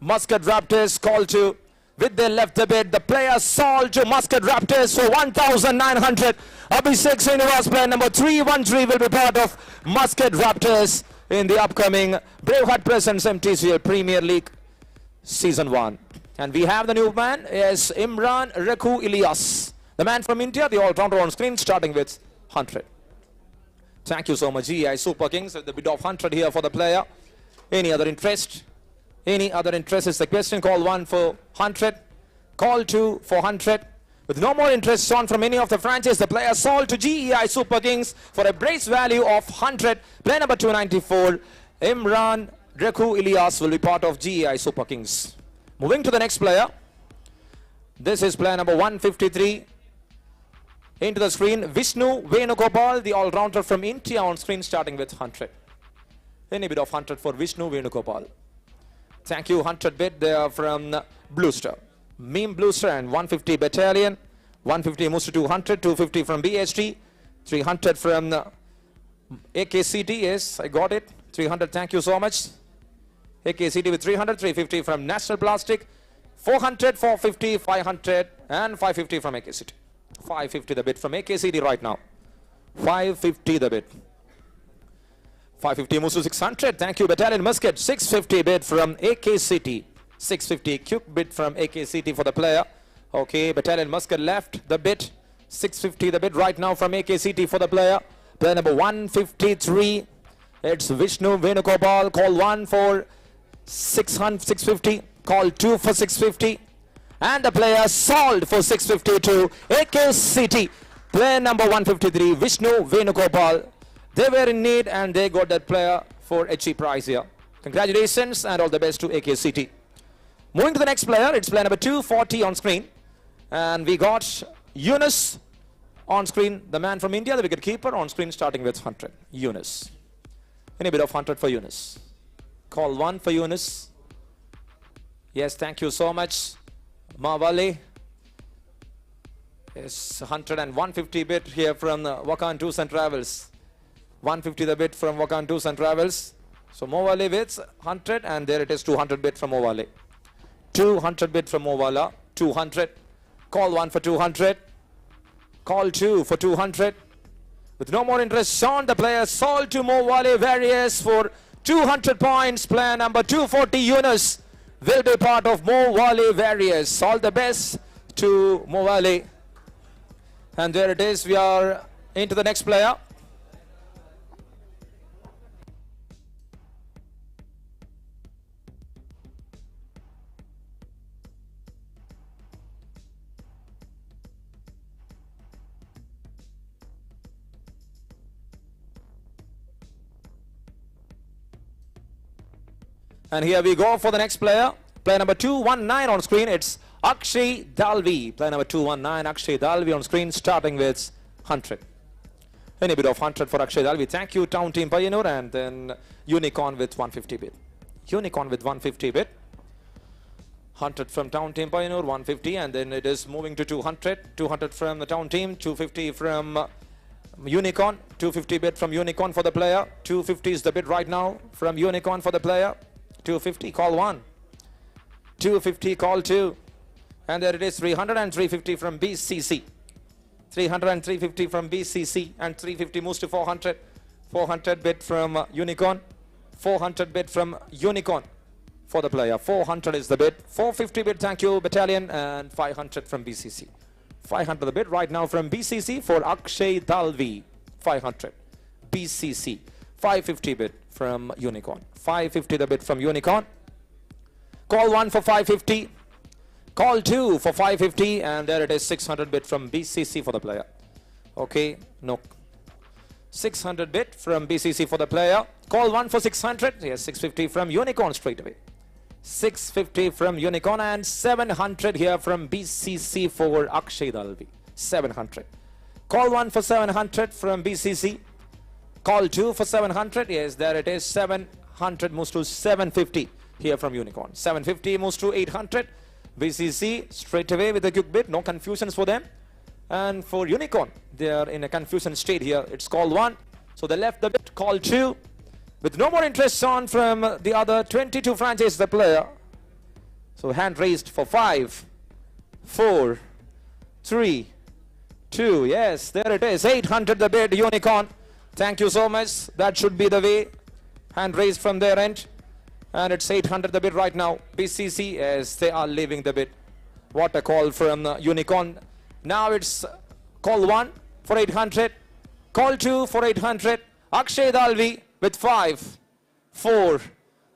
Muscat Raptors call 2. With they left the bid, the player sold to Muscat Raptors for 1900. Abhishek Srinivas, player number 313, will be part of Muscat Raptors in the upcoming Braveheart Presents Mtcl Premier League Season 1. And we have the new man is Imran Rakhu Ilyas, the man from India, the all-rounder on screen, starting with 100. Thank you so much, GI Super Kings, with the bid of 100 here for the player. Any other interest? Any other interest is the question. Call 1 for 100. Call 2 for 100. With no more interest on from any of the franchises, the player sold to GEI Super Kings for a brace value of 100. Player number 294, Imran Rakhu Ilyas, will be part of GEI Super Kings. Moving to the next player. This is player number 153. Into the screen, Vishnu Venugopal, the all-rounder from India, on screen, starting with 100. Any bid of 100 for Vishnu Venugopal. Thank you, 100 bid there from Bluester. Meme Bluester and 150 Battalion. 150 moves to 200. 250 from BHT. 300 from AKCT. Yes, I got it. 300, thank you so much. AKCT with 300. 350 from National Plastic. 400, 450, 500 and 550 from AKCT. 550 the bid from AKCT right now. 550 the bid. 550 moves to 600. Thank you, Battalion Muscat. 650 bid from AKCT. 650 quick bid from AKCT for the player. Okay, Battalion Muscat left the bid. 650 the bid right now from AKCT for the player. Player number 153. It's Vishnu Venugopal. Call 1 for 650. Call 2 for 650. And the player sold for 650 to AKCT. Player number 153, Vishnu Venugopal. They were in need and they got that player for a cheap price here. Congratulations and all the best to AKCT. Moving to the next player, it's player number 240 on screen. And we got Yunus on screen, the man from India, the wicket keeper, on screen, starting with 100. Yunus. Any bit of 100 for Yunus. Call 1 for Yunus. Yes, thank you so much. Mawale. Yes, 100 and 150 bid here from Wakan Tours and Travels. 150 the bid from Wakan Tours and Travels. So Movale with 100, and there it is, 200 bid from Movale. 200 bid from Movala. 200. Call 1 for 200. Call 2 for 200. With no more interest, Sean, the player sold to Movale Various for 200 points. Player number 240, Yunus, will be part of Movale Various. All the best to Movale. And there it is. We are into the next player. And here we go for the next player. Player number 219 on screen. It's Akshay Dalvi. Player number 219, Akshay Dalvi on screen, starting with 100. Any bit of 100 for Akshay Dalvi. Thank you, Town Team Pioneer. And then Unicorn with 150 bit. Unicorn with 150 bit. 100 from Town Team Pioneer, 150. And then it is moving to 200. 200 from the Town Team, 250 from Unicorn. 250 bit from Unicorn for the player. 250 is the bid right now from Unicorn for the player. 250, call 1. 250, call 2. And there it is, 300 and 350 from BCC. 300 and 350 from BCC. And 350 moves to 400. 400 bid from Unicorn. 400 bid from Unicorn for the player. 400 is the bid. 450 bid, thank you, Battalion. And 500 from BCC. 500 the bid right now from BCC for Akshay Dalvi. 500. BCC. 550 bid from Unicorn. 550 the bid from Unicorn. Call 1 for 550. Call 2 for 550. And there it is, 600 bid from BCC for the player. Okay, no. 600 bid from BCC for the player. Call 1 for 600. Yes, 650 from Unicorn straight away. 650 from Unicorn and 700 here from BCC for Akshay Dalvi. 700. Call 1 for 700 from BCC. Call 2 for 700. Yes, there it is. 700 moves to 750 here from Unicorn. 750 moves to 800. BCC straight away with a quick bid. No confusions for them. And for Unicorn, they are in a confusion state here. It's call 1. So they left the bid. Call 2. With no more interest on from the other 22 franchise, the player. So hand raised for 5, 4, 3, 2. Yes, there it is. 800 the bid, Unicorn. Thank you so much. That should be the way. Hand raised from their end. And it's 800 the bid right now. BCC, as they are leaving the bid. What a call from Unicorn. Now it's call 1 for 800. Call 2 for 800. Akshay Dalvi with 5, 4,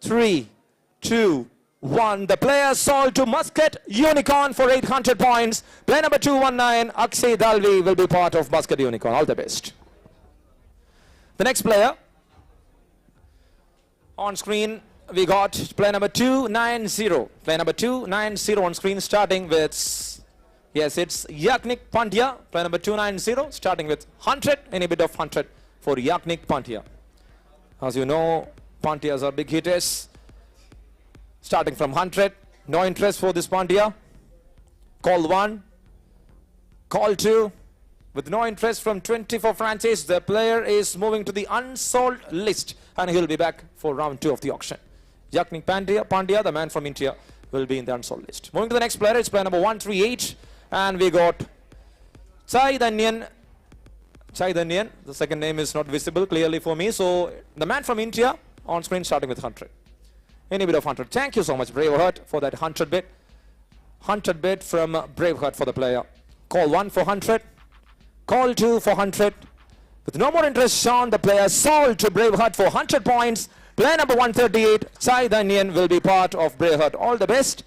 3, 2, 1. The player sold to Muscat Unicorn for 800 points. Player number 219, Akshay Dalvi, will be part of Muscat Unicorn. All the best. The next player on screen, we got player number 290. Player number 290 on screen, starting with, yes, it's Yaknik Pandya. Player number 290, starting with 100. Any bit of 100 for Yaknik Pandya. As you know, Pandyas are big hitters. Starting from 100. No interest for this Pandya. Call 1. Call 2. With no interest from 24 franchise, the player is moving to the unsold list. And he'll be back for round 2 of the auction. Yaknik Pandya, the man from India, will be in the unsold list. Moving to the next player, it's player number 138. And we got Chaidanyan. Chaidanyan, the second name is not visible clearly for me. So the man from India on screen, starting with 100. Any bit of 100. Thank you so much, Braveheart, for that 100 bit. 100 bit from Braveheart for the player. Call 1 for 100. Call 2 for 100. With no more interest, Sean, the player sold to Braveheart for 100 points. Player number 138, Chaidanyan, will be part of Braveheart. All the best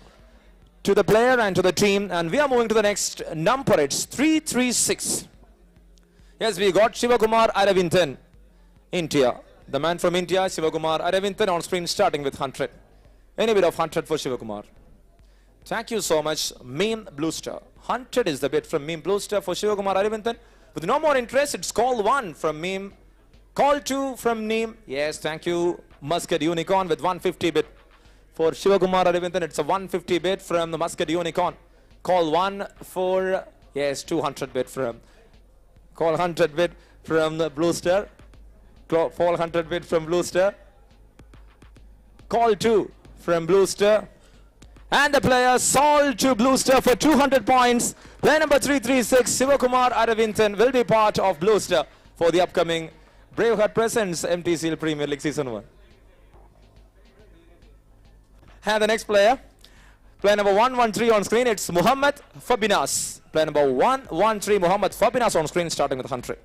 to the player and to the team. And we are moving to the next number. It's 336. Yes, we got Shivakumar Aravindan, India. The man from India, Shivakumar Aravindan, on screen, starting with 100. Any bit of 100 for Shivakumar. Thank you so much, Meme Bluester. 100 is the bid from Meme Bluester for Shivakumar Aravindan. With no more interest, it's call 1 from Meme. Call 2 from Neem. Yes, thank you, Muscat Unicorn, with 150 bid. For Shivakumar Aravindan, it's a 150 bid from the Muscat Unicorn. Call 1 for, yes, 200 bid from. Call 100 bid from the Bluester. Call 100 bid from Bluester. Call 2 from Bluester. And the player sold to Bluester for 200 points. Player number 336, Sivakumar Aravindan, will be part of Bluester for the upcoming Braveheart Presents Mtcl Premier League Season 1. And the next player, player number 113 on screen, it's Muhammad Fabinas. Player number 113, Muhammad Fabinas on screen, starting with 100.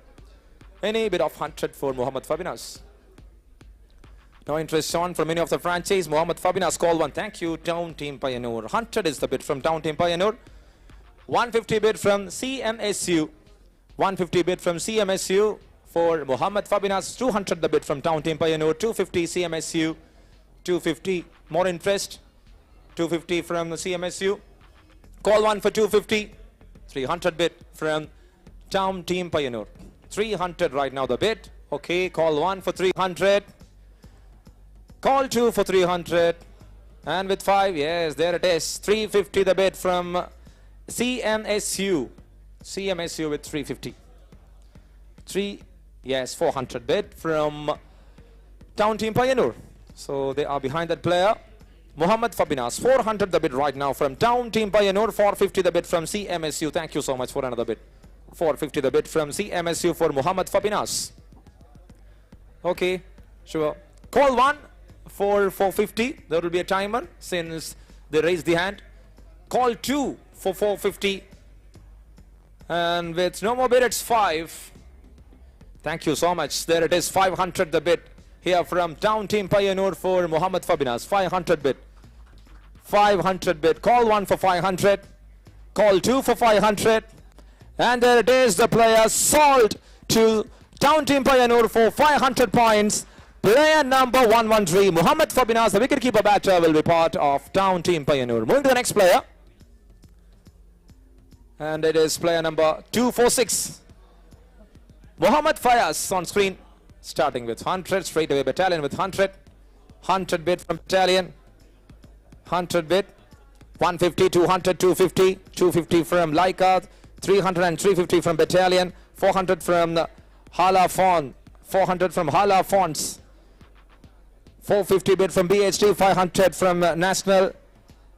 Any bit of 100 for Muhammad Fabinas. No interest shown from any of the franchise. Muhammad Fabinas, call 1. Thank you, Town Team Pioneer. 100 is the bid from Town Team Pioneer. 150 bid from CMSU. 150 bid from CMSU for Muhammad Fabinas. 200 the bid from Town Team Pioneer. 250 CMSU. 250 more interest. 250 from CMSU. Call 1 for 250. 300 bid from Town Team Pioneer. 300 right now the bid. Okay, call 1 for 300. Call 2 for 300. And with 5, yes, there it is. 350 the bid from CMSU. CMSU with 350. 400 bid from Town Team Pioneer. So they are behind that player. Muhammad Fabinas, 400 the bid right now from Town Team Pioneer. 450 the bid from CMSU. Thank you so much for another bid. 450 the bid from CMSU for Muhammad Fabinas. Okay, sure. Call 1 for 450. There will be a timer since they raised the hand. Call 2 for 450. And with no more bid, it's 5. Thank you so much. There it is, 500 the bid here from Town Team Pioneer for Muhammad Fabinas. 500 bid. 500 bid. Call 1 for 500. Call 2 for 500. And there it is, the player sold to Town Team Pioneer for 500 points. Player number 113, Muhammad Fabinas, the wicketkeeper batter, will be part of Town Team Pioneer. Moving to the next player. And it is player number 246. Muhammad Fayaz on screen, starting with 100, straight away Battalion with 100. 100 bid from Battalion. 100 bid. 150, 200, 250. 250 from Leichhardt. 300 and 350 from Battalion. 400 from Hala Fon. 400 from Hala Fonts. 450 bid from BHD. 500 from National.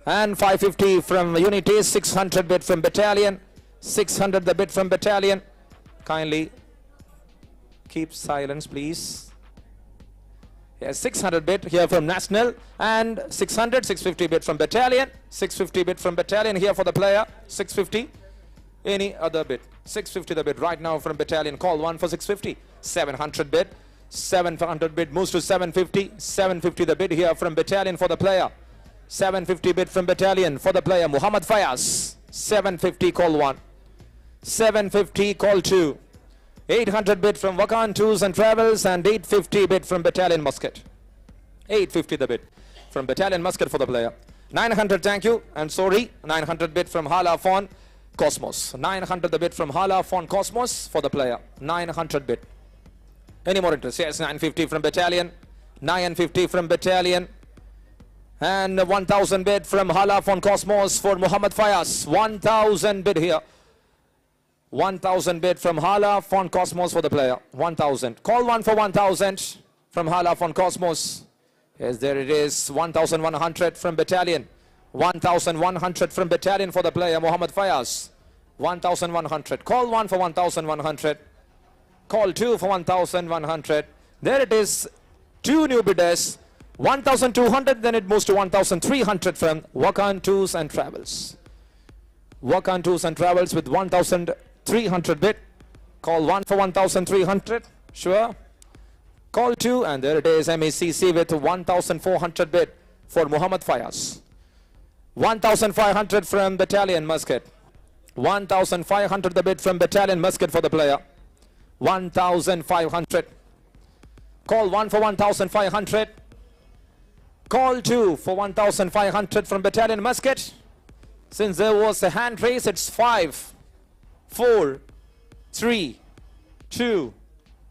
And 550 from Unity. 600 bid from Battalion. 600 the bid from Battalion. Kindly keep silence, please. Yes, 600 bid here from National. And 600, 650 bid from Battalion. 650 bid from Battalion here for the player. 650. Any other bid. 650 the bid right now from Battalion. Call 1 for 650. 700 bid. 700 bid moves to 750. 750 the bid here from Battalion for the player. 750 bid from Battalion for the player. Muhammad Fayaz. 750 call 1. 750 call 2. 800 bid from Wakan Tours and Travels. And 850 bid from Battalion Muscat. 850 the bid from Battalion Muscat for the player. 900 thank you and sorry. 900 bid from Hala Fon Cosmos. 900 the bid from Hala Fon Cosmos for the player. 900 bid. Any more interest? Yes, 950 from Battalion. 950 from Battalion. And 1000 bid from Hala Fon Cosmos for Muhammad Fayaz. 1000 bid here. 1000 bid from Hala Fon Cosmos for the player. 1000. Call 1 for 1000 from Hala Fon Cosmos. Yes, there it is. 1100 from Battalion. 1100 from Battalion for the player Muhammad Fayaz. 1100. Call 1 for 1100. Call 2 for 1100. There it is. 2 new bidders. 1200, then it moves to 1300 from Wakan Tours and Travels. Wakan Tours and Travels with 1300 bid. Call 1 for 1300. Sure. Call 2 and there it is. MECC with 1400 bid for Muhammad Fayaz. 1500 from Battalion Muscat. 1500 the bid from Battalion Muscat for the player. 1500. Call 1 for 1500. Call 2 for 1500 from Battalion Muscat. Since there was a hand raise, it's 5, 4, 3, 2,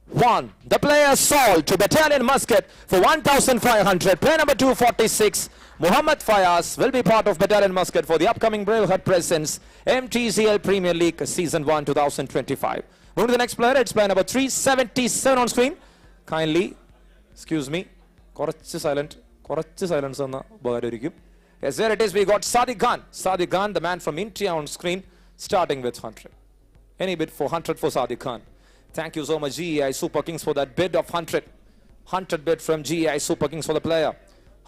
1. The player sold to Battalion Muscat for 1500. Player number 246, Muhammad Fayaz, will be part of Battalion Muscat for the upcoming Braveheart Presents Mtcl Premier League Season 1 2025. Moving to the next player, it's player number 377 on screen. Kindly, excuse me, silent. കുറച്ച് silence എന്ന ഉപകാരമായിരിക്കും. Yes, there it is. We got Sadiq Khan. Sadiq Khan, the man from India on screen, starting with 100. Any bid for 100 for Sadiq Khan. Thank you so much, GEI Super Kings, for that bid of 100. 100 bid from GEI Super Kings for the player.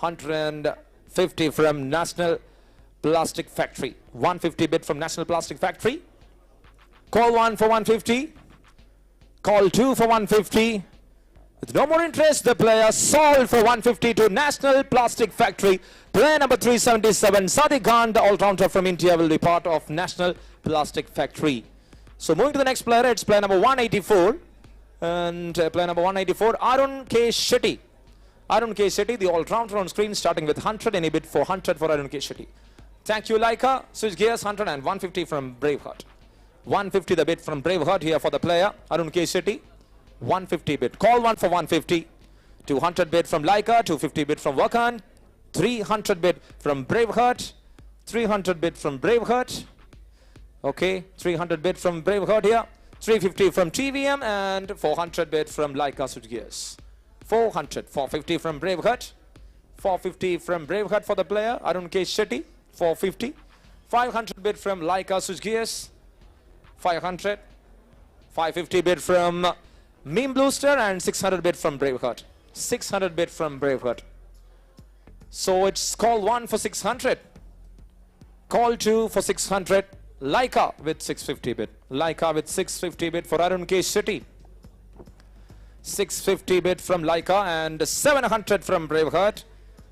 150 from National Plastic Factory. 150 bid from National Plastic Factory. Call 1 for 150. Call 2 for 150. With no more interest, the player sold for 150 to National Plastic Factory. Player number 377, Sadiq Khan, the all-rounder from India, will be part of National Plastic Factory. So moving to the next player, it's player number 184. And player number 184, Arun K. Shetty. Arun K. Shetty, the all-rounder on screen, starting with 100. Any bid for 100 for Arun K. Shetty. Thank you, Laika. Switch gears, 100 and 150 from Braveheart. 150 the bid from Braveheart here for the player, Arun K. Shetty. 150 bid. Call 1 for 150. 200 bid from Laika. 250 bid from Wakan. 300 bid from Braveheart. 300 bid from Braveheart. Okay, 300 bid from Braveheart here. 350 from TVM and 400 bid from Laika Switch Gears. 400, 450 from Braveheart. 450 from Braveheart for the player, Arun K. Shetty. 450. 500 bid from Laika Switch Gears. 500. 550 bid from Meme Booster and 600 bid from Braveheart. 600 bid from Braveheart. So it's call 1 for 600. Call 2 for 600. Laika with 650 bid. Laika with 650 bid for Arun K. Shetty. 650 bid from Laika and 700 from Braveheart.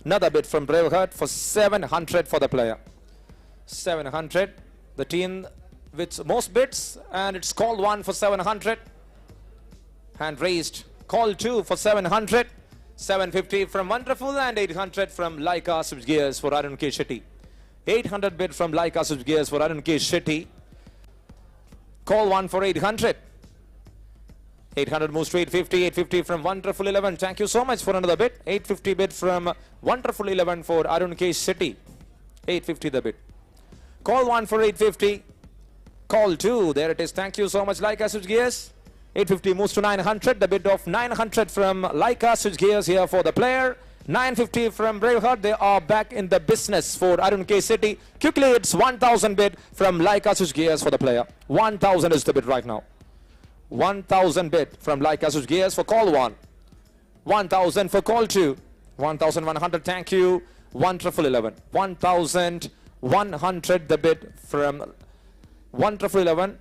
Another bid from Braveheart for 700 for the player. 700. The team with most bids, and it's call 1 for 700. Hand raised. Call 2 for 700. 750 from Wonderful and 800 from Laika Switch Gears for Arun K. Shetty. 800 bid from Laika Switch Gears for Arun K. Shetty. Call 1 for 800. 800 moves to 850. 850 from Wonderful 11. Thank you so much for another bid. 850 bid from Wonderful 11 for Arun K. Shetty. 850 the bid. Call 1 for 850. Call 2. There it is. Thank you so much, Laika Switch Gears. 850 moves to 900. The bid of 900 from Laika Switch Gears here for the player. 950 from Braveheart. They are back in the business for Arun K. Shetty. Quickly, it's 1000 bid from Laika Switch Gears for the player. 1000 is the bid right now. 1000 bid from Laika Switch Gears for call 1. 1000 for call 2. 1100. Thank you. Wonderful 11. 1100 the bid from Wonderful 11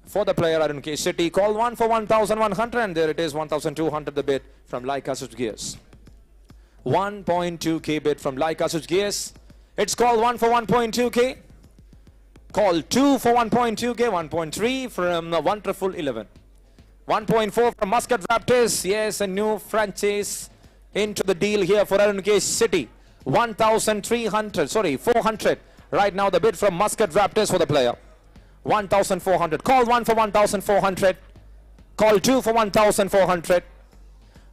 for the player Arun K. Shetty. Call 1 for 1100 and there it is. 1200 the bid from Laika Switch Gears. 1.2k bid from Laika Switch Gears. It's call 1 for 1.2k. Call 2 for 1.2k. 1.3 from Wonderful 11. 1.4 from Muscat Raptors. Yes, a new franchise into the deal here for Arun K. Shetty. 400 right now the bid from Muscat Raptors for the player. 1400. Call 1 for 1400. Call 2 for 1400.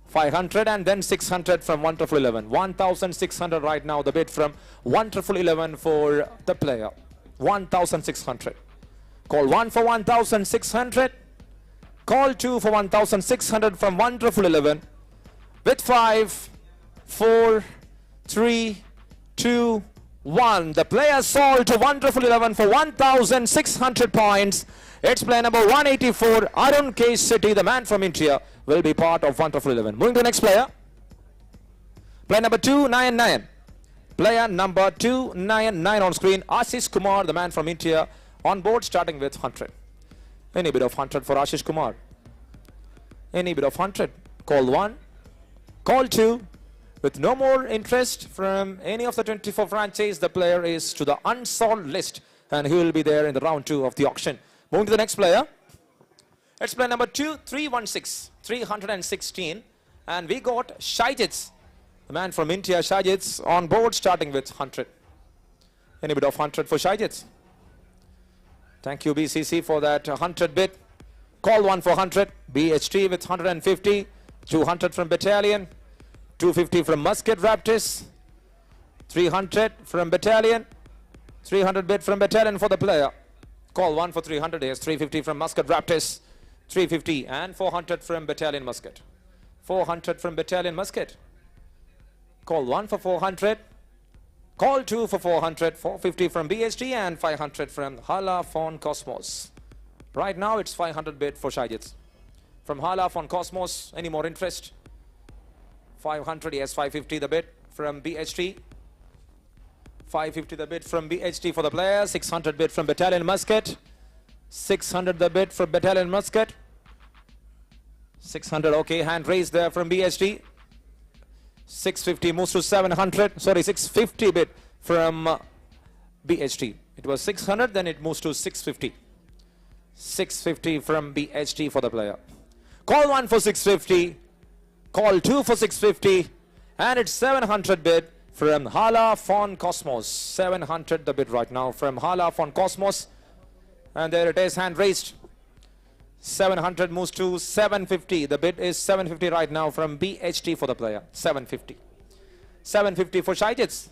500 and then 600 from Wonderful 11. 1600 right now the bid from Wonderful 11 for the player. 1600. Call 1 for 1600. Call 2 for 1600 from Wonderful 11. With 5, 4, 3, 2, 1. The player sold to Wonderful 11 for 1600 points. It's player number 184, Arun K. Shetty, the man from India, will be part of Wonderful 11. Moving to the next player. Player number 299. Player number 299 on screen, Ashish Kumar, the man from India, on board starting with 100. Any bit of 100 for Ashish Kumar. Any bit of 100. Call 1. Call 2. With no more interest from any of the 24 franchise, the player is to the unsold list and he will be there in the round 2 of the auction. Moving to the next player. It's player number 316 and we got Shajits, the man from India, Shajits, on board starting with 100. Any bit of 100 for Shajits. Thank you BCC for that 100 bid. Call 1 for 100. BHT with 150. 200 from Battalion. 250 from Muscat Raptors. 300 from Battalion. 300 bid from Battalion for the player. Call 1 for 300. Here's 350 from Muscat Raptors. 350 and 400 from Battalion Muscat. 400 from Battalion Muscat. Call 1 for 400. Call 2 for 400. 450 from BHT and 500 from Hala Fon Cosmos. Right now it's 500 bid for Shajits. From Hala Fon Cosmos, any more interest? 500, yes, 550 the bid from BHT. 550 the bid from BHT for the player. 600 bid from Battalion Muscat. 600 the bid for Battalion Muscat. 600, okay, hand raised there from BHT. 650 moves to 700. Sorry, 650 bid from BHT. It was 600, then it moves to 650. 650 from BHT for the player. Call 1 for 650. Call 2 for 650. And it's 700 bid from Hala Fon Cosmos. 700 the bid right now from Hala Fon Cosmos. And there it is, hand raised. 700 moves to 750. The bid is 750 right now from BHT for the player. 750. 750 for Shajits.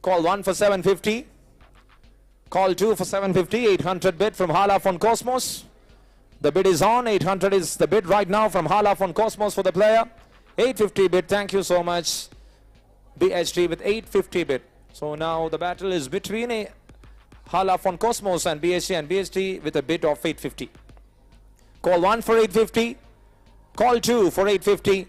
Call 1 for 750. Call 2 for 750. 800 bid from Hala Fon Cosmos. The bid is on. 800 is the bid right now from Hala Fon Cosmos for the player. 850 bid. Thank you so much. BHT with 850 bid. So now the battle is between Hala Fon Cosmos and BHT with a bid of 850. Call 1 for 850. Call 2 for 850.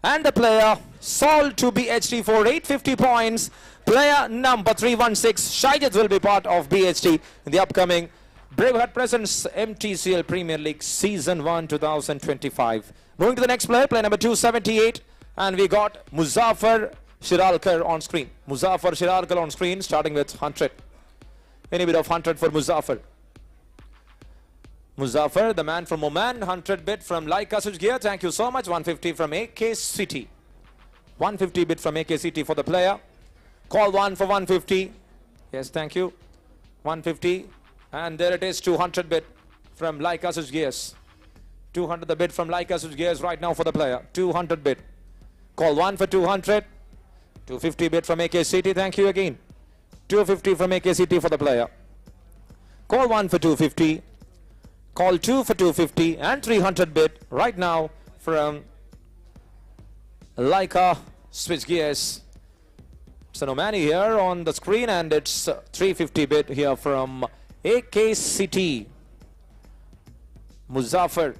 And the player sold to BHT for 850 points. Player number 316, Shajits, will be part of BHT in the upcoming Braveheart Presents Mtcl Premier League Season 1 2025. Moving to the next player, player number 278. And we got Muzaffar Shiralkar on screen. Muzaffar Shiralkar on screen, starting with 100. Any bit of 100 for Muzaffar. Muzaffar, the man from Oman, 100 bid from Laika Switchgear. Thank you so much. 150 from AK City. 150 bid from AK City for the player. Call 1 for 150. Yes, thank you. 150. And there it is, 200 bid from Laika Switchgears. 200 the bid from Laika Switchgears right now for the player. 200 bid. Call 1 for 200. 250 bid from AK City. Thank you again. 250 from AK City for the player. Call 1 for 250. Call 2 for 250 and 300 bid right now from Laika Switchgears. It's an Omani here on the screen, and it's 350 bid here from AK City. Muzaffar,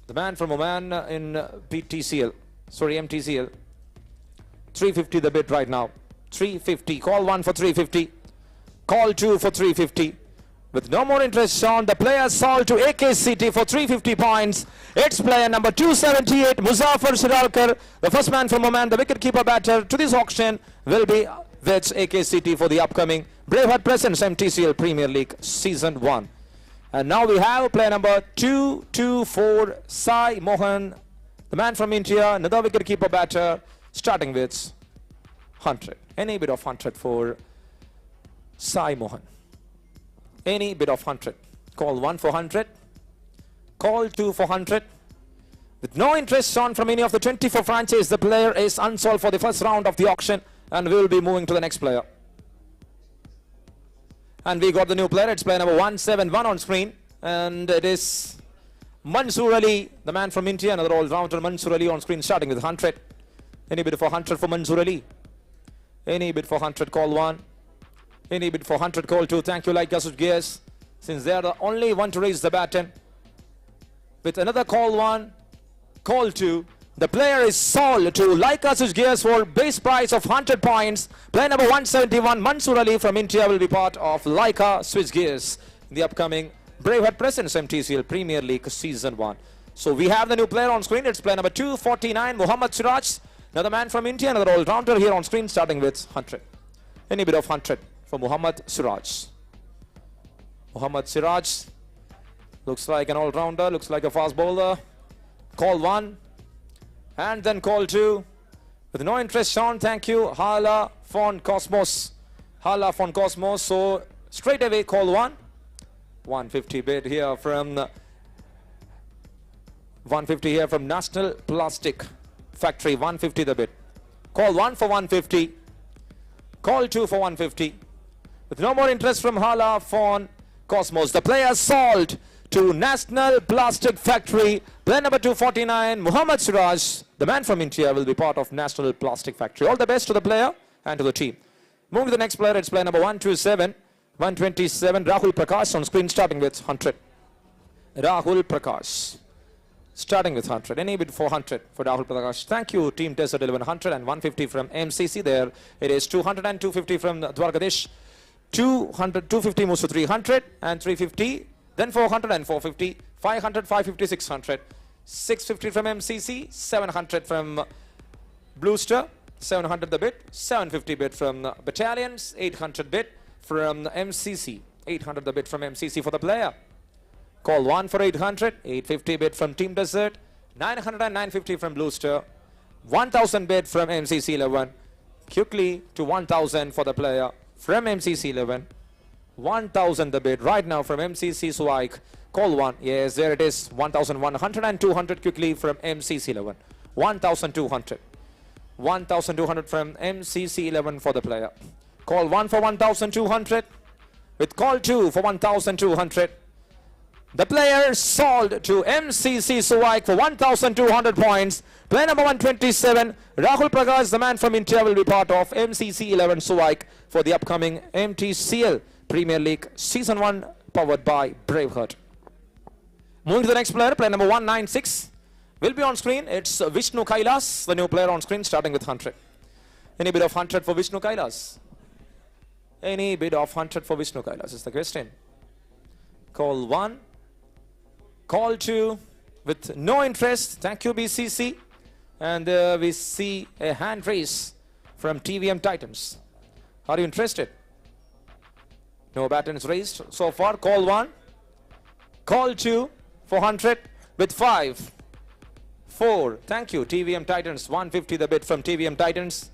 the man from Oman in Mtcl. 350 the bid right now. 350. Call 1 for 350. Call 2 for 350. With no more interest shown, the player sold to AK City for 350 points. It's player number 278, Muzaffar Shiralkar, the first man from Oman, the wicketkeeper batter to this auction, will be with AK City for the upcoming Braveheart Presents Mtcl Premier League Season 1. And now we have player number 224, Sai Mohan, the man from India, another wicketkeeper batter, starting with 100. Any bit of 100 for Sai Mohan. Any bit of 100. Call 1 for 100. Call 2 for 100. With no interest shown from any of the 24 franchises, the player is unsold for the first round of the auction, and we will be moving to the next player. And we got the new player. It's player number 171 on screen, and it is Mansoor Ali, the man from India, another all-rounder. Mansoor Ali on screen, starting with 100. Any bid for 100 for Mansoor Ali. Any bid for 100, call 1. Any bid for 100, call 2. Thank you, Laika Switchgears, since they are the only one to raise the baton. With another call 1, call 2. The player is sold to Laika Switchgears for base price of 100 points. Player number 171, Mansoor Ali from India, will be part of Laika Switchgears in the upcoming Braveheart Presents Mtcl Premier League Season 1. So we have the new player on screen. It's player number 249, Muhammad Siraj, another man from India, another all-rounder here on screen, starting with 100. Any bit of 100 for Muhammad Siraj. Muhammad Siraj looks like an all-rounder, looks like a fast bowler. Call 1 and then call 2. With no interest shown, thank you, Hala Fon Cosmos. Hala Fon Cosmos. So straight away call 1. 150 bid here from 150 here from National Plastic Factory. 150 the bid. Call 1 for 150. Call 2 for 150. With no more interest from Hala Fon Cosmos, the player sold to National Plastic Factory. Player number 249, Muhammad Siraj, the man from India, will be part of National Plastic Factory. All the best to the player and to the team. Moving to the next player, it's player number 127, Rahul Prakash on screen, starting with 100. Rahul Prakash, starting with 100. Any bid for 100 for Rahul Prakash. Thank you, Team Desert 1100 and 150 from MCC. There it is 200 and 250 from Dwarkadesh. 200, 250 moves to 300 and 350. Then 400 and 450. 500, 550, 600. 650 from MCC. 700 from Bluester. 700 the bid. 750 bid from Battalions. 800 bid from MCC. 800 the bid from MCC for the player. Call 1 for 800, 850 bid from Team Desert, 900 and 950 from Bluester, 1000 bid from MCC 11, quickly to 1000 for the player from MCC 11, 1000 the bid right now from MCC Suwaik. Call 1, yes, there it is, 1100 and 200 quickly from MCC 11, 1200, 1200 from MCC 11 for the player. Call 1 for 1200, with call 2 for 1200. The player sold to MCC Suwaik for 1,200 points. Player number 127, Rahul Prakash, the man from India, will be part of MCC 11 Suwaik for the upcoming Mtcl Premier League Season 1, powered by Braveheart. Moving to the next player, player number 196, will be on screen. It's Vishnu Kailas, the new player on screen, starting with 100. Any bid of 100 for Vishnu Kailas? Any bid of 100 for Vishnu Kailas is the question. Call 1. Call 2 with no interest. Thank you, BCC. And we see a hand raise from TVM Titans. Are you interested? No buttons raised so far. Call 1. Call 2 for 100 with 5. 4. Thank you, TVM Titans. 150 the bid from TVM Titans.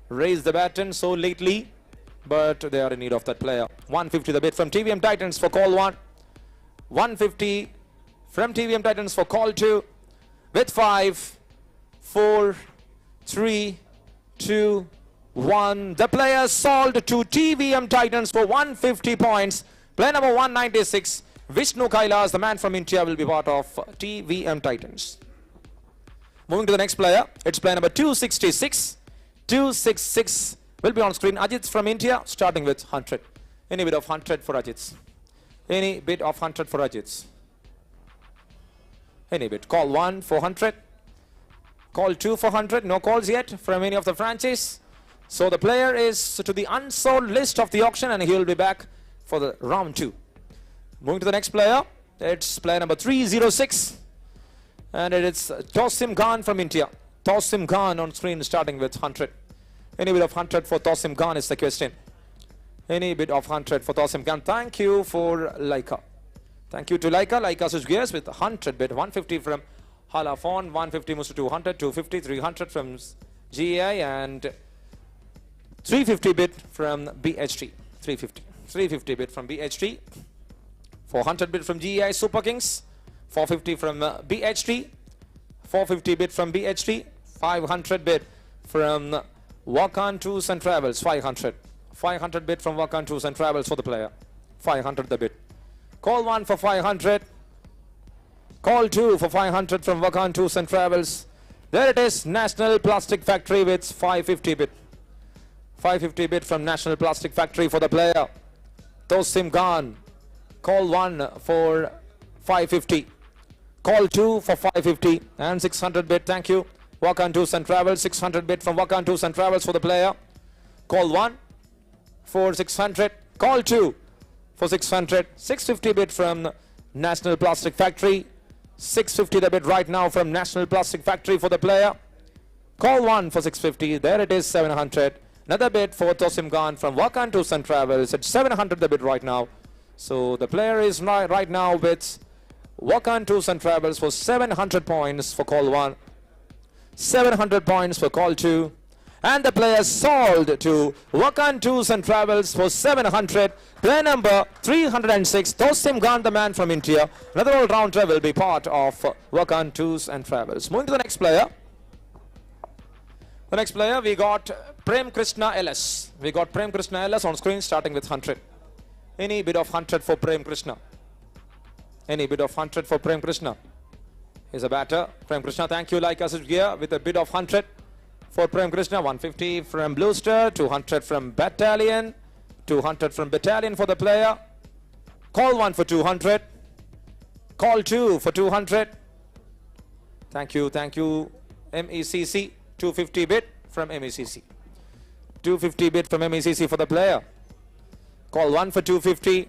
Raise the baton so lately, but they are in need of that player. 150 the bid from TVM Titans for call 1. 150 from TVM Titans for call 2 with 5, 4, 3, 2, 1. The player sold to TVM Titans for 150 points. Player number 196, Vishnu Kailas, the man from India, will be part of TVM Titans. Moving to the next player, it's player number 266. 266 will be on screen. Ajit from India, starting with 100. Any bid of 100 for Ajit? Any bid of 100 for Ajit? Any bid. Call 1 for 100. Call 2 for 100. No calls yet from any of the franchise. So the player is to the unsold list of the auction and he will be back for the round 2. Moving to the next player. It's player number 306. And it's Tosim Khan from India. Tosim Khan on screen, starting with 100. Any bid of 100 for Tosim Khan is the question. Any bid of 100 for Tosim Khan. Thank you for Laika. Thank you to Laika. Laika switch gears with 100 bid. 150 from Halafon. 150 moves to 200. 250. 300 from GAI. And 350 bid from BHT. 350. 350 bid from BHT. 400 bid from GAI Super Kings. 450 from BHT. 450 bid from BHT. 500 bid from Wakan Tours and Travels. 500. 500 bid from Wakan Tours and Travels for the player. 500 the bid. Call 1 for 500. Call 2 for 500 from Wakan Tours and Travels. There it is, National Plastic Factory with 550 bid. 550 bid from National Plastic Factory for the player. Tosim Khan. Call 1 for 550. Call 2 for 550 and 600 bid. Thank you. Wakan Tours and Travels. 600 bid from Wakan Tours and Travels for the player. Call 1 for 600. Call 2 for 600. 650 bid from National Plastic Factory. 650 the bid right now from National Plastic Factory for the player. Call 1 for 650. There it is, 700. Another bid for Tosim Khan from Wakan Tours and Travels. It's 700 the bid right now. So the player is right now with Wakan Tours and Travels for 700 points for call 1. 700 points for call 2. And the player sold to Wakan Tours and Travels for 700. Player number 306, Tosim Khan, the man from India. Another all-rounder will be part of Wakan Tours and Travels. Moving to the next player. The next player, we got Prem Krishna LS. We got Prem Krishna LS on screen, starting with 100. Any bid of 100 for Prem Krishna? Any bid of 100 for Prem Krishna? is a batter. Prem Krishna, thank you. Like us here with a bid of 100 for Prem Krishna. 150 from Bluester. 200 from Battalion. 200 from Battalion for the player. Call 1 for 200. Call 2 for 200. Thank you. Thank you. MECC. 250 bid from MECC. 250 bid from MECC for the player. Call 1 for 250.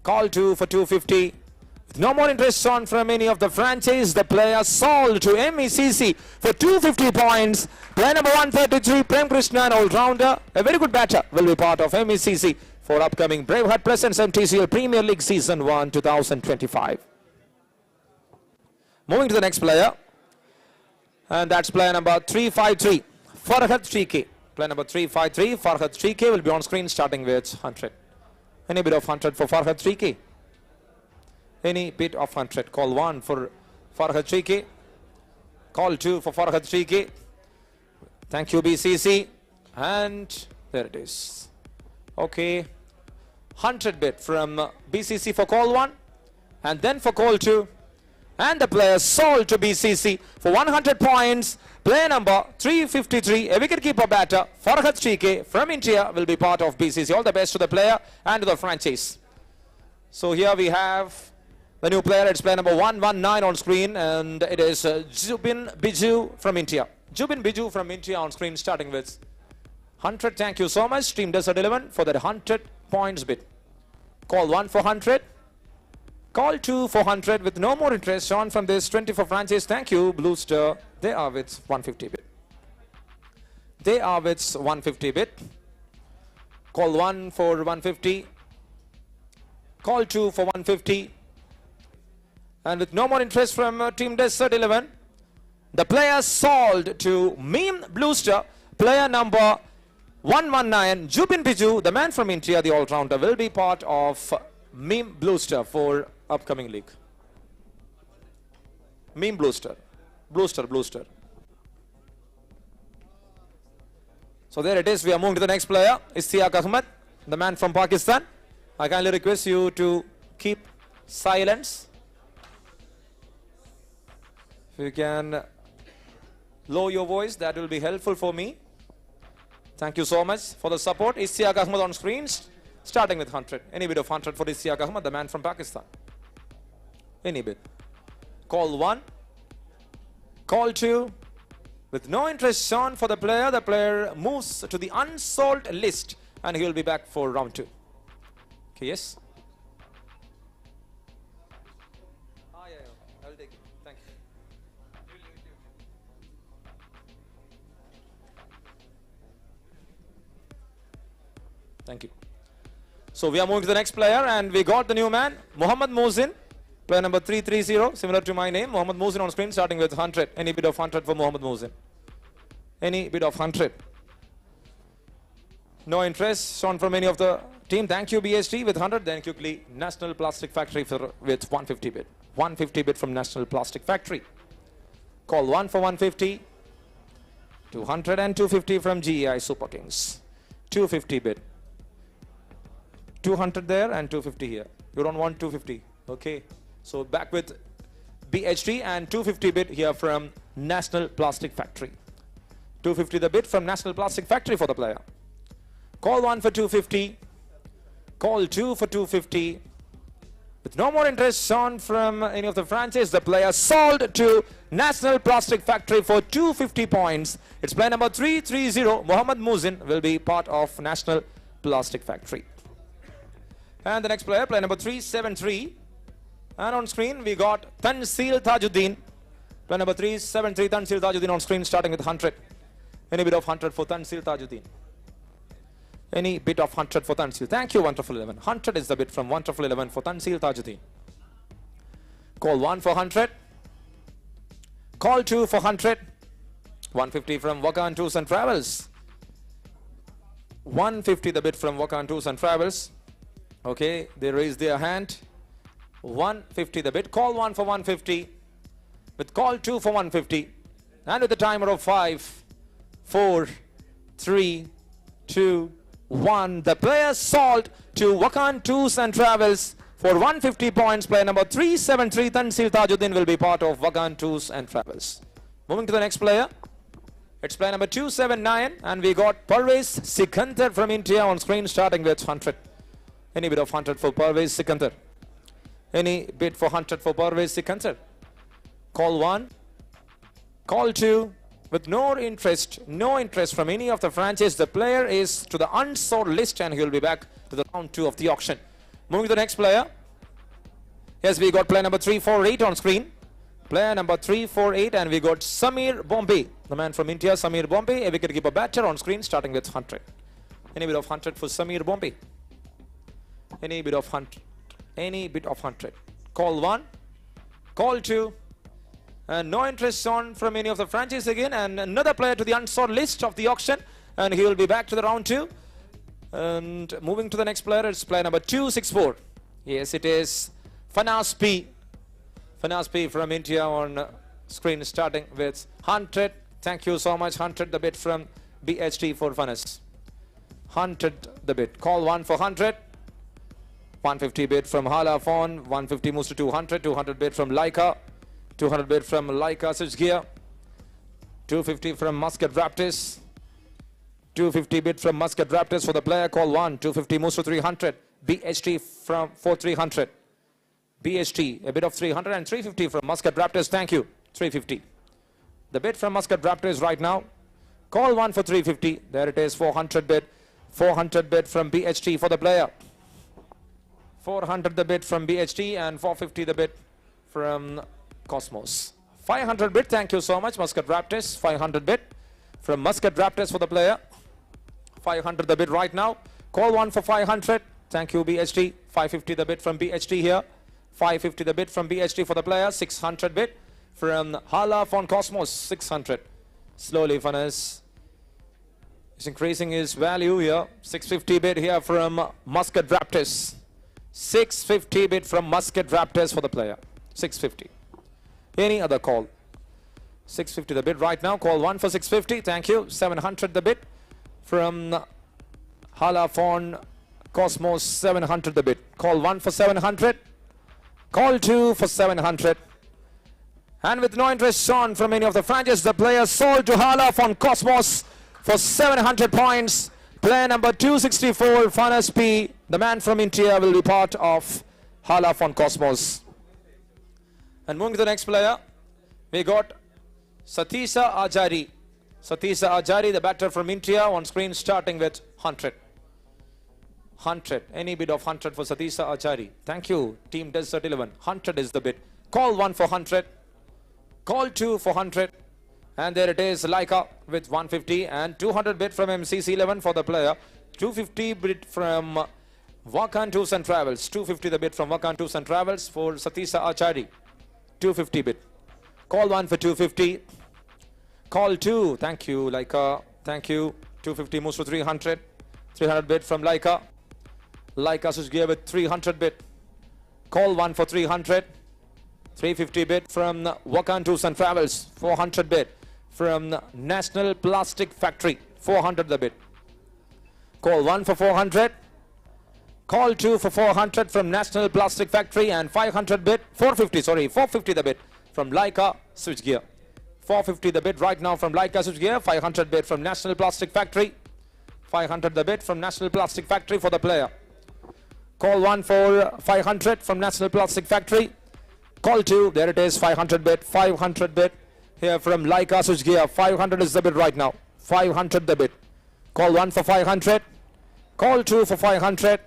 Call 2 for 250. With no more interest on from any of the franchise, the player sold to MECC for 250 points. Player number 133, Prem Krishna, an all-rounder. A very good batter will be part of MECC for upcoming Braveheart presents Mtcl Premier League Season 1 2025. Moving to the next player. And that's player number 353, Farhad 3K. Player number 353, Farhad 3K will be on screen starting with 100. Any bid of 100 for Farhad 3K? Any bid of 100. Call 1 for Farhad 3K. Call 2 for Farhad 3K. Thank you, BCC. And there it is. Okay. 100 bid from BCC for call 1. And then for call 2. And the player sold to BCC for 100 points. Player number 353, a wicketkeeper batter, Farhad 3K from India will be part of BCC. All the best to the player and to the franchise. So here we have the new player. It's player number 119 on screen, and it is Jubin Biju from India. Jubin Biju from India on screen starting with 100. Thank you so much. Team Desert 11 for that 100 points bid. Call 1 for 100. Call 2 for 100 with no more interest on from this 24 franchise. Thank you, Bluester. They are with 150 bid. They are with 150 bid. Call 1 for 150. Call 2 for 150. And with no more interest from Team Desert 11, the player sold to Meme Bluester. Player number 119, Jubin Biju, the man from India, the all-rounder, will be part of Meme Bluester for upcoming league. Meme Bluester. Bluester. So there it is. We are moving to the next player, Ishtiaq Ahmed, the man from Pakistan. I kindly request you to keep silence. If you can lower your voice, that will be helpful for me. Thank you so much for the support. Ishtiaq Ahmed on screens, starting with 100. Any bid of 100 for Ishtiaq Ahmed, the man from Pakistan. Any bid. Call 1. Call 2. With no interest shown for the player moves to the unsold list, and he will be back for round 2. Okay, yes? Yeah, I'll take it. Thank you. Thank you. So we are moving to the next player, and we got the new man, Mohammad Mohsin. Player number 330, similar to my name, Mohammad Mohsin on screen, starting with 100. Any bid of 100 for Mohammad Mohsin? Any bid of 100? No interest shown from any of the team. Thank you, BST, with 100. Then quickly, National Plastic Factory with 150 bid. 150 bid from National Plastic Factory. Call 1 for 150. 200 and 250 from GEI Super Kings. 250 bid. 200 there and 250 here. You don't want 250. Okay. So back with BHT and 250 bid here from National Plastic Factory. 250 the bid from National Plastic Factory for the player. Call 1 for 250. Call 2 for 250. With no more interest shown from any of the franchise, the player sold to National Plastic Factory for 250 points. It's player number 330. Mohammad Mohsin will be part of National Plastic Factory. And the next player, player number 373. And on screen, we got Mtcl Tajuddin. Player number 373, Mtcl Tajuddin on screen, starting with 100. Any bid of 100 for Mtcl Tajuddin? Any bid of 100 for Mtcl? Thank you, Wonderful 11. 100 is the bid from Wonderful 11 for Mtcl Tajuddin. Call 1 for 100. Call 2 for 100. 150 from Wakan Tours and Travels. 150 the bid from Wakan Tours and Travels. Okay, they raise their hand. 150 the bid. Call 1 for 150. With call 2 for 150. And with the timer of 5, 4, 3, 2, 1. The player sold to Wakan Tours and Travels For 150 points, player number 373, Tansil Tajuddin, will be part of Vagan Tours and Travels. Moving to the next player. It's player number 279, and we got Parvez Sikandar from India on screen, starting with 100. Any bid of 100 for Parvez Sikandar? Any bid for 100 for Parvez Sikandar? Call 1, call 2. With no interest from any of the franchise, the player is to the unsold list, and he will be back to the round 2 of the auction. Moving to the next player. Yes, we got player number 348 on screen. Player number 348, and we got Samir Bombay, the man from India, Samir Bombay, a wicket-keeper batter on screen, starting with 100. Any bit of 100 for Samir Bombay? Any bit of 100? Any bit of 100? Call 1, call 2. And no interest on from any of the franchise again, and another player to the unsold list of the auction, and he will be back to the round 2. And moving to the next player, it's player number 264. Yes, it is Fanas P. Fanas P from India on screen, starting with 100. Thank you so much. 100 the bid from BHT for Fanas. 100 the bid. Call 1 for 100. 150 bid from Hala Phone. 150 moves to 200. 200 bid from Leica. 200 bid from Leica Switchgear. 250 from Muscat Raptors. 250 bid from Muscat Raptors for the player. Call 1. 250 moves to 300. BHT for 300. BHT, a bid of 300, and 350 from Muscat Raptors. Thank you. 350. The bid from Muscat Raptors right now. Call 1 for 350. There it is. 400 bid. 400 bid from BHT for the player. 400 the bid from BHT, and 450 the bid from Cosmos. 500 bid. Thank you so much, Muscat Raptors. 500 bid from Muscat Raptors for the player. 500 the bid right now. Call 1 for 500. Thank you, BHT. 550 the bid from BHT here. 550 the bid from BHT for the player. 600 bid from Hala from Cosmos. 600. Slowly, Fanas is increasing his value here. 650 bid here from Muscat Raptors. 650 bid from Muscat Raptors for the player. 650. Any other call? 650 the bid right now. Call 1 for 650. Thank you. 700 the bid from Hala Phone Cosmos. 700 the bid. Call 1 for 700. Call 2 for 700. And with no interest shown from any of the franchises, the player sold to Hala Phone Cosmos for 700 points. Player number 264, Fanas P, the man from India, will be part of Hala Phone Cosmos. And moving to the next player, we got Satisha Ajari. Satisha Ajari, the batter from India, on screen, starting with 100. 100. Any bid of 100 for Satisha Ajari. Thank you, Team Desert 11. 100 is the bid. Call 1 for 100. Call 2 for 100. And there it is, Leica with 150, and 200 bid from MCC 11 for the player. 250 bid from Vakan Tours and Travels. 250 the bid from Vakan Tours and Travels for Satisha Achari. 250 bid. Call 1 for 250. Call 2. Thank you, Leica. Thank you. 250 moves to 300. 300 bid from Leica. Leica Switchgear with 300 bid. Call 1 for 300. 350 bid from Vakan Tours and Travels. 400 bid from National Plastic Factory. 400 the bid. Call 1 for 400. Call 2 for 400 from National Plastic Factory, and 500 bid. 450 the bid from Leica Switchgear. 450 the bid right now from Leica Switchgear. 500 bid from National Plastic Factory. 500 the bid from National Plastic Factory for the player. Call 1 for 500 from National Plastic Factory. Call 2, there it is, 500 bid. 500 bid here from Leica Switchgear. 500 is the bid right now. 500 the bid. Call 1 for 500. Call 2 for 500.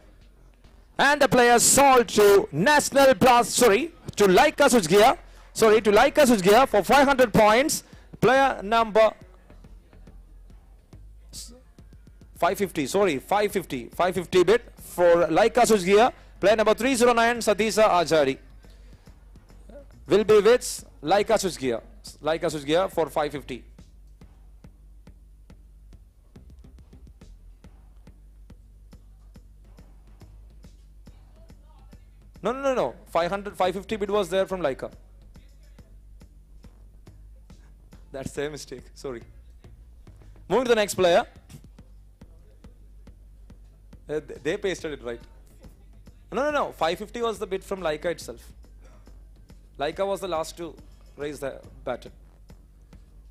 And the player sold to National to Leica Switchgear. To Leica Switchgear for 500 points. Player number 550. 550 bid for Leica Switchgear. Player number 309, Satisha Ajari, will be with Leica Switchgear. Leica Switchgear for 550. No. 550 bid was there from Leica. That's a mistake. Sorry. Moving to the next player. They pasted it right. No. 550 was the bid from Leica itself. Leica was the last to raise the baton.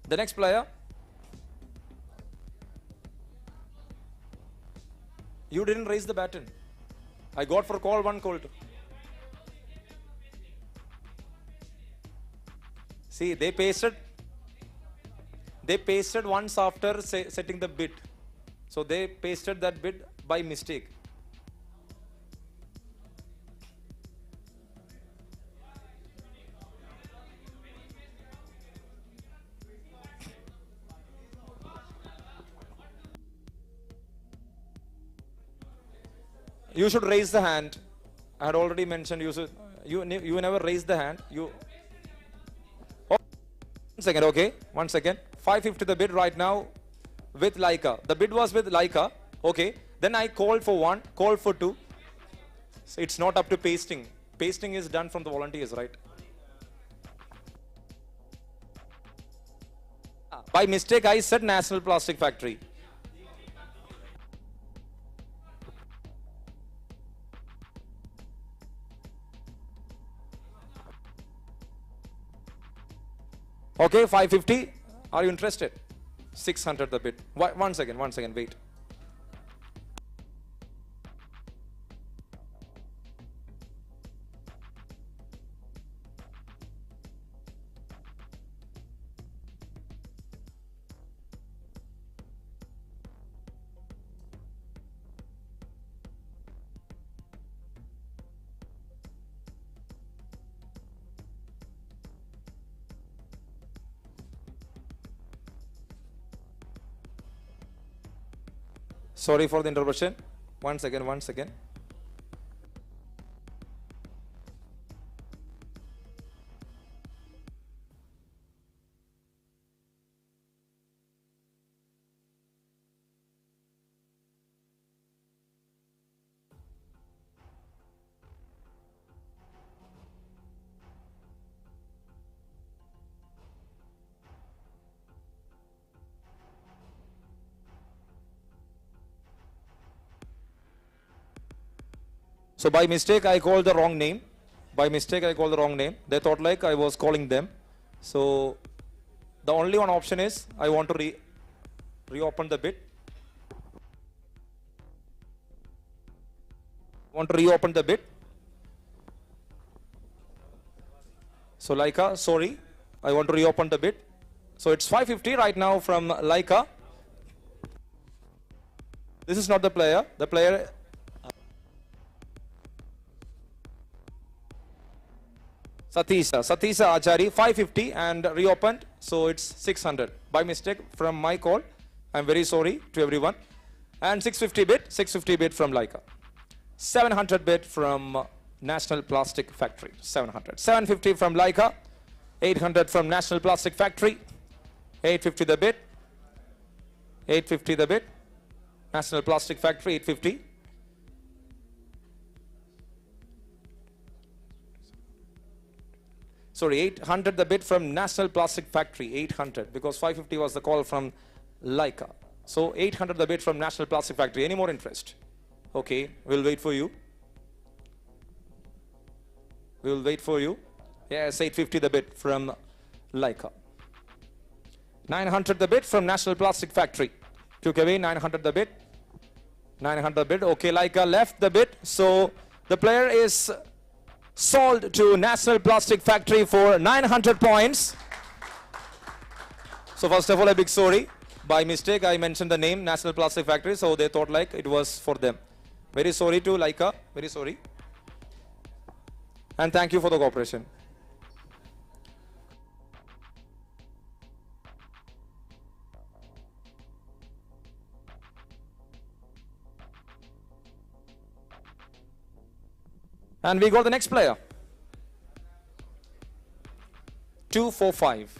The next player. You didn't raise the baton. I got for call 1, call 2. See, they pasted once after setting the bid. So they pasted that bid by mistake. You should raise the hand. I had already mentioned you never raise the hand. Oh, 1 second, okay. 1 second. 550 the bid right now with Leica. The bid was with Leica. Okay. Then I called for 1, called for 2. So it's not up to pasting. Pasting is done from the volunteers, right? By mistake, I said National Plastic Factory. Okay, 550. Are you interested? 600 the bid. 1 second, wait. Sorry for the interruption. 1 second. So by mistake, I called the wrong name. They thought like I was calling them. So the only one option is I want to reopen the bid. So Leica, sorry, I want to reopen the bid. So it's 550 right now from Leica. This is not the player. The player. Satisha Achari, 550 and reopened, so it's 600. By mistake from my call. I'm very sorry to everyone. And 650 bid from Leica. 700 bid from National Plastic Factory. 750 from Leica. 800 from National Plastic Factory. 850 the bid. National Plastic Factory, 850. Sorry, 800 the bid from National Plastic Factory, 800, because 550 was the call from Leica. So 800 the bid from National Plastic Factory. Any more interest? Okay, we'll wait for you. Yes, 850 the bid from Leica. 900 the bid from National Plastic Factory. Took away 900 the bid. 900 the bid. Okay, Leica left the bid. So the player is sold to National Plastic Factory for 900 points. So first of all, a big sorry. By mistake, I mentioned the name National Plastic Factory, so they thought like it was for them. Very sorry to Leica. Very sorry. And thank you for the cooperation. And we got the next player. 245.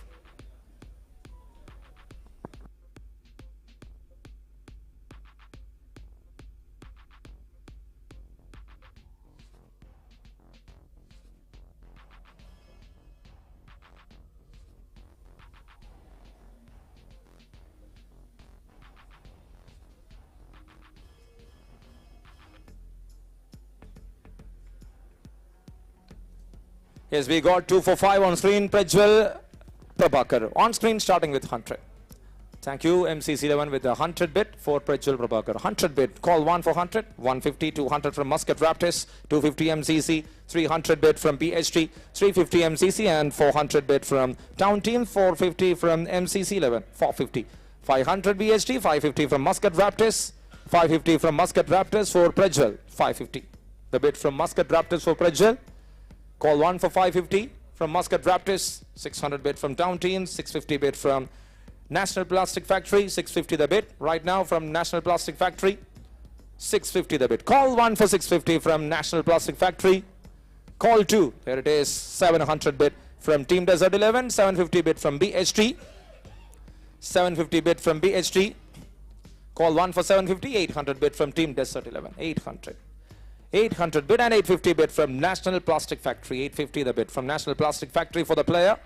Yes, we got 2 for 5 on screen. Prajwal Prabhakar on screen starting with 100. Thank you. MCC 11 with a 100 bid for Prajwal Prabhakar. 100 bid. Call 1 for 100. 150, 200 from Muscat Raptors. 250 MCC. 300 bid from BHT. 350 MCC and 400 bid from Town Team. 450 from MCC 11. 450. 500 BHT. 550 from Muscat Raptors. 550 from Muscat Raptors for Prajwal. 550. The bid from Muscat Raptors for Prajwal. Call 1 for 550 from Muscat Raptors. 600 bid from Town Team. 650 bid from National Plastic Factory. 650 the bid right now from National Plastic Factory. 650 the bid. Call 1 for 650 from National Plastic Factory. Call 2. There it is. 700 bid from Team Desert 11. 750 bid from BHT. 750 bid from BHT. Call 1 for 750. 800 bid from Team Desert 11. 800. 800 bid and 850 bid from National Plastic Factory. 850 the bid from National Plastic Factory for the player.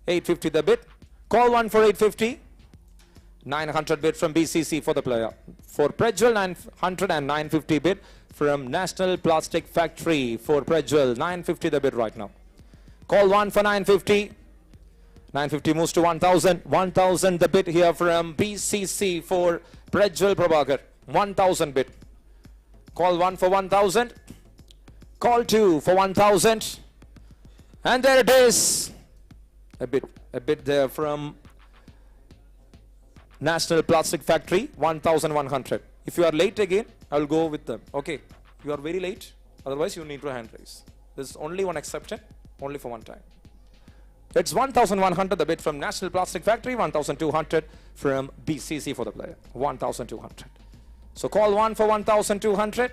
850 the bid. Call 1 for 850. 900 bid from BCC for the player. For Prajwal, 900 and 950 bid from National Plastic Factory for Prajwal. 950 the bid right now. Call 1 for 950. 950 moves to 1000. 1000 the bid here from BCC for Prajwal Prabhakar. 1000 bid. Call 1 for 1000. Call 2 for 1000. And there it is. A bit there from National Plastic Factory. 1100. If you are late again, I will go with them. Okay. You are very late. Otherwise, you need to hand raise. There is only one exception. Only for one time. It's 1100 the bid from National Plastic Factory. 1200 from BCC for the player. 1200. So call 1 for 1200.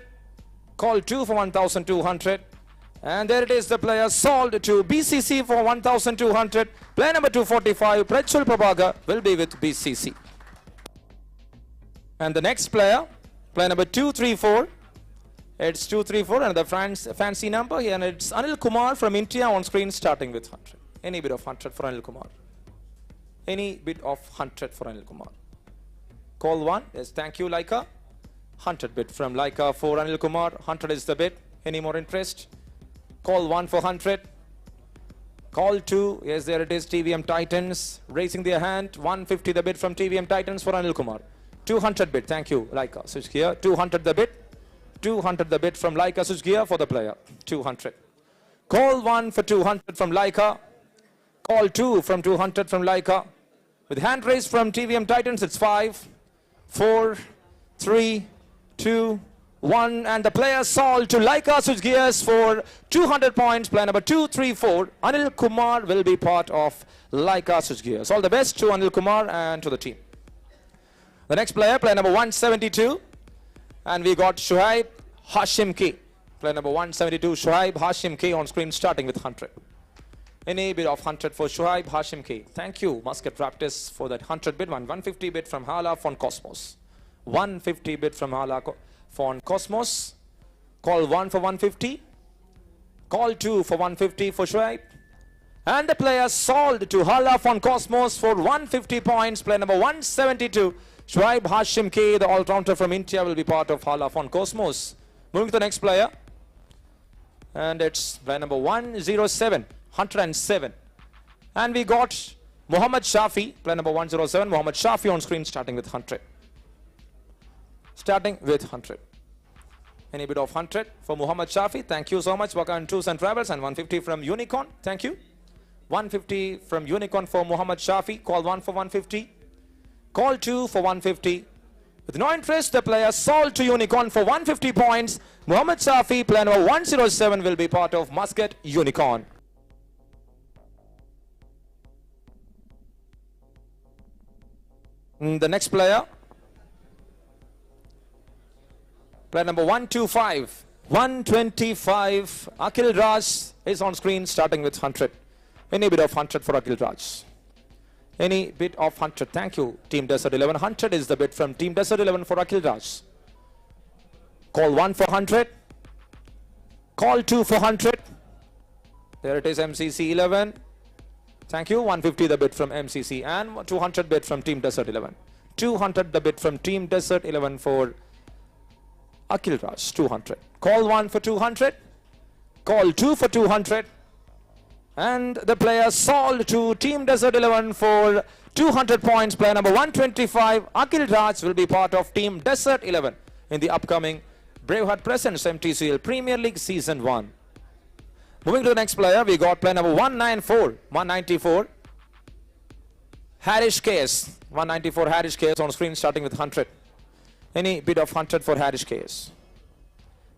Call 2 for 1200. And there it is, the player sold to BCC for 1200. Player number 245, Prajwal Prabhakar, will be with BCC. And the next player, player number 234. It's 234 and the fancy number here, and it's Anil Kumar from India on screen starting with 100. Any bit of 100 for Anil Kumar. Any bit of 100 for Anil Kumar. Call 1. Yes, thank you, Laika. 100 bid from Laika for Anil Kumar. 100 is the bid. Any more interest? Call 1 for 100. Call 2. Yes, there it is. TVM Titans raising their hand. 150 the bid from TVM Titans for Anil Kumar. 200 bid. Thank you, Laika. Switch gear. 200 the bid. 200 the bid from Laika. Switch gear for the player. 200. Call 1 for 200 from Laika. Call 2 from 200 from Laika. With hand raised from TVM Titans, it's 5, 4, 3, 2, 1. And the player sold to Laika Switch Gears for 200 points. Player number 234, Anil Kumar, will be part of Laika Switch Gears. All the best to Anil Kumar and to the team. The next player, player number 172. And we got Shuaib Hashim K. Player number 172, Shuaib Hashim K on screen starting with 100. Any bid of 100 for Shuaib Hashim K. Thank you, Muscat Raptors, for that 100 bid. 150 bid from Hala Fon Cosmos. 150 bid from Hala Fon Cosmos. Call 1 for 150. Call 2 for 150 for Shuaib. And the player sold to Hala Fon Cosmos for 150 points. Player number 172, Shuaib Hashim K, the all-rounder from India, will be part of Hala Fon Cosmos. Moving to the next player. And it's player number 107. 107. And we got Muhammad Shafi, player number 107, Muhammad Shafi on screen starting with 100. Starting with 100. Any bid of 100 for Muhammad Shafi. Thank you so much. Waka and Tours and Travels. And 150 from Unicorn. Thank you. 150 from Unicorn for Muhammad Shafi. Call 1 for 150. Call 2 for 150. With no interest, the player sold to Unicorn for 150 points. Muhammad Shafi, player number 107, will be part of Muscat Unicorn. The next player, player number 125, 125, Akhil Raj is on screen starting with 100. Any bid of 100 for Akhil Raj. Any bid of 100. Thank you, Team Desert 11. 100 is the bid from Team Desert 11 for Akhil Raj. Call 1 for 100. Call 2 for 100. There it is, MCC 11. Thank you. 150 the bid from MCC and 200 bid from Team Desert 11. 200 the bid from Team Desert 11 for Akhil Raj. 200. Call 1 for 200. Call 2 for 200. And the player sold to Team Desert 11 for 200 points. Player number 125, Akhil Raj, will be part of Team Desert 11 in the upcoming Braveheart Presents MTCL Premier League Season 1. Moving to the next player, we got player number 194, Harish KS. 194 Harish KS on screen, starting with 100. Any bid of 100 for Harish KS?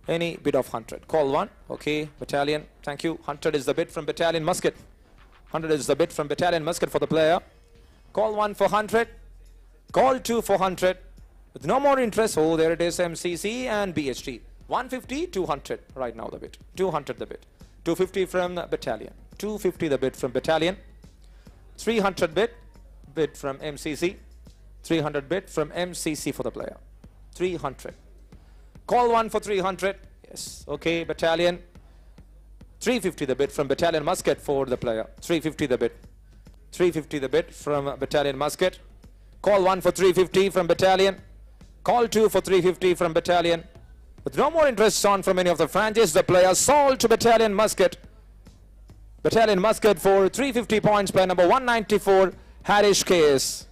Any bid of 100? Call 1. Okay, Battalion. Thank you. 100 is the bid from Battalion Muscat. 100 is the bid from Battalion Muscat for the player. Call 1 for 100. Call 2 for 100. With no more interest. Oh, there it is. MCC and BHT. 150, 200. Right now the bid. 200 the bid. 250 from Battalion. 250 the bid from Battalion. 300 bid from MCC. 300 bid from MCC for the player. 300. Call 1 for 300. Yes. Okay, Battalion. 350 the bid from Battalion Muscat for the player. 350 the bid. 350 the bid from Battalion Muscat. Call 1 for 350 from Battalion. Call 2 for 350 from Battalion. With no more interest on from any of the franchises, the player sold to Battalion Muscat. Battalion Muscat for 350 points. Player number 194, Harish KS.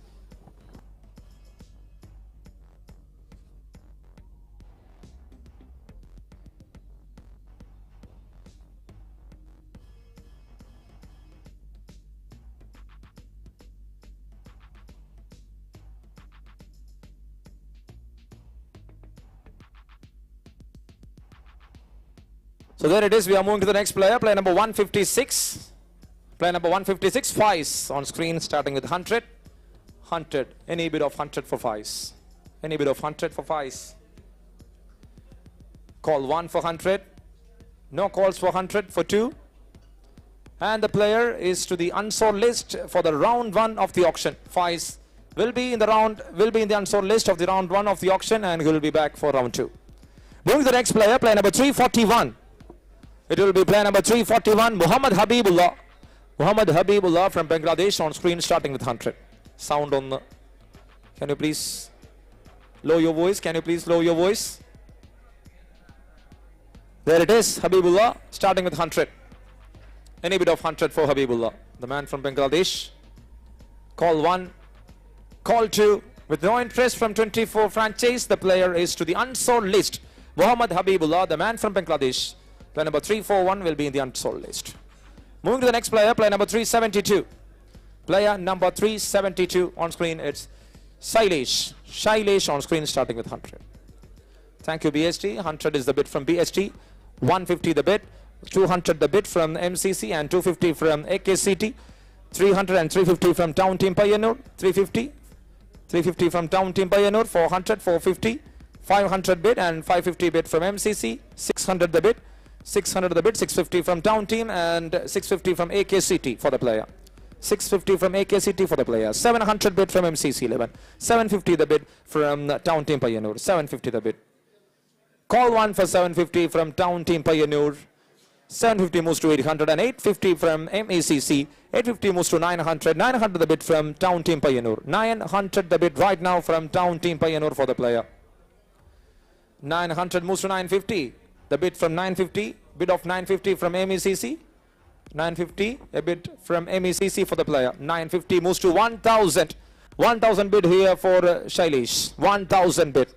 So there it is. We are moving to the next player. Player number 156. Player number 156, Faiz on screen, starting with 100. 100. Any bid of 100 for Faiz? Any bid of 100 for Faiz? Call 1 for 100. No calls for 100 for 2. And the player is to the unsold list for the round 1 of the auction. Faiz will be in the unsold list of the round 1 of the auction, and he will be back for round 2. Moving to the next player, player number 341. It will be player number 341, Muhammad Habibullah. Muhammad Habibullah from Bangladesh on screen, starting with 100. Sound on the... Can you please lower your voice? Can you please lower your voice? There it is, Habibullah, starting with 100. Any bit of 100 for Habibullah, the man from Bangladesh. Call 1, call 2. With no interest from 24 franchise, the player is to the unsold list. Muhammad Habibullah, the man from Bangladesh. Player number 341 will be in the unsold list. Moving to the next player, player number 372. Player number 372 on screen, it's Shailesh. Shailesh on screen, starting with 100. Thank you, BST. 100 is the bid from BST. 150 the bid. 200 the bid from MCC and 250 from AKCT. 300 and 350 from Town Team Payanur. 350. 350 from Town Team Payanur. 400, 450. 500 bid and 550 bid from MCC. 600 the bid. 600 the bid, 650 from Town Team and 650 from AKCT for the player. 650 from AKCT for the player. 700 bid from MCC 11. 750 the bid from Town Team Payanur. 750 the bid. Call 1 for 750 from Town Team Payanur. 750 moves to 800 and 850 from MECC. 850 moves to 900. 900 the bid from Town Team Payanur. 900 the bid right now from Town Team Payanur for the player. 900 moves to 950. The bid from 950, bid of 950 from MECC. 950, a bid from MECC for the player. 950 moves to 1,000. 1,000 bid here for Shailesh. 1,000 bid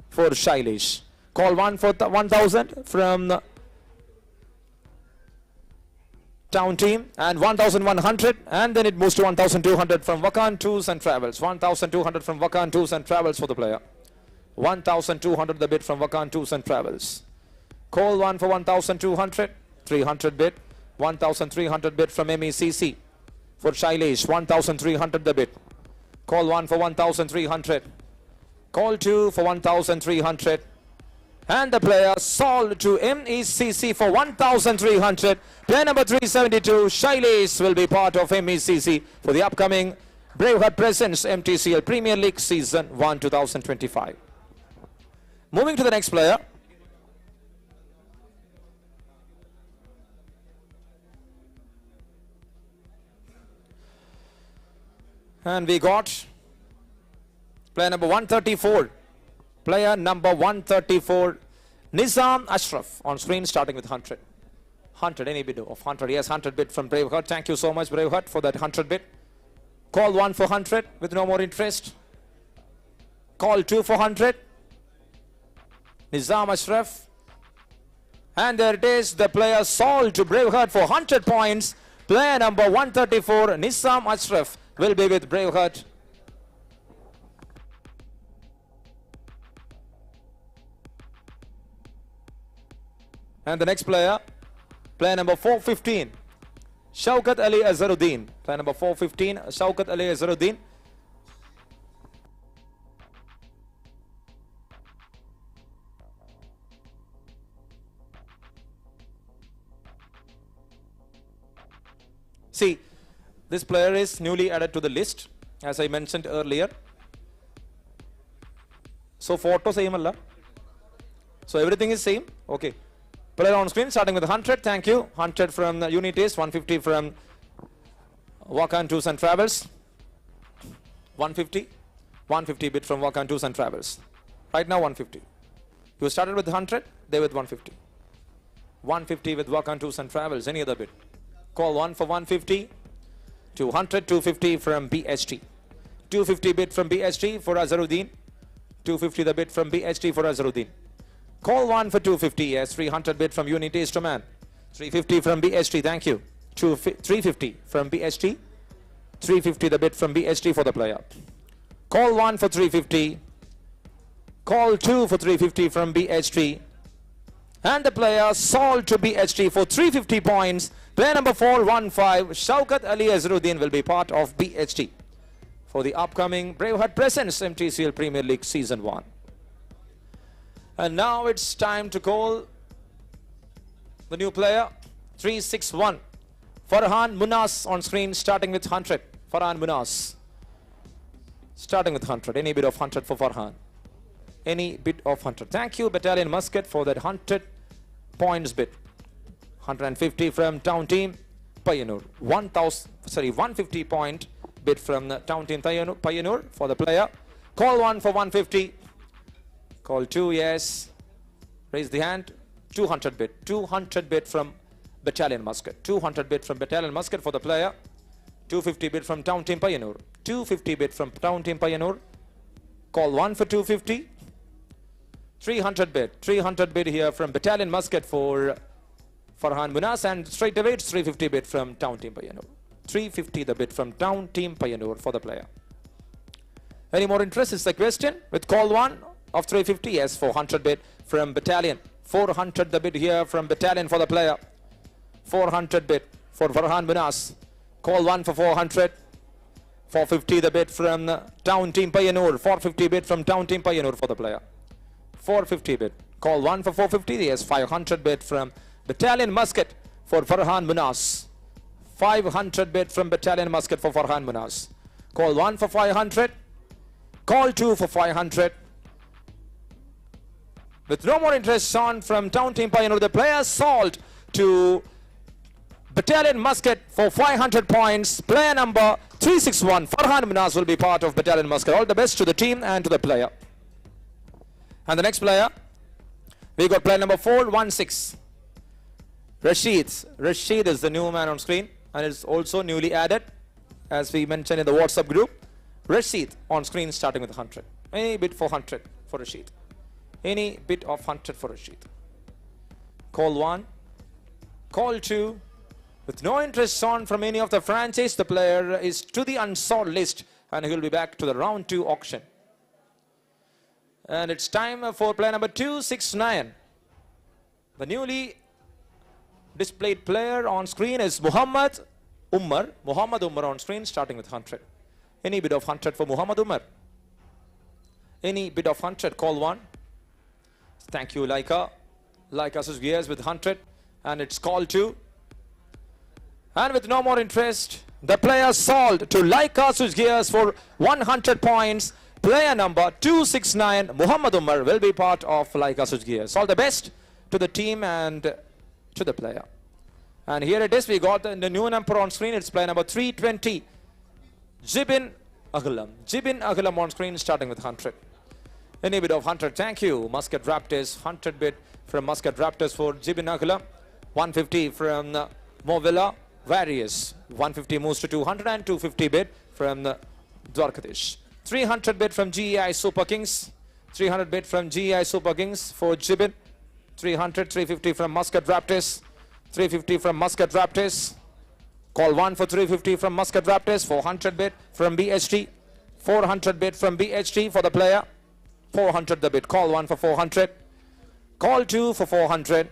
for Shailesh. Call 1 for 1,000 from Town Team and 1,100, and then it moves to 1,200 from Vakan Tours and Travels. 1,200 from Vakan Tours and Travels for the player. 1,200 the bid from Vakan Tours and Travels. Call 1 for 1,200. 300 bid. 1,300 bid from MECC for Shailesh. 1,300 the bid. Call 1 for 1,300. Call 2 for 1,300. And the player sold to MECC for 1,300. Player number 372, Shailesh, will be part of MECC for the upcoming Braveheart Presents MTCL Premier League Season 1 2025. Moving to the next player. And we got player number 134. Player number 134, Nizam Ashraf on screen, starting with 100. 100, any bid of 100. Yes, 100 bid from Braveheart. Thank you so much, Braveheart, for that 100 bid. Call 1 for 100 with no more interest. Call 2 for 100. Nizam Ashraf. And there it is, the player sold to Braveheart for 100 points. Player number 134, Nizam Ashraf, will be with Braveheart. And the next player, player number 415, Shaukat Ali Azharuddin. Player number 415, Shaukat Ali Azharuddin. See, this player is newly added to the list, as I mentioned earlier. So photo same alla. So everything is same. Okay. Player on screen starting with 100. Thank you. 100 from the Unities, 150 from Walk-on Tours and Travels. 150. 150 bid from Walk-on Tours and Travels. Right now 150. You started with 100, they with 150. 150 with Walk-on Tours and Travels. Any other bid? Call 1 for 150. 200, 250 from BHT. 250 bid from BHT for Azharuddin. 250 the bid from BHT for Azharuddin. Call 1 for 250. Yes, 300 bid from Unity Instrument. 350 from BHT. Thank you. 350 from BHT. 350 the bid from BHT for the player. Call 1 for 350. Call 2 for 350 from BHT. And the player sold to BHT for 350 points. Player number 415, Shaukat Ali Azharuddin, will be part of BHT for the upcoming Braveheart Presents Mtcl Premier League Season 1. And now it's time to call the new player, 361. Farhan Munas on screen, starting with 100. Farhan Munas, starting with 100. Any bid of 100 for Farhan? Any bid of 100? Thank you, Battalion Muscat, for that 100 points bid. 150 from Town Team Payanur. 150 point bid from the Town Team Payanur for the player. Call 1 for 150. Call 2, yes. Raise the hand. 200 bid. 200 bid from Battalion Muscat. 200 bid from Battalion Muscat for the player. 250 bid from Town Team Payanur. 250 bid from Town Team Payanur. Call 1 for 250. 300 bid. 300 bid here from Battalion Muscat for Farhan Munas, and straight away it's 350 bid from Town Team Payanur. 350 the bid from Town Team Payanur for the player. Any more interest is the question. With call 1 of 350, yes, 400 bid from Battalion. 400 the bid here from Battalion for the player. 400 bid for Farhan Munas. Call 1 for 400. 450 the bid from Town Team Payanur. 450 bid from Town Team Payanur for the player. 450 bid. Call 1 for 450. Yes, 500 bid from Battalion Muscat for Farhan Munas. 500 bid from Battalion Muscat for Farhan Munas. Call 1 for 500. Call 2 for 500. With no more interest on from Town Team Payanur, the player sold to Battalion Muscat for 500 points. Player number 361, Farhan Munas, will be part of Battalion Muscat. All the best to the team and to the player. And the next player, we got player number 416. Rashid is the new man on screen and is also newly added, as we mentioned in the WhatsApp group. Rashid on screen, starting with 100. Any bid for 100 for Rashid? Any bid of 100 for Rashid? Call 1. Call 2. With no interest on from any of the franchise, the player is to the unsold list and he will be back to the round 2 auction. And it's time for player number 269. The newly displayed player on screen is Muhammad Umar. Muhammad Umar on screen, starting with 100. Any bid of 100 for Muhammad Umar? Any bid of 100? Call 1. Thank you, Laika. Laika switch gears with 100. And it's call 2. And with no more interest, the player sold to Laika switch gears for 100 points. Player number 269, Muhammad Umar, will be part of Laika switch gears. All the best to the team and to the player. And here it is, we got the new number on screen. It's player number 320, Jibin Aghalam. Jibin Aghalam on screen, starting with 100. Any bid of 100? Thank you, Muscat Raptors. 100 bid from Muscat Raptors for Jibin Aghalam. 150 from Movilla. Various. 150 moves to 200 and 250 bid from Dwarkadish. 300 bid from GEI Super Kings. 300 bid from GEI Super Kings for Gibbon. 300, 350 from Muscat Raptors. 350 from Muscat Raptors. Call 1 for 350 from Muscat Raptors. 400 bid from BHT. 400 bid from BHT for the player. 400 the bid. Call 1 for 400. Call 2 for 400.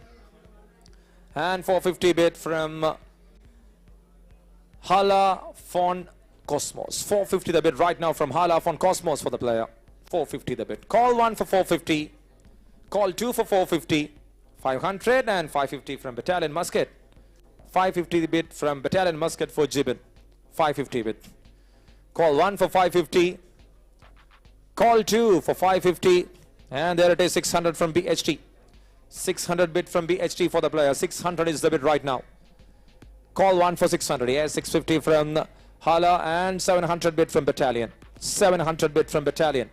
And 450 bid from Hala Fon Cosmos. 450 the bid right now from Hala Fon Cosmos for the player. 450 the bid. Call 1 for 450. Call 2 for 450. 500 and 550 from Battalion Muscat. 550 the bid from Battalion Muscat for Gibbon. 550 bid. Call 1 for 550. Call 2 for 550. And there it is, 600 from BHT. 600 bid from BHT for the player. 600 is the bid right now. Call 1 for 600. Yes, 650 from Hala and 700 bid from Battalion. 700 bid from Battalion.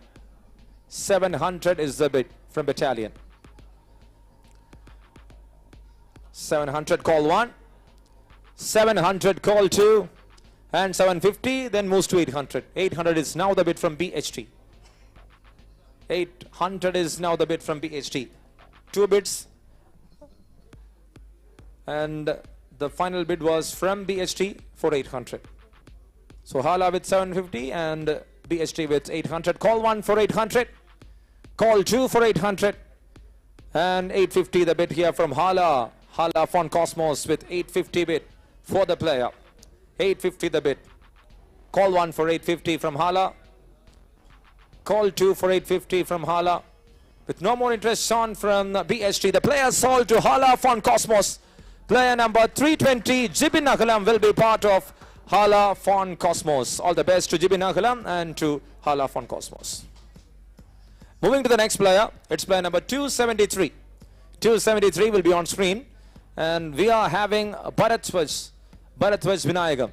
700 is the bid from Battalion. 700 call 1. 700 call 2. And 750 then moves to 800. 800 is now the bid from BHT. 800 is now the bid from BHT. 2 bids. And the final bid was from BHT for 800. So Hala with 750 and BHT with 800. Call 1 for 800. Call 2 for 800. And 850 the bid here from Hala. Hala Fon Cosmos with 850 bid for the player. 850 the bid. Call 1 for 850 from Hala. Call 2 for 850 from Hala. With no more interest on from BHT. The player sold to Hala Fon Cosmos. Player number 320, Jibin Nagalam, will be part of Hala Fon Cosmos. All the best to Jibin Nagalam and to Hala Fon Cosmos. Moving to the next player, it's player number 273. 273 will be on screen. And we are having Bharatwaj Vinayagam.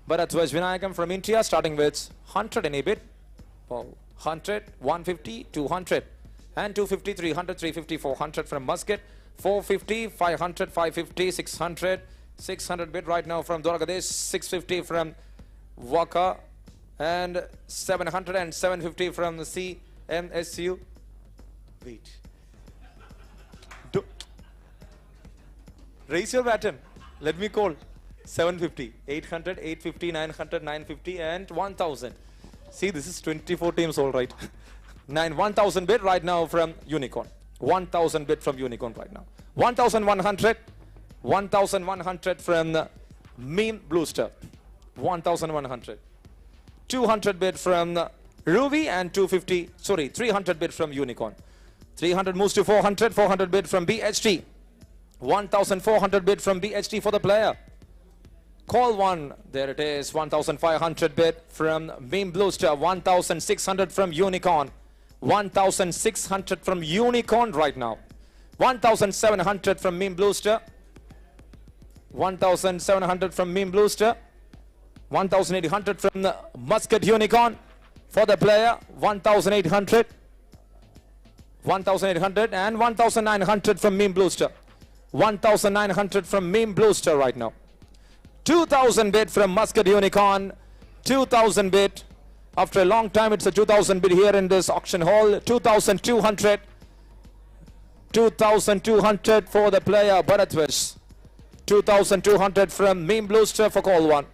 Bharatwaj Vinayagam from India, starting with 100 in a bid. 100, 150, 200. And 250, 300, 350, 400 from Muscat. 450, 500, 550, 600. 600 bid right now from Dwarkadish. 650 from Waka. And 700 and 750 from the CMSU. Wait. Raise your baton. Let me call. 750, 800, 850, 900, 950 and 1000. See, this is 24 teams all right. 1,000 bid right now from Unicorn. 1,000 bid from Unicorn right now. 1,100. 1,100 from Meme Bluester. 1,100. 200 bid from Ruby and 250. Sorry, 300 bid from Unicorn. 300 moves to 400. 400 bid from BHT. 1,400 bid from BHT for the player. Call 1. There it is. 1,500 bid from Meme Bluester. 1,600 from Unicorn. 1,600 from Unicorn right now. 1,700 from Meme Bluester. 1,700 from Meme Bluester. 1,800 from the Muscat Unicorn for the player. 1,800. 1,800 and 1,900 from Meme Bluester. 1,900 from Meme Bluester right now. 2,000 bid from Muscat Unicorn. 2,000 bid. After a long time, it's a 2,000 bid here in this auction hall. 2,200. 2,200 for the player Bharatwaj. 2,200 from Meme Bluester for call 1.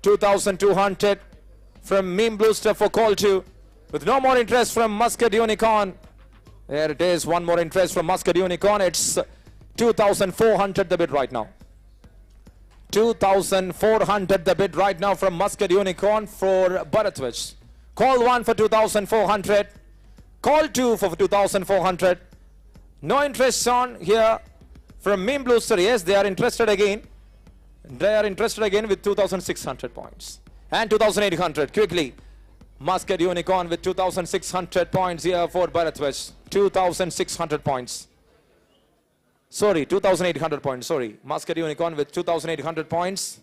2,200 from Meme Bluester for call 2. With no more interest from Muscat Unicorn. There it is. One more interest from Muscat Unicorn. It's 2,400 the bid right now. 2,400 the bid right now from Muscat Unicorn for Bharatwaj. Call 1 for 2,400. Call 2 for 2,400. No interest on here from Meme Bluester. Yes, they are interested again. They are interested again with 2,600 points. And 2,800 quickly. Muscat Unicorn with 2,600 points here for Bharatwaj. 2,600 points. Sorry, 2,800 points. Sorry. Muscat Unicorn with 2,800 points.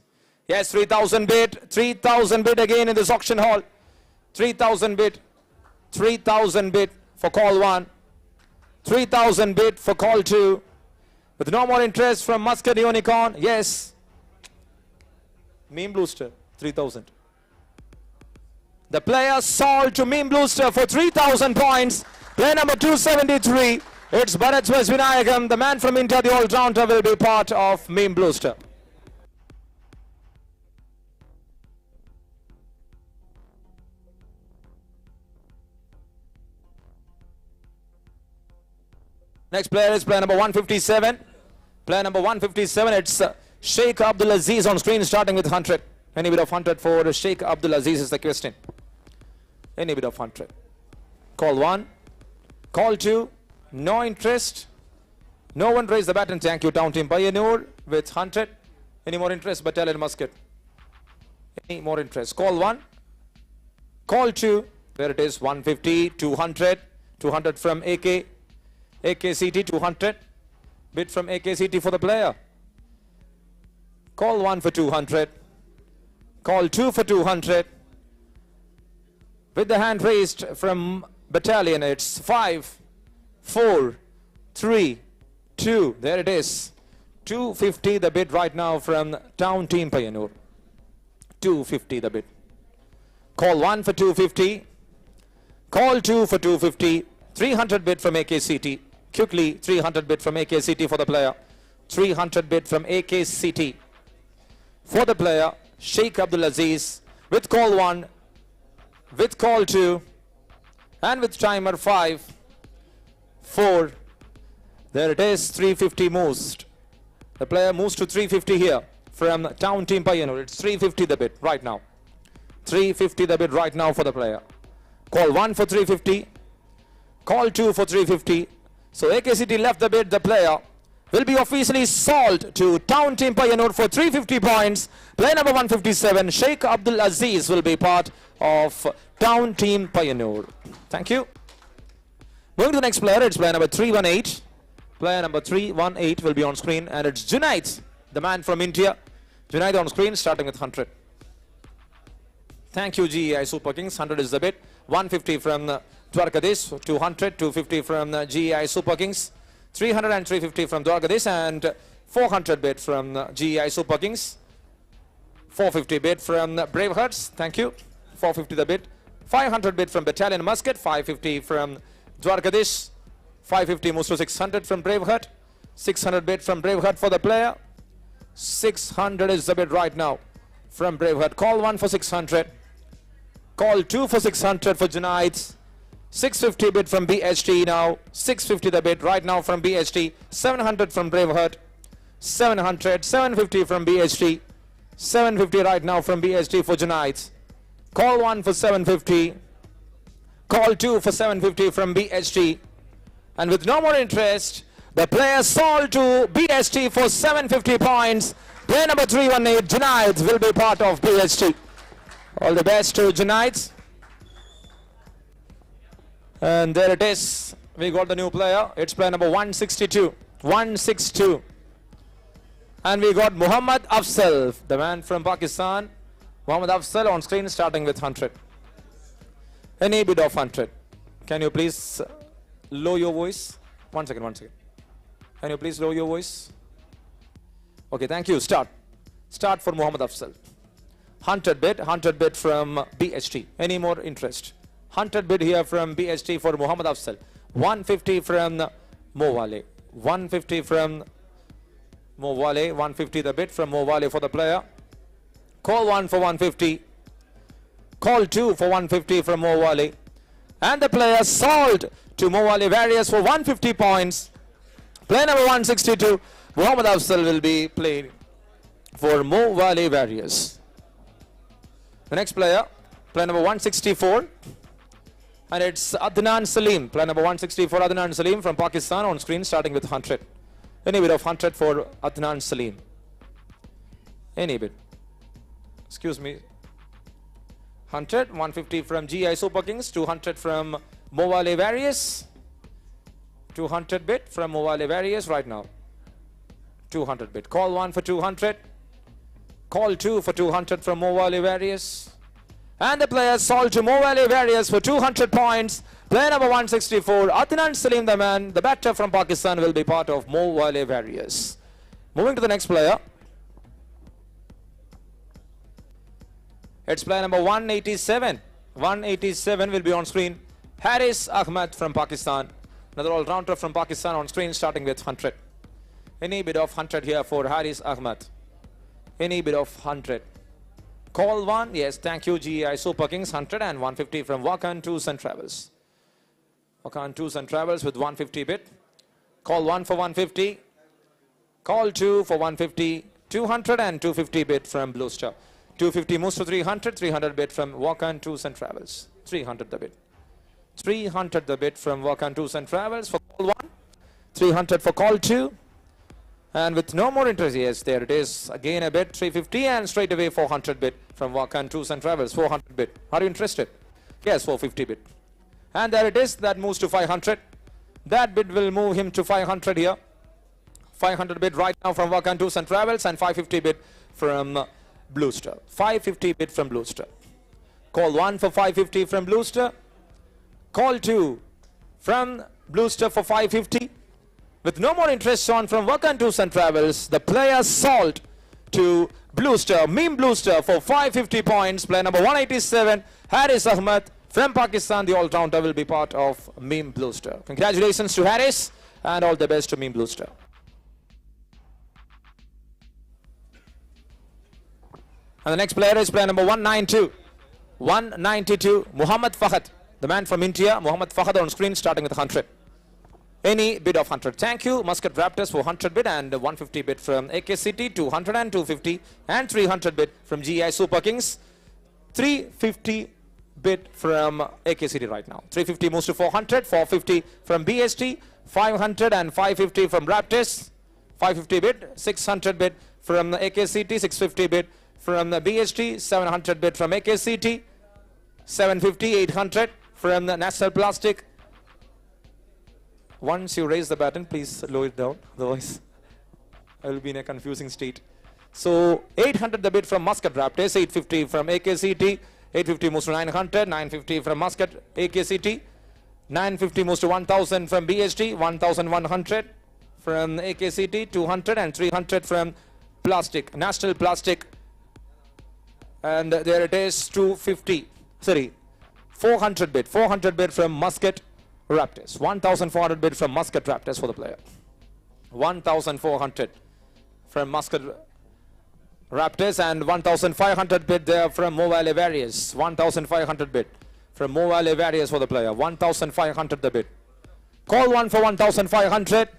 Yes, 3,000 bid. 3,000 bid again in this auction hall. 3,000 bid. 3,000 bid for call 1. 3,000 bid for call 2. With no more interest from Muscat Unicorn. Yes. Meme Booster, 3,000. The player sold to Meme Booster for 3,000 points. Player number 273. It's Bharat Vinayagam. The man from India, the all-rounder, will be part of Meme Booster. Next player is player number 157. Player number 157, it's Sheikh Abdul Aziz on screen, starting with 100. Any bit of 100 for Sheikh Abdul Aziz is the question. Any bit of 100. Call 1. Call 2. No interest. No one raised the button. Thank you, Town Team Pioneer with 100. Any more interest? Battalion Muscat. Any more interest? Call 1. Call 2. There it is. 150, 200. 200 from AK. AKCT 200. Bid from AKCT for the player. Call 1 for 200. Call 2 for 200. With the hand raised from Battalion, it's 5, 4, 3, 2. There it is. 250 the bid right now from Town Team Pioneer. 250 the bid. Call 1 for 250. Call 2 for 250. 300 bid from AKCT. Quickly, 300 bid from AKCT for the player. 300 bid from AKCT for the player, Sheikh Abdul Aziz, with call 1, with call 2, and with timer 5, 4. There it is, 350 moves. The player moves to 350 here from Town Team Pioneer. It's 350 the bid right now. 350 the bid right now for the player. Call 1 for 350. Call 2 for 350. So AKCT left the bid. The player will be officially sold to Town Team Pioneer for 350 points. Player number 157, Sheikh Abdul Aziz, will be part of Town Team Pioneer. Thank you. Moving to the next player, it's player number 318. Player number 318 will be on screen, and it's Junaid, the man from India. Junaid on screen, starting with 100. Thank you, GEI Super Kings. 100 is the bid. 150 from Dwarkadish, 200, 250 from GEI Super Kings, 300 and 350 from Dwarkadish, and 400 bid from GEI Super Kings, 450 bid from Bravehearts, thank you, 450 the bid, 500 bid from Battalion Muscat, 550 from Dwarkadish, 550 moves to 600 from Braveheart, 600 bid from Braveheart for the player, 600 is the bid right now from Braveheart. Call 1 for 600, call 2 for 600 for Junaid. 650 bid from BHT now. 650 the bid right now from BHT. 700 from Braveheart. 700. 750 from BHT. 750 right now from BHT for Junaid. Call 1 for 750. Call 2 for 750 from BHT. And with no more interest, the player sold to BHT for 750 points. Player number 318, Junaid, will be part of BHT. All the best to Junaid. And there it is. We got the new player. It's player number 162. 162. And we got Muhammad Afzal, the man from Pakistan. Muhammad Afzal on screen, starting with 100. Any bid of 100. Can you please lower your voice? One second. Can you please lower your voice? Okay, thank you. Start. Start for Muhammad Afzal. 100 bid from BHT. Any more interest? 100 bid here from BHT for Muhammad Afzal. 150 from Mowale. 150 from Mowale. 150 the bid from Mowale for the player. Call 1 for 150. Call 2 for 150 from Mowale. And the player sold to Mowale Various for 150 points. Player number 162, Muhammad Afzal, will be playing for Mowale Various. The next player, player number 164. And it's Adnan Salim, player number 164, Adnan Salim from Pakistan, on screen, starting with 100. Any bid of 100 for Adnan Salim. Any bid. Excuse me. 100, 150 from GI Super Kings, 200 from Mowale Various. 200 bid from Mowale Various right now. 200 bid. Call 1 for 200. Call 2 for 200 from Mowale Various. And the player sold to Mo Valley Warriors for 200 points. Player number 164, Adnan Salim, the man, the batter from Pakistan, will be part of Mo Valley Warriors. Moving to the next player. It's player number 187. 187 will be on screen. Haris Ahmed from Pakistan. Another all-rounder from Pakistan on screen, starting with 100. Any bit of 100 here for Haris Ahmed. Any bit of 100. Call 1. Yes, thank you, GI Super Kings. 100 and 150 from Wakan Tours and Travels. Wakan Tours and Travels with 150 bit. Call 1 for 150. Call 2 for 150. 200 and 250 bit from Blue Star. 250 moves to 300. 300 bit from Wakan Tours and Travels. 300 the bit. 300 the bit from Wakan Tours and Travels for call 1. 300 for call 2. And with no more interest, yes, there it is. Again a bit, 350 and straight away 400 bit from Wakan Tours and Travels. 400 bit. Are you interested? Yes, 450 bit. And there it is. That moves to 500. That bit will move him to 500 here. 500 bit right now from Wakan Tours and Travels, and 550 bit from Blue Star. 550 bit from Blue Star. Call 1 for 550 from Blue Star. Call 2 from Blue Star for 550. With no more interest on from Wakan Tours and Travels, the player sold to Blue Star, Meme Blue Star, for 550 points. Player number 187, Haris Ahmed from Pakistan, the all-rounder, will be part of Meme Blue Star. Congratulations to Haris and all the best to Meme Blue Star. And the next player is player number 192. 192, Muhammad Fahad, the man from India. Muhammad Fahad on screen, starting with 100. Any bid of 100. Thank you, Muscat Raptors, for 100 bid and 150 bid from AKCT, 200 and 250 and 300 bid from GI Super Kings. 350 bid from AKCT right now. 350 moves to 400, 450 from BST, 500 and 550 from Raptors. 550 bid, 600 bid from AKCT, 650 bid from the BST, 700 bid from AKCT, 750, 800 from the National Plastic. Once you raise the button, please lower it down, otherwise I will be in a confusing state. So 800 the bid from Muscat Raptors, 850 from AKCT, 850 moves to 900, 950 from Muscat AKCT, 950 moves to 1000 from BST, 1100 from AKCT, 200 and 300 from Plastic, National Plastic. And there it is, 400 bid from Muscat Raptors. 1,400 bid from Muscat Raptors for the player. 1,400 from Muscat Raptors and 1,500 bid there from Mo Valley Warriors. 1,500 bid from Mo Valley Warriors for the player. 1,500 the bid. Call 1 for 1,500.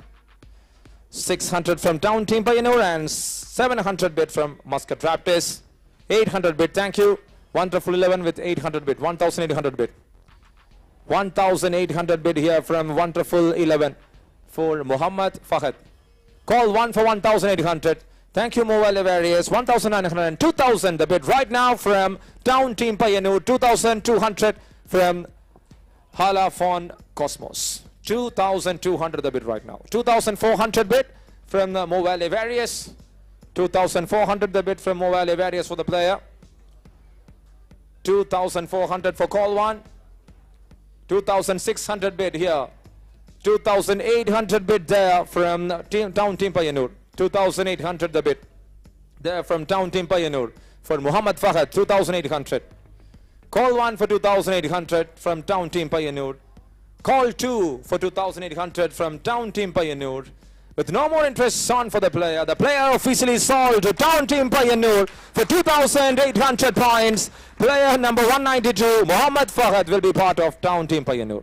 600 from Town Team Pioneer and 700 bid from Muscat Raptors. 800 bid, thank you. Wonderful 11 with 800 bid. 1,800 bid. 1,800 bid here from Wonderful 11 for Muhammad Fahad. Call 1 for 1,800. Thank you, Mo Valley Warriors. 1,900 and 2,000 the bid right now from Town Team Pioneer. 2,200 from Halafon Cosmos. 2,200 the bid right now. 2,400 bid from the Mo Valley Warriors. 2,400 the bid from Mo Valley Warriors for the player. 2,400 for call 1. 2,600 bid here. 2,800 bid there from Town Team Pioneer. 2,800 the bid there from Town Team Pioneer for Muhammad Fahad. 2,800. Call 1 for 2,800 from Town Team Pioneer. Call 2 for 2,800 from Town Team Pioneer. With no more interest on for the player officially sold to Town Team Pioneer for 2,800 points. Player number 192, Muhammad Fahad, will be part of Town Team Pioneer.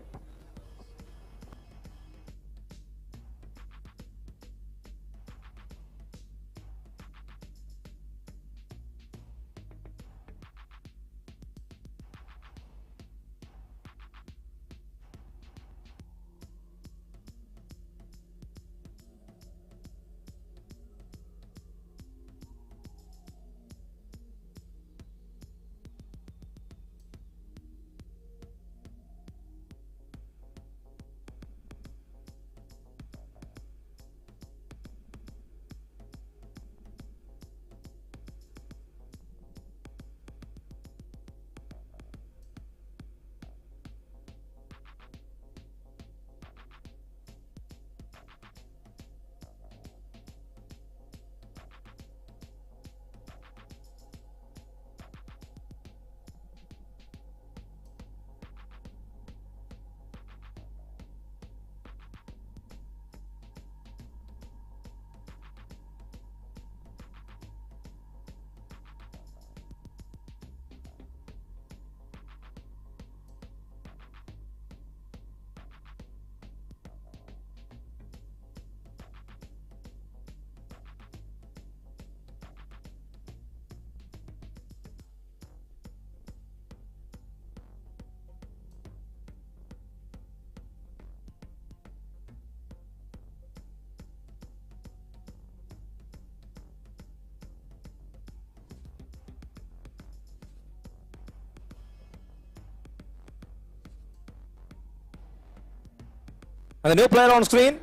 And the new player on screen,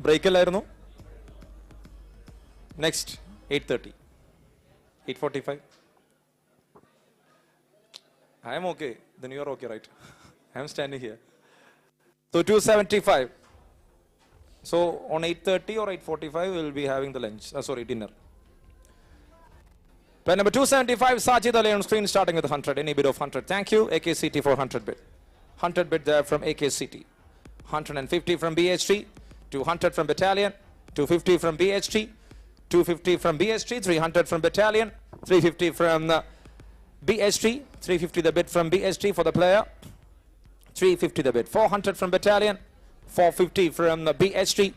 break illairunnu. Next, 8:30, 8:45. I am okay, then you are okay, right? I am standing here. So 275. So on 8:30 or 8:45, we will be having the lunch, dinner. Player number 275, Sajid Ali on screen, starting with 100. Any bid of 100. Thank you. AKCT for 100 bid. 100 bid there from AKCT. 150 from BHT. 200 from Battalion. 250 from BHT. 250 from BHT. 300 from Battalion. 350 from BHT. 350 the bid from BHT for the player. 350 the bid. 400 from Battalion. 450 from the BHT.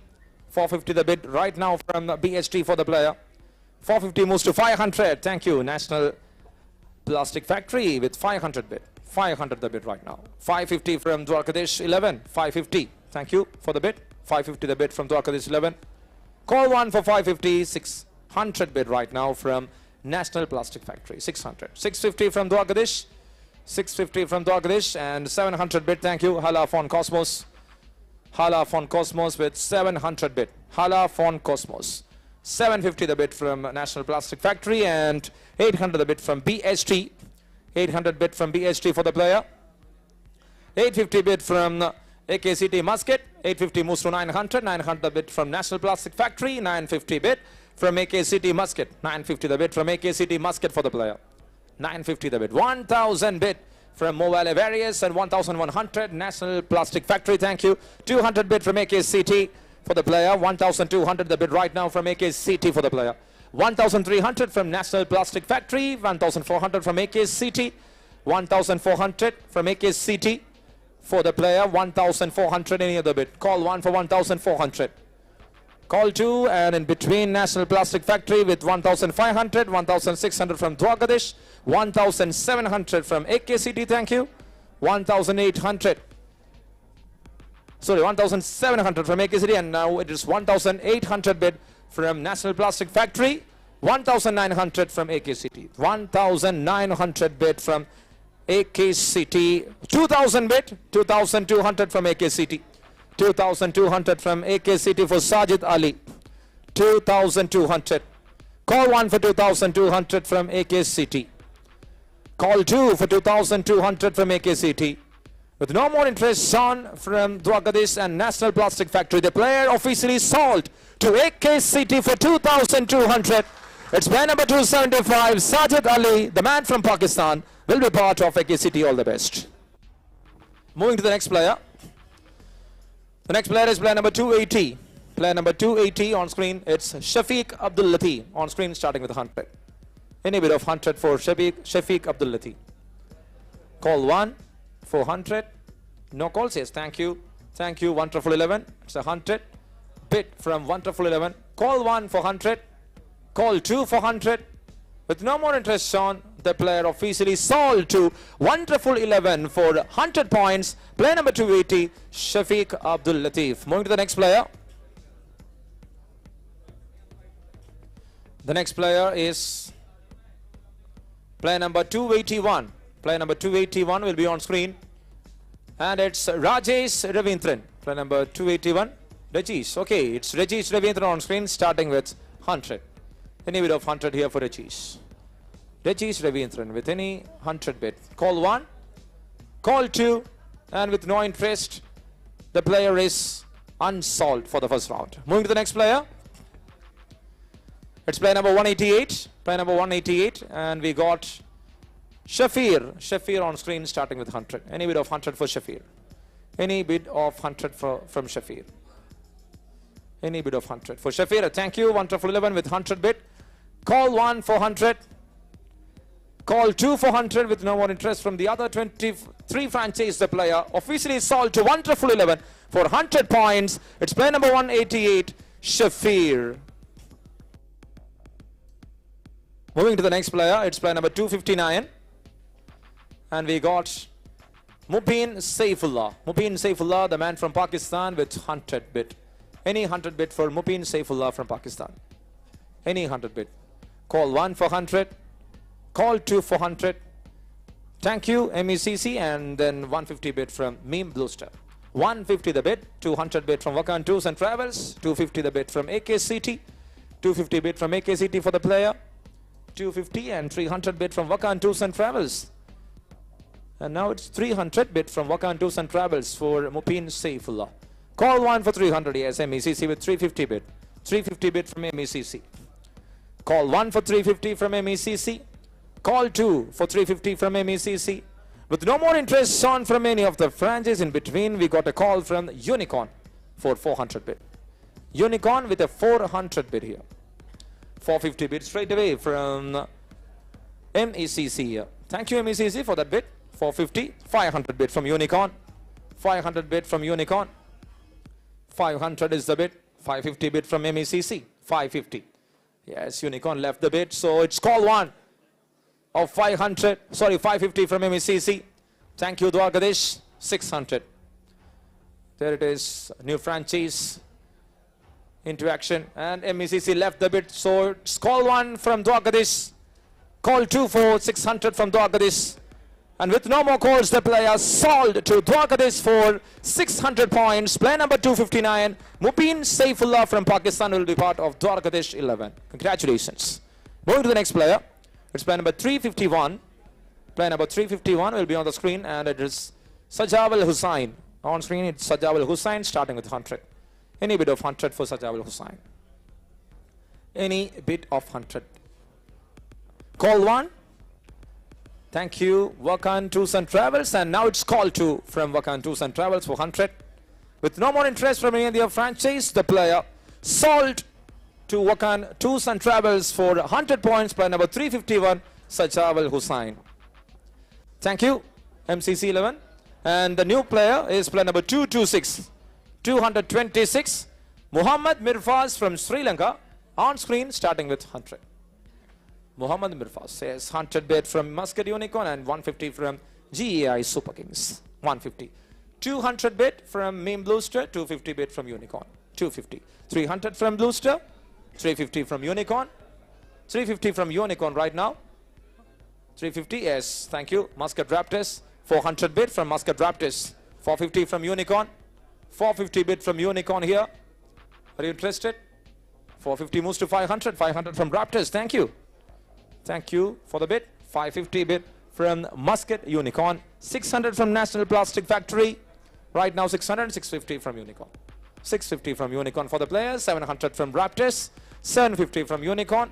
450 the bid right now from the BHT for the player. 450 moves to 500. Thank you. National Plastic Factory with 500 bid. 500 the bid right now. 550 from Dwarkadesh 11. 550. Thank you for the bid. 550 the bid from Dwarkadesh 11. Call one for 550. 600 bid right now from National Plastic Factory. 600. 650 from Dwarkadesh. 650 from Dwarkadesh and 700 bid. Thank you. Hala Fon Cosmos. Hala Fon Cosmos with 700 bid. Hala Fon Cosmos. 750 the bid from National Plastic Factory and 800 the bid from BHT. 800 bid from BHT for the player. 850 bid from AKCT Muscat. 850 moves to 900. 900 the bid from National Plastic Factory. 950 bid from AKCT Muscat. 950 the bid from AKCT Muscat for the player. 950 the bid. 1000 bid from Mobile Various and 1100 National Plastic Factory. Thank you. 200 bid from AKCT for the player. 1200 the bid right now from AKCT for the player. 1300 from National Plastic Factory. 1400 from AKCT. 1400 from AKCT for the player. 1400 any other bid. Call one for 1400. Call two and in between National Plastic Factory with 1500. 1600 from Dwarkadesh. 1700 from AKCT. Thank you. 1800. Sorry, 1700 from AKCT and now it is 1800 bid from National Plastic Factory. 1900 from AKCT. 1900 bid from AKCT. 2000 bid. 2200 from AKCT. 2200 from AKCT for Sajid Ali. 2200. Call one for 2200 from AKCT. Call two for 2200 from AKCT. With no more interest, Sean from Dwarkadesh and National Plastic Factory. The player officially sold to AKCT for 2200. It's player number 275, Sajid Ali, the man from Pakistan, will be part of AKCT. All the best. Moving to the next player. The next player is player number 280. Player number 280 on screen. It's Shafiq Abdul Latif on screen, starting with 100. Any bit of 100 for Shafiq Abdul Latif. Call one. 400. No calls. Yes, thank you. Thank you. Wonderful 11. It's 100. Bid from Wonderful 11. Call one for 100. Call two for 100. With no more interest shown, the player officially sold to Wonderful 11 for 100 points. Player number 280, Shafiq Abdul Latif. Moving to the next player. The next player is player number 281. Player number 281 will be on screen. And it's Rajesh Ravindran. Player number 281. Rajesh. Okay, it's Rajesh Ravindran on screen, starting with 100. Any bid of 100 here for Rajesh. Rajesh Ravindran with any 100 bid. Call one. Call two. And with no interest, the player is unsold for the first round. Moving to the next player. It's player number 188. Player number 188. And we got Shafir on screen, starting with 100. Any bid of 100 for Shafir. Any bid of 100 from Shafir. Any bid of 100 for Shafir. Thank you. Wonderful 11 with 100 bid. Call one for 100. Call two for 100 with no more interest from the other 23 franchise. The player officially sold to Wonderful 11 for 100 points. It's player number 188, Shafir. Moving to the next player. It's player number 259. And we got Mubin Saifullah. Mubin Saifullah, the man from Pakistan with 100 bid. Any 100 bid for Mubin Saifullah from Pakistan. Any 100 bid. Call one for 100. Call two for 100. Thank you, MECC. And then 150 bid from Meme Bluester. 150 the bid, 200 bid from Wakan Tours and Travels, 250 the bid from AKCT, 250 bid from AKCT for the player, 250 and 300 bid from Wakan Tours and Travels. And now it's 300 bid from Wakan Tours and Travels for Mupin Saifullah. Call 1 for 300, yes, MECC with 350 bid. 350 bid from MECC. Call 1 for 350 from MECC. Call 2 for 350 from MECC. With no more interest on from any of the franchises in between, we got a call from Unicorn for 400 bid. Unicorn with a 400 bid here. 450 bid straight away from MECC here. Thank you MECC for that bid. 450, 500 bid from Unicorn. 500 bid from Unicorn. 500 is the bid. 550 bid from MECC. 550. Yes, Unicorn left the bid. So it's call 1 of 550 from MECC. Thank you, Dwarkadesh. 600. There it is. New franchise into action. And MECC left the bid. So it's call 1 from Dwarkadesh. Call 2 for 600 from Dwarkadesh. And with no more calls, the player sold to Dwarkadesh for 600 points. Player number 259, Mupin Saifullah from Pakistan will be part of Dwarkadesh 11. Congratulations. Moving to the next player. It's player number 351. Player number 351 will be on the screen, and it is Sajawal Hussain. On screen, it's Sajawal Hussain starting with 100. Any bid of 100 for Sajawal Hussain. Any bid of 100. Call 1. Thank you, Wakan Tours and Travels. And now it's call 2 from Wakan Tours and Travels for 100. With no more interest from any of the franchise, the player sold to Wakan Tours and Travels for 100 points. Player number 351, Sajawal Hussain. Thank you, MCC 11. And the new player is player number 226, 226, Muhammad Mirfaz from Sri Lanka. On screen, starting with 100. Muhammad Mirfaz says 100 bid from Muscat Unicorn and 150 from GEI Super Kings. 150. 200 bid from Meme Bluester, 250 bid from Unicorn. 250. 300 from Bluester, 350 from Unicorn. 350 from Unicorn right now. 350, yes, thank you. Muscat Raptors. 400 bid from Muscat Raptors. 450 from Unicorn. 450 bid from Unicorn here. Are you interested? 450 moves to 500. 500 from Raptors. Thank you. Thank you for the bid. 550 bid from Muscat Unicorn. 600 from National Plastic Factory. Right now 600, 650 from Unicorn. 650 from Unicorn for the players. 700 from Raptors. 750 from Unicorn.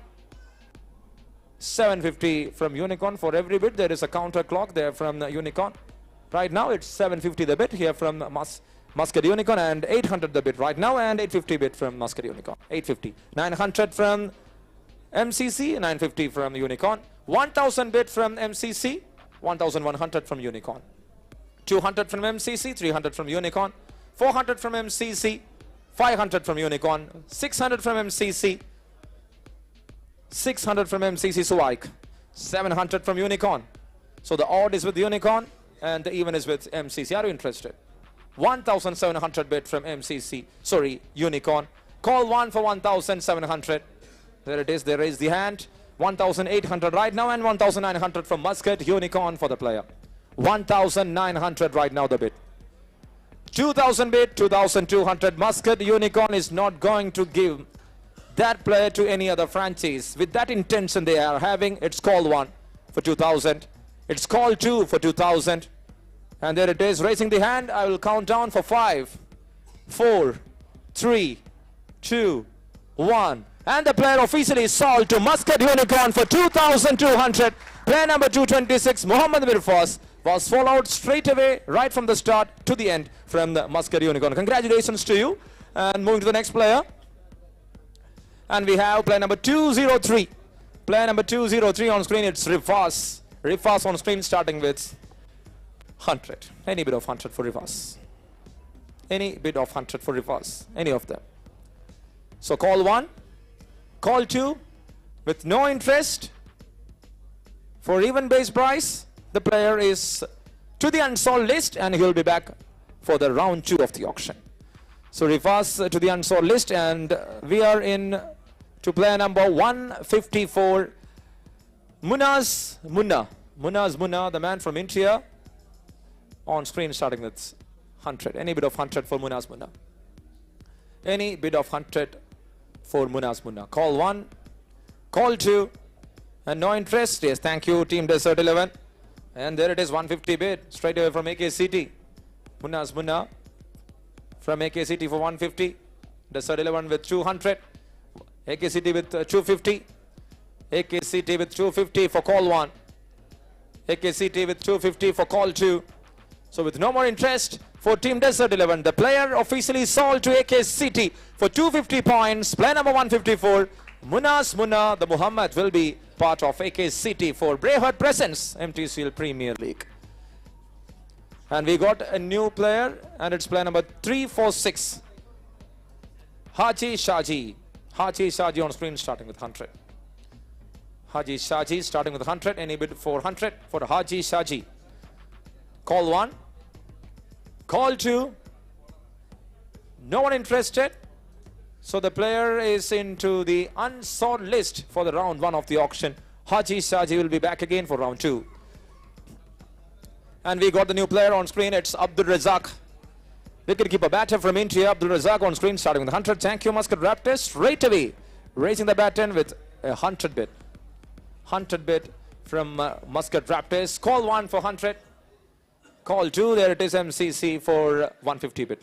750 from Unicorn for every bid. There is a counter clock there from the Unicorn. Right now it's 750 the bid here from Muscat Unicorn, and 800 the bid right now, and 850 bid from Muscat Unicorn. 850. 900 from MCC, 950 from Unicorn. 1000 bid from MCC, 1100 from Unicorn. 200 from MCC, 300 from Unicorn. 400 from MCC, 500 from Unicorn. 600 from MCC, 600 from MCC Suwaik. 700 from Unicorn. So the odd is with Unicorn and the even is with MCC. Are you interested? 1700 bid from MCC, sorry, Unicorn. Call 1 for 1700. There it is, they raise the hand. 1800 right now, and 1900 from Muscat Unicorn for the player. 1900 right now the bid. 2000 bid, 2200. Muscat Unicorn is not going to give that player to any other franchise. With that intention they are having, it's call 1 for 2000. It's call 2 for 2000. And there it is, raising the hand. I will count down for 5, 4, 3, 2, 1. And the player officially sold to Muscat Unicorn for 2200. Player number 226, Muhammad Mirfaz, was followed straight away, right from the start to the end from the Muscat Unicorn. Congratulations to you. And moving to the next player. And we have player number 203. Player number 203 on screen, it's Rifas. Rifas on screen starting with 100. Any bid of 100 for Rifas. Any bid of 100 for Rifas. Any of them. So call 1. Call 2 with no interest. For even base price, the player is to the unsold list, and he will be back for the round 2 of the auction. So Rifas to the unsold list, and we are in to player number 154, Munna, the man from India. On screen starting with 100. Any bid of 100 for Munaz Munna? Any bid of 100 for Munaz Munna? Call 1, call 2, and no interest. Yes, thank you, Team Desert 11. And there it is, 150 bid straight away from AKCT. Munaz Munna from AKCT for 150. Desert 11 with 200. AKCT with 250. AKCT with 250 for call 1. AKCT with 250 for call 2. So with no more interest for Team Desert 11, the player officially sold to AKCT for 250 points. Player number 154, Munaz Munna, the Muhammad, will be part of AKCT for Braveheart Presents Mtcl Premier League. And we got a new player, and it's player number 346, Haji Shaji. Haji Shaji on screen, starting with 100. Haji Shaji starting with 100. Any bid for 100 for Haji Shaji? Call 1, call 2. No one interested. So the player is into the unsold list for the round 1 of the auction. Haji Shaji will be back again for round 2. And we got the new player on screen. It's Abdul Razak, wicketkeeper batter from India. Abdul Razak on screen, starting with 100. Thank you, Muscat Raptors. Straight away raising the baton with a 100 bid. 100 bid from Muscat Raptors. Call 1 for 100. Call 2. There it is, MCC for 150 bid.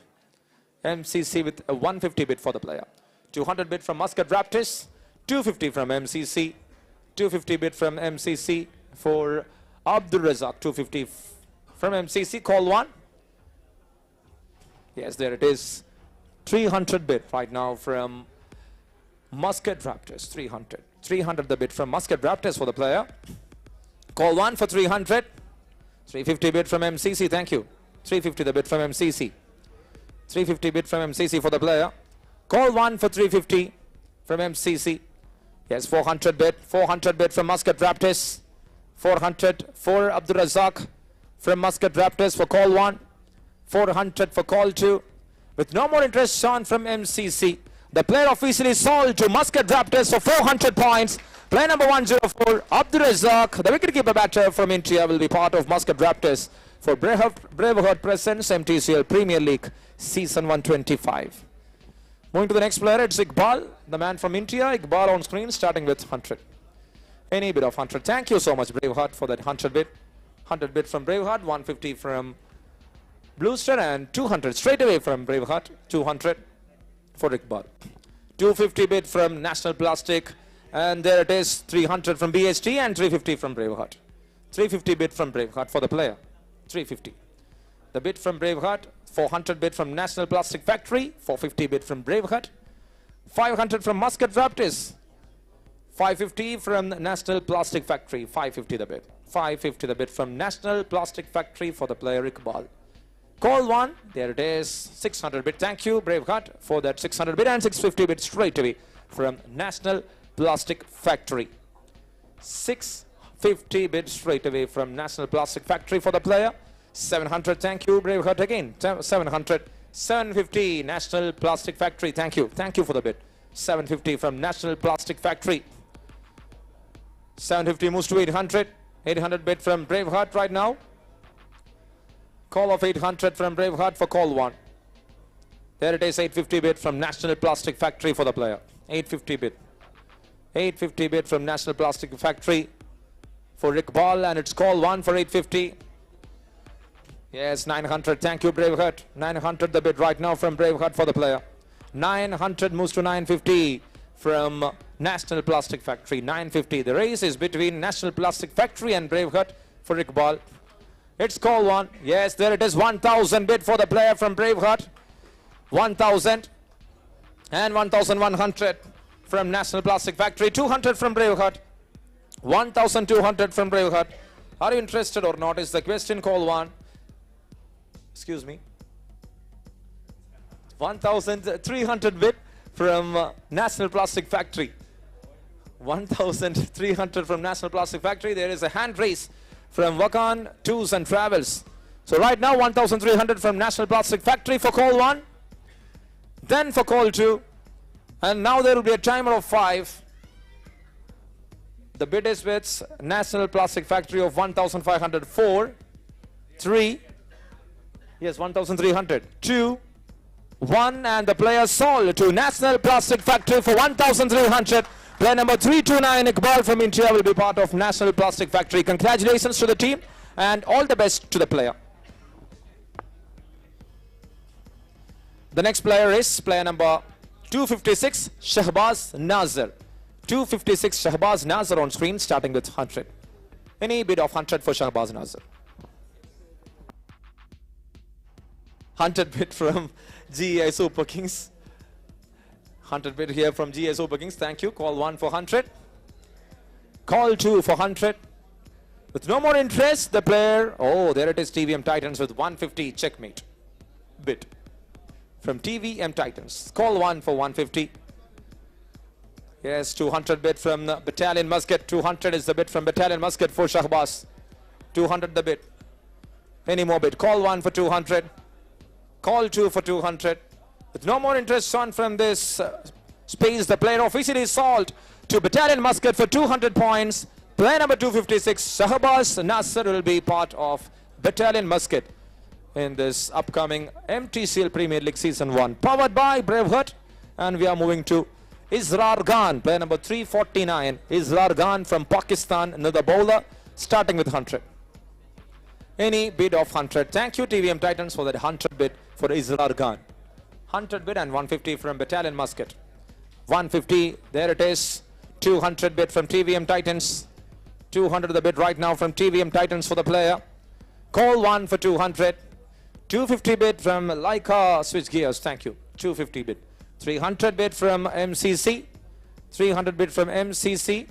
MCC with a 150 bid for the player. 200 bid from Muscat Raptors. 250 from MCC. 250 bid from MCC for Abdul Razak. 250 from MCC. Call 1. Yes, there it is. 300 bid right now from Muscat Raptors. 300. 300 the bid from Muscat Raptors for the player. Call 1 for 300. 350 bid from MCC. Thank you. 350 the bid from MCC. 350 bid from MCC for the player. Call 1 for 350 from MCC. Yes, 400 bid. 400 bid from Muscat Raptors. 400 for Abdul Razak from Muscat Raptors for call 1. 400 for call 2. With no more interest shown from MCC, the player officially sold to Muscat Raptors for 400 points. Player number 104, Abdul Razak, the wicketkeeper batter from India, will be part of Muscat Raptors for Braveheart Presents Mtcl Premier League Season 125. Moving to the next player, it's Iqbal, the man from India. Iqbal on screen, starting with 100. Any bid of 100. Thank you so much, Braveheart, for that 100 bid. 100 bid from Braveheart, 150 from Bluester, and 200 straight away from Braveheart. 200 for Iqbal. 250 bid from National Plastic, and there it is, 300 from BHT and 350 from Braveheart. 350 bid from Braveheart for the player. 350. The bid from Braveheart. 400 bid from National Plastic Factory. 450 bid from Braveheart. 500 from Muscat Raptors. 550 from National Plastic Factory. 550 the bid. 550 the bid from National Plastic Factory for the player Iqbal. Call 1. There it is. 600 bid. Thank you, Braveheart, for that 600 bid, and 650 bid straight away from National Plastic Factory. 650 bid straight away from National Plastic Factory for the player. 700. Thank you, Braveheart, again. 700. 750 National Plastic Factory. Thank you. Thank you for the bid. 750 from National Plastic Factory. 750 moves to 800. 800 bid from Braveheart right now. Call of 800 from Braveheart for call 1. There it is, 850 bid from National Plastic Factory for the player. 850 bid. 850 bid from National Plastic Factory for Iqbal, and it's call 1 for 850. Yes, 900. Thank you, Braveheart. 900 the bid right now from Braveheart for the player. 900 moves to 950 from National Plastic Factory. 950. The race is between National Plastic Factory and Braveheart for Iqbal. It's call 1. Yes, there it is. 1,000 bid for the player from Braveheart. 1,000 and 1,100 from National Plastic Factory. 200 from Braveheart. 1,200 from Braveheart. Are you interested or not is the question. Call 1. Excuse me. 1,300 bid from National Plastic Factory. 1,300 from National Plastic Factory. There is a hand race from Wakan Tours and Travels. So right now 1,300 from National Plastic Factory for call 1. Then for call 2. And now there will be a timer of 5. The bid is with National Plastic Factory of 1,500. 4, 3, Yes, 1,300. 2, 1, and the player sold to National Plastic Factory for 1,300. Player number 329, Iqbal from India, will be part of National Plastic Factory. Congratulations to the team and all the best to the player. The next player is player number 256, Shahbaz Nazar. 256, Shahbaz Nazar on screen, starting with 100. Any bid of 100 for Shahbaz Nazar? 100 bid from GEI Super Kings. 100 bid here from GEI Super Kings. Thank you. Call 1 for 100. Call 2 for 100. With no more interest, the player, oh, there it is, TVM Titans with 150 checkmate bid from TVM Titans. Call 1 for 150. Yes, 200 bid from Battalion Muscat. 200 is the bid from Battalion Muscat for Shahbaz. 200 the bid. Any more bid? Call 1 for 200. Call 2 for 200. With no more interest on from this space, the player officially sold to Battalion Muscat for 200 points. Player number 256, Shahbaz Nazar, will be part of Battalion Muscat in this upcoming Mtcl Premier League Season 1. Powered by BRAVEHEART. And we are moving to Israr Khan, player number 349. Israr Khan from Pakistan, another bowler, starting with 100. Any bid of 100. Thank you, TVM Titans, for that 100 bid for Israr Khan. 100 bid and 150 from Battalion Muscat. 150, there it is. 200 bid from TVM Titans. 200 the bid right now from TVM Titans for the player. Call 1 for 200. 250 bid from Leica Switch Gears. Thank you. 250 bid. 300 bid from MCC. 300 bid from MCC.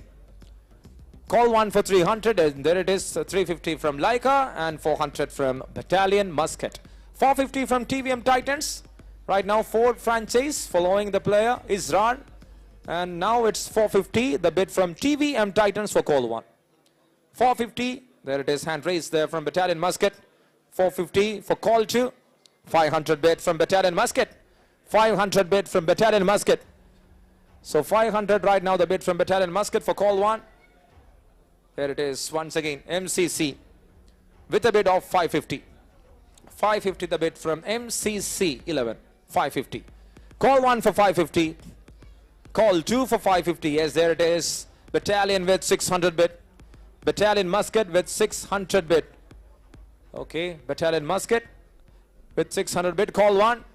Call 1 for 300, and there it is, 350 from Leica and 400 from Battalion Muscat. 450 from TVM Titans. Right now 4 franchise following the player Israr, and now it's 450, the bid from TVM Titans for call 1. 450, there it is, hand raised there from Battalion Muscat. 450 for call 2. 500 bid from Battalion Muscat. 500 bid from Battalion Muscat. So 500 right now, the bid from Battalion Muscat for call 1. There it is once again, MCC with a bid of 550. 550 the bid from MCC 11. 550. Call 1 for 550. Call 2 for 550. Yes, there it is. Battalion with 600 bid. Battalion Muscat with 600 bid. Okay, Battalion Muscat with 600 bid. Call 1.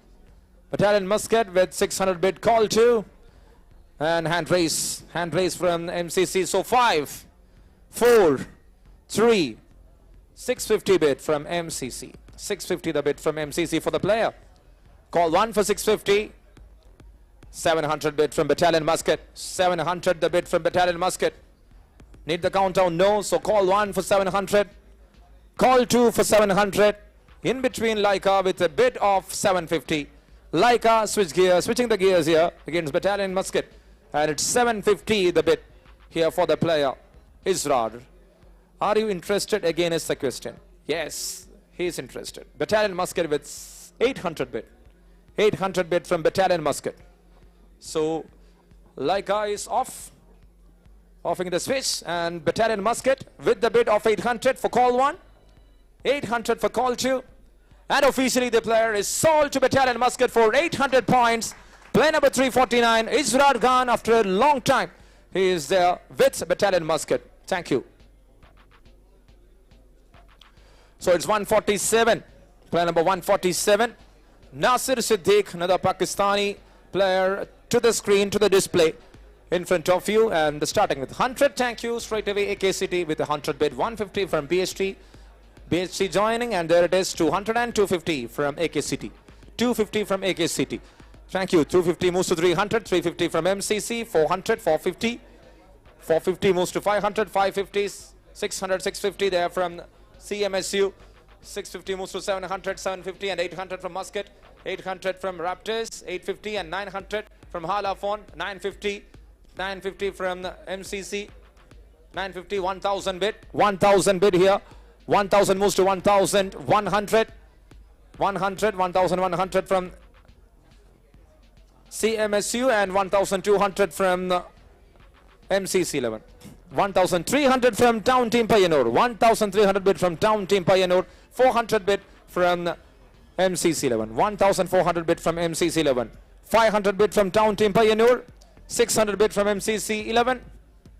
Battalion Muscat with 600 bid. Call 2. And hand raise from MCC. So 5, 4, 3, 650 bid from MCC. 650 the bid from MCC for the player. Call 1 for 650. 700 bid from Battalion Muscat. 700 the bid from Battalion Muscat. Need the countdown? No. So call 1 for 700. Call 2 for 700. In between Leica with a bid of 750. Leica switching the gears here against Battalion Muscat. And it's 750 the bid here for the player Israr. Are you interested? Again is the question. Yes, he is interested. Battalion Muscat with 800 bid. 800 bid from Battalion Muscat. So Leica is offing the switch, and Battalion Muscat with the bid of 800 for call 1. 800 for call 2. And officially the player is sold to Battalion Muscat for 800 points. Player number 349, Israr Khan, after a long time. He is there with Battalion Muscat. Thank you. So it's 147. Player number 147. Nasir Siddiq, another Pakistani player, to the screen, to the display in front of you. And starting with 100. Thank you. Straight away AKCT with a 100 bid. 150 from BHT. BHT joining, and there it is, 200 and 250 from AKCT. 250 from AKCT. Thank you. 250 moves to 300. 350 from MCC. 400, 450. 450 moves to 500. 550, 600, 650 there from CMSU. 650 moves to 700, 750 and 800 from Muscat. 800 from Raptors. 850 and 900 from Halafon. 950. 950 from MCC. 950, 1000 bid. 1000 bid here. 1000 moves to 1100. 100, 1100 from CMSU and 1200 from MCC 11. 1300 from Town Team Payyanur. 1300 bid from Town Team Payyanur. 400 bid from MCC 11. 1,400 bid from MCC 11. 500 bid from Town Team Pioneer. 600 bid from MCC 11.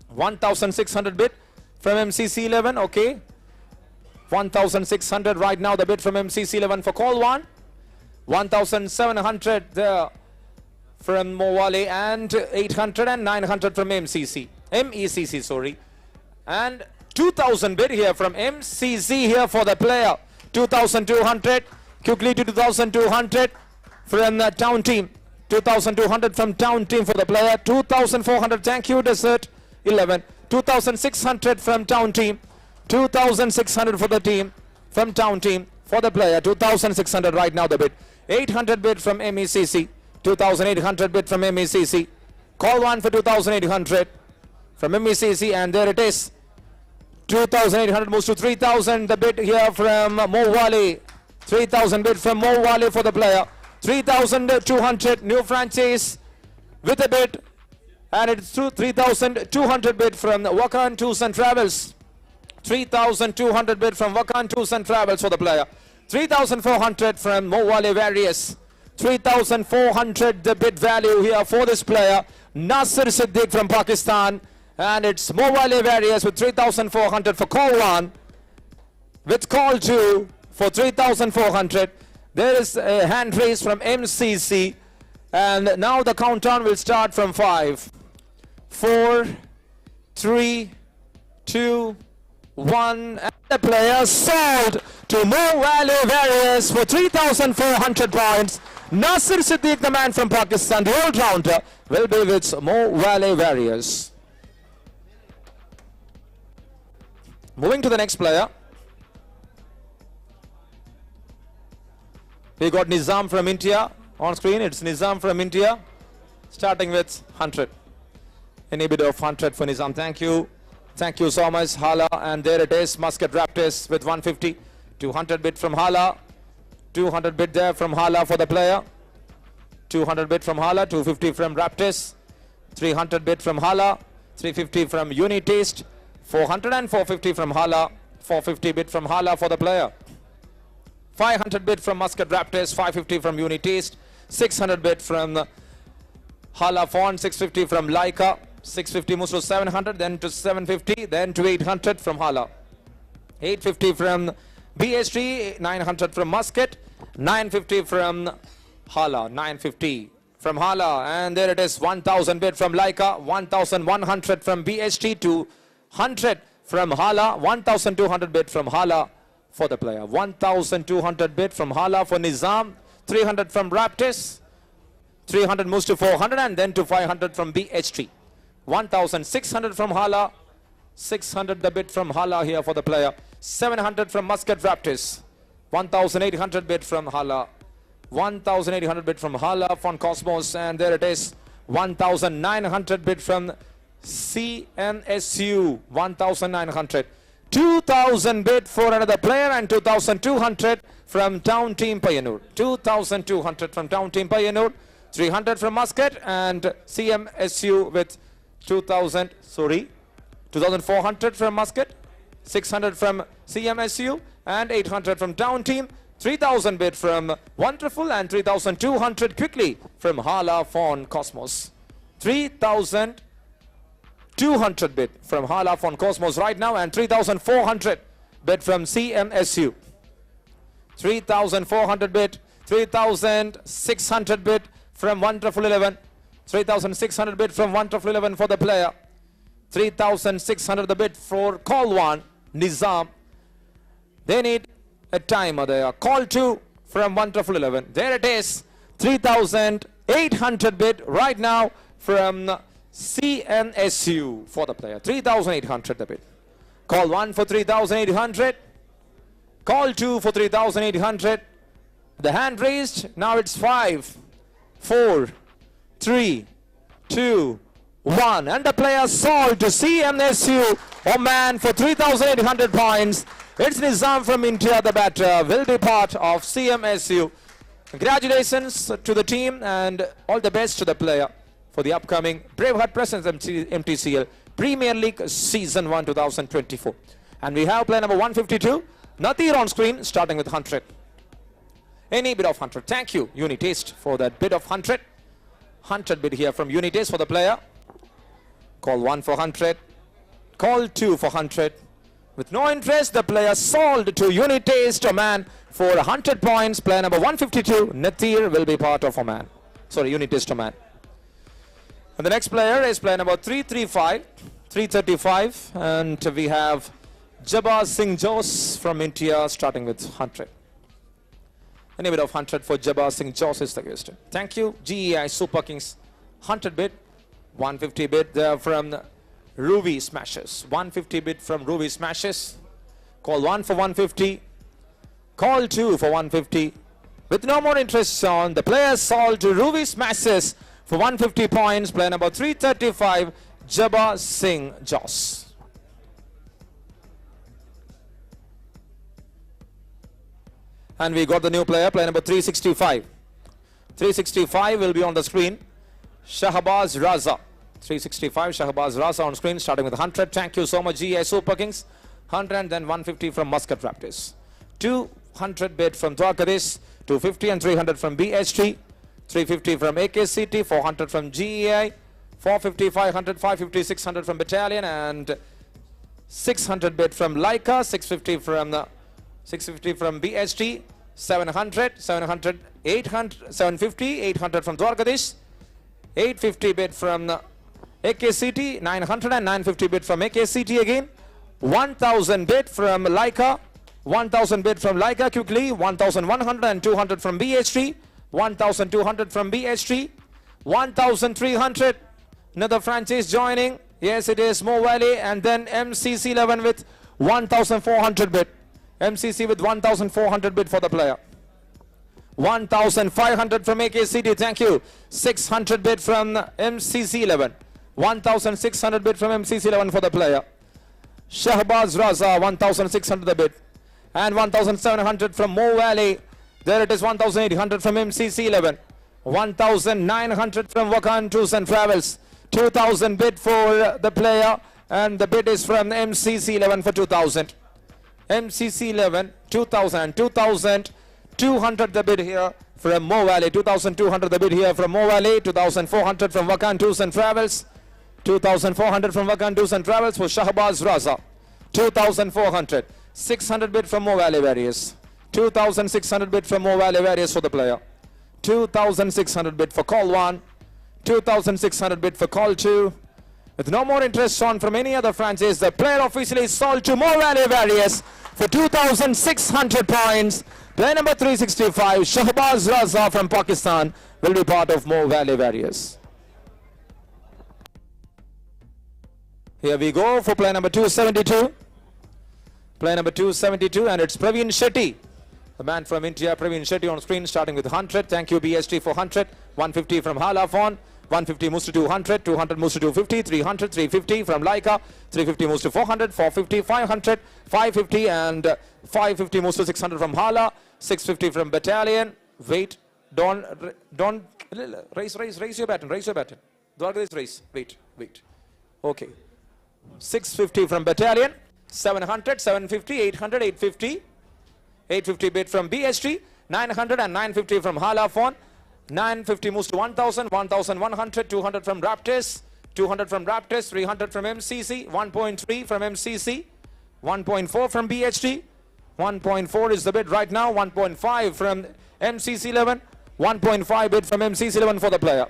1,600 bid from MCC 11. Okay. 1,600 right now the bid from MCC 11 for call 1. 1,700 there from Mowale, and 800 and 900 from MECC, sorry. And 2,000 bid here from MCC here for the player. 2,200, quickly to 2,200 from the Town Team. 2,200 from Town Team for the player. 2,400, thank you, Desert 11. 2,600 from Town Team. 2,600 for the team from Town Team for the player. 2,600 right now the bid. 800 bid from MECC. 2,800 bid from MECC. Call 1 for 2,800 from MECC, and there it is. 2,800 moves to 3,000. The bid here from Mowale. 3,000 bid from Mowale for the player. 3,200 new franchise with a bid, and it's 3,200 bid from Wakan Tours and Travels. 3,200 bid from Wakan Tours and Travels for the player. 3,400 from Mowale Various. 3,400 the bid value here for this player. Nasir Siddiq from Pakistan. And it's Mowale Various with 3,400 for call 1. With call 2 for 3,400. There is a hand raise from MCC. And now the countdown will start from 5, 4, 3, 2, 1. And the player sold to Mowale Various for 3,400 points. Nasir Siddiq, the man from Pakistan, the all-rounder, will be with Mowale Various. Moving to the next player. We got Nizam from India on screen. It's Nizam from India, starting with 100. Any bid of 100 for Nizam. Thank you. Thank you so much, Hala. And there it is, Muscat Raptors with 150. 200 bid from Hala. 200 bid there from Hala for the player. 200 bid from Hala. 250 from Raptors. 300 bid from Hala. 350 from Unitaste. 400 and 450 from Hala. 450 bid from Hala for the player. 500 bid from Muscat Raptors. 550 from Unitaste. 600 bid from Hala Fawn. 650 from Laika. 650 moves to 700, then to 750, then to 800 from Hala. 850 from BST, 900 from Muscat, 950 from Hala, 950 from Hala, and there it is, 1,000 bid from Laika, 1,100 from BST, 200 from Hala, 1,200 bid from Hala for the player, 1,200 bid from Hala for Nizam, 300 from Raptors, 300 moves to 400, and then to 500 from BHT. 1,600 from Hala, 600 the bid from Hala here for the player, 700 from Muscat Raptors, 1,800 bid from Hala, 1,800 bid from Hala from Cosmos, and there it is, 1,900 bid from CMSU, 1,900, 2,000 bid for another player, and 2,200 from Town Team Pioneer, 2,200 from Town Team Pioneer, 300 from Muscat, and CMSU with 2,400 from Muscat, 600 from CMSU, and 800 from Town Team, 3,000 bid from Wonderful, and 3,200 quickly from Hala Fawn Cosmos. 3,200 bid from Hala Fawn Cosmos right now, and 3,400 bid from CMSU. 3,400 bid, 3,600 bid from Wonderful 11. 3,600 bid from Wonderful 11 for the player. 3,600 the bid for call 1, Nizam. They need a timer there. Call 2 from Wonderful 11. There it is. 3,800 bid right now from CMSU for the player. 3,800 the bid. Call 1 for 3,800. Call 2 for 3,800. The hand raised. Now it's 5, 4, 3, 2, 1. And the player sold to CMSU, Oman, for 3,800 points. It's Nizam from India, the batter, will be part of CMSU. Congratulations to the team and all the best to the player for the upcoming Braveheart Presents MTCL Premier League Season 1 2024. And we have player number 152, Nadir on screen, starting with 100. Any bid of 100. Thank you, Unitaste, for that bid of 100. 100 bid here from Unitaste for the player. Call 1 for 100. Call 2 for 100. With no interest, the player sold to Unitaste Oman for 100 points. Player number 152, Nathir, will be part of Oman. Sorry, Unitaste Oman. And the next player is player number 335. And we have Jabbar Singh Jos from India starting with 100. Any bid of 100 for Jabbar Singh Jos is the question. Thank you. GEI Super Kings 100 bid. 150 bid there from Ruby Smashes. 150 bid from Ruby Smashes. Call 1 for 150. Call 2 for 150. With no more interest on, the player sold to Ruby Smashes for 150 points. Player number 335, Jabbar Singh Jos. And we got the new player, player number 365. 365 will be on the screen. Shahbaz Raza. 365, Shahbaz Raza on screen, starting with 100. Thank you so much, GI Super Kings. 100 and then 150 from Muscat Raptors. 200 bid from Dwarkadish. 250 and 300 from BHT. 350 from AKCT. 400 from GEI. 450, 500, 550, 600 from Battalion. And 600 bid from Leica. 650 from BHT. 700, 700, 800, 750, 800 from Dwarkadish. 850 bid from AKCT, 900 and 950 bid from AKCT again. 1000 bid from Leica. 1000 bid from Leica quickly. 1100 and 200 from BHT. 1200 from BHT. 1300. Another franchise joining. Yes, it is Mo Valley. And then MCC 11 with 1400 bid. MCC with 1400 bid for the player. 1500 from AKCT. Thank you. 600 bid from MCC 11. 1600 bid from MCC 11 for the player. Shahbaz Raza, 1600 the bid. And 1700 from Mo Valley. There it is, 1800 from MCC 11. 1900 from Wakan Tours and Travels. 2000 bid for the player. And the bid is from MCC 11 for 2000. MCC 11, 2000. 2200 the bid here from Mo Valley. 2200 the bid here from Mo Valley. 2400 from Wakan Tours and Travels. 2400 from Wakan Tours and Travels for Shahbaz Raza. 2400. 600 bid from Mo Valley Various. 2600 bid from Mo Valley Various for the player. 2600 bid for call 1. 2600 bid for call 2. With no more interest on from any other franchise, the player officially sold to Mo Valley Various for 2600 points. Player number 365, Shahbaz Raza from Pakistan, will be part of Mo Valley Various. Here we go for player number 272. Player number 272, and it's Praveen Shetty. The man from India, Praveen Shetty on screen, starting with 100. Thank you, BST, for 100. 150 from Halafon. 150 moves to 200. 200 moves to 250. 300, 350 from Leica. 350 moves to 400. 450, 500. 550 and 550 moves to 600 from Hala. 650 from Battalion. Wait. Don't raise your baton. Raise your baton. Don't raise. Wait. Okay. 650 from Battalion. 700, 750, 800, 850. 850 bid from BHT. 900 and 950 from Halafon. 950 moves to 1000, 1100, 200 from Raptors, 200 from Raptors, 300 from MCC, 1.3 from MCC, 1.4 from BHT, 1.4 is the bid right now, 1.5 from MCC 11, 1.5 bid from MCC 11 for the player.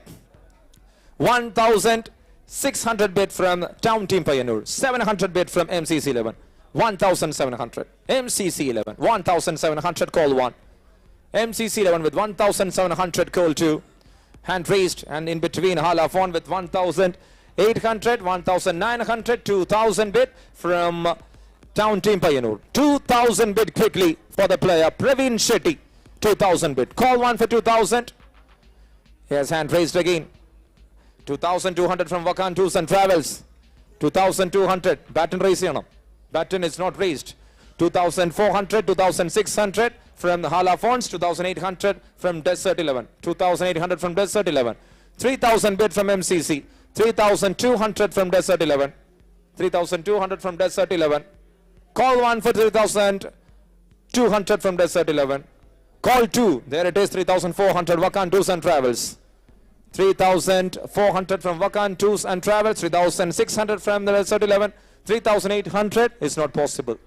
1600 bid from Town Team Payanur, 700 bid from MCC 11, 1700, MCC 11, 1700, call 1. MCC 11 with 1700, call 2. Hand raised, and in between Halafon with 1800, 1900, 2000 bid from Town Team Payanur. 2000 bid quickly for the player Praveen Shetty. 2000 bid. Call 1 for 2000. Here's hand raised again. 2200 from Wakan Tours and Travels. 2200. Baton raise. Baton is not raised. 2400, 2600 from Halafons, 2800 from Desert 11, 2800 from Desert 11, 3000 bid from MCC, 3200 from Desert 11, 3200 from Desert 11, call 1 for 3200 from Desert 11, Call 2. There it is, 3,400. Vakan Tours and Travels. 3,400 from Vakan Tours and Travels. 3,600 from the Desert 11. 3,800 is not possible.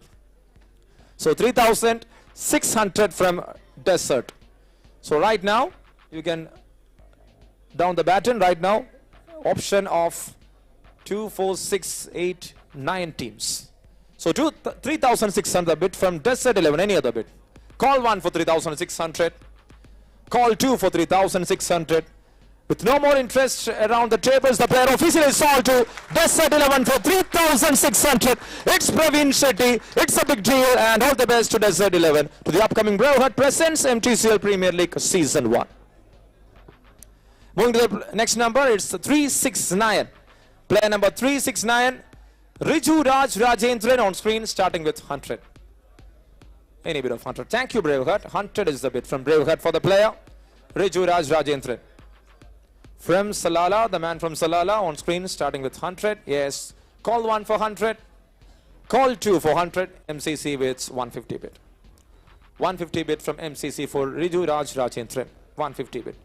So 3,600 from Desert. So right now, you can down the baton right now. Option of 2, 4, 6, 8, 9 teams. So 3,600 bid from Desert 11. Any other bid? Call 1 for 3,600. Call 2 for 3,600. With no more interest around the tables, the player officially sold to Desert 11 for 3,600. It's Praveen Shetty. It's a big deal, and all the best to Desert 11 to the upcoming Braveheart Presents Mtcl Premier League Season 1. Moving to the next number, it's 369. Player number 369, Riju Raj Rajendran on screen, starting with 100. Any bid of 100. Thank you, Braveheart. 100 is the bid from Braveheart for the player, Riju Raj Rajendran. From Salala, the man from Salala on screen, starting with 100. Yes. Call 1 for 100. Call 2 for 100. MCC with 150 bid. 150 bid from MCC for Riju Raj Rajendran. 150 bid.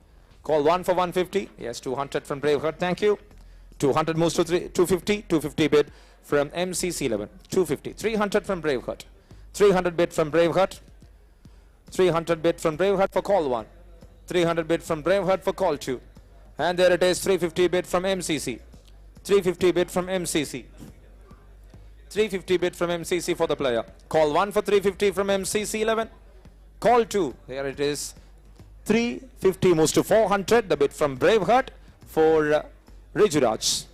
Call 1 for 150. Yes, 200 from Braveheart. Thank you. 200 moves to 250. 250 bid from MCC 11. 250. 300 from Braveheart. 300 bid from Braveheart. 300 bid from Braveheart for call 1. 300 bid from Braveheart for call 2. And there it is, 350 bid from MCC. 350 bid from MCC. 350 bid from MCC for the player. Call 1 for 350 from MCC 11. Call 2. There it is. 350 moves to 400. The bid from Braveheart for Rijuraj.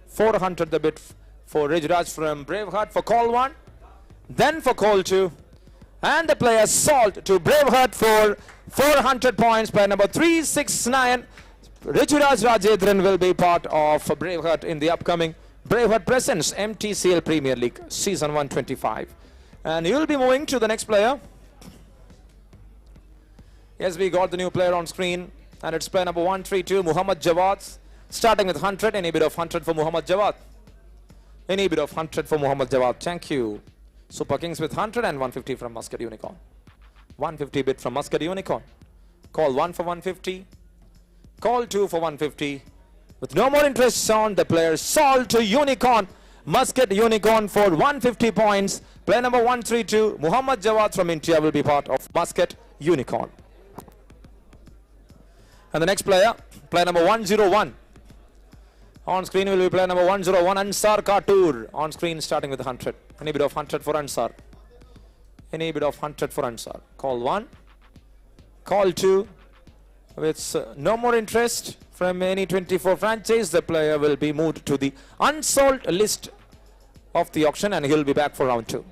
400 the bid for Rijuraj from Braveheart for call 1. Then for call 2. And the player sold to Braveheart for 400 points. Player number 369. Rijuraj Rajendran will be part of Braveheart in the upcoming Braveheart Presents Mtcl Premier League Season 125. And you will be moving to the next player. Yes, we got the new player on screen. And it's player number 132, Muhammad Jawad. Starting with 100. Any bid of 100 for Muhammad Jawad. Any bid of 100 for Muhammad Jawad. Thank you. Super Kings with 100 and 150 from Muscat Unicorn. 150 bid from Muscat Unicorn. Call 1 for 150. Call 2 for 150. With no more interest on, the player sold to Unicorn. Muscat Unicorn for 150 points. Player number 132, Muhammad Jawad from India will be part of Muscat Unicorn. And the next player, player number 101. On screen will be player number 101, Ansar Khatur. On screen starting with 100. Any bid of 100 for Ansar. Any bid of 100 for Ansar. Call 1. Call 2. With no more interest from any 24 franchise, the player will be moved to the unsold list of the auction and he'll be back for round 2.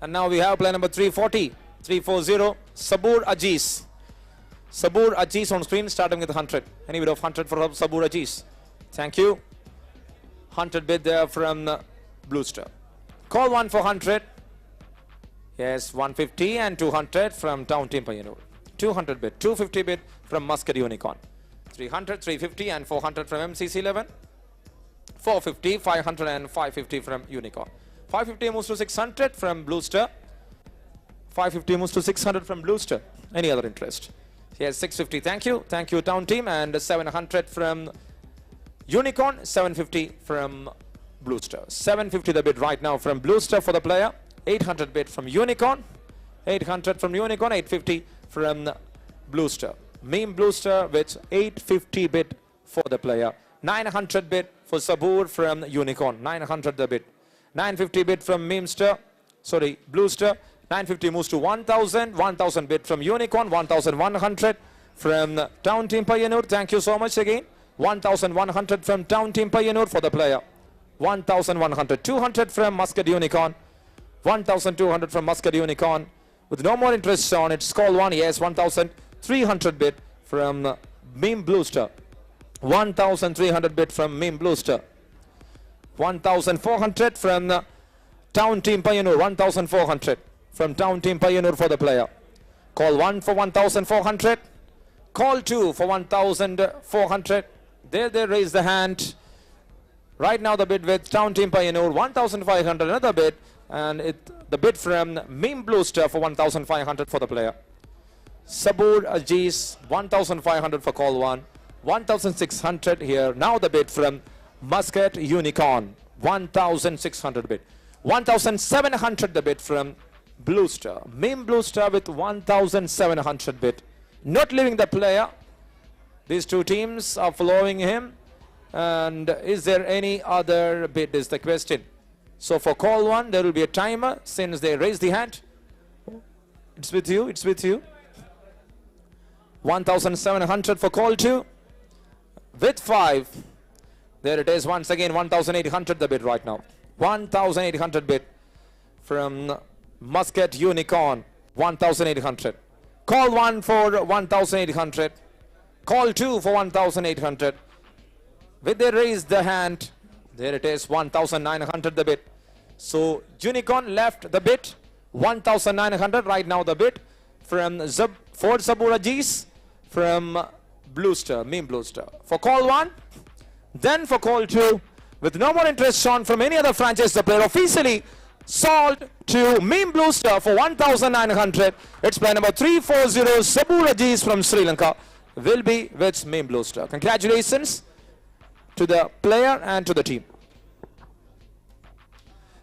And now we have player number 340, Sabur Aziz. Sabur Aziz on screen starting with 100. Any bid of 100 for Sabur Aziz. Thank you. 100 bid there from Blue Star. Call 1 for 100. Yes, 150 and 200 from Town Team Payyanur. 200 bid, 250 bid from Muscat Unicorn. 300, 350 and 400 from MCC 11. 450, 500 and 550 from Unicorn. 550 moves to 600 from Blue Star. 550 moves to 600 from Blue Star. Any other interest? Yes, 650. Thank you. Thank you, Town Team. And 700 from Unicorn. 750 from Blue Star. 750 the bid right now from Blue Star for the player. 800 bid from Unicorn. 800 from Unicorn. 850 from Blue Star. Meme Blue Star with 850 bid for the player. 900 bid for Sabur from Unicorn. 900 the bid. 950 bid from Meme Star. Sorry, Blue Star. 950 moves to 1000. 1000 bid from Unicorn. 1100 from Town Team Payyanur. Thank you so much again. 1100 from Town Team Payyanur for the player. 1100. 200 from Muscat Unicorn. 1200 from Muscat Unicorn. With no more interest on its call 1. Yes, 1300 bid from Meme Blue Star. 1300 bid from Meme Blue Star. 1400 from Town Team Payyanur. 1400 from Town Team Payyanur for the player. Call 1 for 1400. Call 2 for 1400. There they raise the hand. Right now the bid with Town Team Payyanur. 1500 another bid. And it the bid from Meme Bluester for 1,500 for the player. Sabur Aziz 1,500 for call 1. 1,600 here. Now the bid from Muscat Unicorn 1,600 bid. 1,700 the bid from Bluester. Meme Bluester with 1,700 bid. Not leaving the player. These two teams are following him. And is there any other bid is the question. So for call 1 there will be a timer since they raised the hand. It's with you. It's with you. 1,700 for call 2. With 5. There it is once again. 1,800 the bid right now. 1,800 bid from Muscat Unicorn. 1,800. Call 1 for 1,800. Call 2 for 1,800. With they raised the hand, there it is 1,900 the bid. So Unicorn left the bid 1,900 right now the bid from Ford Sabur Aziz from Bluester, Meme Bluester. For call 1, then for call 2, with no more interest shown from any other franchise, the player officially sold to Meme Bluester for 1,900. It's player number 340 Sabur Aziz from Sri Lanka will be with Meme Bluester. Congratulations to the player and to the team.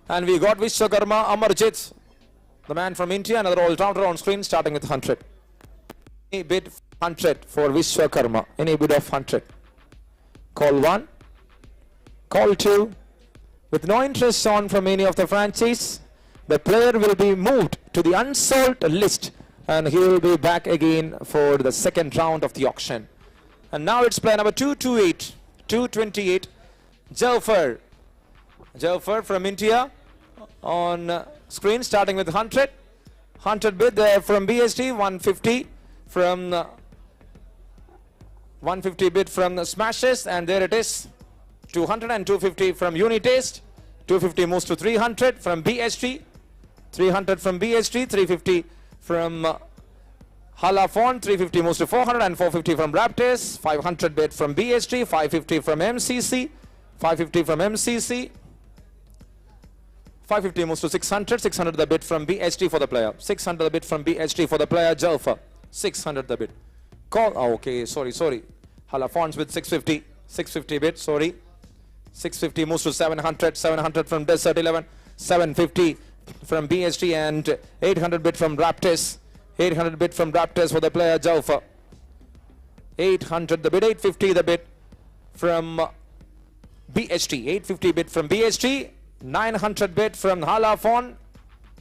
And we got Vishwakarma Amarjit, the man from India, another all-rounder on screen, starting with 100. Any bid 100 for Vishwakarma. Any bid of 100. Call 1. Call 2. With no interest shown from any of the franchise, the player will be moved to the unsold list and he will be back again for the second round of the auction. And now it's player number 228. 228. Jafar from India on screen, starting with 100. 100 bid there from BST. 150 from 150 bid from the Smashes, and there it is 200 and 250 from Unitaste. 250 moves to 300 from BST. 300 from BST. 350 from Halafon. 350 moves to 400 and 450 from Raptors. 500 bid from BST. 550 from MCC. 550 from MCC. 550 moves to 600. 600 the bid from BST for the player. 600 the bid from BST for the player. Jalfa. 600 the bid. Call. Oh, okay. Sorry. Halafons with 650. 650 bid. Sorry. 650 moves to 700. 700 from Desert 11. 750 from BST and 800 bid from Raptors. 800 bid from Raptors for the player Jalfa. 800 the bid. 850 the bid from BST. 850 bid from BST. 900 bid from Halafon.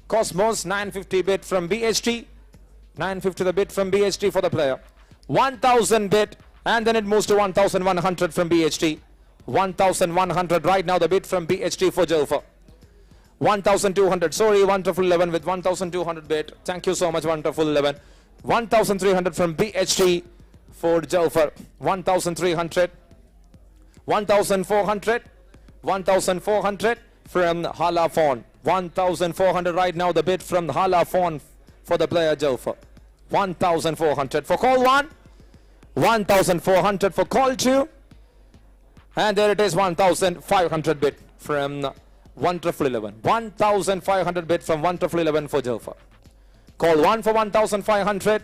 Cosmos. 950 bid from BST. 950 the bid from BST for the player. 1,000 bid, and then it moves to 1,100 from BST. 1,100 right now the bid from BST for Jalfa. 1,200. Sorry, Wonderful 11 with 1,200 bid. Thank you so much, Wonderful 11. 1,300 from BST for Jalfa. 1,300. 1,400. 1,400 from Halafon. 1,400 right now the bid from Halafon for the player Jalfa. 1,400 for call 1. 1,400 for call 2. And there it is 1,500 bid from Wonderful 11. 1,500 bid from Wonderful 11 for Jalfa. Call 1 for 1,500.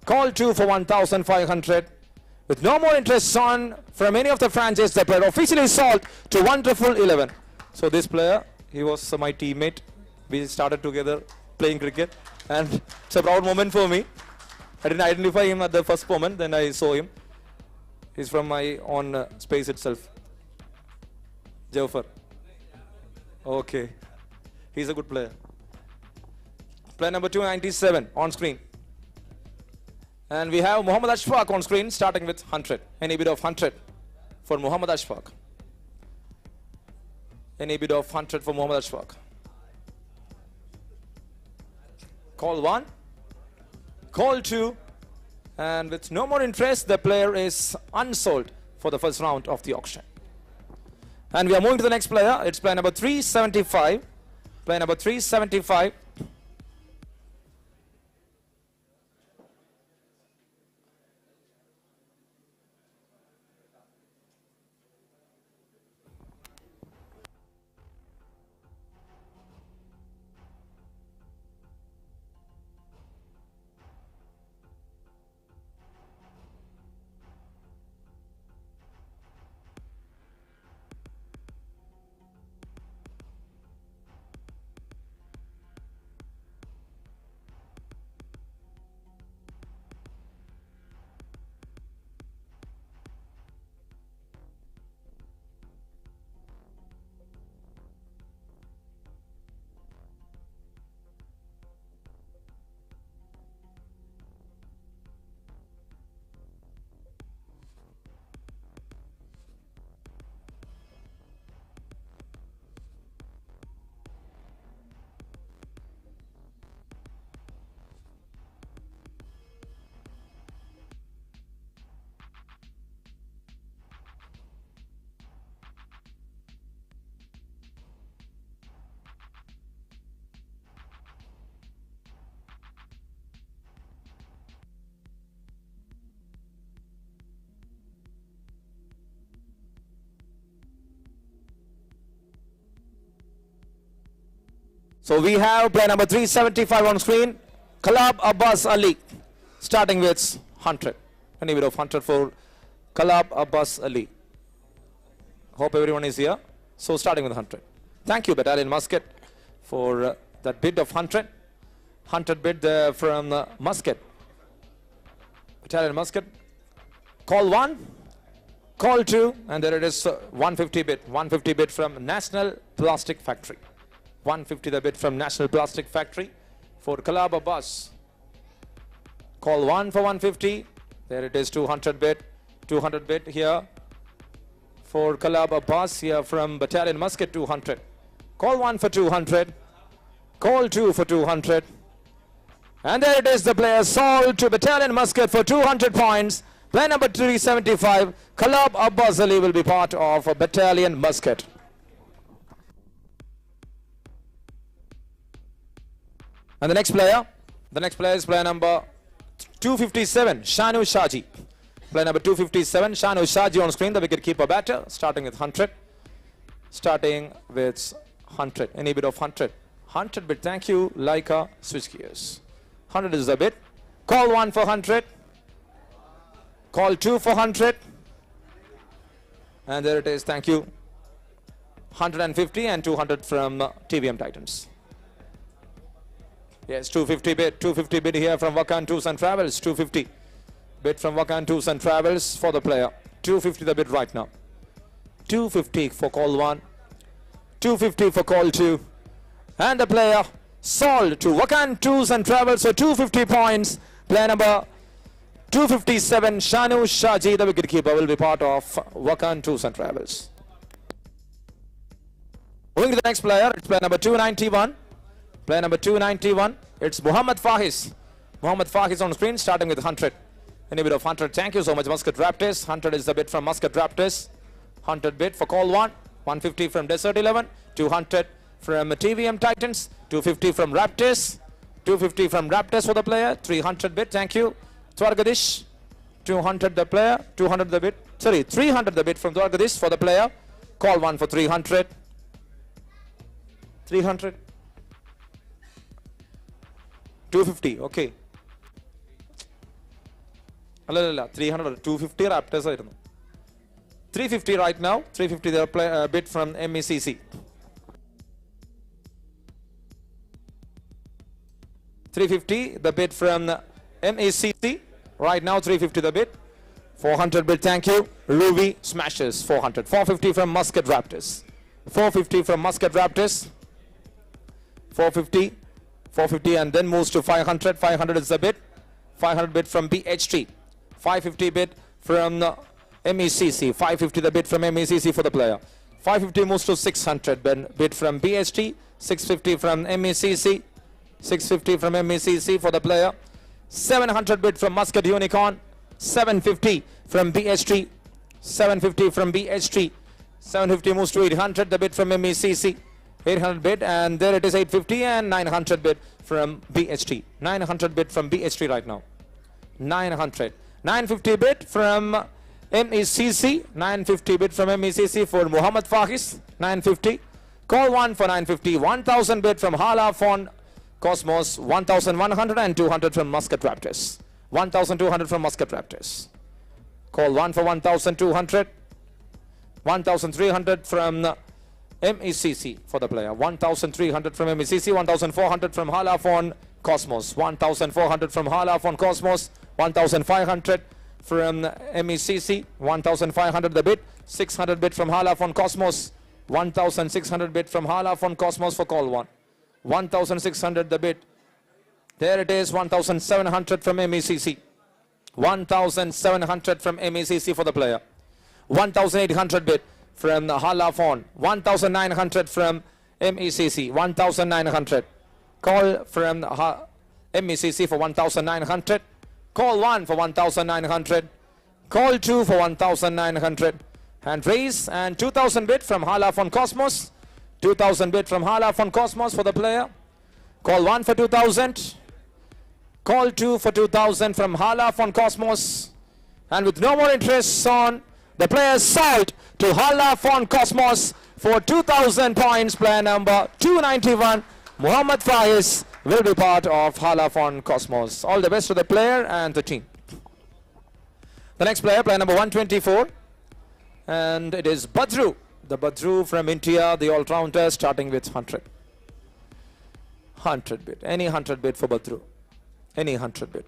Call 2 for 1,500. With no more interest on from any of the franchises, the player officially sold to Wonderful 11. So this player, he was my teammate. We started together playing cricket, and it's a proud moment for me. I didn't identify him at the first moment, then I saw him. He's from my own space itself. Jafar. Okay. He's a good player. Player number 297 on screen. And we have Muhammad Ashfaq on screen, starting with 100. Any bid of 100 for Muhammad Ashfaq. Any bid of 100 for Muhammad Ashfaq. Call 1. Call 2. And with no more interest, the player is unsold for the first round of the auction. And we are moving to the next player. It's player number 375. Player number 375. So we have player number 375 on screen. Kalab Abbas Ali. Starting with 100. Any bit of 100 for Kalab Abbas Ali. Hope everyone is here. So starting with 100. Thank you, Battalion Muscat, for that bid of 100. 100 bid from Muscat. Battalion Muscat. Call 1, call 2, and there it is, 150 bid. 150 bid from National Plastic Factory. 150 the bid from National Plastic Factory for Kalab Abbas. Call 1 for 150. There it is, 200 bid. 200 bid here for Kalab Abbas here from Battalion Muscat, 200. Call 1 for 200. Call 2 for 200. And there it is, the player sold to Battalion Muscat for 200 points. Player number 375, Kalab Abbas Ali, will be part of Battalion Muscat. And the next player is player number 257, Shanu Shaji. Player number 257, Shanu Shaji on screen, the wicket-keeper batter, starting with 100. Starting with 100. Any bid of 100? 100 bid, thank you, Laika, switch gears. 100 is the bid. Call 1 for 100. Call 2 for 100. And there it is, thank you. 150 and 200 from TVM Titans. Yes, 250 bid. 250 bid here from Wakan Tours and Travels. 250 bid from Wakan Tours and Travels for the player. 250 the bid right now. 250 for call 1. 250 for call 2. And the player sold to Wakan Tours and Travels for 250 points. Player number 257, Shanu Shaji, the wicketkeeper, will be part of Wakan Tours and Travels. Moving to the next player, it's player number 291. Player number 291, it's Muhammad Fahiz. Muhammad Fahiz on screen, starting with 100. Any bid of 100, thank you so much, Muscat Raptors. 100 is the bid from Muscat Raptors. 100 bid for call 1. 150 from Desert 11. 200 from TVM Titans. 250 from Raptors. 250 from Raptors for the player. 300 bid, thank you. Dwarkadish, 200 the player, 200 the bid, sorry, 300 the bid from Dwarkadish for the player. Call 1 for 300. 300. 250, okay. 300, 250 Raptors. 350 right now, 350 the bid from MECC. 350 the bid from MECC. Right now, 350 the bid. 400 bid, thank you. Ruby smashes 400. 450 from Muscat Raptors. 450 from Muscat Raptors. 450. 450 and then moves to 500. 500 is the bid. 500 bid from BHT. 550 bid from MECC. 550 the bid from MECC for the player. 550 moves to 600 bid from BHT. 650 from MECC. 650 from MECC for the player. 700 bid from Muscat Unicorn. 750 from BHT. 750 from BHT. 750 moves to 800, the bid from MECC. 800 bid, and there it is, 850 and 900 bid from BHT. 900 bid from BHT right now. 900. 950 bid from MECC. 950 bid from MECC for Muhammad Fahiz. 950. Call 1 for 950. 1000 bid from Hala Fond Cosmos. 1100 and 200 from Muscat Raptors. 1200 from Muscat Raptors. Call 1 for 1200. 1300 from MECC for the player. 1300 from MECC. 1400 from Hala Fond Cosmos. 1400 from Hala Fond Cosmos. 1500 from MECC. 1500 the bid. 600 bid from Hala Fond Cosmos. 1600 bid from Hala Fond Cosmos for call 1. 1600 the bid. There it is, 1700 from MECC. 1700 from MECC for the player. 1800 bid from Hala Fond. 1900 from MECC. 1900. Call from MECC for 1900. Call 1 for 1900. Call 2 for 1900. And raise, and 2000 bid from Hala Fond Cosmos. 2000 bid from Hala Fond Cosmos for the player. Call 1 for 2000. Call 2 for 2000 from Hala Fond Cosmos. And with no more interest on, the player sold to Hala Fond Cosmos for 2000 points. Player number 291, Muhammad Faiz will be part of Halafon Cosmos. All the best to the player and the team. The next player, player number 124, and it is Badru. The Badru from India, the all-rounder, starting with 100. 100 bit. Any 100 bit for Badru. Any 100 bit.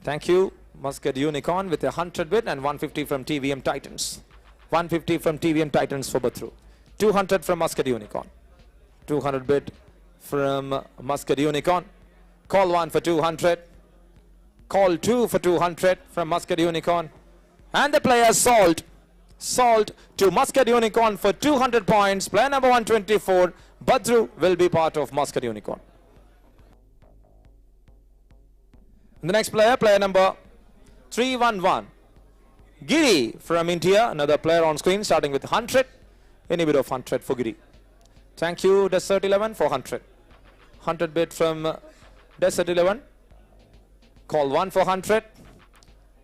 Thank you. Muscat Unicorn with a 100 bit and 150 from TVM Titans. 150 from TVM Titans for Badru. 200 from Muscat Unicorn. 200 bit from Muscat Unicorn. Call 1 for 200. Call 2 for 200 from Muscat Unicorn. And the player Salt. Salt to Muscat Unicorn for 200 points. Player number 124, Badru, will be part of Muscat Unicorn. And the next player, player number 311, Giri from India. Another player on screen starting with 100. Any bit of 100 for Giri. Thank you, Desert 11 for 100. 100 bit from Desert 11. Call 1 for 100.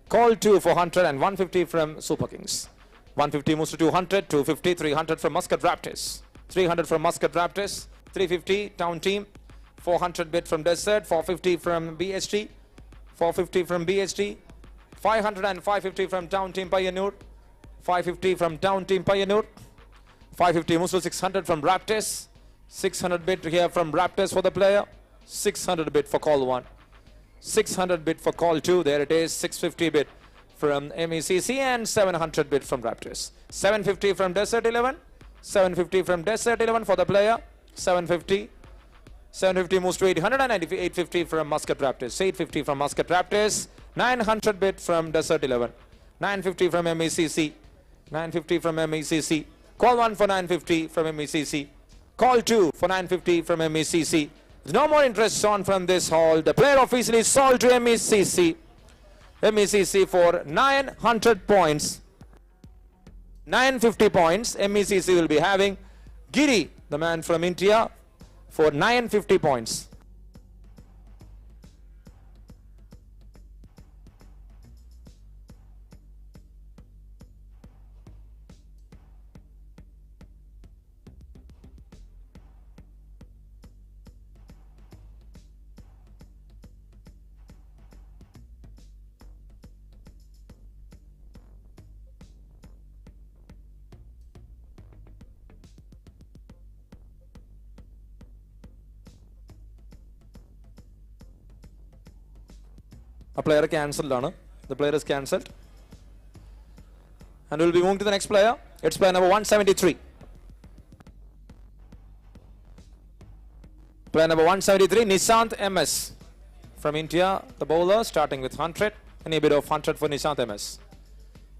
Call 2 for 100 and 150 from Super Kings. 150 moves to 200, 250, 300 from Muscat Raptors. 300 from Muscat Raptors. 350 Town Team. 400 bit from Desert. 450 from BST. 450 from BST. 500 and 550 from Town Team Pioneer. 550 from Town Team Pioneer. 550 moves to 600 from Raptors. 600 bit here from Raptors for the player. 600 bit for call 1. 600 bit for call 2. There it is. 650 bit from MECC and 700 bit from Raptors. 750 from Desert 11. 750 from Desert 11 for the player. 750. 750 moves to 800 and 850 from Muscat Raptors. 850 from Muscat Raptors. 900 bit from Desert 11. 950 from MECC. 950 from MECC. Call 1 for 950 from MECC. Call 2 for 950 from MECC. There's no more interest on from this hall. The player officially sold to MECC. MECC for 900 points. 950 points. MECC will be having Giri, the man from India, for 950 points. A player cancelled. The player is cancelled. And we'll be moving to the next player. It's player number 173. Player number 173, Nishant MS. From India, the bowler, starting with 100. Any bit of 100 for Nishant MS.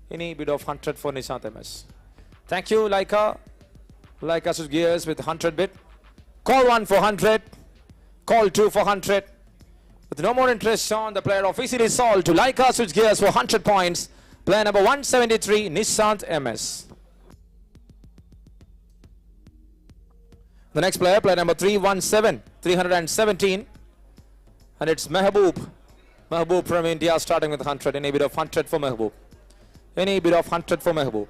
Any bit of 100 for Nishant MS. Thank you, Laika. Laika switch gears with 100 bit. Call 1 for 100. Call 2 for 100. With no more interest on, the player officially sold to Laika switch gears for 100 points. Player number 173, Nishant MS. The next player, player number 317, 317. And it's Mehboob. Mehboob from India, starting with 100. Any bit of 100 for Mehboob. Any bit of 100 for Mehboob.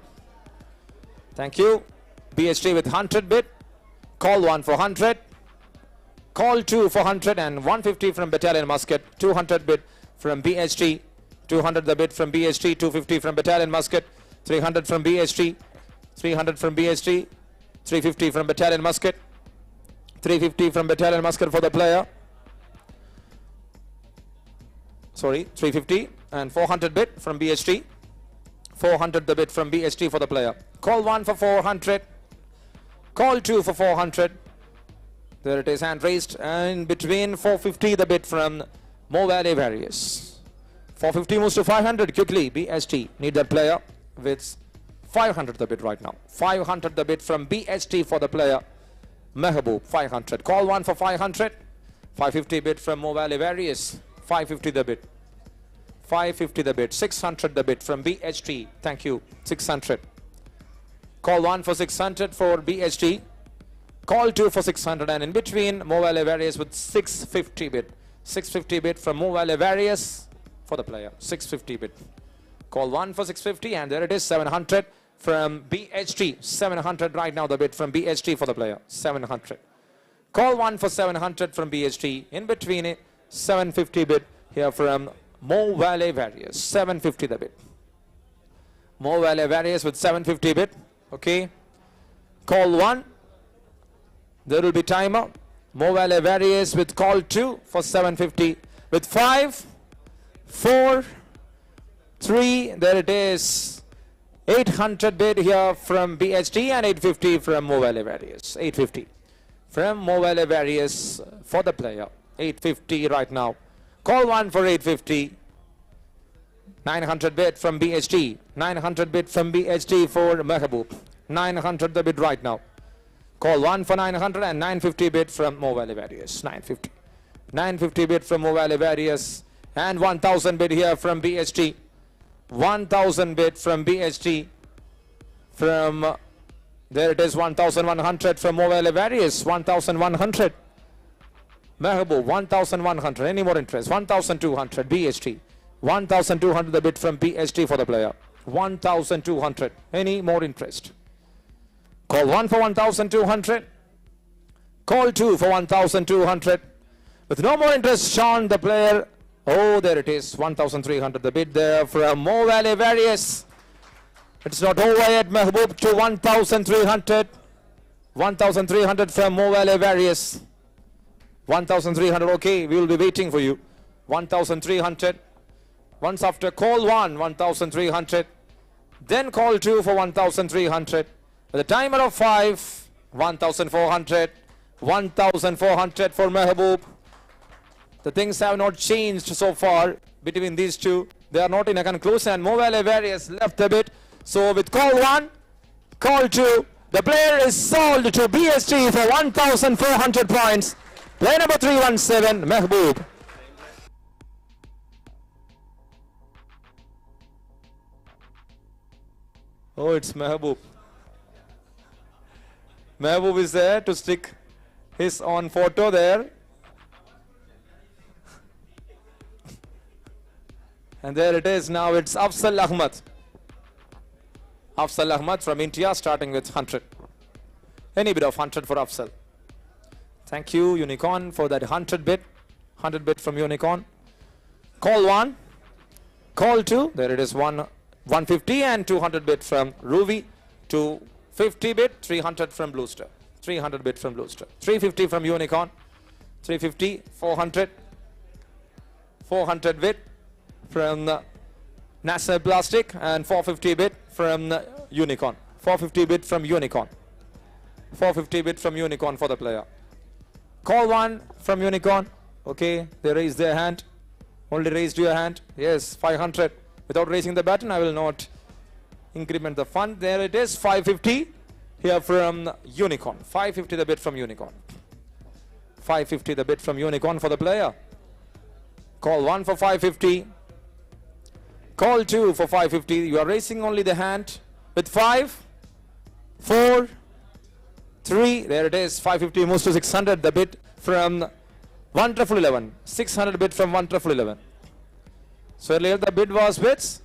Thank you. BHT with 100 bit. Call 1 for 100. Call 2 for 100 and 150 from Battalion Muscat. 200 bit from BHT. 200 the bit from BHT. 250 from Battalion Muscat. 300 from BHT. 300 from BHT. 350 from Battalion Muscat. 350 from Battalion Muscat for the player. Sorry, 350 and 400 bit from BHT. 400 the bit from BHT for the player. Call 1 for 400. Call 2 for 400. There it is, hand raised, and in between 450 the bit from Mo Valley Various. 450 moves to 500 quickly. BST need that player with 500 the bit right now. 500 the bit from BST for the player Mehboob. 500. Call 1 for 500. 550 bit from Mo Valley Various. 550 the bit. 550 the bit. 600 the bit from BHT. Thank you. 600. Call 1 for 600 for BHT. Call 2 for 600 and in between Mo Valley Various with 650 bit. 650 bit from Mo Valley Various for the player. 650 bit. Call 1 for 650 and there it is, 700 from BHT. 700 right now the bit from BHT for the player. 700. Call 1 for 700 from BHT. In between it, 750 bid here from Mo Valley Various. 750 the bid. Mo Valley Various with 750 bid. Okay. Call 1. There will be timer. Mo Valley Various with call 2 for 750. With 5, 4, 3. There it is. 800 bid here from BHT and 850 from Mo Valley Various. 850 from Mo Valley Various for the player. 850 right now. Call 1 for 850. 900 bid from BHT. 900 bid from BHT for Mehboob. 900 the bid right now. Call 1 for 900 and 950 bid from Mo Valley Various. 950. 950 bid from Mo Valley Various and 1000 bid here from BHT. 1000 bid from BHT from there it is 1100 from Mo Valley Various. 1100. Mehboob 1100. Any more interest? 1200 BHT. 1200 the bid from BHT for the player. 1200. Any more interest? Call 1 for 1200. Call 2 for 1200. With no more interest, Sean, the player. Oh, there it is. 1300 the bid there from Mo Valley Various. It's not over yet. Mehboob to 1300. 1300 from Mo Valley Various. 1300. Okay, we will be waiting for you. 1300. Once after call 1, 1300. Then call 2 for 1300. With a timer of 5, 1400. 1400 for Mehboob. The things have not changed so far between these two. They are not in a conclusion. And Mo Valley Various left a bit. So with call 1, call 2, the player is sold to BST for 1400 points. Player number 317, Mehboob. Oh, it's Mehboob. Mehboob is there to stick his own photo there. And there it is. Now it's Afzal Ahmad. Afzal Ahmad from India starting with 100. Any bit of 100 for Afzal. Thank you, Unicorn, for that 100 bit. 100 bit from Unicorn. Call 1. Call 2. There it is. 150 and 200 bit from Ruby. 250 bit. 300 from Bluester. 300 bit from Bluester. 350 from Unicorn. 350. 400. 400 bit from NASA Plastic and 450 bit from Unicorn. 450 bit from Unicorn. 450 bit from Unicorn for the player. Call 1 from Unicorn. Okay, they raised their hand. Only raised your hand. Yes, 500. Without raising the button, I will not increment the fund. There it is, 550 here from Unicorn. 550 the bit from Unicorn. 550 the bit from Unicorn for the player. Call 1 for 550. Call 2 for 550. You are raising only the hand with 5, 4, 3. There it is. 550 moves to 600. The bid from 111. 600 bid from 111. So earlier the bid was with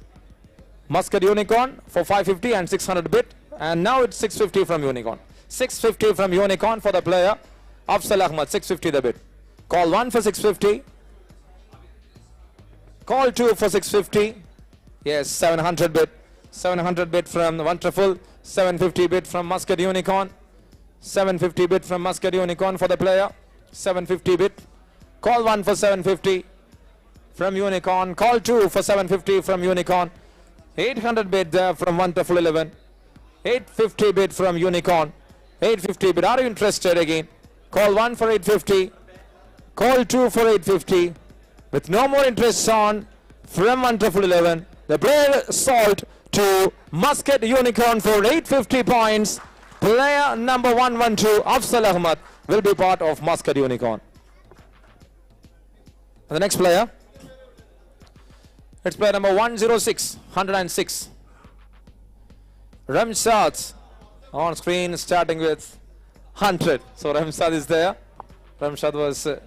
Muscat Unicorn for 550 and 600 bid. And now it's 650 from Unicorn. 650 from Unicorn for the player. Afzal Ahmad. 650 the bid. Call 1 for 650. Call 2 for 650. Yes, 700 bid. 700 bid from Wonderful. 750 bid from Muscat Unicorn. 750 bid from Muscat Unicorn for the player. 750 bid. Call 1 for 750 from Unicorn. Call 2 for 750 from Unicorn. 800 bid there from Wonderful 11. 850 bid from Unicorn. 850 bid. Are you interested again? Call 1 for 850. Call 2 for 850. With no more interest on from Wonderful 11. The player sold to Muscat Unicorn for 850 points. Player number 112, Afzal Ahmad, will be part of Muscat Unicorn. And the next player, it's player number 106, 106. Ramshad on screen starting with 100. So Ramshad is there. Ramshad was a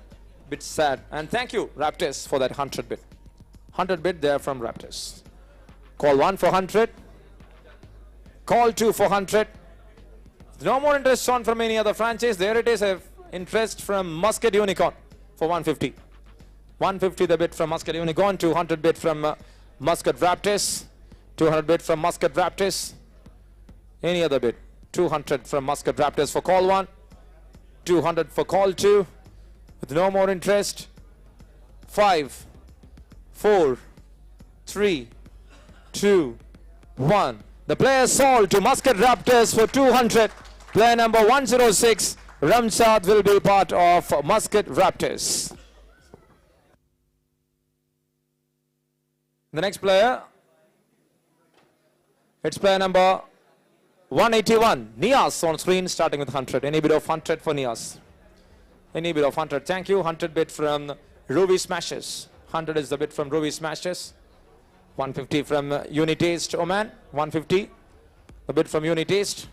bit sad. And thank you, Raptors, for that 100 bit. 100 bit there from Raptors. Call 1 for 100. Call 2 for 100. No more interest on from any other franchise. There it is, a interest from Muscat Unicorn for 150. 150 the bid from Muscat Unicorn, 200 bid from Muscat Raptors, 200 bid from Muscat Raptors. Any other bid? 200 from Muscat Raptors for call 1, 200 for call 2, with no more interest. 5, 4, 3, 2, 1. The player sold to Muscat Raptors for 200. Player number 106, Ramsad, will be part of Muscat Raptors. The next player, it's player number 181, Nias on screen, starting with 100. Any bid of 100 for Nias? Any bid of 100? Thank you. 100 bid from Ruby Smashes. 100 is the bid from Ruby Smashes. 150 from Unitaste Oman. 150. The bid from Unitaste.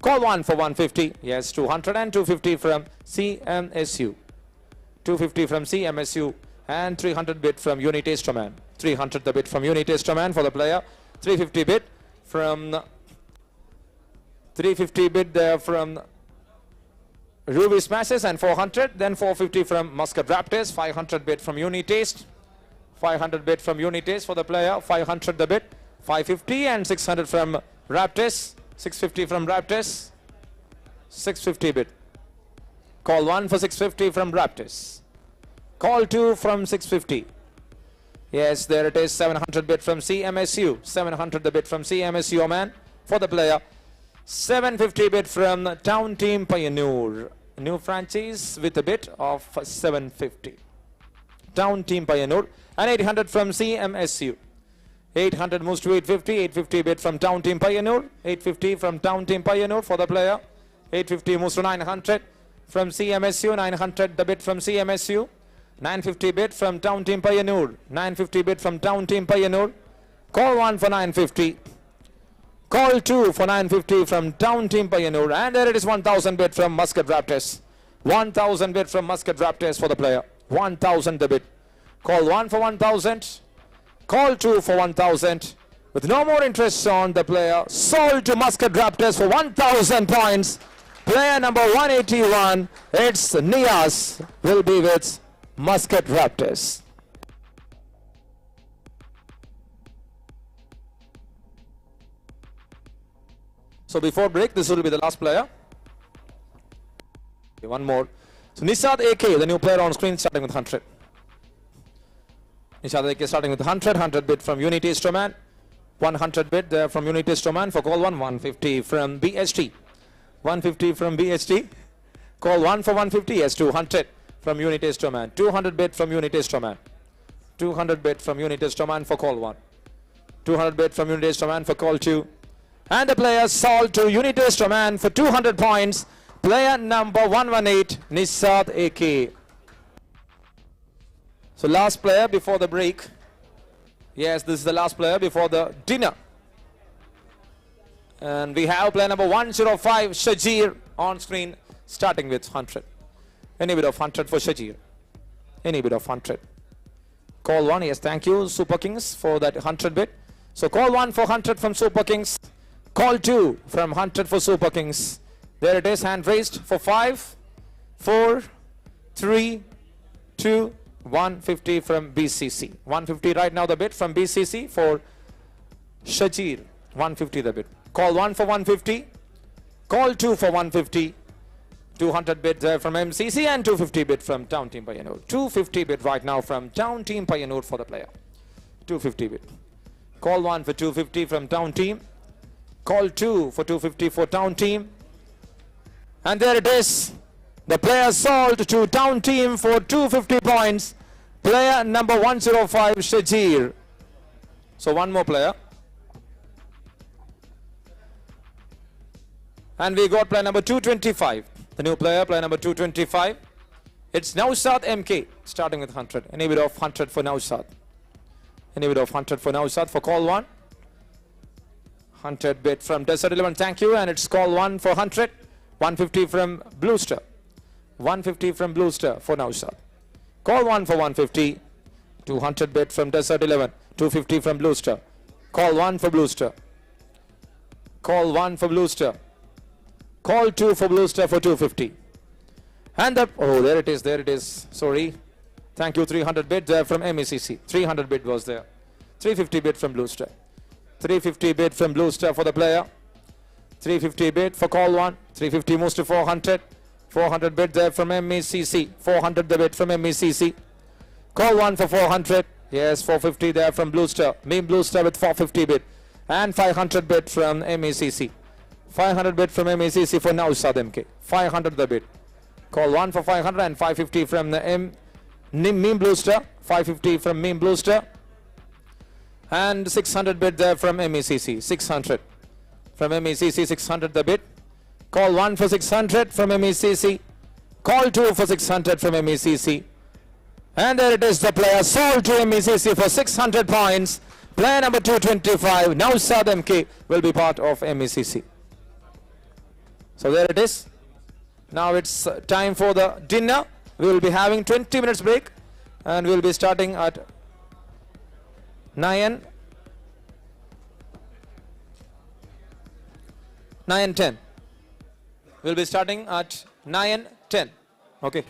Call 1 for 150. Yes, 200 and 250 from CMSU. 250 from CMSU and 300 bid from Unitaste Oman. 300 the bid from Unitaste Oman for the player. 350 bid from 350 bid there from Ruby Smashes and 400. Then 450 from Muscat Raptors. 500 bid from Unitaste. 500 bid from Unitaste for the player. 500 the bid. 550 and 600 from Raptors. 650 from Raptors. 650 bid. Call 1 for 650 from Raptors. Call 2 from 650. Yes, there it is. 700 bid from CMSU. 700 the bid from CMSU Oman for the player. 750 bid from Town Team Pioneer. New franchise with a bid of 750. Town Team Pioneer. And 800 from CMSU. 800 moves to 850. 850 bid from Town Team Pioneer. 850 from Town Team Pioneer for the player. 850 moves to 900 from CMSU. 900 the bid from CMSU. 950 bid from Town Team Pioneer. 950 bid from Town Team Pioneer. Call 1 for 950. Call 2 for 950 from Town Team Pioneer. And there it is, 1000 bid from Muscat Raptors. 1000 bid from Muscat Raptors for the player. 1000 the bid. Call 1 for 1000. Call 2 for 1000. With no more interest on the player, sold to Muscat Raptors for 1000 points. Player number 181, it's Nias, will be with Muscat Raptors. So before break, this will be the last player. Okay, one more. So Nisad AK, the new player on screen, starting with 100. Nisad AK starting with 100. 100 bid from Unitaste Oman. 100 bid there from Unitaste Oman for call 1. 150 from BST. 150 from BST. Call 1 for 150. Yes, 200 from Unitaste Oman. 200 bid from Unitaste Oman. 200 bid from Unitaste Oman for call 1. 200 bid from Unitaste Oman for call 2. And the player sold to Unitaste Oman for 200 points. Player number 118, Nisad AK. So last player before the break. Yes, this is the last player before the dinner. And we have player number 105, Shajir, on screen, starting with 100. Any bit of 100 for Shajir. Any bit of 100. Call 1, yes, thank you, Super Kings, for that 100 bit. So call 1 for 100 from Super Kings. Call 2 from 100 for Super Kings. There it is, hand raised for 5, 4, 3, 2, 150 from BCC. 150 right now the bid from BCC for Shajir. 150 the bid. Call 1 for 150. Call 2 for 150. 200 bid there from MCC and 250 bid from Town Team Pioneer. 250 bid right now from Town Team Pioneer for the player. 250 bid. Call 1 for 250 from Town Team. Call 2 for 250 for Town Team. And there it is. The player sold to Town Team for 250 points. Player number 105, Shajir. So one more player. And we got player number 225. The new player, player number 225. It's Nausad MK, starting with 100. Any bit of 100 for Nausad. Any bit of 100 for Nausad for call 1. 100 bid from Desert 11, thank you. And it's call 1 for 100. 150 from Bluester. 150 from Bluester for Nausad. Call 1 for 150. 200 bid from Desert 11. 250 from Bluester. Call 1 for Bluester. Call 1 for Bluester. Call 2 for Bluester for 250. And the, oh, there it is. Sorry. Thank you, 300 bid there from MECC. 300 bid was there. 350 bid from Blue Star. 350 bid from Blue Star for the player. 350 bid for call 1. 350 moves to 400. 400 bid there from MECC. 400 the bid from MECC. Call 1 for 400. Yes, 450 there from Blue Star. Meme Blue Star with 450 bid. And 500 bid from MECC. 500 bid from MECC for Unsold MK. 500 the bid. Call 1 for 500 and 550 from the Meme Blue Star. 550 from Meme Blue Star. And 600 bid there from MECC. 600 from MECC. 600 the bid. Call 1 for 600 from MECC. Call 2 for 600 from MECC. And there it is, the player sold to MECC for 600 points. Player number 225, Unsold MK, will be part of MECC. So there it is. Now it's time for the dinner. We will be having 20 minutes break. And we will be starting at 9:10. We'll be starting at 9:10. Okay.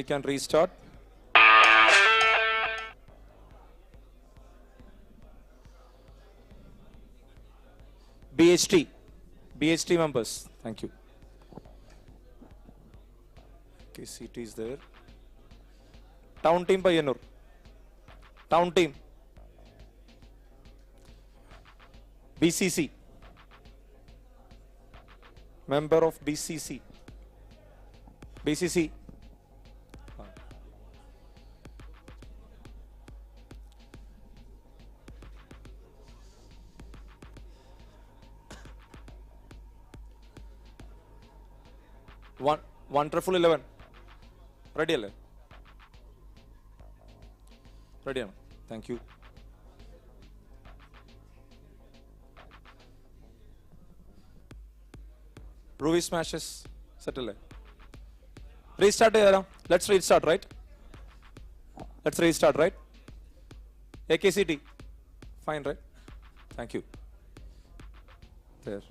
can restart. BHT members, thank you. Okay, CT is there. Town team Payanur. Town team. BCC. Member of BCC. BCC. Wonderful 11. Ready, 11. Ready, thank you. Ruby smashes. Settle. Restart. Let's restart, right? Let's restart, right? AKCT. Fine, right? Thank you. There.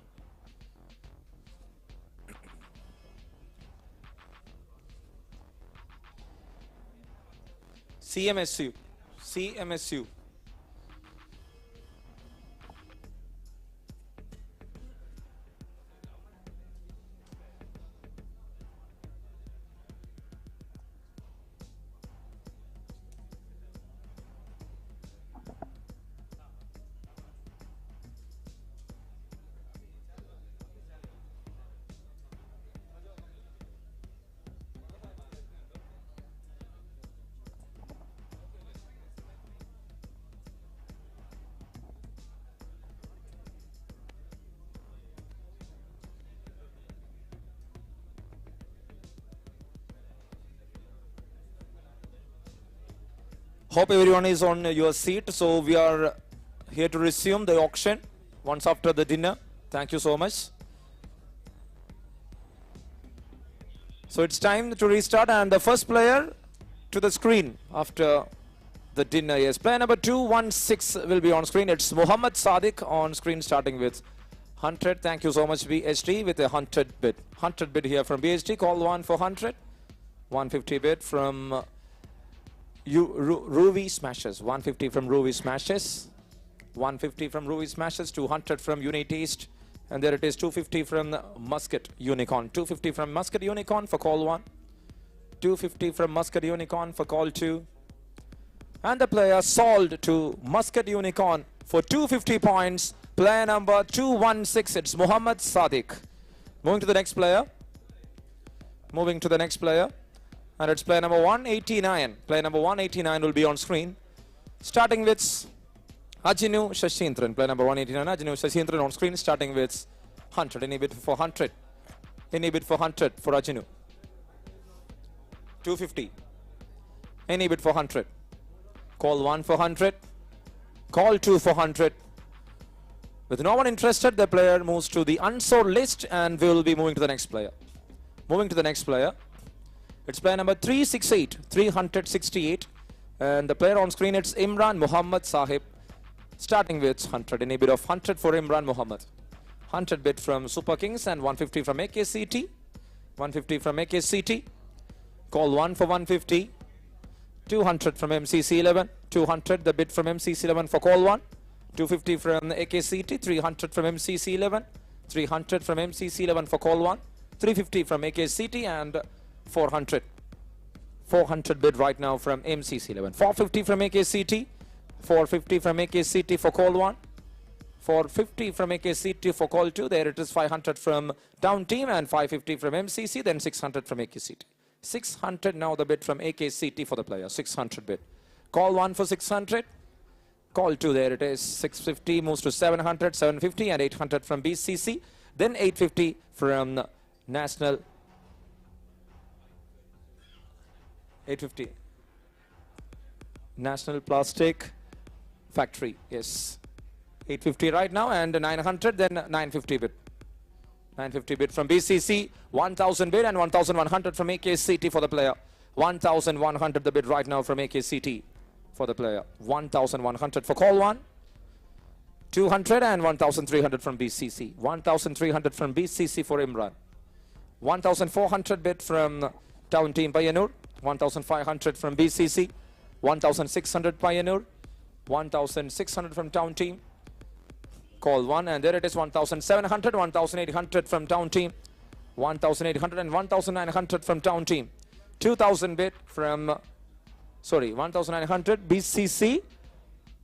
CMSU. CMSU. Hope everyone is on your seat. So we are here to resume the auction once after the dinner. Thank you so much. So it's time to restart, and the first player to the screen after the dinner is player number 216 will be on screen. It's Muhammad Sadiq on screen, starting with 100. Thank you so much, BHT, with a 100 bid. 100 bid here from BHT. Call one for 100. 150 bid from Ruby Smashes. 150 from Ruby Smashes. 150 from Ruby Smashes. 200 from Unit East. And there it is, 250 from Muscat Unicorn. 250 from Muscat Unicorn for call 1. 250 from Muscat Unicorn for call 2. And the player sold to Muscat Unicorn for 250 points. Player number 216. It's Muhammad Sadiq. Moving to the next player. Moving to the next player. And it's player number 189. Player number 189 will be on screen. Starting with Ajinu Shashindran. Player number 189, Ajinu Shashindran on screen, starting with 100. Any bid for 100. Any bid for 100 for Ajinu. 250. Any bid for 100. Call 1 for 100. Call 2 for 100. With no one interested, the player moves to the unsold list, and we will be moving to the next player. Moving to the next player. It's player number 368, 368. And the player on screen, it's Imran Muhammad Sahib, starting with 100. Any bid of 100 for Imran Muhammad. 100 bid from Super Kings and 150 from AKCT. 150 from AKCT. Call 1 for 150. 200 from MCC11. 200 the bid from MCC11 for call 1. 250 from AKCT. 300 from MCC11. 300 from MCC11 for call 1. 350 from AKCT and 400. 400 bid right now from MCC11. 450 from AKCT. 450 from AKCT for call 1. 450 from AKCT for call 2. There it is, 500 from down team and 550 from MCC. Then 600 from AKCT. 600 now the bid from AKCT for the player. 600 bid. Call 1 for 600. Call 2. There it is. 650 moves to 700, 750 and 800 from BCC. Then 850 from National. 850. National Plastic Factory. Yes. 850 right now and 900, then 950 bid. 950 bid from BCC. 1000 bid and 1100 from AKCT for the player. 1100 the bid right now from AKCT for the player. 1100 for call 1. 200 and 1300 from BCC. 1300 from BCC for Imran. 1400 bid from Town Team Payanur. 1,500 from BCC, 1,600 Pioneer, 1,600 from Town Team. Call 1, and there it is, 1,700, 1,800 from Town Team, 1,800 and 1,900 from Town Team. 2,000 bid from, 1,900 BCC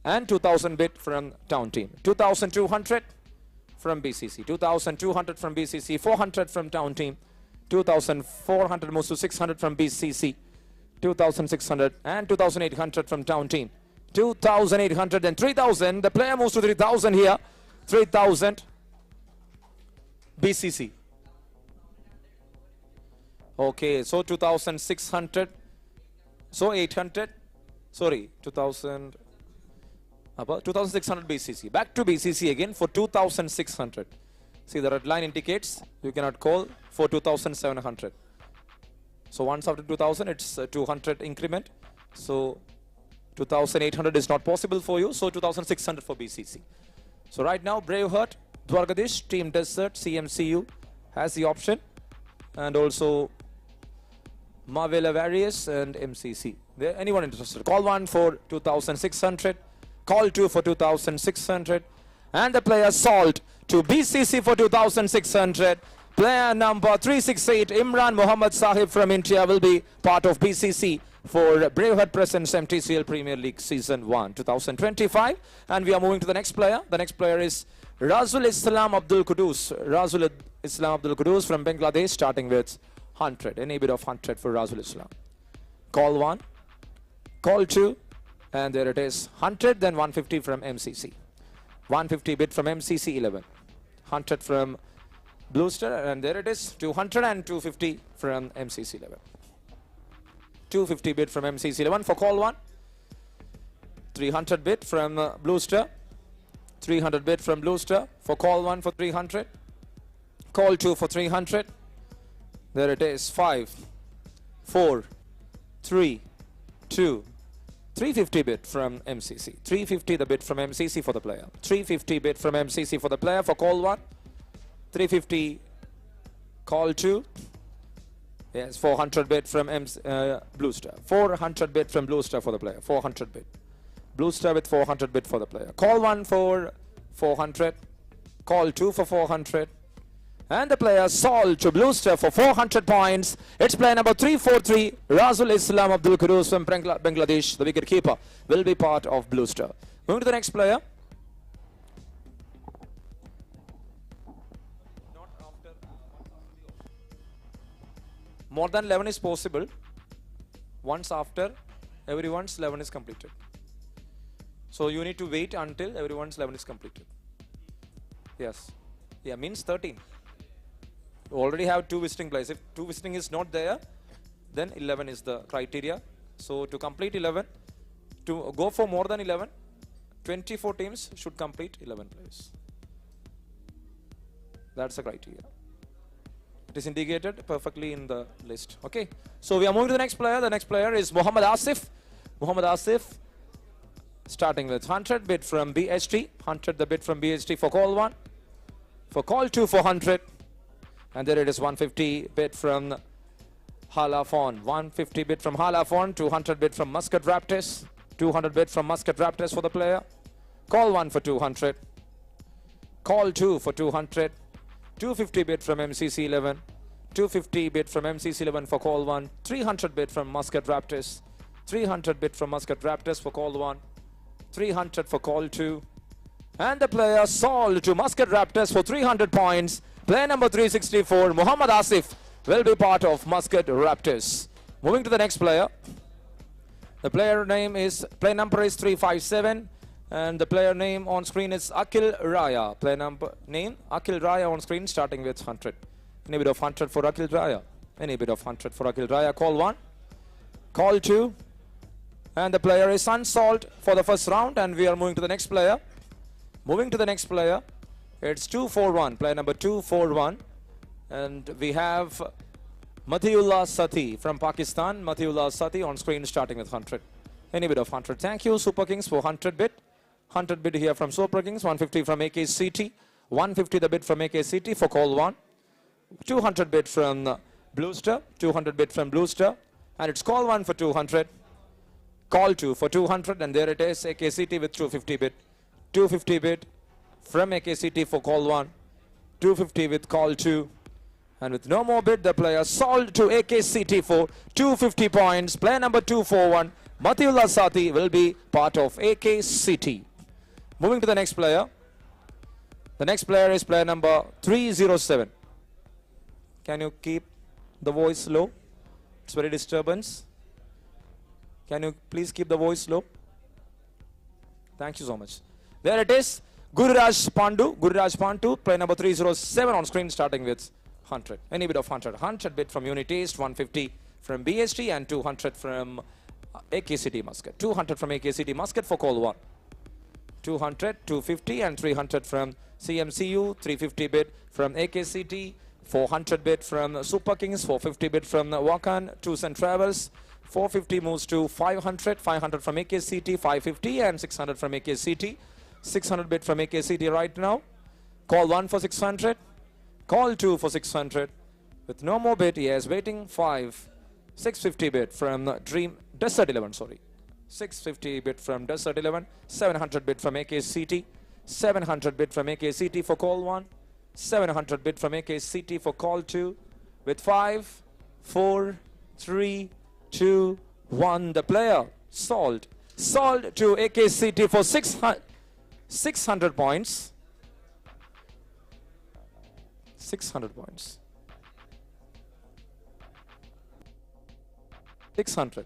and 2,000 bid from Town Team. 2,200 from BCC, 2,200 from BCC, 400 from Town Team, 2,400 moves to 600 from BCC, 2,600 and 2,800 from Town Team. 2,800 and 3,000. The player moves to 3,000 here. 3,000 BCC. Okay, so 2,600. So 800. Sorry, 2,000. 2,600 BCC. Back to BCC again for 2,600. See, the red line indicates you cannot call for 2,700. So once after 2,000, it's 200 increment. So 2,800 is not possible for you. So 2,600 for BCC. So right now, Braveheart, Dwarkadish, Team Desert, CMCU has the option. And also Mavela Various and MCC. There, anyone interested? Call 1 for 2,600. Call 2 for 2,600. And the player Salt to BCC for 2,600. Player number 368, Imran Muhammad Sahib from India, will be part of BCC for Braveheart Presents Mtcl Premier League Season 1 2025. And we are moving to the next player. The next player is Razul Islam Abdul Qudus. Razul Islam Abdul Qudus from Bangladesh, starting with 100. Any bit of 100 for Razul Islam. Call 1. Call 2. And there it is. 100, then 150 from MCC. 150 bid from MCC 11. 100 from Bluester, and there it is. 200 and 250 from MCC 11. 250 bid from MCC 11 for call 1. 300 bid from Bluester. 300 bid from Bluester for call 1 for 300. Call 2 for 300. There it is. 5, 4, 3, 2. 350 bid from MCC. 350 the bid from MCC for the player. 350 bid from MCC for the player for call 1. 350 call 2. Yes, 400 bid from Bluester. 400 bid from Bluester for the player. 400 bid. Bluester with 400 bid for the player. Call 1 for 400. Call 2 for 400. And the player Sol to Bluester for 400 points. It's player number 343, Razul Islam Abdul Qudus from Bangladesh. The wicket keeper will be part of Bluester. Moving to the next player. More than 11 is possible once after everyone's 11 is completed. So you need to wait until everyone's 11 is completed. Yes. Yeah, means 13. You already have 2 visiting players. If 2 visiting is not there, then 11 is the criteria. So to complete 11, to go for more than 11, 24 teams should complete 11 players. That's the criteria. It is indicated perfectly in the list. Okay. So we are moving to the next player. The next player is Muhammad Asif. Muhammad Asif, starting with 100 bid from BHT. 100 the bid from BHT for call 1. For call 2 for 100. And there it is, 150 bid from Halafon. 150 bid from Halafon. 200 bid from Muscat Raptors. 200 bid from Muscat Raptors for the player. Call 1 for 200. Call 2 for 200. 250 bid from MCC 11. 250 bid from MCC 11 for call 1. 300 bid from Muscat Raptors. 300 bid from Muscat Raptors for call 1. 300 for call 2. And the player Sol to Muscat Raptors for 300 points. Player number 364, Muhammad Asif, will be part of Muscat Raptors. Moving to the next player. The player number is 357. And the player name on screen is Akil Raya. Player name Akil Raya on screen, starting with 100. Any bit of 100 for Akil Raya. Any bit of 100 for Akil Raya. Call 1. Call 2. And the player is Unsold for the first round. And we are moving to the next player. Moving to the next player. It's 241. Player number 241. And we have Mtcl Sati from Pakistan. Mtcl Sati on screen, starting with 100. Any bit of 100. Thank you, Super Kings, for 100 bid. 100 bid here from Super Kings. 150 from AKCT. 150 the bid from AKCT for call 1. 200 bid from Bluester. 200 bid from Bluester. And it's call 1 for 200. Call 2 for 200. And there it is. AKCT with 250 bid. 250 bid from AKCT for call 1. 250 with call 2. And with no more bid, the player sold to AKCT for 250 points. Player number 241, Mtcl Sati, will be part of AKCT. Moving to the next player. The next player is player number 307. Can you keep the voice low? It's very disturbance. Can you please keep the voice low? Thank you so much. There it is. Gururaj Pandu, player number 307 on screen, starting with 100. Any bid of 100. 100 bid from Unit East, 150 from BST, and 200 from AKCT Muscat. 200 from AKCT Muscat for call 1. 200, 250, and 300 from CMCU. 350 bid from AKCT. 400 bid from Super Kings. 450 bid from Wakan. Tours and Travels. 450 moves to 500. 500 from AKCT. 550 and 600 from AKCT. 600 bid from AKCT right now. Call 1 for 600. Call 2 for 600. With no more bid, he is waiting 5. 650 bid from Desert 11, sorry. 650 bid from Desert 11. 700 bid from AKCT. 700 bid from AKCT for call 1. 700 bid from AKCT for call 2. With 5, 4, 3, 2, 1. The player sold. Sold to AKCT for 600 points. 600 points. 600.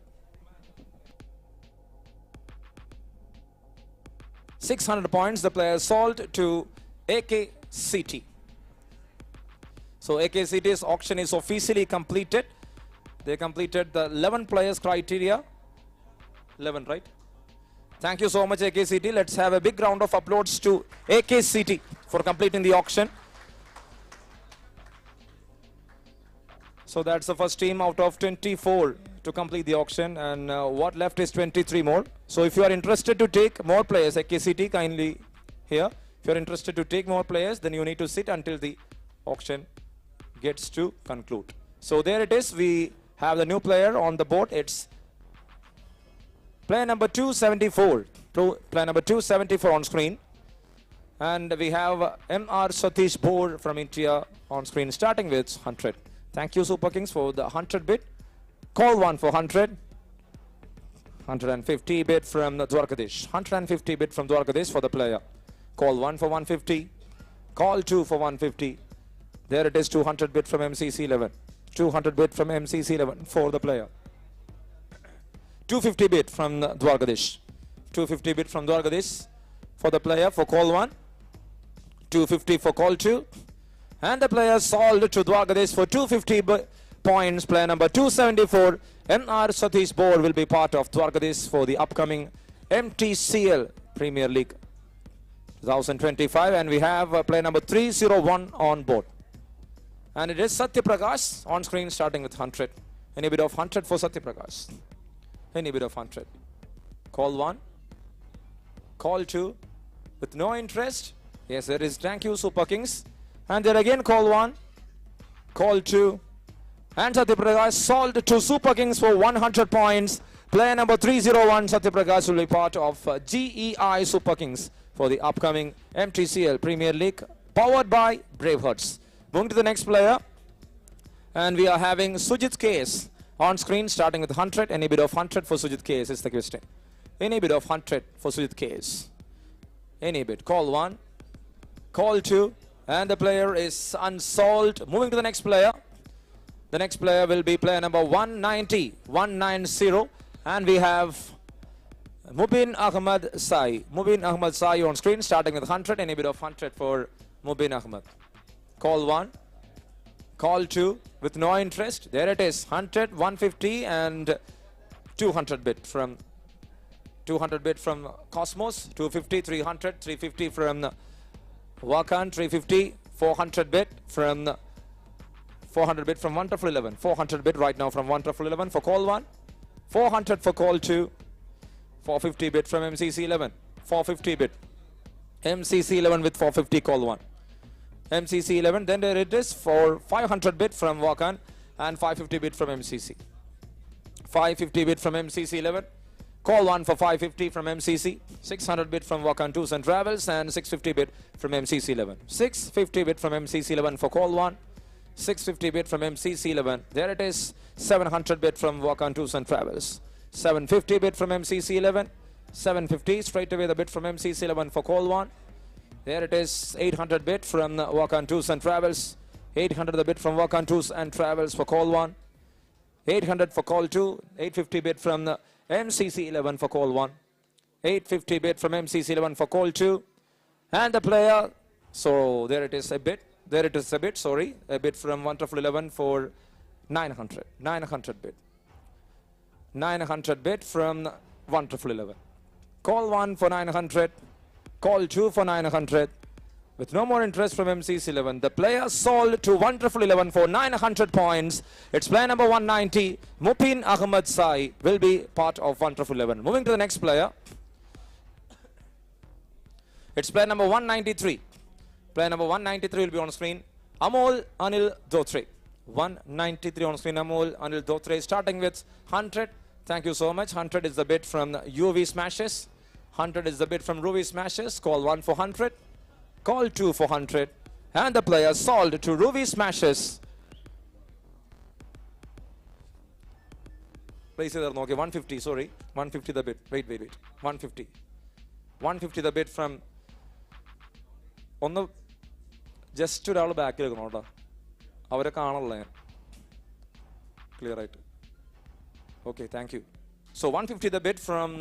600 points the player sold to AKCT. So AKCT's auction is officially completed. They completed the 11 players criteria. 11, right? Thank you so much, AKCT. Let's have a big round of applause to AKCT for completing the auction. So that's the first team out of 24 to complete the auction, and what left is 23 more. So if you are interested to take more players, AKCT, kindly here. If you are interested to take more players, then you need to sit until the auction gets to conclude. So there it is. We have the new player on the board. It's player number 274. Player number 274 on screen. And we have M.R. Satish Bor from India on screen, starting with 100. Thank you, Super Kings, for the 100 bid. Call 1 for 100. 150 bid from Dwarkadesh. 150 bid from Dwarkadesh for the player. Call 1 for 150. Call 2 for 150. There it is, 200 bid from MCC 11. 200 bid from MCC 11 for the player. 250 bid from Dwarkadesh. 250 bid from Dwarkadesh for the player for call 1. 250 for call 2. And the player sold to Dwarkadesh for 250 points. Player number 274, M.R. Satish Bor, will be part of Dwarkadesh for the upcoming Mtcl Premier League 2025. And we have player number 301 on board. And it is Satya Prakash on screen, starting with 100. Any bid of 100 for Satya Prakash? Any bid of 100. Call 1. Call 2. With no interest. Yes, there is. Thank you, Super Kings. And there again, call 1, call 2, and Satya Prakash sold to Super Kings for 100 points. Player number 301, Satya Prakash, will be part of GEI Super Kings for the upcoming Mtcl Premier League, powered by BRAVEHEART. Moving to the next player, and we are having Sujit Case on screen, starting with 100. Any bid of 100 for Sujit Case is the question. Any bid of 100 for Sujit Case. Any bid. Call 1, call 2. And the player is unsold. Moving to the next player. The next player will be player number 190. And we have Mubin Ahmad Sai. Mubin Ahmad Sai on screen, starting with 100. Any bid of 100 for Mubin Ahmad. Call 1. Call 2. With no interest. There it is. 100, 150, and 200 bid from Cosmos. 250, 300, 350 from Wakan. 350, 400 bid from 400 bid from Wonderful 11. 400 bid right now from Wonderful 11 for call 1. 400 for call 2. 450 bid from MCC 11. 450 bid. MCC 11 with 450 call 1. MCC 11. Then there it is for 500 bid from Wakan and 550 bid from MCC. 550 bid from MCC11. Call 1 for 550 from MCC. 600 bid from Walk-On Tours and Travels, and 650 bid from MCC11. 650 bid from MCC11 for call 1. 650 bid from MCC11. There it is. 700 bid from Walk-On Tours and Travels. 750 bid from MCC11. 750 straight away the bid from MCC11 for call 1. There it is. 800 bid from Walk-On Tours and Travels. 800 the bid from Walk-On Tours and Travels for call 1. 800 for call 2. 850 bid from the MCC11 for call 1. 850 bid from MCC11 for call 2. And the player, so there it is a bid. There it is a bid, sorry. A bid from Wonderful 11 for 900. 900 bid. 900 bid from Wonderful 11. Call 1 for 900. Call 2 for 900. With no more interest from MCC11, the player sold to Wonderful 11 for 900 points. It's player number 190, Mupin Ahmed Sai, will be part of Wonderful 11. Moving to the next player. It's player number 193. Player number 193 will be on screen. Amol Anil Dotre. 193 on screen, Amol Anil Dotre, starting with 100. Thank you so much. 100 is the bid from UV Smashes. 100 is the bid from Ruby Smashes. Call 1 for 100. Call 2 for 100. And the player sold to Ruby Smashes. Please say that. Okay, 150, sorry. 150 the bid. Wait. 150. 150 the bid from... On just to the back. Clear right. Okay, thank you. So 150 the bid from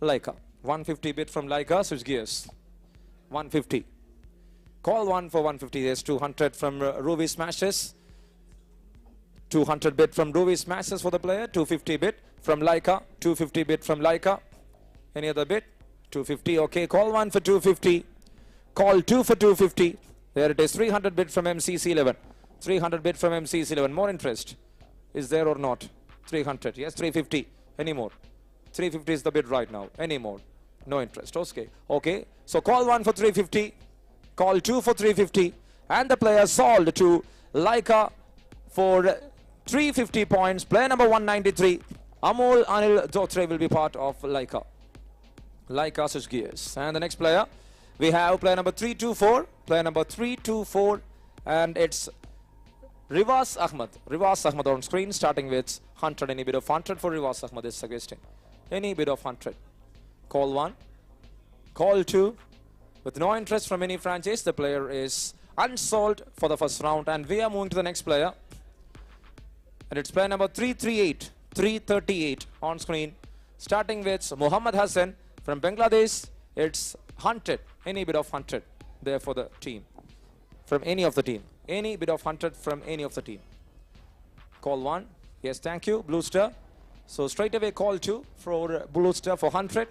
Leica. 150 bid from Leica, switch gears. 150. Call 1 for 150. There's 200 from Ruby Smashes. 200 bid from Ruby Smashes for the player. 250 bid from Leica. 250 bid from Leica. Any other bid? 250. Okay, call 1 for 250. Call 2 for 250. There it is. 300 bid from MCC11. 300 bid from MCC11. More interest. Is there or not? 300. Yes, 350. Any more? 350 is the bid right now. Any more? No interest. Okay. Okay. So call 1 for 350. Call 2 for 350. And the player sold to Leica for 350 points. Player number 193. Amol Anil Dotre will be part of Leica. Leica switch gears. And the next player, we have player number 324. Player number 324. And it's Rivas Ahmed. Rivas Ahmed on screen, starting with 100. Any bid of 100 for Rivas Ahmed is suggesting. Any bid of 100. Call 1. Call 2. With no interest from any franchise, the player is unsold for the first round. And we are moving to the next player. And it's player number 338. 338 on screen. Starting with Muhammad Hassan from Bangladesh. It's 100. Any bid of 100 there for the team. From any of the team. Any bid of 100 from any of the team. Call 1. Yes, thank you. Blue Star. So straight away call 2 for Blue Star for 100.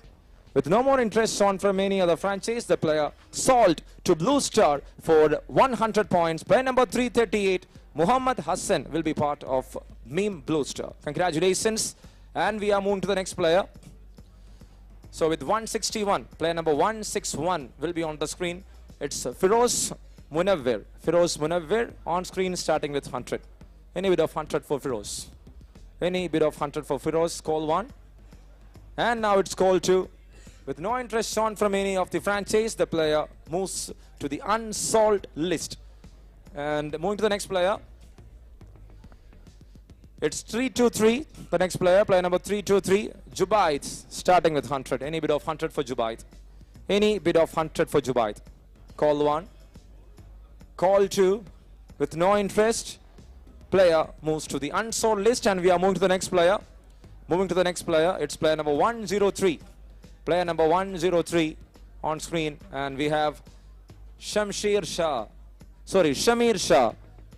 With no more interest on from any other franchise, the player sold to Blue Star for 100 points. Player number 338, Muhammad Hassan, will be part of Meme Blue Star. Congratulations. And we are moving to the next player. So with 161, player number 161 will be on the screen. It's Firoz Munawwir. Firoz Munawwir on screen, starting with 100. Any bid of 100 for Firoz. Any bid of 100 for Firoz. Call 1. And now it's call 2. With no interest shown from any of the franchise, the player moves to the unsold list. And moving to the next player. It's 323. The next player, player number 323, Jubaid, starting with 100. Any bid of 100 for Jubaid. Any bid of 100 for Jubaid. Call 1. Call 2. With no interest, player moves to the unsold list. And we are moving to the next player. Moving to the next player, it's player number 103. Player number 103 on screen. And we have Shamir Shah.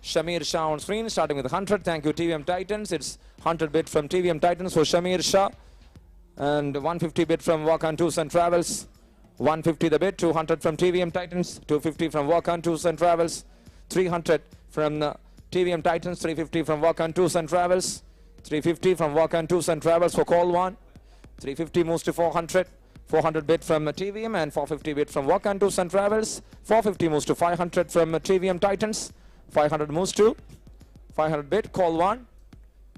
Shamir Shah on screen, starting with 100. Thank you, TVM Titans. It's 100 bid from TVM Titans for Shamir Shah. And 150 bid from Walk-On Tours and Travels. 150 the bid, 200 from TVM Titans. 250 from Walk-On Tours and Travels. 300 from TVM Titans. 350 from Walk-On Tours and Travels. 350 from Walk-On Tours and Travels for call 1. 350 moves to 400. 400 bid from TVM and 450 bid from Walk-On Tours and Travels. 450 moves to 500 from TVM Titans. 500 moves to 500 bid, call 1.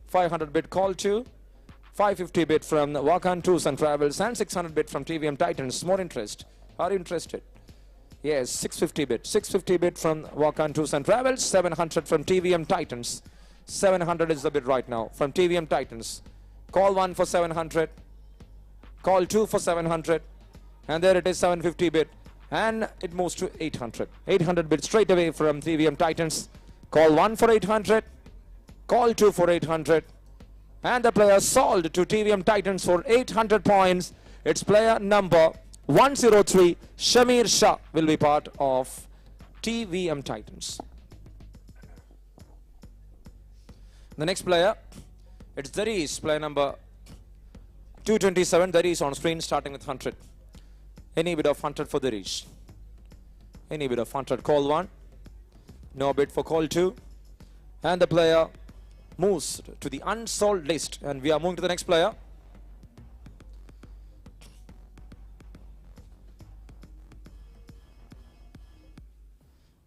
500 bid, call 2. 550 bid from Walk-On Tours and Travels, and 600 bid from TVM Titans. More interest? Are you interested? Yes, 650 bid. 650 bid from Walk-On Tours and Travels, 700 from TVM Titans. 700 is the bid right now from TVM Titans. Call 1 for 700. Call 2 for 700. And there it is, 750 bid. And it moves to 800. 800 bid straight away from TVM Titans. Call 1 for 800. Call 2 for 800. And the player sold to TVM Titans for 800 points. It's player number 103, Shamir Shah, will be part of TVM Titans. The next player, it's Darius, player number 227. Darius on screen, starting with 100. Any bid of 100 for Darius. Any bid of 100. Call 1. No bid for call 2. And the player moves to the unsold list. And we are moving to the next player.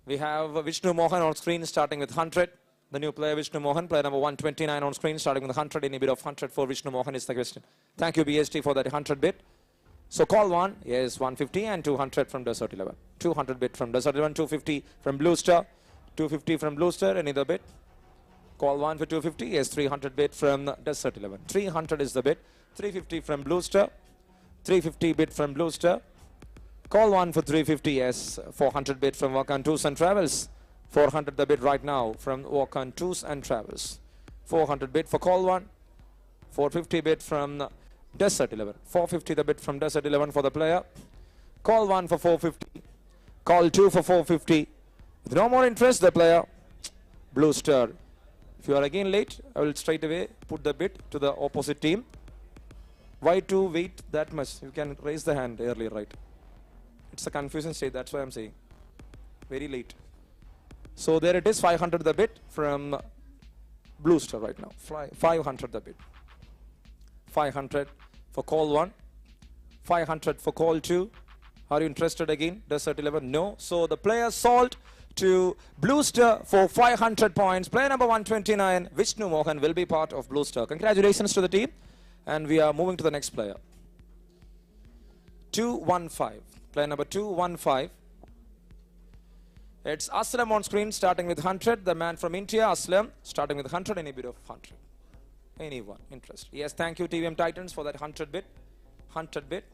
We have Vishnu Mohan on screen, starting with 100. The new player, Vishnu Mohan, player number 129 on screen, starting with 100. Any bid of 100 for Vishnu Mohan is the question. Thank you, BST, for that 100 bid. So call 1, yes, 150 and 200 from Desert 11. 200 bid from Desert 11, 250 from Blue Star. 250 from Blue Star, any other bid? Call 1 for 250, yes, 300 bid from Desert 11. 300 is the bid. 350 from Blue Star. 350 bid from Blue Star. Call 1 for 350, yes, 400 bid from Walk-On Tours and Travels. 400 the bid right now from Walk-On Tours and Travels. 400 bid for call 1. 450 bid from Desert 11. 450 the bid from Desert 11 for the player. Call 1 for 450. Call 2 for 450. With no more interest, the player, Blue Star. If you are again late, I will straight away put the bid to the opposite team. Why to wait that much? You can raise the hand earlier, right? It's a confusion state, that's why I'm saying. Very late. So there it is, 500 the bid from Blue Star right now. 500 the bid. 500 for call 1. 500 for call 2. Are you interested again? Desert 11? No. So the player sold to Blue Star for 500 points. Player number 129, Vishnu Mohan, will be part of Blue Star. Congratulations to the team. And we are moving to the next player. 215. Player number 215. It's Aslam on screen, starting with 100. The man from India, Aslam, starting with 100. Any bid of 100? Anyone interest? Yes, thank you, TVM Titans, for that 100 bid. 100 bid.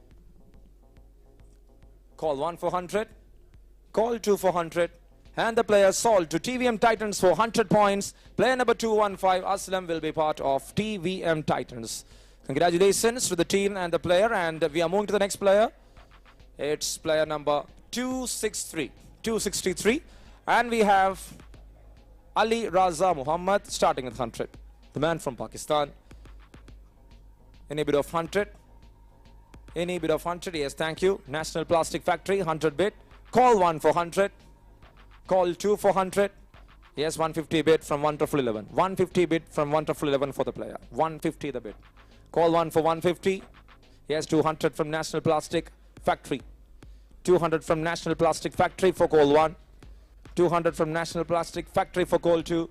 Call 1 for 100. Call 2 for 100. And the player sold to TVM Titans for 100 points. Player number 215, Aslam, will be part of TVM Titans. Congratulations to the team and the player. And we are moving to the next player. It's player number 263. 263. And we have Ali Raza Muhammad, starting with 100. The man from Pakistan. Any bid of 100? Any bid of 100? Yes, thank you. National Plastic Factory, 100 bid. Call 1 for 100. Call 2 for 100. Yes, 150 bid from Wonderful 11. 150 bid from Wonderful 11 for the player. 150 the bid. Call 1 for 150. Yes, 200 from National Plastic Factory. 200 from National Plastic Factory for call 1. 200 from National Plastic Factory for call 2.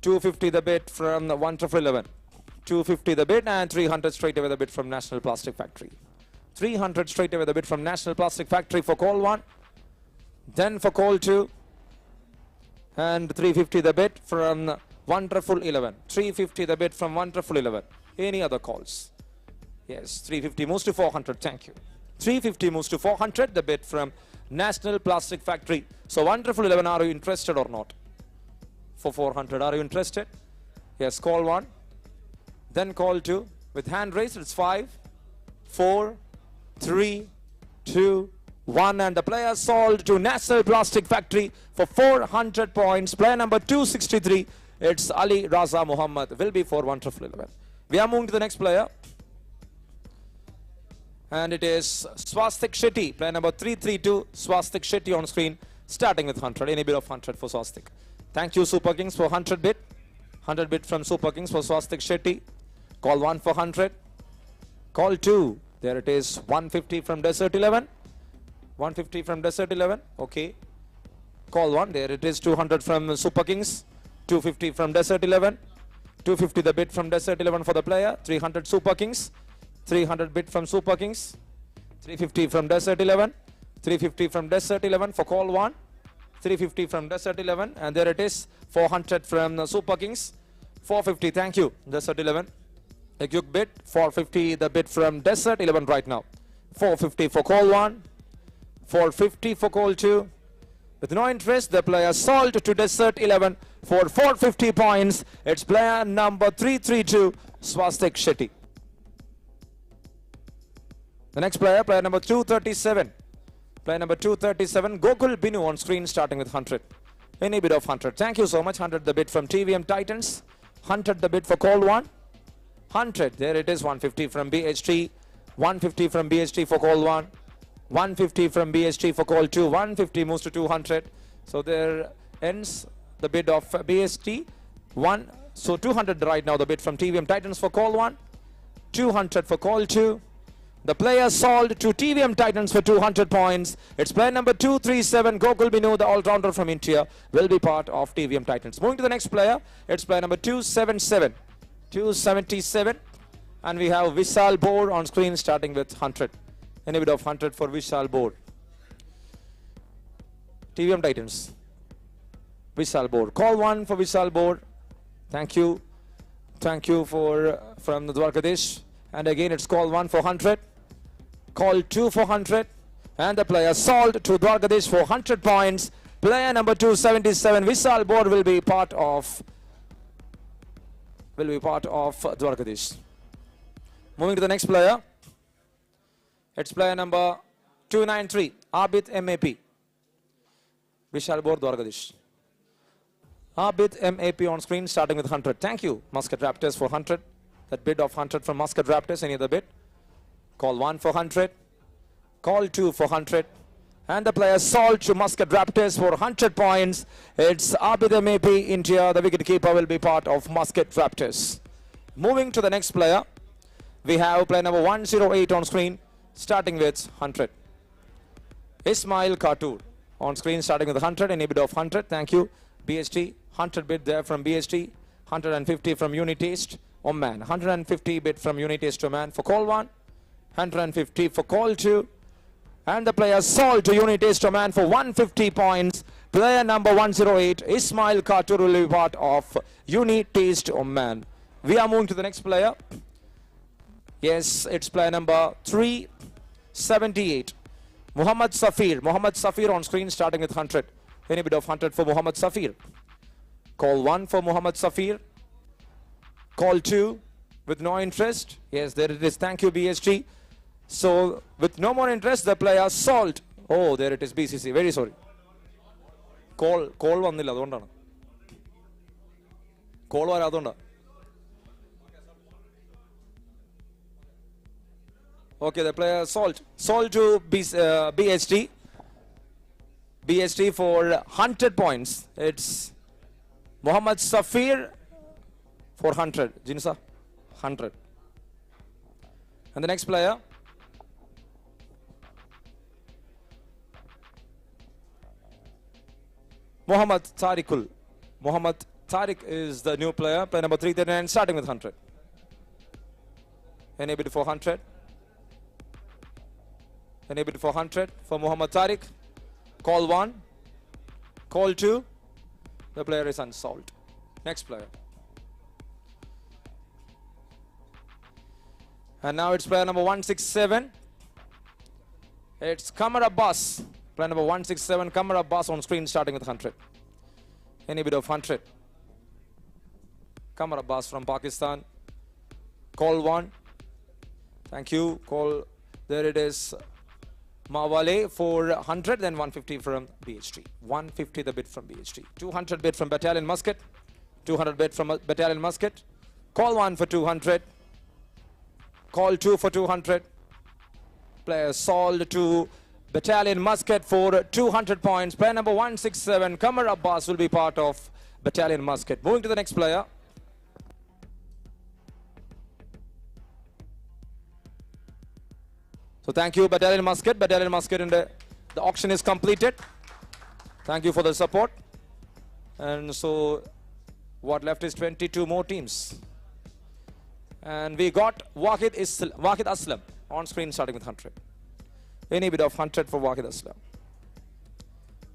250 the bid from the Wonderful 11. 250 the bid, and 300 straight away the bid from National Plastic Factory. 300 straight away the bid from National Plastic Factory for call 1. Then for call 2. And 350 the bid from Wonderful 11. 350 the bid from Wonderful 11. Any other calls? Yes, 350 moves to 400. Thank you. 350 moves to 400. The bid from National Plastic Factory. So Wonderful 11, are you interested or not? For 400, are you interested? Yes, call 1. Then call 2. With hand raised, it's 5, 4, 3, 2, 1. And the player sold to National Plastic Factory for 400 points. Player number 263. It's Ali Raza Muhammad. Will be for Wonderful 11. We are moving to the next player. And it is Swastik Shetty, player number 332, Swastik Shetty on screen, starting with 100. Any bid of 100 for Swastik. Thank you, Super Kings, for 100 bid. 100 bid from Super Kings for Swastik Shetty. Call 1 for 100. Call 2. There it is, 150 from Desert 11. 150 from Desert 11. Okay. Call 1. There it is, 200 from Super Kings. 250 from Desert 11. 250 the bid from Desert 11 for the player. 300 Super Kings. 300 bid from Super Kings. 350 from Desert 11. 350 from Desert 11 for call 1. 350 from Desert 11. And there it is. 400 from Super Kings. 450. Thank you, Desert 11. A quick bid. 450 the bid from Desert 11 right now. 450 for call 1. 450 for call 2. With no interest, the player sold to Desert 11 for 450 points. It's player number 332, Swastik Shetty. The next player, player number 237. Player number 237, Gokul Binu on screen starting with 100. Any bid of 100. Thank you so much. 100 the bid from TVM Titans. 100 the bid for call 1. 100. There it is. 150 from BHT. 150 from BHT for call 1. 150 from BHT for call 2. 150 moves to 200. So there ends the bid of BHT. 1. So 200 right now the bid from TVM Titans for call 1. 200 for call 2. The player sold to TVM Titans for 200 points. It's player number 237, Gokul Binu, the all-rounder from India, will be part of TVM Titans. Moving to the next player, it's player number 277. 277. And we have Vishal Bor on screen starting with 100. Any bid of 100 for Vishal Bor. TVM Titans. Vishal Bor. Call 1 for Vishal Bor. Thank you. Thank you for from the Dwarkadesh. And again, it's call 1 for 100. Call 2 for 100. And the player sold to Dwarkadesh for 100 points. Player number 277, Vishal Bor, will be part of Dwarkadesh. Moving to the next player. It's player number 293, Abid MAP. Vishal Bor, Dwarkadesh. Abid MAP on screen starting with 100. Thank you, Muscat Raptors, for 100. That bid of 100 from Muscat Raptors. Any other bid? Call 1 for 100. Call 2 for 100. And the player sold to Muscat Raptors for 100 points. It's Abid MAP, India. The wicketkeeper will be part of Muscat Raptors. Moving to the next player. We have player number 108 on screen starting with 100. Ismail Khatur on screen starting with 100. Any bid of 100. Thank you. BHT. 100 bid there from BHT. 150 from Unitaste Oman. 150 bid from Unitaste Oman for call 1. 150 for call 2. And the player sold to Unitaste Oman for 150 points. Player number 108, Ismail Khatur, will be part of Unitaste Oman. We are moving to the next player. Yes, it's player number 378. Muhammad Safir. Muhammad Safir on screen starting with 100. Any bid of 100 for Muhammad Safir. Call 1 for Muhammad Safir. Call 2 with no interest. Yes, there it is. Thank you, BSG. So, with no more interest, the player sold. Oh, there it is, BCC. Very sorry. Call vannilla adondana. Call varadonda. Okay, the player sold to BHT. BHT for 100 points. It's Muhammad Safir for 100. Jinsa, 100. And the next player. Muhammad Tariqul. Muhammad Tariq is the new player. Player number 339 starting with 100. Any bid for 100? Any bid for 100 for Muhammad Tariq? Call 1. Call 2. The player is unsold. Next player. And now it's player number 167. It's Qamar Abbas. Player number 167, Qamar Abbas on screen starting with 100. Any bid of 100? Qamar Abbas from Pakistan. Call 1. Thank you. Call. There it is. Mawale for 100, then 150 from BHT. 150 the bid from BHT. 200 bid from Battalion Muscat. 200 bid from Battalion Muscat. Call 1 for 200. Call 2 for 200. Player sold to Battalion Muscat for 200 points. Player number 167, Qamar Abbas, will be part of Battalion Muscat. Moving to the next player. So thank you, Battalion Muscat. Battalion Muscat, and the auction is completed. Thank you for the support. And so What left is 22 more teams. And we got Wahid Aslam on screen starting with 100. Any bid of 100 for Wahid Aslam.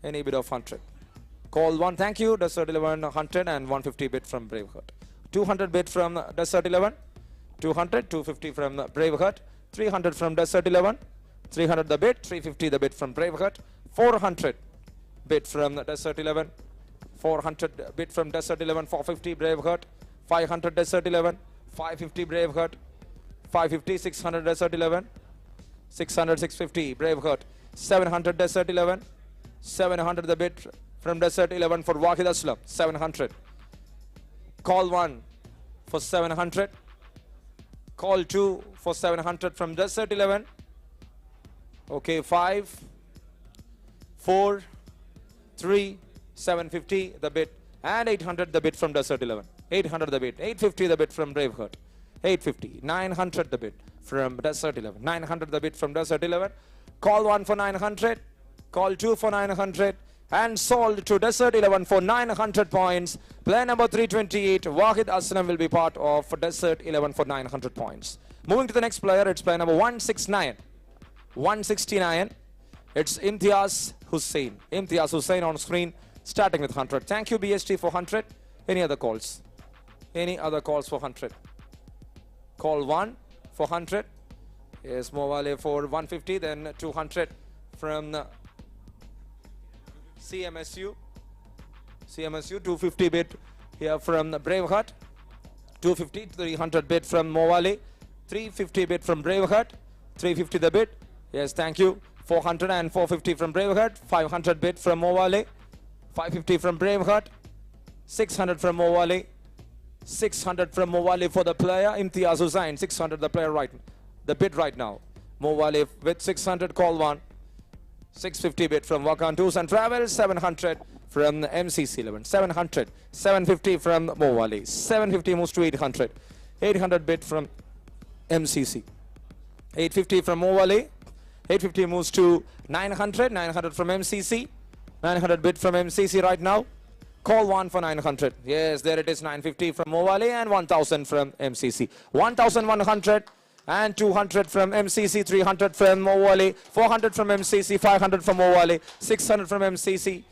Any bid of 100. Call 1, thank you. Desert 11, 100 and 150 bid from Braveheart. 200 bid from Desert 11. 200, 250 from Braveheart. 300 from Desert 11. 300 the bid, 350 the bid from Braveheart. 400 bid from Desert 11. 400 bid from Desert 11. 450 Braveheart. 500 Desert 11. 550 Braveheart. 550, 600 Desert 11. 600, 650 Braveheart. 700 Desert 11. 700 the bid from Desert 11 for Wahid Aslam. 700. Call 1 for 700. Call 2 for 700 from Desert 11. Okay, 5, 4, 3, 750 the bid, and 800 the bid from Desert 11. 800 the bid, 850 the bid from Braveheart. 850, 900 the bid from Desert 11. 900 the bid from Desert 11. Call 1 for 900. Call 2 for 900. And sold to Desert 11 for 900 points. Player number 328, Wahid Aslam, will be part of Desert 11 for 900 points. Moving to the next player, it's player number 169. 169, it's Imtiaz Hussain. Imtiaz Hussain on screen, starting with 100. Thank you, BST, for 100. Any other calls? Any other calls for 100? Call 1 for 100. Yes, Mowale for 150, then 200 from CMSU. CMSU, 250 bid here from Braveheart. 250, 300 bid from Mowale. 350 bid from Braveheart. 350 the bid. Yes, thank you. 400 and 450 from Braveheart. 500 bid from Mowale. 550 from Braveheart. 600 from Mowale. 600 from Mowale for the player Imtiaz Hussain. 600 the player right, the bid right now. Mowale with 600, call 1. 650 bid from Wakan Tours and Travel. 700 from MCC 11. 700. 750 from Mowale. 750 moves to 800. 800 bid from MCC. 850 from Mowale. 850 moves to 900. 900 from MCC. 900 bid from MCC right now. Call 1 for 900. Yes, there it is. 950 from Mowale and 1000 from MCC. 1100 and 200 from MCC. 300 from Mowale. 400 from MCC. 500 from Mowale. 600 from MCC.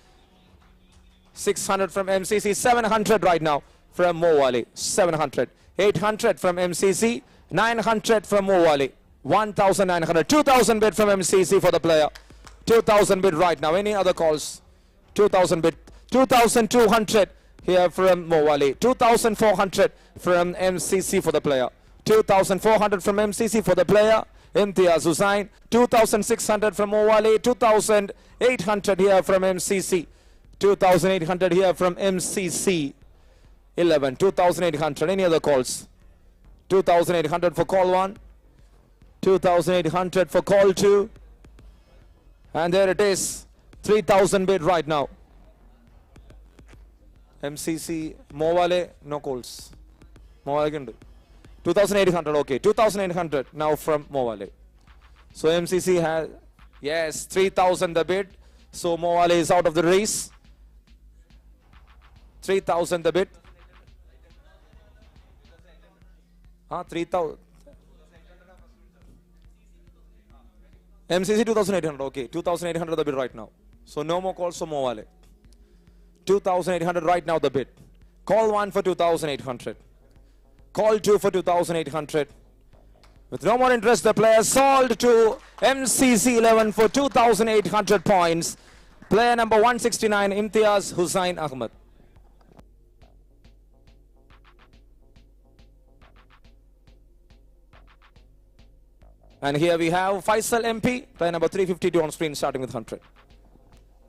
600 from MCC. 700 right now from Mowale. 700. 800 from MCC. 900 from Mowale. 1900. 2000 bid from MCC for the player. 2000 bid right now. Any other calls? 2000 bid. 2200 here from Mowale. 2400 from MCC for the player. 2400 from MCC for the player Imtiaz Hussain. 2600 from Mowale. 2800 here from MCC. 2800 here from MCC 11. 2800. Any other calls? 2800 for call 1. 2800 for call 2. And there it is. 3000 bid right now. MCC, Mowale, no calls. Mowale can do. 2800, okay. 2800 now from Mowale. So MCC has, yes, 3000 the bid. So Mowale is out of the race. 3000 the bid. 3000. MCC 2800, okay. 2800 the bid right now. So no more calls for Mowale. 2800 right now the bid. Call 1 for 2800. Call 2 for 2800. With no more interest, the player sold to MCC 11 for 2800 points. Player number 169, Imtiaz Hussain Ahmed. And here we have Faisal MP, player number 352 on screen, starting with 100.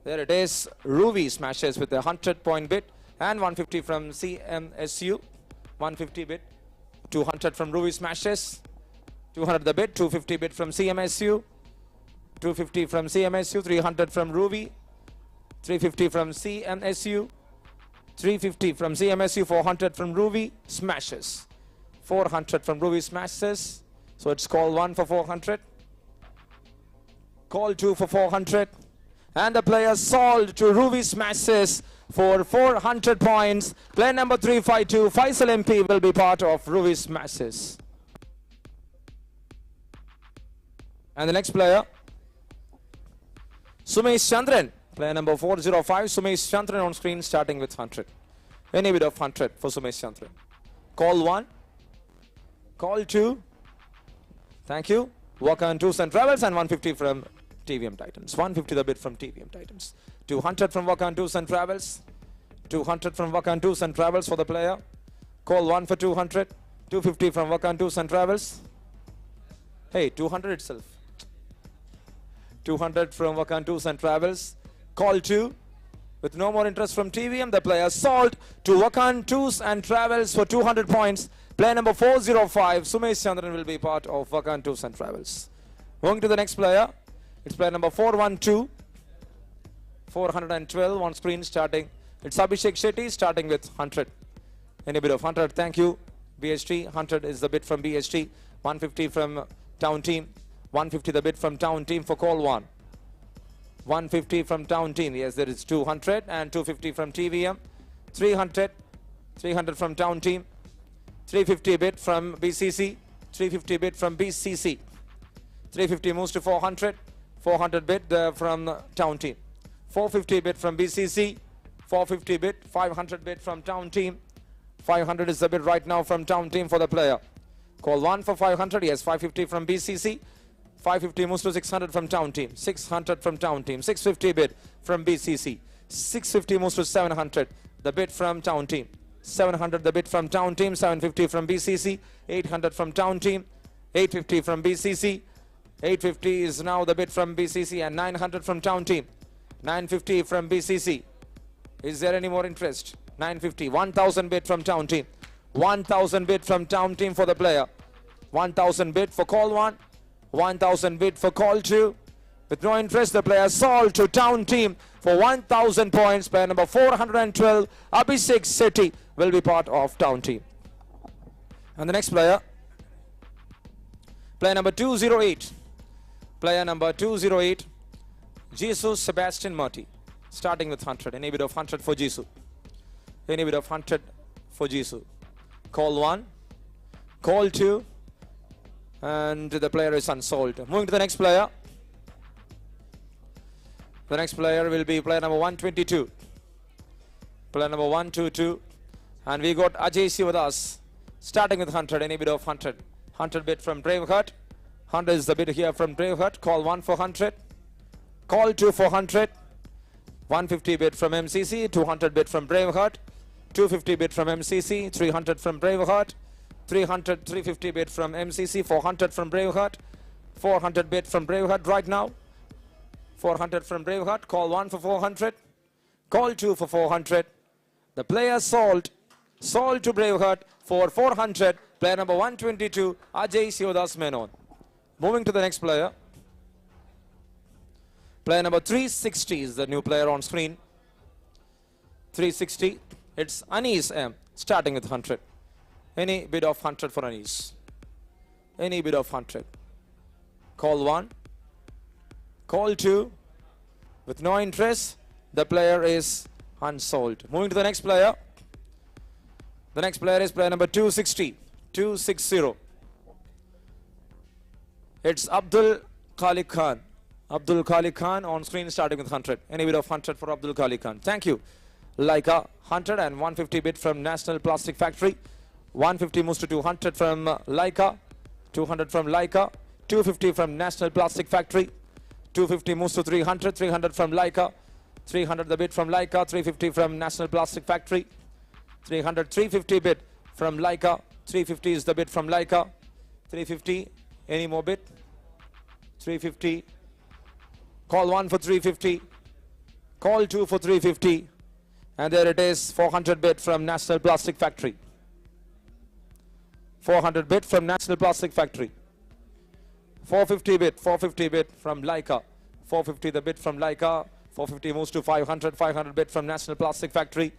There it is. Ruby smashes with a 100 point bid and 150 from CMSU. 150 bid. 200 from Ruby smashes. 200 the bid. 250 bid from CMSU. 250 from CMSU. 300 from Ruby. 350 from CMSU. 350 from CMSU. 400 from Ruby smashes. 400 from Ruby smashes. So it's call 1 for 400. Call 2 for 400. And the player sold to Ruby smashes for 400 points. Player number 352, Faisal MP, will be part of Rui's Masses. And the next player, Sumesh Chandran, player number 405, Sumesh Chandran on screen, starting with 100. Any bit of 100 for Sumesh Chandran. Call 1, call 2, thank you. Walk on 2 and Travels, and 150 from TVM Titans. 150 the bid from TVM Titans. 200 from Walk on 2 and Travels. 200 from Walk on 2 and Travels for the player. Call 1 for 200. 250 from Walk on 2 and Travels. Hey, 200 itself. 200 from Walk on 2 and Travels. Call 2. With no more interest from TVM, the player sold to Walk on 2 and Travels for 200 points. Player number 405, Sumesh Chandran, will be part of Walk on 2 and Travels. Moving to the next player, it's player number 412. 412 on screen starting. It's Abhishek Shetty starting with 100. Any bid of 100, thank you. BHT, 100 is the bid from BHT. 150 from Town Team. 150 the bid from Town Team for call 1. 150 from Town Team. Yes, there is 200 and 250 from TVM. 300. 300 from Town Team. 350 bid from BCC. 350 bid from BCC. 350 moves to 400. 400 bid from Town Team. 450 bid from BCC. 450 bid. 500 bid from Town Team. 500 is the bid right now from Town Team for the player. Call 1 for 500. Yes, 550 from BCC. 550 moves to 600 from Town Team. 600 from Town Team. 650 bid from BCC. 650 moves to 700. The bid from Town Team. 700 the bid from Town Team. 750 from BCC. 800 from Town Team. 850 from BCC. 850 is now the bid from BCC, and 900 from Town Team. 950 from BCC. Is there any more interest? 950. 1000 bid from Town Team. 1000 bid from Town Team for the player. 1000 bid for call 1. 1000 bid for call 2. With no interest, the player sold to Town Team for 1000 points. Player number 412, Abhishek Shetty, will be part of Town Team. And the next player, player number 208. Player number 208, Jesus Sebastian Marty, starting with 100. Any bid of 100 for Jesus. Any bid of 100 for Jesus. Call 1, call 2, and the player is unsold. Moving to the next player. The next player will be player number 122. Player number 122. And we got Ajay Sivadas, starting with 100. Any bid of 100. 100 bid from BRAVEHEART. 100 is the bid here from BRAVEHEART. Call 1 for 100. Call 2 for 100. 150 bid from MCC. 200 bid from BRAVEHEART. 250 bid from MCC. 300 from BRAVEHEART. 300, 350 bid from MCC. 400 from BRAVEHEART. 400 bid from BRAVEHEART right now. 400 from BRAVEHEART. Call 1 for 400. Call 2 for 400. The player sold to BRAVEHEART for 400. Player number 122, Ajay Sivadas Menon. Moving to the next player. Player number 360 is the new player on screen. 360. It's Anis M, starting with 100. Any bid of 100 for Anis. Any bid of 100. Call 1. Call 2. With no interest, the player is unsold. Moving to the next player. The next player is player number 260. 260. It's Abdul Khalik Khan. Abdul Khalik Khan on screen, starting with 100. Any bid of 100 for Abdul Khalik Khan. Thank you. Leica 100 and 150 bid from National Plastic Factory. 150 moves to 200 from Leica. 200 from Leica. 250 from National Plastic Factory. 250 moves to 300. 300 from Leica. 300 the bid from Leica. 350 from National Plastic Factory. 300, 350 bid from Leica. 350 is the bid from Leica. 350. Any more bid? 350. Call 1 for 350. Call 2 for 350. And there it is, 400 bid from National Plastic Factory. 400 bid from National Plastic Factory. 450 bid from Leica. 450 the bid from Leica. 450 moves to 500. 500 bid from National Plastic Factory.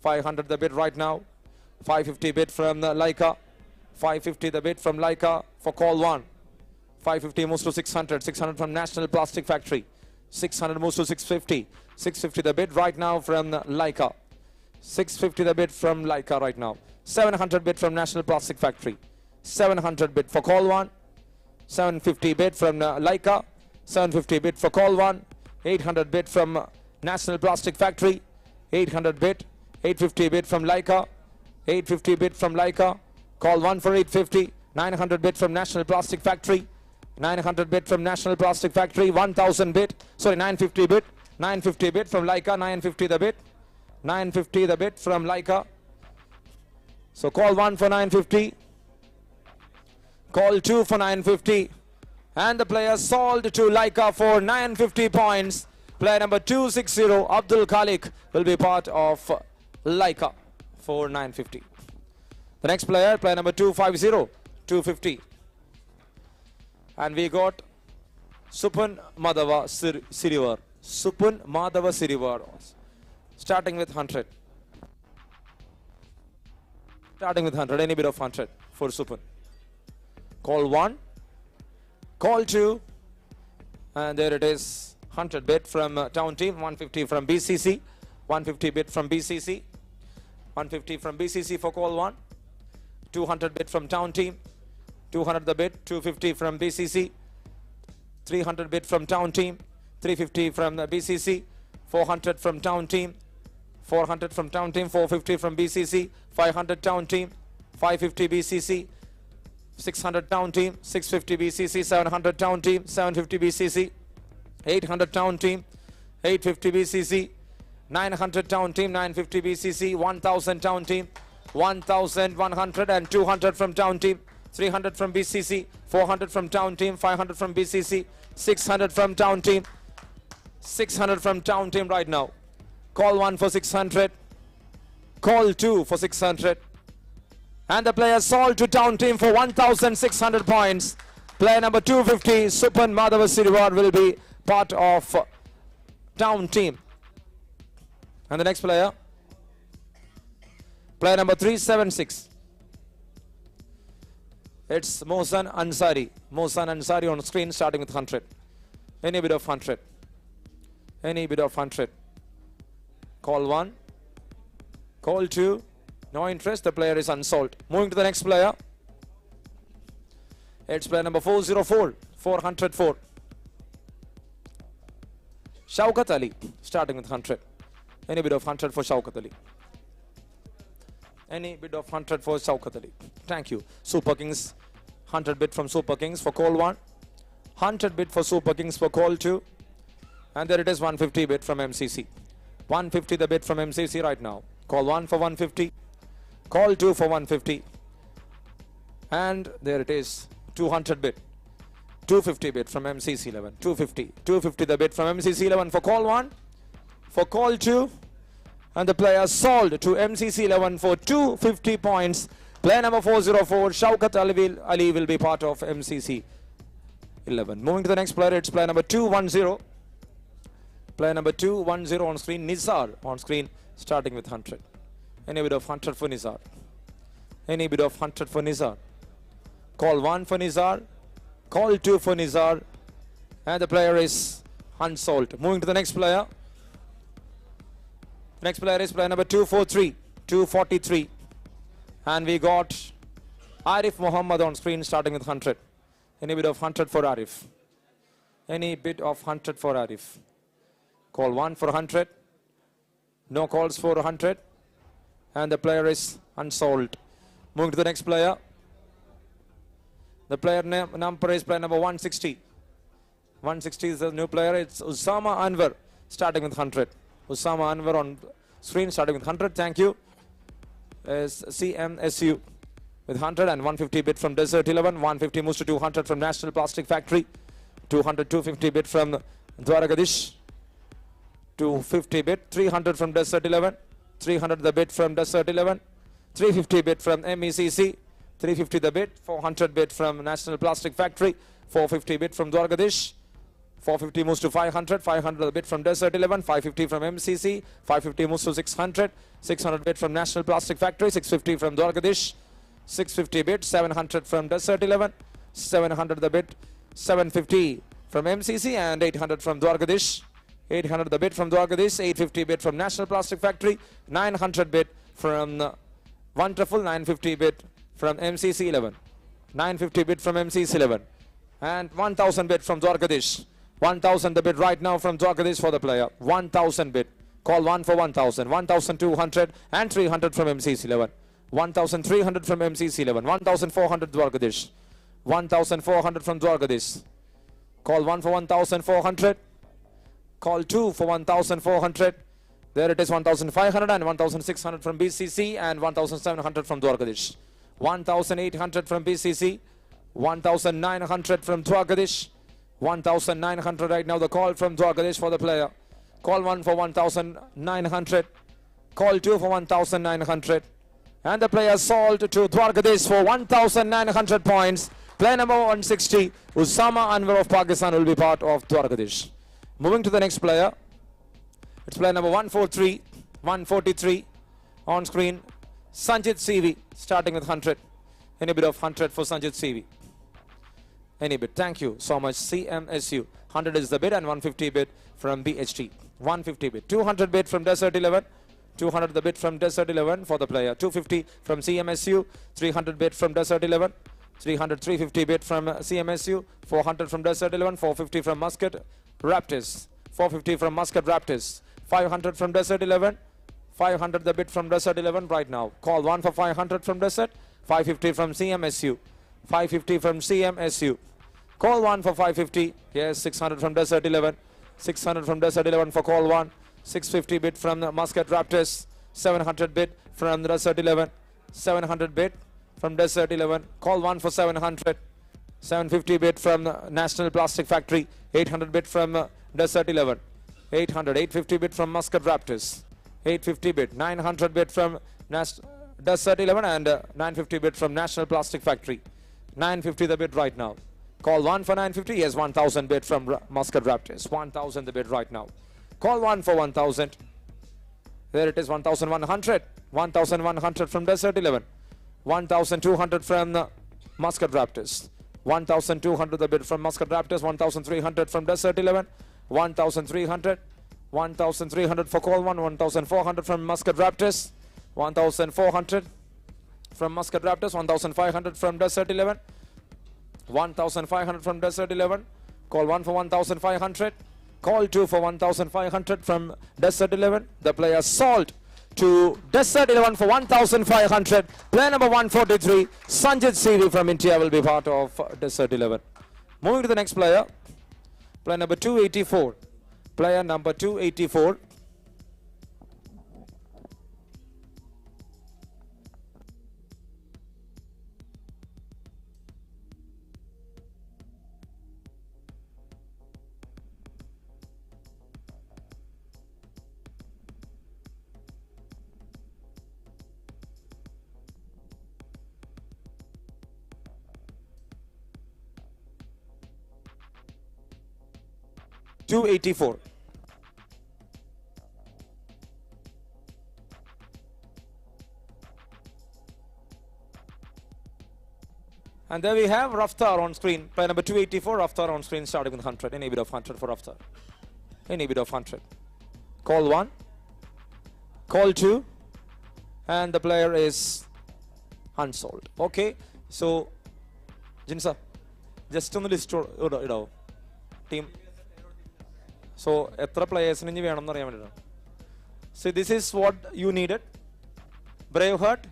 500 the bid right now. 550 bid from Leica. 550 the bid from Leica for call 1. 550 moves to 600. 600 from National Plastic Factory. 600 moves to 650. 650 the bid right now from Leica. 650 the bid from Leica right now. 700 bid from National Plastic Factory. 700 bid for call 1. 750 bid from Leica. 750 bid for call 1. 800 bid from National Plastic Factory. 800 bid. 850 bid from Leica. 850 bid from Leica. Call 1 for 850. 900 bid from National Plastic Factory. 900 bid from National Plastic Factory. 1000 bid. Sorry, 950 bid. 950 bid from Leica. 950 the bid. 950 the bid from Leica. So call 1 for 950. Call 2 for 950. And the player sold to Leica for 950 points. Player number 260, Abdul Khalik, will be part of Leica for 950. The next player, player number 250, 250. And we got Supun Madhava Sirivar. Supun Madhava Sirivar. Starting with 100. Starting with 100. Any bit of 100 for Supun. Call 1. Call 2. And there it is. 100 bid from town team. 150 from BCC. 150 bid from BCC. 150 from BCC for call 1. 200 bid from town team. 200 the bid. 250 from BCC. 300 bid from town team. 350 from the BCC. 400 from town team. 400 from town team. 450 from BCC. 500 town team. 550 BCC. 600 town team. 650 BCC. 700 town team. 750 BCC. 800 town team. 850 BCC. 900 town team. 950 BCC. 1000 town team. 1100 and 200 from town team. 300 from BCC. 400 from town team. 500 from BCC. 600 from town team. 600 from town team right now. Call 1 for 600. Call 2 for 600. And the player sold to town team for 1600 points. Player number 250, Supan Madhava Sirivar, will be part of town team. And the next player, player number 376. It's Mohsen Ansari. Mohsen Ansari on screen, starting with 100. Any bit of 100. Any bit of 100. Call 1. Call 2. No interest. The player is unsold. Moving to the next player. It's player number 404. 404. Shaukat Ali, starting with 100. Any bit of 100 for Shaukat Ali. Any bit of 100 for Shaukat Ali. Thank you. Super Kings, 100 bid from Super Kings for call 1. 100 bid for Super Kings for call 2. And there it is, 150 bid from MCC. 150 the bid from MCC right now. Call 1 for 150. Call 2 for 150. And there it is, 200 bid. 250 bid from MCC 11. 250. 250 the bid from MCC 11 for call 1. For call 2. And the player sold to MCC 11 for 250 points. Player number 404, Shaukat Ali will be part of MCC 11. Moving to the next player, it's player number 210. Player number 210 on screen, Nizar on screen, starting with 100. Any bit of 100 for Nizar. Any bit of 100 for Nizar. Call 1 for Nizar. Call 2 for Nizar. And the player is unsold. Moving to the next player. Next player is player number 243. 243. And we got Arif Muhammad on screen, starting with 100. Any bit of 100 for Arif. Any bit of 100 for Arif. Call 1 for 100. No calls for 100. And the player is unsold. Moving to the next player. The player number is player number 160. 160 is the new player. It's Usama Anwar, starting with 100. Usama Anwar on screen, starting with 100. Thank you. Is CMSU with 100 and 150 bid from Desert 11. 150 moves to 200 from National Plastic Factory. 200, 250 bid from Dwaragadish. 250 bid. 300 from Desert 11. 300 the bid from Desert 11. 350 bid from MECC. 350 the bid. 400 bid from National Plastic Factory. 450 bid from Dwaragadish. 450 moves to 500. 500 the bid from Desert 11. 550 from MCC. 550 moves to 600. 600 bid from National Plastic Factory. 650 from Dwaragadish. 650 bid. 700 from Desert 11. 700 the bid. 750 from MCC and 800 from Dwarkadish. 800 the bid from Dwarkadish, 850 bid from National Plastic Factory, 900 bid from Wonderful, 950 bid from MCC 11. 950 bid from MCC 11. And 1000 bid from Dwarkadish. 1000 the bid right now from Dwarkadish for the player. 1000 bid. Call 1 for 1000. 1200 and 300 from MCC 11. 1300 from MCC 11. 1400 Dwarkadish. 1400 from Dwarkadish. Call 1 for 1400. Call 2 for 1400. There it is, 1500 and 1600 from BCC and 1700 from Dwarkadish. 1800 from BCC. 1900 from Dwarkadish. 1900 right now the call from Dwarkadish for the player. Call 1 for 1900. Call 2 for 1900. And the player sold to Dwarkadish for 1900 points. Player number 160, Usama Anwar of Pakistan, will be part of Dwarkadish. Moving to the next player. It's player number 143. 143 on screen. Sanjit CV, starting with 100. Any bit of 100 for Sanjit CV. Any bid. Thank you so much. CMSU. 100 is the bid and 150 bid from BHT. 150 bid. 200 bid from Desert 11. 200 the bid from Desert 11 for the player. 250 from CMSU. 300 bid from Desert 11. 300, 350 bid from CMSU. 400 from Desert 11. 450 from Muscat Raptors. 450 from Muscat Raptors. 500 from Desert 11. 500 the bid from Desert 11 right now. Call 1 for 500 from Desert. 550 from CMSU. 550 from CMSU. Call 1 for 550. Yes, 600 from Desert 11. 600 from Desert 11 for call 1. 650 bid from the Muscat Raptors. 700 bid from the Desert 11. 700 bid from Desert 11. Call 1 for 700. 750 bid from the National Plastic Factory. 800 bid from Desert 11. 800. 850 bid from Muscat Raptors. 850 bid. 900 bid from Desert 11 and 950 bid from National Plastic Factory. 950 the bid right now. Call 1 for 950. Yes, 1000 bid from Muscat Raptors. 1000 the bid right now. Call 1 for 1000. There it is, 1100. 1100 from Desert 11. 1200 from Muscat Raptors. 1200 the bid from Muscat Raptors. 1300 from Desert 11. 1300. 1300 for call 1. 1400 from Muscat Raptors. 1400 from Muscat Raptors. 1500 from Desert 11. 1500 from Desert 11. Call 1 for 1500. Call 2 for 1500 from Desert 11. The player sold to Desert 11 for 1500. Player number 143, Sanjit CV from India, will be part of Desert 11. Moving to the next player. Player number 284. Player number 284. $284. And there we have Raftar on screen. Player number 284, Raftar on screen, starting with 100. Any bid of 100 for Raftar. Any bid of 100. Call 1. Call 2. And the player is Unsold. Okay. So, Jinsa, just on the list, team. So, etra players ninju venam ennu ariyan. So, this is what you needed. Braveheart.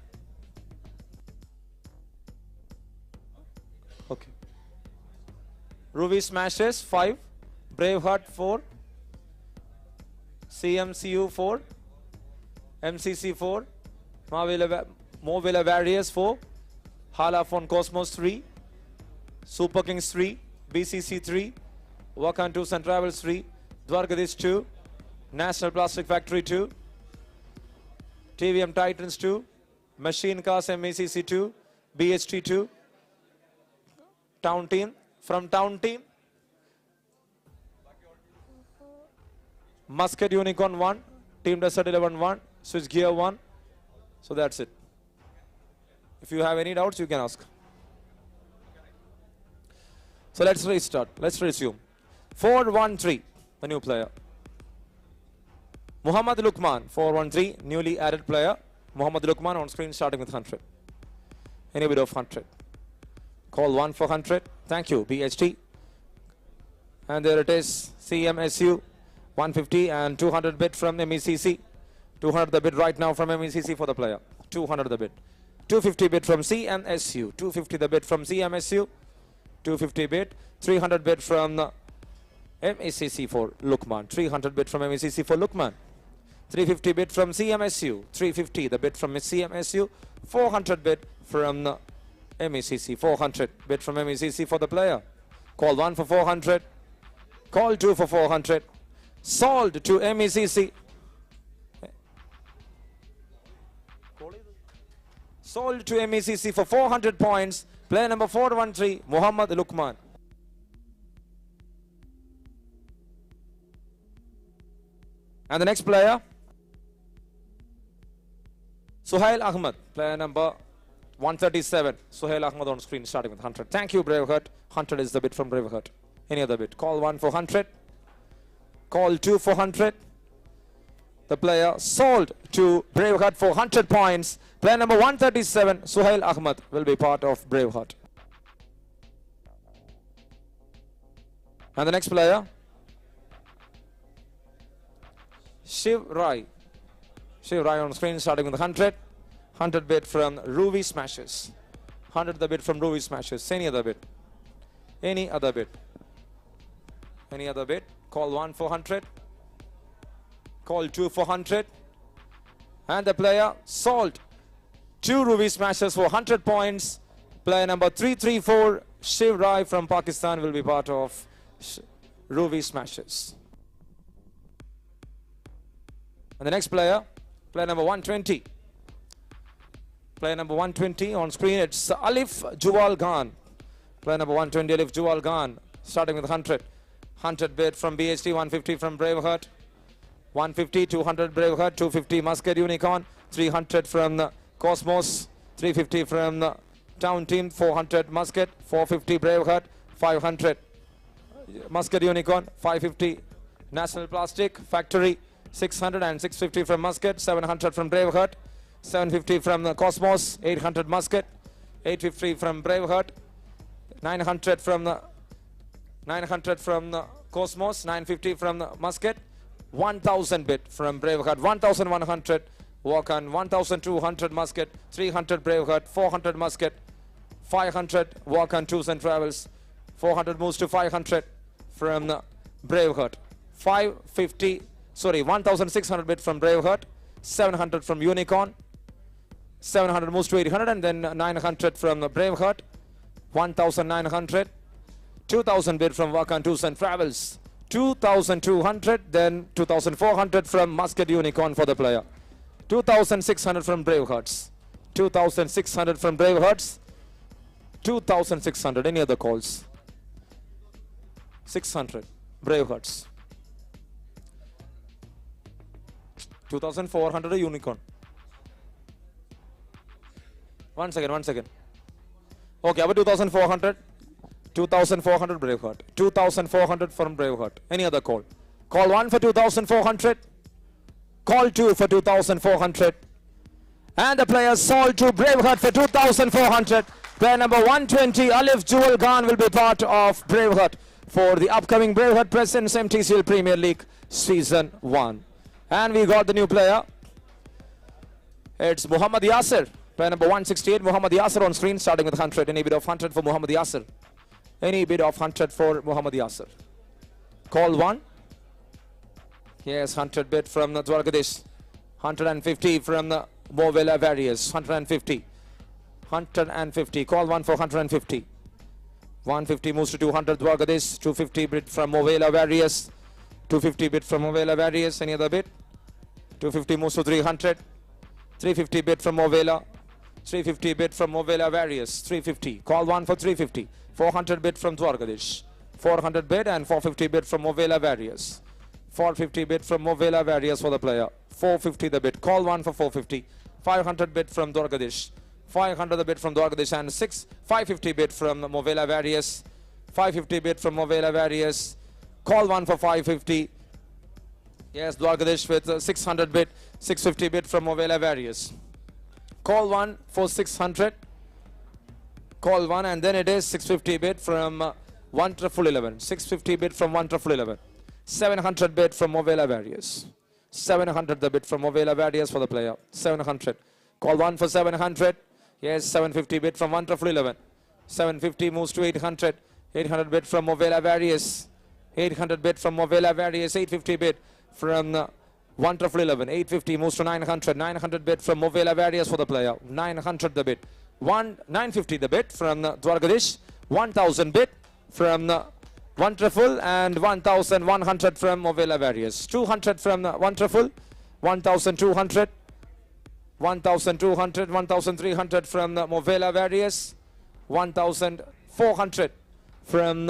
Okay. Ruby Smashers 5. Braveheart 4. CMCU 4. MCC 4. Movilla Warriors 4. Halafon Cosmos 3. Super Kings 3. BCC 3. Wakan 2 and Travels 3. Dwarkadish 2. National Plastic Factory 2. TVM Titans 2. Machine Cars MECC 2. BHT 2. Town Team. From Town Team, Muscat Unicorn 1. Team Desert 11 1. Switch Gear 1. So that's it. If you have any doubts, you can ask. So let's restart. Let's resume. 413, the new player. Muhammad Lukman, 413, newly added player. Muhammad Lukman on screen starting with 100. Any bid of 100. Call 1 for 100. Thank you, BHT. And there it is, CMSU, 150 and 200 bid from MECC. 200 the bid right now from MECC for the player. 200 the bid. 250 bid from CMSU. 250 the bid from CMSU. 250 bid. 300 bid from MECC for Lukman. 300 bid from MECC for Lukman. 350 bid from CMSU. 350 the bid from CMSU. 400 bid from MECC. 400 bid from MECC for the player. Call 1 for 400. Call 2 for 400. Sold to MECC. Sold to MECC for 400 points. Player number 413, Muhammad Lukman. And the next player, Suhail Ahmed, player number 137. Suhail Ahmed on screen starting with 100. Thank you, Braveheart. 100 is the bid from Braveheart. Any other bid? Call 1 for 100. Call 2 for 100. The player sold to Braveheart for 100 points. Player number 137, Suhail Ahmed, will be part of Braveheart. And the next player, Shiv Rai. Shiv Rai on screen starting with 100. 100 bid from Ruby Smashes. 100 the bid from Ruby Smashes. Any other bid? Any other bid? Any other bid? Call 1 for 100. Call 2 for 100. And the player sold 2 Ruby Smashers for 100 points. Player number 334, Shiv Rai from Pakistan, will be part of Ruby Smashers. And the next player, player number 120. Player number 120 on screen, it's Alif Juwal Khan. Player number 120, Alif Juwal Khan, starting with 100. 100 bid from BHT, 150 from Braveheart. 150, 200 Braveheart, 250 Muscat Unicorn, 300 from the Cosmos, 350 from the Town Team, 400 Muscat, 450 Braveheart, 500 Muscat Unicorn, 550 National Plastic Factory, 600 and 650 from Muscat, 700 from Braveheart, 750 from the Cosmos, 800 Muscat, 850 from Braveheart, 900 from the Cosmos, 950 from the Muscat, 1000 bid from Braveheart, 1100 walk on, 1200 Muscat, 300 Braveheart, 400 Muscat, 500 walk on tours and travels, 400 moves to 500 from Braveheart, 1600 bid from Braveheart, 700 from Unicorn, 700 moves to 800, and then 900 from Braveheart, 1900, 2000 bid from walk on tours and travels, 2200, then 2400 from Muscat Unicorn for the player, 2600 from Bravehearts, 2600 from Bravehearts, 2600. Any other calls? 600 Bravehearts, 2400 a Unicorn. One second. Okay, about 2400. 2400 Braveheart. 2400 from Braveheart. Any other call? Call 1 for 2400. Call 2 for 2400. And the player sold to Braveheart for 2400. Player number 120, Alif Jewel Khan, will be part of Braveheart for the upcoming Braveheart Presents Mtcl Premier League Season 1. And we got the new player. It's Muhammad Yasir. Player number 168, Muhammad Yasir on screen, starting with 100. Any bid of 100 for Muhammad Yasir? Any bid of 100 for Muhammad Yasir? Call 1. Yes, 100 bid from the Dwarkadish. 150 from the Movela Various. 150. 150. Call 1 for 150. 150 moves to 200 Dwarkadish. 250 bid from Movela Various. 250 bid from Movela Various. Any other bid? 250 moves to 300. 350 bid from Movela. 350 bid from Movela Various. 350. Call 1 for 350. 400 bid from Dwarkadish. 400 bid and 450 bid from Movela Various. 450 bid from Movela Various for the player. 450 the bid. Call 1 for 450. 500 bid from Dwarkadish. 500 the bid from Dwarkadish and 550 bid from Movela Various. 550 bid from Movela Various. Call 1 for 550. Yes, Dwarkadesh with 600 bid, 650 bid from Movela Various. Call 1 for 600. Call 1 and then it is 650 bid from 1 triple 11. 650 bid from 1 triple 11. 700 bid from Movela Various. 700 the bid from Movela Various for the player. 700. Call 1 for 700. Yes, 750 bid from 1 triple 11. 750 moves to 800. 800 bid from Movela Various. 800 bid from Movela Various. 850 bid from 1 triple 11. 850 moves to 900. 900 bid from Movela Various for the player. 900 the bid. 950 the bid from Dwarkadish. 1000 bid from 1 triple and 1100 from Movela Various. 200 from 1 triple. 1200. 1200. 1300 from Movela Various. 1400 from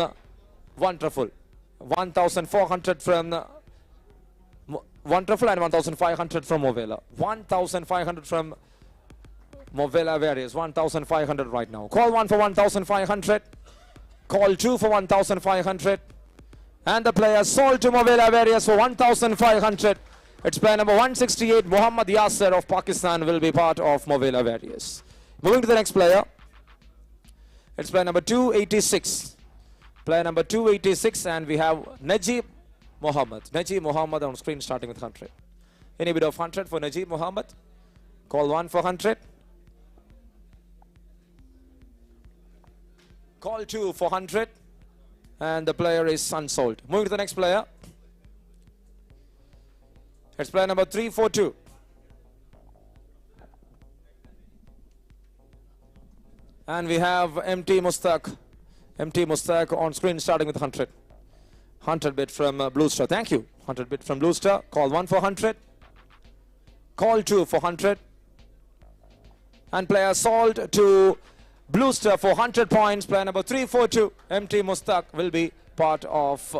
1 triple. 1400 from 1 triple and 1500 from Movela. 1500 from Movela Various. 1500 right now. Call 1 for 1500. Call 2 for 1500. And the player sold to Movela Various for 1500. It's player number 168, Muhammad Yasser of Pakistan, will be part of Movela Various. Moving to the next player. It's player number 286. Player number 286, and we have Najib Muhammad. Najib Muhammad on screen starting with 100. Any bid of 100 for Najib Muhammad? Call 1 for 100. Call 2 for 100. And the player is unsold. Moving to the next player. It's player number 342. And we have Mtcl. Mtcl on screen starting with 100. 100 bid from Blue Star. Thank you. 100 bid from Blue Star. Call 1 for 100. Call 2 for 100. And player sold to Blue Star for 100 points. Player number 342, Mtcl, will be part of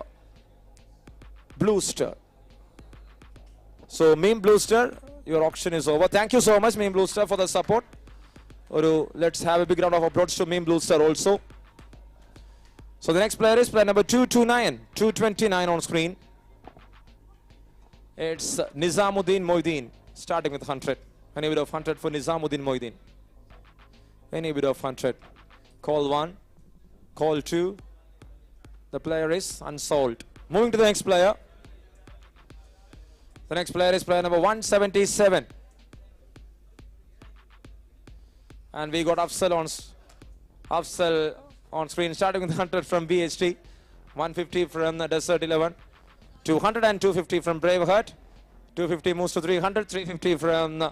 Blue Star. So, Meme Blue Star, your auction is over. Thank you so much, Meme Blue Star, for the support. Let's have a big round of applause to Meme Blue Star also. So, the next player is player number 229. 229 on screen. It's Nizamuddin Moideen, starting with 100. Any bid of 100 for Nizamuddin Moideen. Any bid of 100. Call 1. Call 2. The player is unsold. Moving to the next player. The next player is player number 177. And we got Afzal on screen, starting with 100 from BHT. 150 from the Desert 11. 200 and 250 from Braveheart. 250 moves to 300. 350 from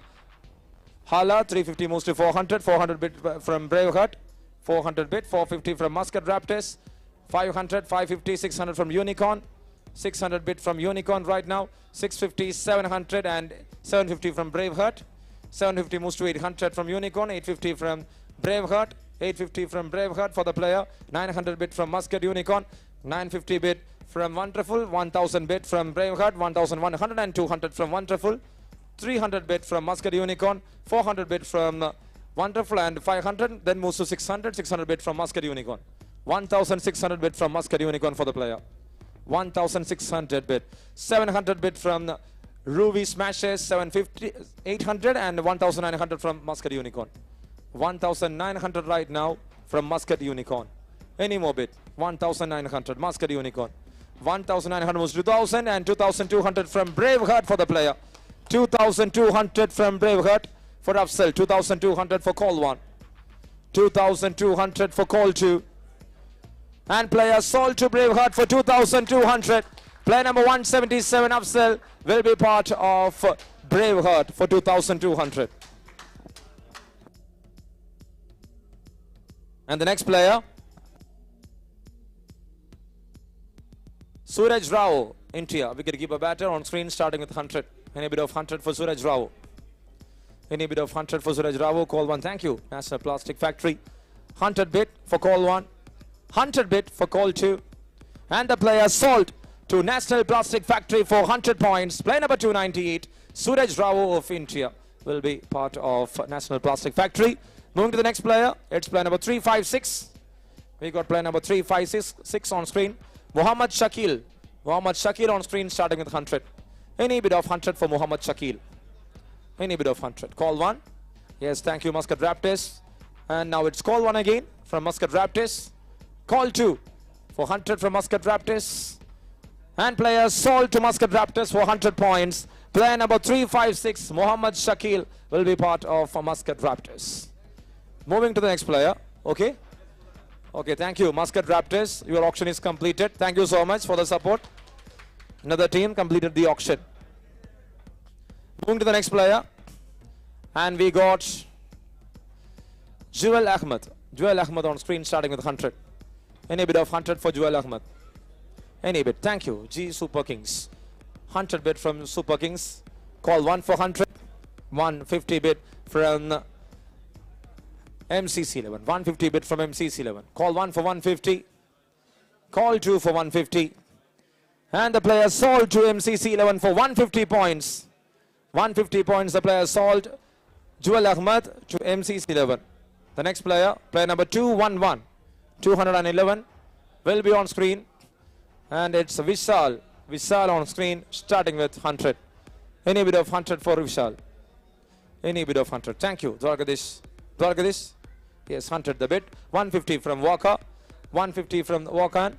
Hala. 350 moves to 400. 400 bid from Braveheart. 400 bid. 450 from Muscat Raptors. 500, 550, 600 from Unicorn. 600 bid from Unicorn right now. 650, 700 and 750 from Braveheart. 750 moves to 800 from Unicorn. 850 from Braveheart. 850 from Braveheart for the player. 900 bid from Muscat Unicorn. 950 bid from 1 triple. 1000 bid from Braveheart. 1100 and 200 from 1 triple. 300 bid from Muscat Unicorn. 400 bid from 1 triple and 500. Then moves to 600. 600 bid from Muscat Unicorn. 1600 bid from Muscat Unicorn for the player. 1600 bid. 700 bid from Ruby Smashes. 750, 800 and 1900 from Muscat Unicorn. 1900 right now from Muscat Unicorn. Any more bid? 1900 Muscat Unicorn. 1900 was 2000 and 2200 from Braveheart for the player. 2200 from Braveheart for Afzal. 2200 for call 1. 2200 for call 2. And player sold to Braveheart for 2200. Player number 177 Afzal will be part of Braveheart for 2200. And the next player, Suraj Rao, India, wicketkeeper batter on screen starting with 100. Any bid of 100 for Suraj Rao. Any bid of 100 for Suraj Rao. Call 1. Thank you. National Plastic Factory. 100 bid for call 1. 100 bid for call 2. And the player sold to National Plastic Factory for 100 points. Player number 298, Suraj Rao of India, will be part of National Plastic Factory. Moving to the next player, it's player number 356. We got player number 356 on screen. Muhammad Shakil. Muhammad Shakil on screen starting with 100. Any bid of 100 for Muhammad Shakil. Any bid of 100. Call 1. Yes, thank you, Muscat Raptors. And now it's call 1 again from Muscat Raptors. Call 2 for 100 from Muscat Raptors. And player sold to Muscat Raptors for 100 points. Player number 356, Muhammad Shakil, will be part of Muscat Raptors. Moving to the next player. Okay. Okay, thank you, Muscat Raptors. Your auction is completed. Thank you so much for the support. Another team completed the auction. Moving to the next player. And we got Jewel Ahmed. Jewel Ahmed on screen starting with 100. Any bid of 100 for Jewel Ahmed? Any bid. Thank you. G Super Kings. 100 bid from Super Kings. Call 1 for 100. 150 bid from MCC 11. 150 bid from MCC 11. Call 1 for 150. Call 2 for 150. And the player sold to MCC 11 for 150 points. 150 points the player sold Jewel Ahmed to MCC 11. The next player, player number 211, 211, will be on screen. And it's Vishal. Vishal on screen starting with 100. Any bid of 100 for Vishal? Any bid of 100. Thank you. Dwarkadish. Dwarkadish? Yes, 100 the bid. 150 from Walker. 150 from Walker.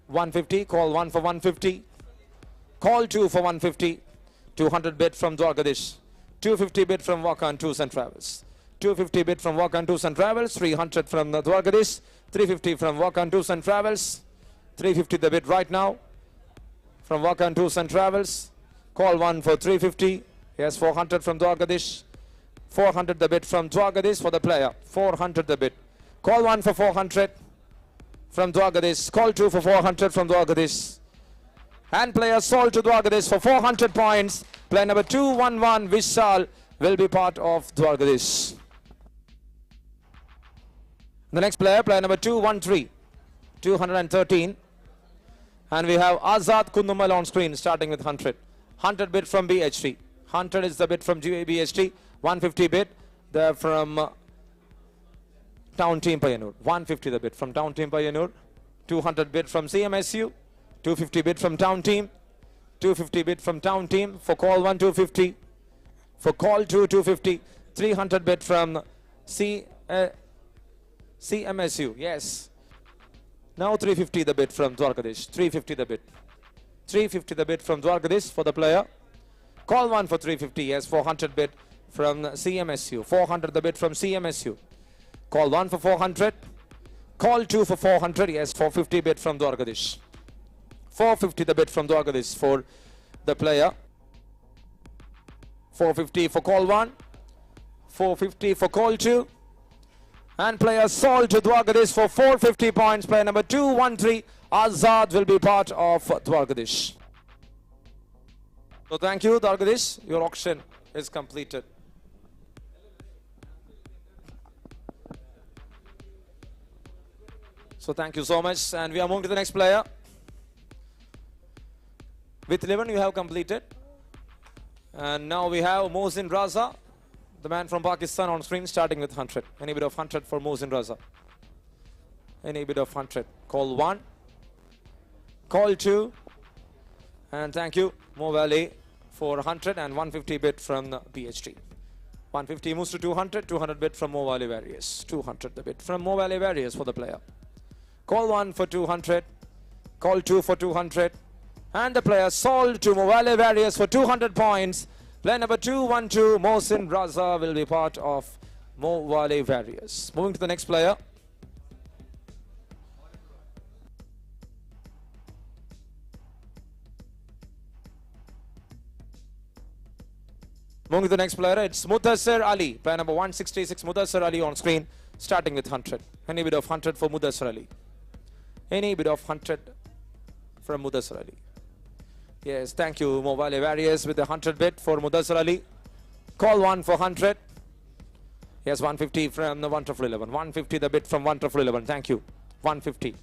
150. Call 1 for 150. Call 2 for 150. 200 bid from Dwarkadish. 250 bid from Walker and Tours and Travels. 250 bid from Walker and Tours and Travels. 300 from Dwarkadish. 350 from Walker and Tours and Travels. 350 the bid right now from Walker and Tours and Travels. Call 1 for 350. Yes, 400 from Dwarkadish. 400 the bid from Dwarkadish for the player. 400 the bid. Call 1 for 400 from Dwarkadish. Call 2 for 400 from Dwarkadish. And player sold to Dwarkadish for 400 points. Player number 211, Vishal, will be part of Dwarkadish. The next player, player number 213, 213. And we have Azad Kundumal on screen starting with 100. 100 bid from BHT. 100 is the bid from BHT. 150 bid from Town Team Payanur. 150 the bid from Town Team Payanur. 200 bid from CMSU. 250 bid from Town Team. 250 bid from Town Team. For call 1, 250. For call 2, 250. 300 bid from CMSU. Yes. Now 350 the bid from Dwarkadish. 350 the bid. 350 the bid from Dwarkadish for the player. Call 1 for 350. Yes. 400 bid from CMSU. 400 the bid from CMSU. Call 1 for 400. Call 2 for 400. Yes. 450 bid from Dwarkadish. 450 the bid from Dwarkadish for the player. 450 for call 1. 450 for call 2. And player sold to Dwarkadish for 450 points. Player number 213, Azad, will be part of Dwarkadish. So thank you, Dwarkadish. Your auction is completed. So thank you so much. And we are moving to the next player. With 11 you have completed. And now we have Mohsin Raza, the man from Pakistan, on screen starting with 100. Any bid of 100 for Mohsin Raza? Any bid of 100. Call 1. Call 2. And thank you, Mo Valley, for 100 and 150 bid from the BHT. 150 moves to 200. 200 bid from Mo Valley Various. 200 the bid from Mo Valley Various for the player. Call 1 for 200. Call 2 for 200. And the player sold to Mo Valley Various for 200 points. Player number 212, Mohsin Raza, will be part of Mo Valley Various. Moving to the next player. Moving to the next player, it's Mudassir Ali. Player number 166, Mudassir Ali on screen, starting with 100. Any bid of 100 for Mudassir Ali? Any bid of 100 from Mudassir Ali? Yes, thank you, Mo Valley Various, with the 100 bid for Mudassir Ali. Call 1 for 100. Yes, 150 from the 111. 150 the bid from 111. Thank you. 150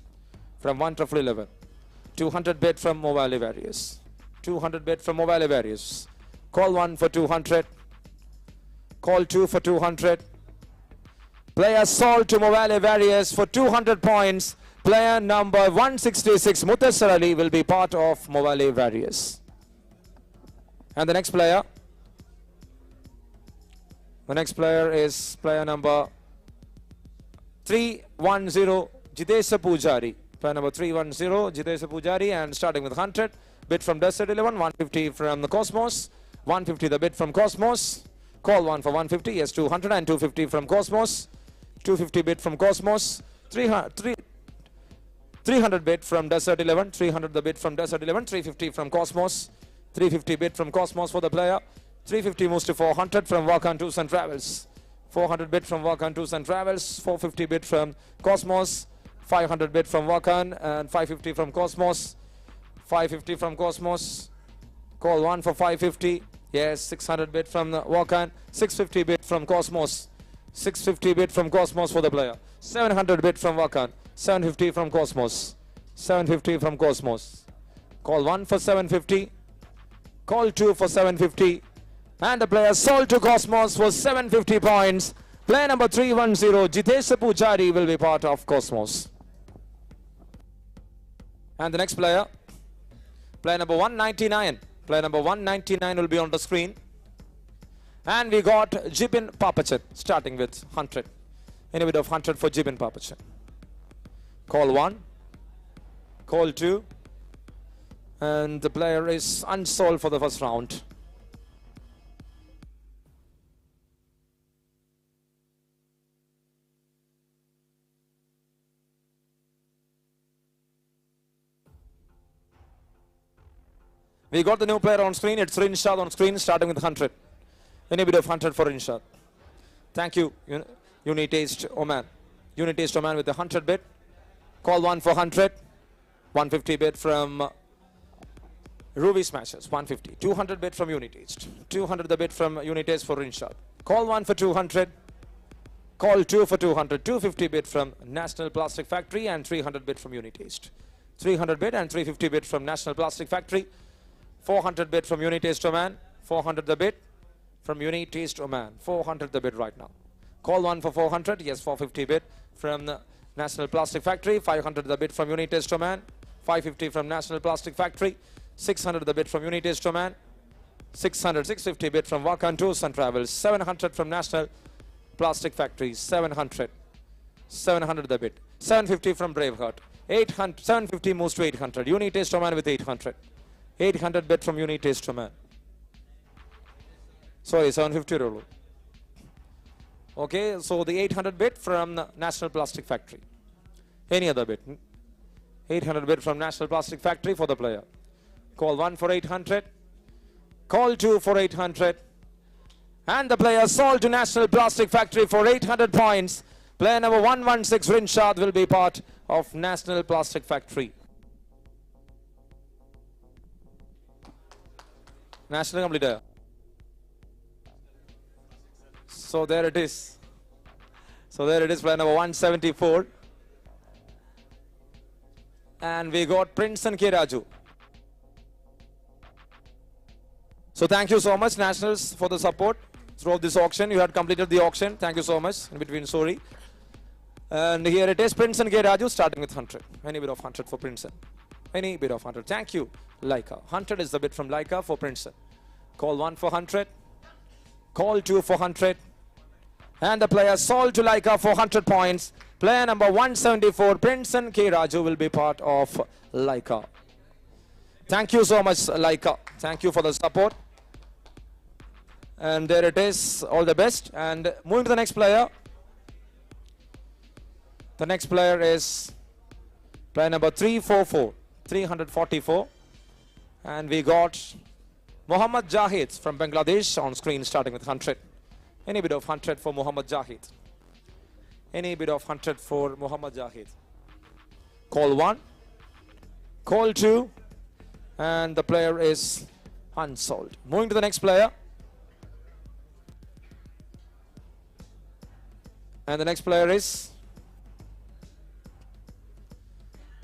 from 111. 200 bid from Mo Valley Various. 200 bid from Mo Valley Various. Call 1 for 200. Call 2 for 200. Player sold to Mo Valley Various for 200 points. Player number 166, Mtcl Ali, will be part of Mobile Warriors. And the next player is player number 310, Jitesh Pujari. Player number 310, Jitesh Pujari, and starting with 100. Bid from Desert 11, 150 from the Cosmos. 150 the bid from Cosmos. Call one for 150, yes, 200 and 250 from Cosmos. 250 bid from Cosmos. 300 bid from Desert 11, 300 the bid from Desert 11, 350 from Cosmos. 350 bid from Cosmos for the player. 350 moves to 400 from Walk-On Tours and Travels. 400 bid from Walk-On Tours and Travels. 450 bid from Cosmos. 500 bid from Walk-On and 550 from Cosmos. 550 from Cosmos. Call one for 550. Yes, 600 bid from Walk-On. 650 bid from Cosmos. 650 bid from Cosmos for the player. 700 bid from Walk-On. 750 from Cosmos. 750 from Cosmos. Call one for 750. Call two for 750. And the player sold to Cosmos for 750 points. Player number 310, Jitesh Pujari, will be part of Cosmos. And the next player, player number 199. Player number 199 will be on the screen. And we got Jibin Papachan, starting with 100. Any bit of 100 for Jibin Papachan. Call one. Call two. And the player is Unsold for the first round. We got the new player on screen. It's Rinshad on screen, starting with 100. Any bit of 100 for Rinshad. Thank you, Unitaste Oman. Unitaste Oman with a 100 bid. Call one for 100. 150 bid from Ruby Smashers, 150. 200 bid from Unitaste. 200 the bid from Unitaste for Rinshad. Call one for 200. Call two for 200. 250 bid from National Plastic Factory and 300 bid from Unitaste. 300 bid and 350 bid from National Plastic Factory. 400 bid from Unitaste Oman. 400 the bid from Unitaste Oman. 400 the bid right now. Call one for 400. Yes, 450 bid from the National Plastic Factory. 500 the bid from Unitaste Oman. 550 from National Plastic Factory. 600 the bid from Unitaste Oman. 650 bid from Walk-On Tours and Travels. 700 from National Plastic Factory. 700 the bid. 750 from BRAVEHEART. 750 moves to 800. Unitaste Oman with 800. 800 bid from Unitaste Oman. Sorry, 750 Rolo. Okay, so the 800 bid from the National Plastic Factory. Any other bid? 800 bid from National Plastic Factory for the player. Call one for 800. Call two for 800. And the player sold to National Plastic Factory for 800 points. Player number 116, Rinshad, will be part of National Plastic Factory. National complete. So there it is. Player number 174. And we got Prince and K. Raju. So thank you so much, Nationals, for the support throughout this auction. You had completed the auction. Thank you so much. In between, sorry. And here it is, Prince and K. Raju, starting with 100. Any bid of 100 for Prince. Any bid of 100. Thank you, Laika. 100 is the bid from Laika for Prince. Call one for 100. Call two for 100. And the player sold to Laika for 100 points. Player number 174, Prince and K. Raju, will be part of Laika. Thank you so much, Laika. Thank you for the support. And there it is. All the best. And moving to the next player. The next player is player number 344. 344. And we got Muhammad Jahid from Bangladesh on screen, starting with 100. Any bid of 100 for Muhammad Jahid. Any bid of 100 for Muhammad Jahid. Call one. Call two. And the player is Unsold. Moving to the next player. And the next player is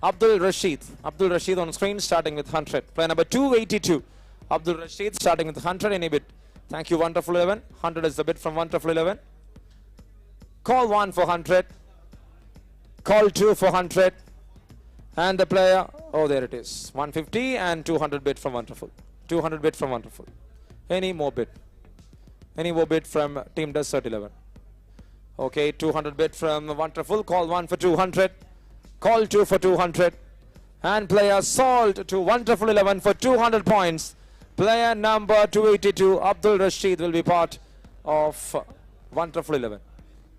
Abdul Rashid. Abdul Rashid on screen, starting with 100. Player number 282. Abdul Rashid, starting with 100. Any bid? Thank you, Wonderful 11. 100 is the bid from Wonderful 11. Call one for 100. Call two for 100. And the player, oh, there it is. 150 and 200 bid from Wonderful. 200 bid from Wonderful. Any more bid? Any more bid from Team Desert 11? Okay, 200 bid from Wonderful. Call 1 for 200. Call 2 for 200. And player sold to Wonderful 11 for 200 points. Player number 282, Abdul Rashid, will be part of Wonderful 11.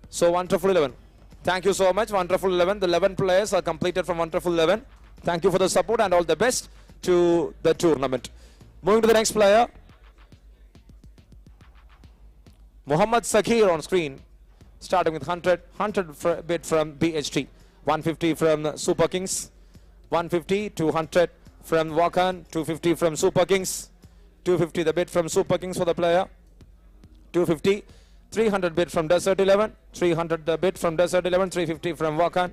So Wonderful 11. Thank you so much, Wonderful 11. The 11 players are completed from Wonderful 11. Thank you for the support and all the best to the tournament. Moving to the next player. Muhammad Sakir on screen. Starting with 100. 100 bid from BHT. 150 from Super Kings. 150, 200 from Wakan. 250 from Super Kings. 250 the bid from Super Kings for the player. 250. 300 bid from Desert 11, 300 the bid from Desert 11, 350 from Wakan,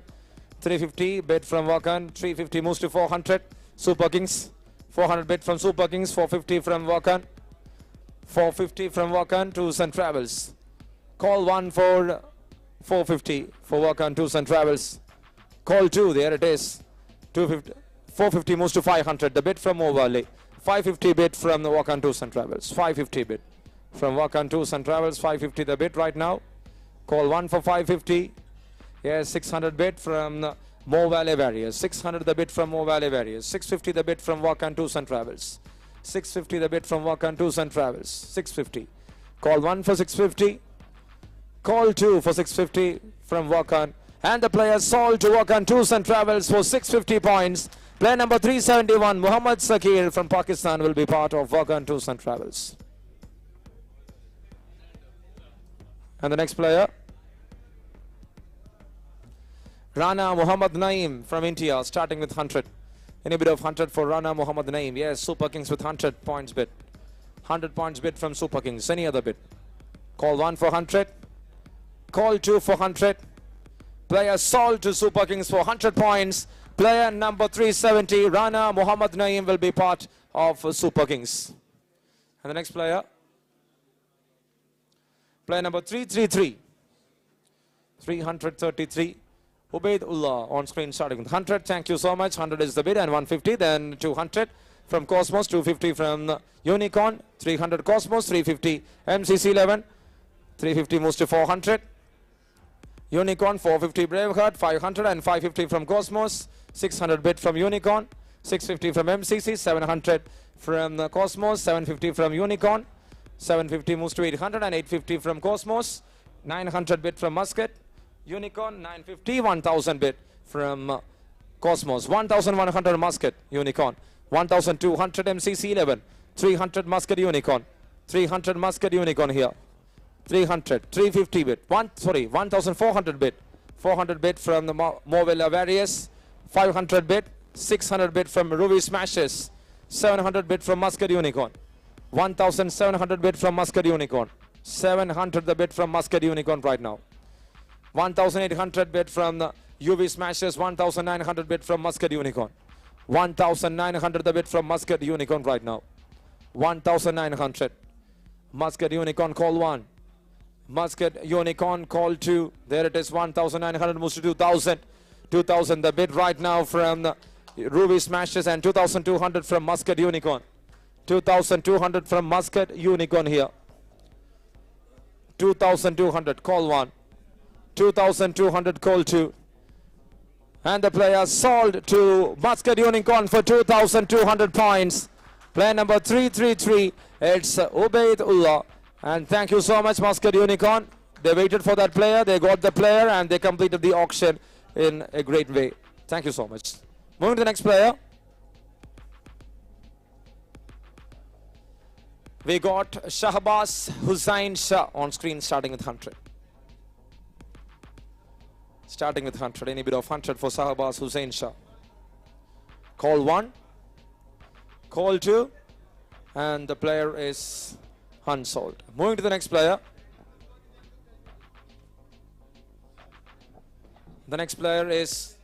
350 bid from Wakan, 350 moves to 400, Super Kings, 400 bid from Super Kings, 450 from Wakan, 450 from Wakan, Tours and Travels. Call 1 for 450 for Wakan, Tours and Travels. Call 2, there it is, 250, 450 moves to 500, the bid from Overlay, 550 bid from the Wakan, Tours and Travels, 550 bid. From Wakan Tours and Travels, 550 the bid right now. Call 1 for 550. Yes, 600 bid from Mo Valley Warriors. 600 the bid from Mo Valley Warriors. 650 the bid from Wakan Tours and Travels. 650 the bid from Wakan Tours and Travels. 650. Call 1 for 650. Call 2 for 650 from Wakan. And the player sold to Wakan Tours and Travels for 650 points. Player number 371, Muhammad Sakir from Pakistan, will be part of Wakan Tours and Travels. And the next player, Rana Muhammad Naeem from India, starting with 100. Any bid of 100 for Rana Muhammad Naeem. Yes, Super Kings with 100 points bid. 100 points bid from Super Kings. Any other bid? Call 1 for 100. Call 2 for 100. Player sold to Super Kings for 100 points. Player number 370, Rana Muhammad Naeem, will be part of Super Kings. And the next player, player number 333, 333, Ubaidullah on screen, starting with 100. Thank you so much. 100 is the bid and 150. Then 200 from Cosmos, 250 from Unicorn, 300 Cosmos, 350 MCC 11, 350 moves to 400. Unicorn, 450 Braveheart, 500 and 550 from Cosmos, 600 bid from Unicorn, 650 from MCC, 700 from Cosmos, 750 from Unicorn. 750 moves to 800 and 850 from Cosmos, 900 bid from Muscat, Unicorn, 950, 1000 bid from Cosmos, 1100 Muscat, Unicorn, 1200 MCC 11, 300 Muscat Unicorn, 300 Muscat Unicorn here, 300, 350 bid, 1400 bid, 400 bid from the Movilla Various, 500 bid, 600 bid from Ruby Smashes, 700 bid from Muscat Unicorn. 1700 bid from Muscat Unicorn. 700 the bid from Muscat Unicorn right now. 1800 bid from the UV Smashers. 1900 bid from Muscat Unicorn. 1900 the bid from Muscat Unicorn right now. 1900. Muscat Unicorn, call 1. Muscat Unicorn, call 2. There it is, 1900 moves to 2000. 2000 the bid right now from the Ruby Smashers, and 2200 from Muscat Unicorn. 2200 from Muscat Unicorn here. 2200, call 1. 2200, call 2. And the player sold to Muscat Unicorn for 2200 points. Player number 333, it's Ubaidullah. And thank you so much, Muscat Unicorn. They waited for that player, they got the player, and they completed the auction in a great way. Thank you so much. Moving to the next player. We got Shahbaz Hussain Shah on screen, starting with 100. Starting with 100. Any bid of 100 for Shahbaz Hussain Shah. Call 1. Call 2. And the player is Unsold. Moving to the next player. The next player is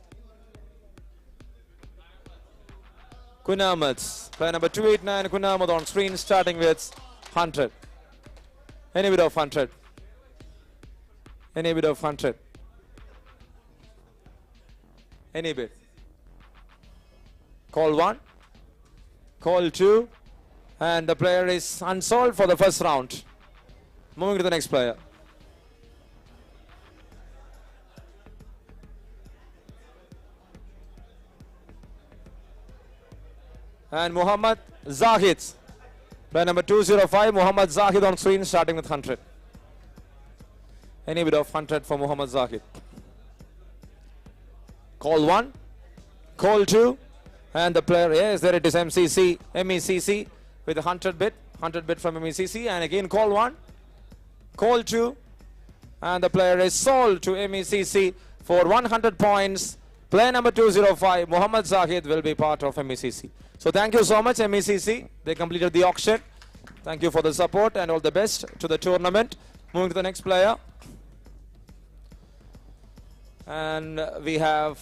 Kunamad. Player number 289, Kunamad on screen, starting with 100. Any bid of 100. Any bid of 100. Any bid. Call 1. Call 2. And the player is unsold for the first round. Moving to the next player. And Muhammad Zahid. Player number 205, Muhammad Zahid on screen, starting with 100. Any bit of 100 for Muhammad Zahid. Call 1. Call 2. And the player, yes, there it is, MECC with a 100 bit. 100 bit from MECC. And again, call 1. Call 2. And the player is sold to MECC for 100 points. Player number 205, Muhammad Zahid, will be part of MECC. So thank you so much, MECC. They completed the auction. Thank you for the support and all the best to the tournament. Moving to the next player. And we have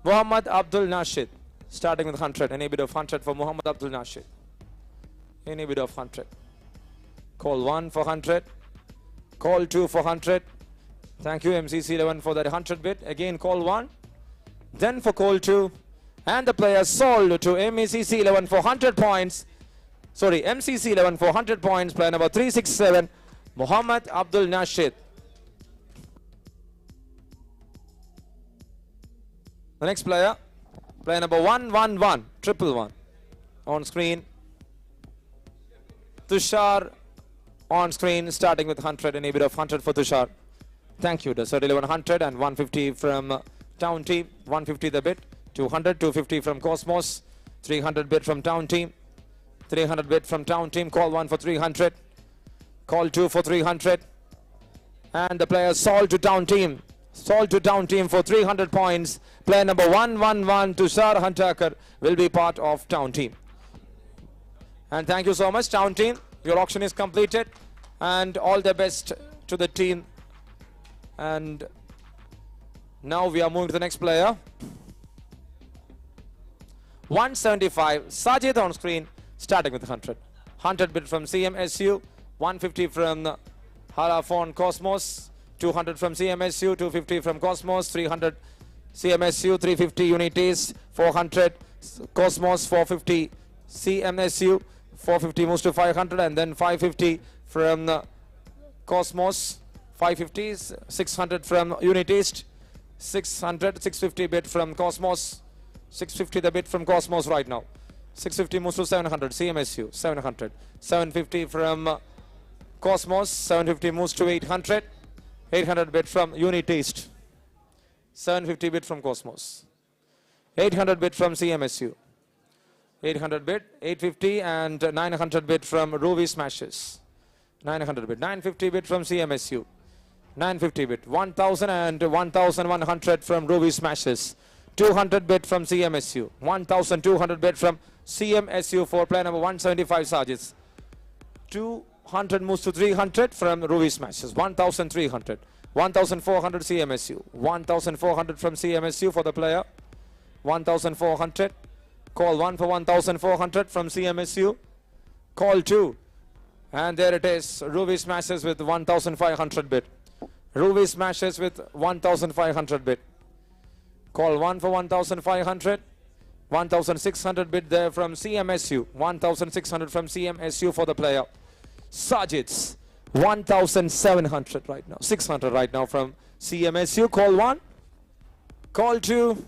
Muhammad Abdul Nashid, starting with 100. Any bit of 100 for Muhammad Abdul Nashid. Any bit of 100. Call 1 for 100. Call 2 for 100. Thank you, MCC 11, for that 100 bit. Again, call 1. Then for call 2. And the player sold to MECC 11 for 100 points. Sorry, MCC 11 for 100 points. Player number 367, Muhammad Abdul Nashid. The next player, player number 111, 111. On screen. Tushar on screen, starting with 100. Any bit of 100 for Tushar. Thank you. The 100 and 150 from Town Team. 150 the bit. 200, 250 from Cosmos. 300 bit from Town Team. 300 bit from Town Team. Call 1 for 300. Call 2 for 300. And the player sold to Town Team. Sold to Town Team for 300 points. Player number 111, Tushar Huntakar, will be part of Town Team. And thank you so much, Town Team. Your auction is completed. And all the best to the team. And now we are moving to the next player. 175, Sajid on screen, starting with 100. 100 bit from CMSU, 150 from Halafon Cosmos, 200 from CMSU, 250 from Cosmos, 300 CMSU, 350 Unities, 400 Cosmos, 450 CMSU, 450 moves to 500, and then 550 from Cosmos, 550, 600 from Unitist, 600, 650 bit from Cosmos, 650 the bit from Cosmos right now. 650 moves to 700, CMSU, 700. 750 from Cosmos, 750 moves to 800. 800 bit from Unitist. 750 bit from Cosmos. 800 bit from CMSU. 800 bit, 850 and 900 bit from Ruby Smashes. 900 bit, 950 bit from CMSU. 950 bit, 1000 and 1100 from Ruby Smashes. 200 bit from CMSU. 1200 bit from CMSU for player number 175 Sajid. 200 moves to 300 from Ruby Smashes. 1300. 1400 CMSU. 1400 from CMSU for the player. 1400. Call 1 for 1400 from CMSU. Call 2. And there it is. Ruby Smashes with 1500 bit. Ruby Smashes with 1500 bit. Call 1 for 1500. 1600 bit there from CMSU. 1600 from CMSU for the player. Sajid's 1700 right now. 600 right now from CMSU. Call 1. Call 2.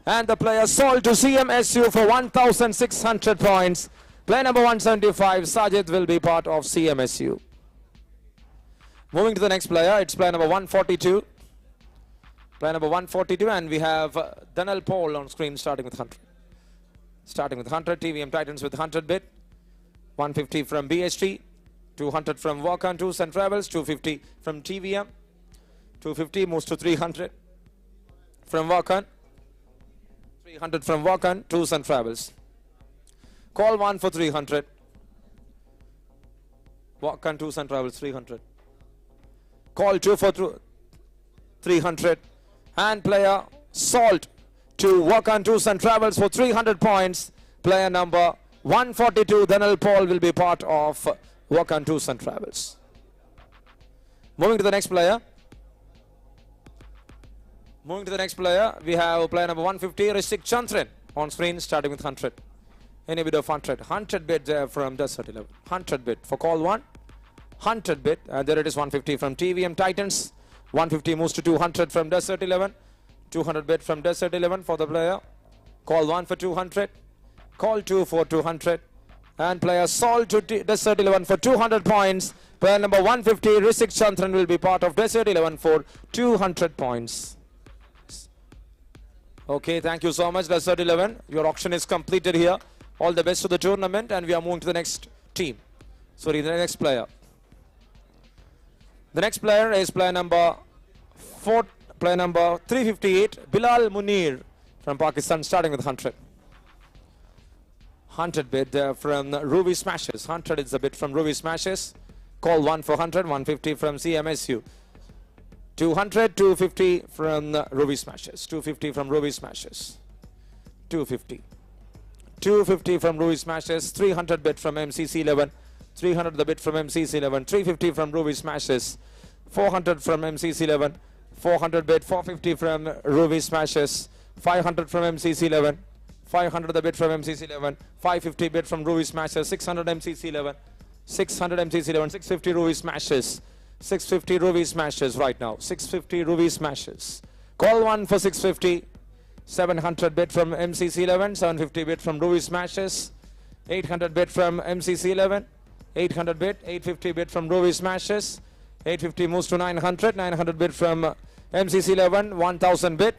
And the player sold to CMSU for 1600 points. Player number 175, Sajid, will be part of CMSU. Moving to the next player, it's player number 142. Player number 142, and we have Dhanal Paul on screen, starting with 100. Starting with 100, TVM Titans with 100 bit. 150 from BHT. 200 from Walk-On Tours and Travels. 250 from TVM. 250 moves to 300 from Walk-On. 300 from Walk-On Tours and Travels. Call 1 for 300. Walk-On Tours and Travels, 300. Call 2 for 300. And player sold to Walk-On Tours and Travels for 300 points. Player number 142, Dhanal Paul, will be part of Walk-On Tours and Travels. Moving to the next player. Moving to the next player, we have player number 150, Rishik Chandran. on screen starting with 100. Any bid of 100. 100 bid there from Desert 11. 100 bid for call 1. 100 bid. And there it is 150 from TVM Titans. 150 moves to 200 from Desert 11. 200 bid from Desert 11 for the player. Call 1 for 200. Call 2 for 200. And player Sold to Desert 11 for 200 points. Player number 150, Risik Chandran, will be part of Desert 11 for 200 points. Okay, thank you so much, Desert 11. Your auction is completed here. All the best to the tournament, and we are moving to the next team. Sorry, the next player. The next player is player number 358, Bilal Munir from Pakistan, starting with 100. 100 bid from Ruby Smashes. 100 is the bid from Ruby Smashes. Call 1 for 100, 150 from CMSU. 200, 250 from Ruby Smashes. 250 from Ruby Smashes. 250. 250 from Ruby Smashes. 300 bid from MCC 11. 300 the bid from MCC 11. 350 from Ruby Smashes. 400 from MCC 11. 400 bid. 450 from Ruby Smashes. 500 from MCC 11. 500 the bid from MCC 11. 550 bid from Ruby Smashes. 600 MCC 11. 600 MCC 11. 650 Ruby Smashes. 650 Ruby Smashes right now. 650 Ruby Smashes. Call 1 for 650. 700 bid from MCC 11. 750 bid from Ruby Smashes. 800 bid from MCC 11. 800 bid. 850 bid from Ruby Smashes. 850 moves to 900. 900 bid from MCC 11. 1000 bid.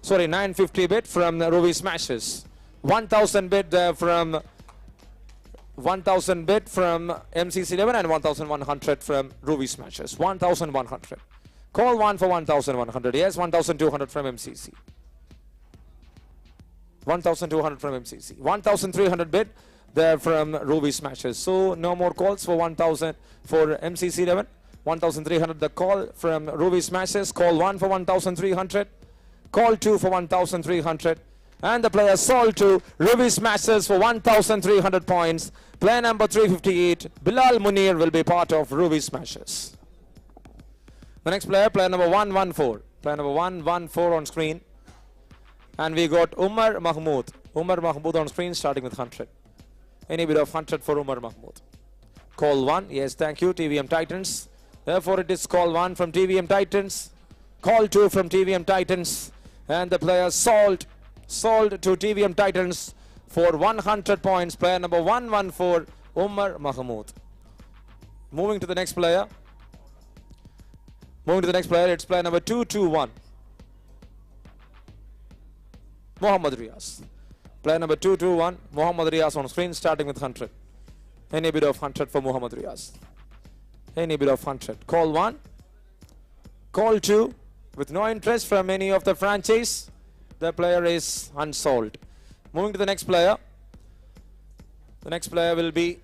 Sorry, 950 bid from Ruby Smashes. 1000 bid from 1000 bid from MCC 11 and 1100 from Ruby Smashes. 1100. Call 1 for 1100. Yes, 1200 from MCC. 1200 from MCC. 1300 bid there from Ruby Smashes. So no more calls for 1000 for MCC 11. 1300 the call from Ruby Smashes. Call 1 for 1300. Call 2 for 1300. And the player Sold to Ruby Smashes for 1300 points. Player number 358, Bilal Munir, will be part of Ruby Smashes. The next player, player number 114. Player number 114 on screen. And we got Umar Mahmood. Umar Mahmood on screen, starting with 100. Any bid of 100 for Umar Mahmood. Call 1. Yes, thank you, TVM Titans. Therefore, it is call 1 from TVM Titans. Call 2 from TVM Titans. And the player Sold to TVM Titans for 100 points. Player number 114, Umar Mahmood. Moving to the next player. It's player number 221. Muhammad Riaz. Player number 221, Muhammad Riaz on screen, starting with 100. Any bid of 100 for Muhammad Riaz. Any bid of 100. Call 1. Call 2. With no interest from any of the franchise, the player is Unsold. Moving to the next player. The next player will be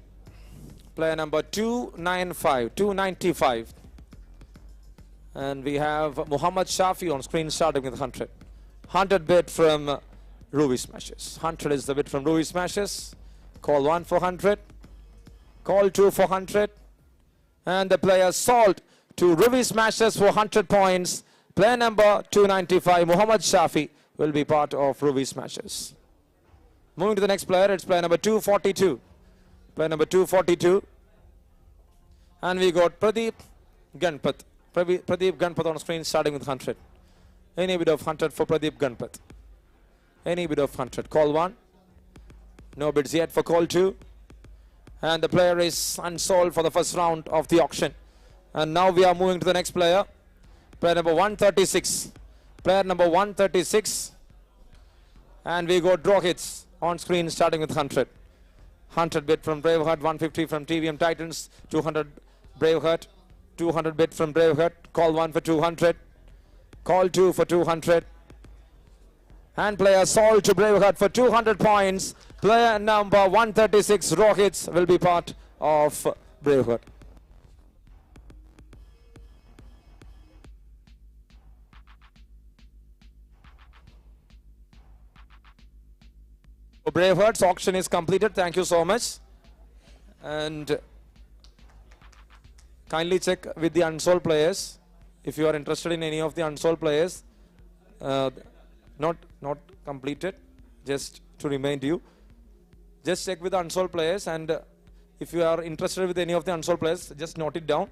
player number 295. And we have Muhammad Shafi on screen, starting with 100. 100 bid from Ruby Smashes. 100 is the bid from Ruby Smashes. Call 1 for 100. Call 2 for 100. And the player Sold to Ruby Smashes for 100 points. Player number 295, Muhammad Shafi, will be part of Ruby Smashes. Moving to the next player, it's player number 242. Player number 242. And we got Pradeep Ganpat. Pradeep Ganpat on screen, starting with 100. Any bid of 100 for Pradeep Ganpat. Any bid of 100. Call 1. No bids yet for call 2. And the player is Unsold for the first round of the auction. And now we are moving to the next player. Player number 136. Player number 136. And we got draw hits on screen, starting with 100. 100 bid from Braveheart, 150 from TVM Titans, 200 Braveheart, 200 bid from Braveheart. Call 1 for 200. Call 2 for 200. And player Sold to Braveheart for 200 points. Player number 136, Rohits, will be part of Braveheart. Braveheart's auction is completed. Thank you so much. And kindly check with the Unsold players. If you are interested in any of the Unsold players, not completed, just to remind you. Just check with the unsold players, and if you are interested with any of the unsold players, just note it down.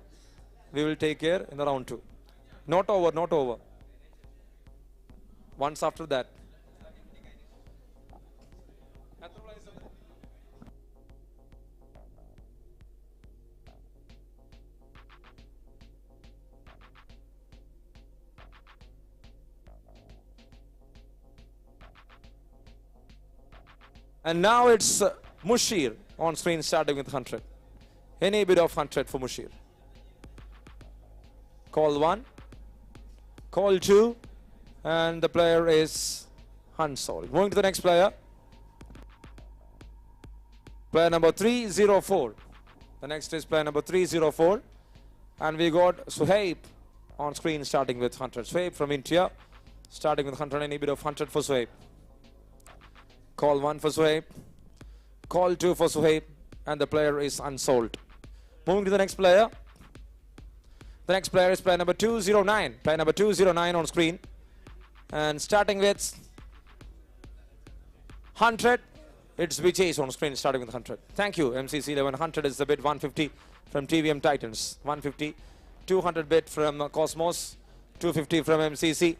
We will take care in the round 2. Not over, not over. Once after that. And now it's Mushir on screen, starting with 100. Any bit of 100 for Mushir. Call 1, call 2, and the player is Unsold. Moving to the next player. Player number 304. The next is player number 304. And we got Suhaib on screen, starting with 100. Suhaib from India, starting with 100. Any bit of 100 for Suhaib. Call 1 for Suhaib, call 2 for Suhaib, and the player is Unsold. Moving to the next player. The next player is player number 209. Player number 209 on screen. And starting with 100, it's Vijay on screen, starting with 100. Thank you, MCC 11. 100 is the bid, 150 from TVM Titans. 150, 200 bid from Cosmos, 250 from MCC,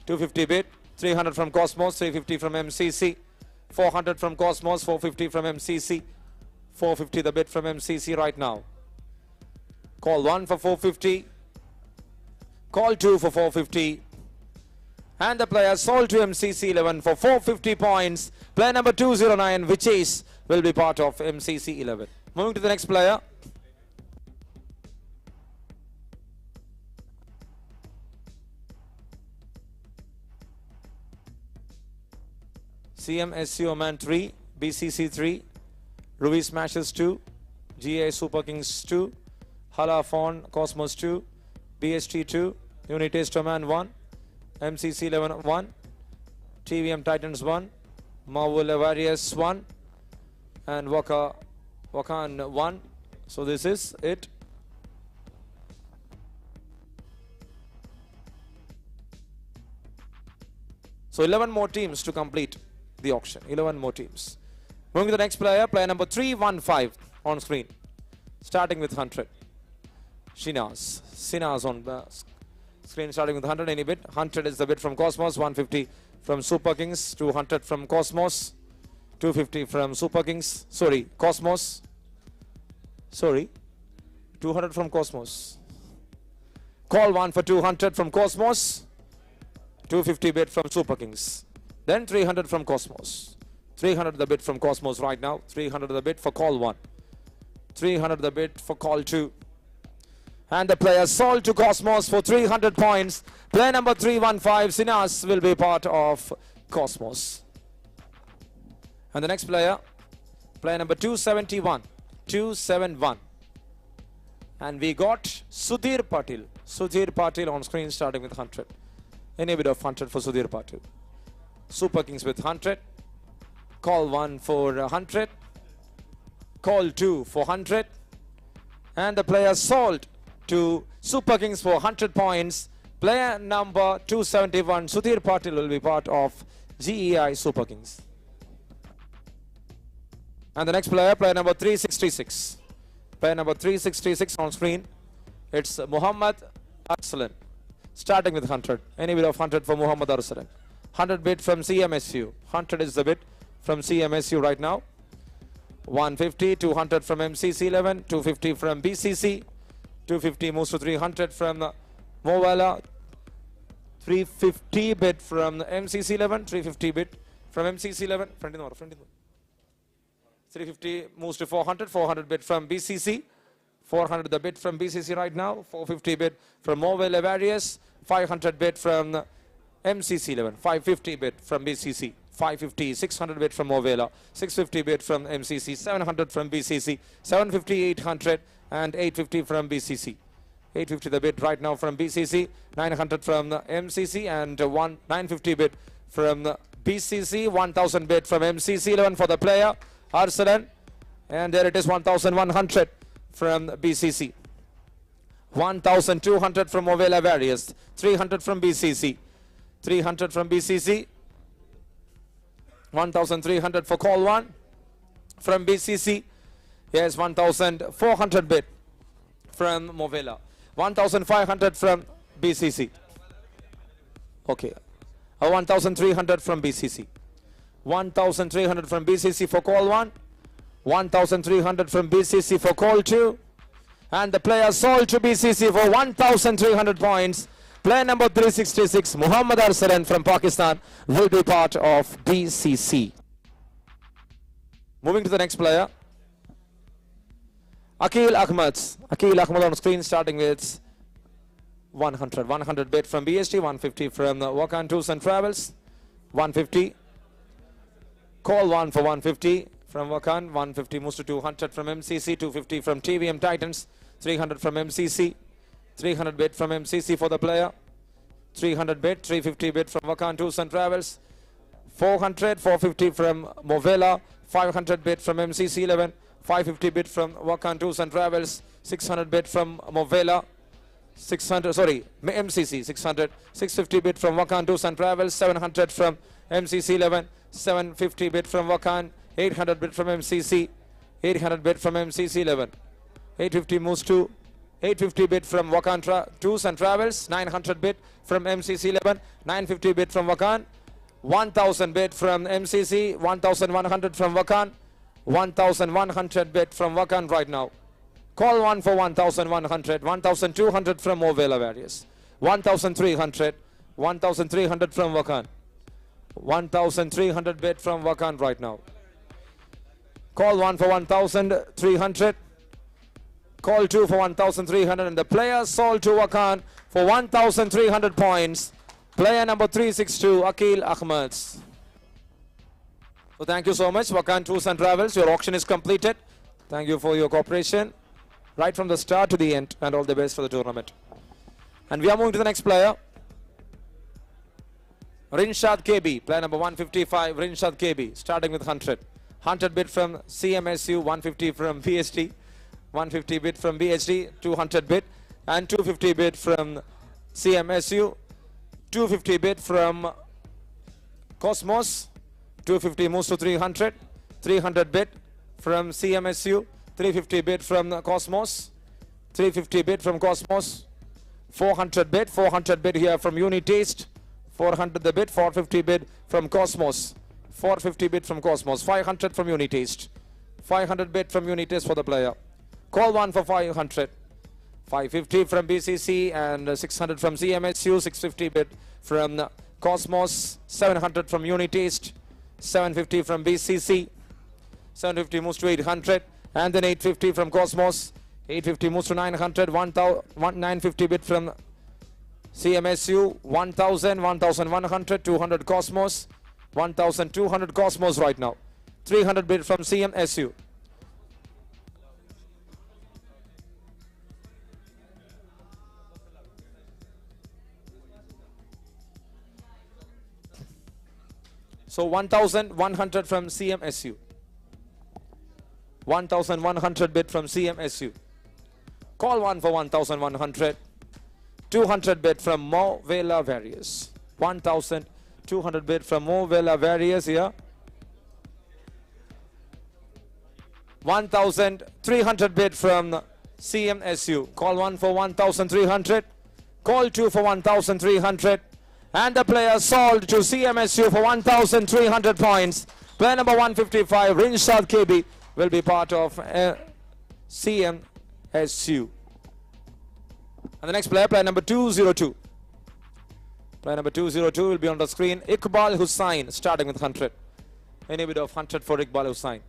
250 bid, 300 from Cosmos, 350 from MCC. 400 from Cosmos, 450 from MCC, 450 the bid from MCC right now. Call 1 for 450, call 2 for 450, and the player sold to MCC 11 for 450 points. Player number 209, Vijay, will be part of MCC 11. Moving to the next player. CMSC Oman 3, BCC 3, Ruby Smashes 2, GA Super Kings 2, Hala Fawn Cosmos 2, BST 2, Unitest Oman 1, MCC 11 1, TVM Titans 1, Marvel Various 1, and Wakan 1. So this is it. So 11 more teams to complete the auction. 11 more teams. Moving to the next player, player number 315 on screen, starting with 100. Sinaz on the screen, starting with 100. Any bid? 100 is the bid from Cosmos, 150 from Super Kings, 200 from Cosmos, 250 from Super Kings. Sorry, Cosmos. Sorry, 200 from Cosmos. Call 1 for 200 from Cosmos, 250 bid from Super Kings. Then 300 from Cosmos. 300 the bid from Cosmos right now. 300 the bid for call 1. 300 the bid for call 2. And the player sold to Cosmos for 300 points. Player number 315, Sinas, will be part of Cosmos. And the next player, player number 271. 271. And we got Sudhir Patil. Sudhir Patil on screen, starting with 100. Any bid of 100 for Sudhir Patil. Super Kings with 100. Call 1 for 100. Call 2 for 100. And the player sold to Super Kings for 100 points. Player number 271, Sudhir Patil, will be part of GEI Super Kings. And the next player, player number 366. Player number 366 on screen. It's Muhammad Arsalan, starting with 100. Any bid of 100 for Muhammad Arsalan. 100 bid from CMSU. 100 is the bid from CMSU right now. 150, 200 from MCC 11, 250 from BCC, 250 moves to 300 from Movella, 350 bid from MCC 11, 350 bid from MCC 11, 350 moves to 400, 400 bid from BCC, 400 the bid from BCC right now, 450 bid from Movella Various, 500 bid from MCC 11, 550 bid from BCC, 550, 600 bid from Movella, 650 bid from MCC, 700 from BCC, 750, 800, and 850 from BCC. 850 the bid right now from BCC, 900 from the MCC, and 950 bid from the BCC, 1000 bid from MCC 11 for the player, Arsalan, and there it is 1100 from BCC. 1200 from Movella Various, 300 from BCC, 300 from BCC, 1,300 for call 1 from BCC. Yes, 1,400 bid from Movela. 1,500 from BCC. Okay. 1,300 from BCC. 1,300 from BCC for call 1. 1,300 from BCC for call 2. And the player sold to BCC for 1,300 points. Player number 366, Muhammad Arsalan from Pakistan, will be part of BCC. Moving to the next player. Aqil Ahmed. Aqil Ahmed on screen, starting with 100. 100 bid from BST, 150 from Wakan Tours and Travels. 150. Call 1 for 150 from Wakan. 150 moves to 200 from MCC. 250 from TVM Titans. 300 from MCC. 300 bid from MCC for the player. 300 bid. 350 bid from Wakan Tours and Travels. 400. 450 from Movela. 500 bid from MCC 11. 550 bid from Wakan Tours and Travels. 600 bid from Movela. 600, sorry, MCC 600. 650 bid from Wakan Tours and Travels. 700 from MCC 11. 750 bid from Wakan. 800 bid from MCC. 800 bid from MCC 11. 850 moves to 850 bid from Wakan Tours and Travels. 900 bid from MCC 11. 950 bid from Wakan. 1,000 bid from MCC. 1,100 from Wakan. 1,100 bid from Wakan right now. Call 1 for 1,100. 1,200 from Movela various. 1,300. 1,300 from Wakan. 1,300 bid from Wakan right now. Call 1 for 1,300. Call 2 for 1,300. And the player sold to Wakan for 1,300 points. Player number 362, Aqil Ahmed. So thank you so much, Wakan Tours and Travels. Your auction is completed. Thank you for your cooperation right from the start to the end, and all the best for the tournament. And we are moving to the next player. Rinshad KB, player number 155, Rinshad KB, starting with 100. 100 bid from CMSU, 150 from BST, 150 bid from BHD, 200 bid, and 250 bid from CMSU, 250 bid from Cosmos, 250 moves to 300, 300 bid from CMSU, 350 bid from Cosmos, 350 bid from Cosmos, 400 bid here from Unitaste, 400 the bid, 450 bid from Cosmos, 450 bid from Cosmos, 500 from Unitaste, 500 bid from Unitaste for the player. Call 1 for 500. 550 from BCC and 600 from CMSU, 650 bid from Cosmos, 700 from Unitaste, 750 from BCC, 750 moves to 800, and then 850 from Cosmos, 850 moves to 900, 950 bid from CMSU, 1,000, 1,100, 200 Cosmos, 1,200 Cosmos right now, 300 bid from CMSU. So 1,100 from CMSU. 1,100 bid from CMSU. Call 1 for 1,100. 200 bid from Movela Various. 1,200 bid from Movela Various here. 1,300 bid from CMSU. Call 1 for 1,300. Call 2 for 1,300. And the player sold to CMSU for 1,300 points. Player number 155, Rinshad KB, will be part of CMSU. And the next player, player number 202. Player number 202 will be on the screen. Iqbal Hussain, starting with 100. Any bid of 100 for Iqbal Hussain.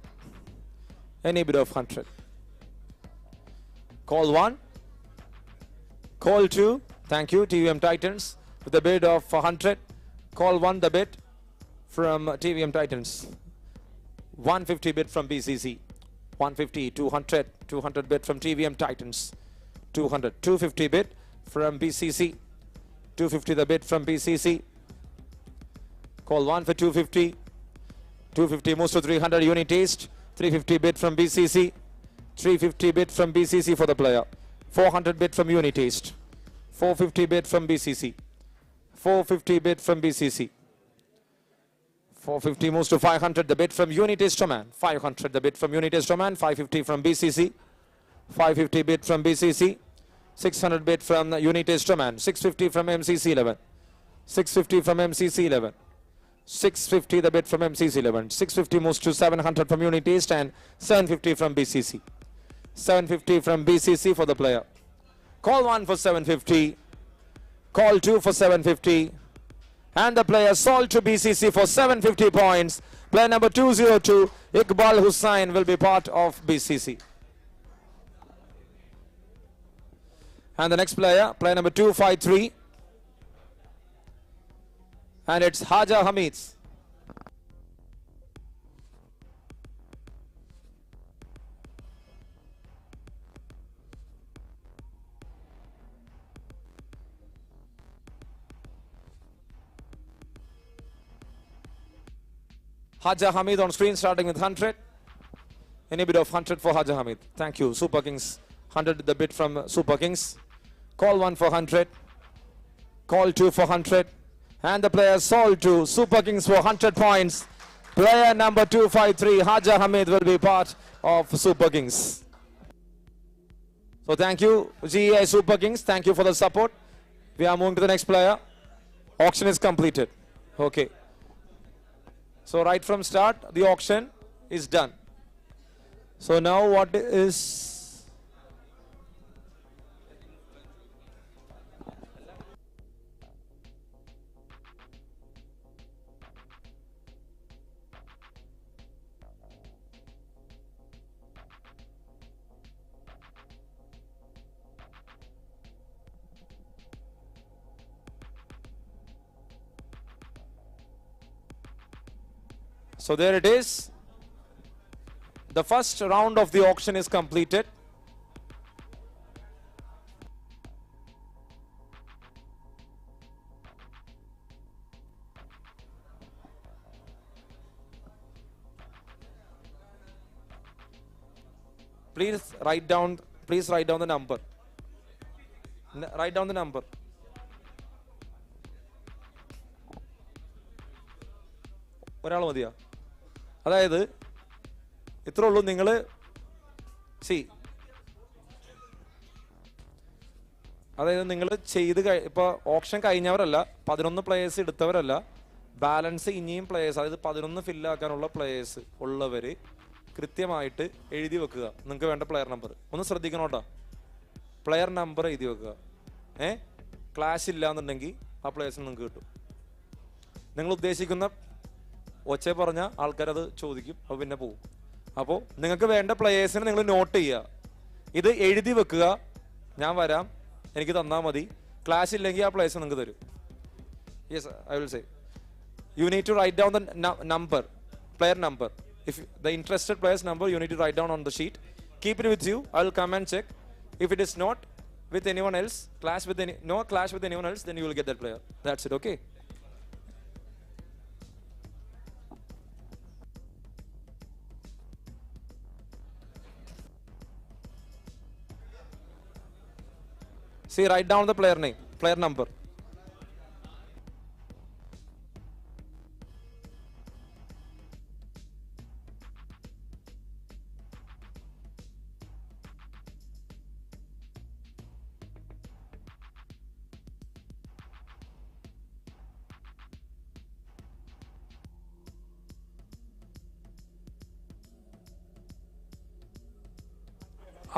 Any bid of 100. Call 1. Call 2. Thank you, TVM Titans. With a bid of 100. Call 1 the bid from TVM Titans. 150 bid from BCC. 150, 200, 200 bid from TVM Titans. 200, 250 bid from BCC. 250 the bid from BCC. Call 1 for 250. 250 moves to 300 Unitaste. 350 bid from BCC. 350 bid from BCC for the player. 400 bid from Unitaste. 450 bid from BCC. 450 bid from BCC. 450 moves to 500. The bid from Unit Instrument. 500 the bid from Unit Instrument. 550 from BCC. 550 bid from BCC. 600 bid from Unit Instrument. 650 from MCC 11. 650 from MCC 11. 650 the bid from MCC 11. 650 moves to 700 from Unit East and 750 from BCC. 750 from BCC for the player. Call 1 for 750. Call 2 for 750. And the player sold to BCC for 750 points. Player number 202, Iqbal Hussain, will be part of BCC. And the next player, player number 253. And it's Haja Hamid. Haja Hamid on screen, starting with 100. Any bid of 100 for Haja Hamid. Thank you. Super Kings. 100 the bid from Super Kings. Call 1 for 100. Call 2 for 100. And the player sold to Super Kings for 100 points. Player number 253, Haja Hamid, will be part of Super Kings. So thank you, GEI Super Kings. Thank you for the support. We are moving to the next player. Auction is completed. Okay. So right from start, the auction is done. So now what is... So there it is. The first round of the auction is completed. Please write down the number. Write down the number. ഒരാൾ മതിയാ? അതായത് ഇത്രേ ഉള്ളൂ. നിങ്ങൾ അതായത് നിങ്ങൾ ചെയ്ത് ഇപ്പോൾ ഓപ്ഷൻ കഴിഞ്ഞവരല്ല, 11 പ്ലേയേഴ്സ് എടുത്തവരല്ല, ബാലൻസ് ഇനിയും പ്ലേയേഴ്സ്, അതായത് 11 ഫില്ലാക്കാനുള്ള പ്ലേയേഴ്സ് ഉള്ളവർ കൃത്യമായിട്ട് എഴുതി വെക്കുക. നിങ്ങൾക്ക് വേണ്ട പ്ലെയർ നമ്പർ ഒന്ന് ശ്രദ്ധിക്കണം കേട്ടോ. പ്ലെയർ നമ്പർ എഴുതി വെക്കുക. ക്ലാഷ് ഇല്ല എന്നുണ്ടെങ്കിൽ ആ പ്ലേയേഴ്സിന് നിങ്ങൾക്ക് കിട്ടും. നിങ്ങൾ ഉദ്ദേശിക്കുന്ന ഒച്ച പറഞ്ഞ ആൾക്കാരത് ചോദിക്കും, അപ്പോൾ പിന്നെ പോകും. അപ്പോൾ നിങ്ങൾക്ക് വേണ്ട പ്ലേയേഴ്സിനെ നിങ്ങൾ നോട്ട് ചെയ്യുക, ഇത് എഴുതി വെക്കുക. ഞാൻ വരാം, എനിക്ക് തന്നാൽ മതി. ക്ലാസ് ഇല്ലെങ്കിൽ ആ പ്ലേയേഴ്സ് നിങ്ങൾക്ക് തരും. Yes, I will say you need to write down the number, player number. If the interested player's number, you need to write down on the sheet. Keep it with you. I will come and check. If it is not with anyone else, no clash with anyone else, then you will get that player. That's it, okay? See, write down the player name, player number.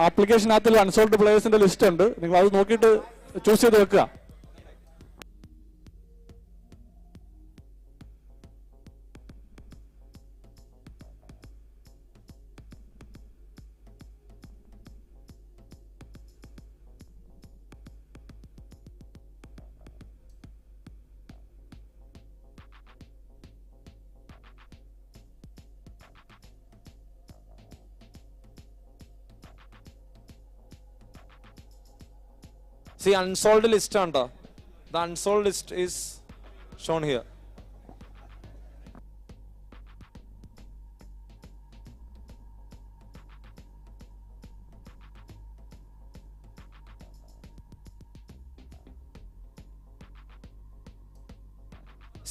ആപ്ലിക്കേഷനകത്തിൽ unsold പ്ലേയേഴ്സിന്റെ list ഉണ്ട്, നിങ്ങൾ അത് നോക്കിയിട്ട് choose ചെയ്ത് വെക്കുക. See, unsold list under. The unsold list is shown here.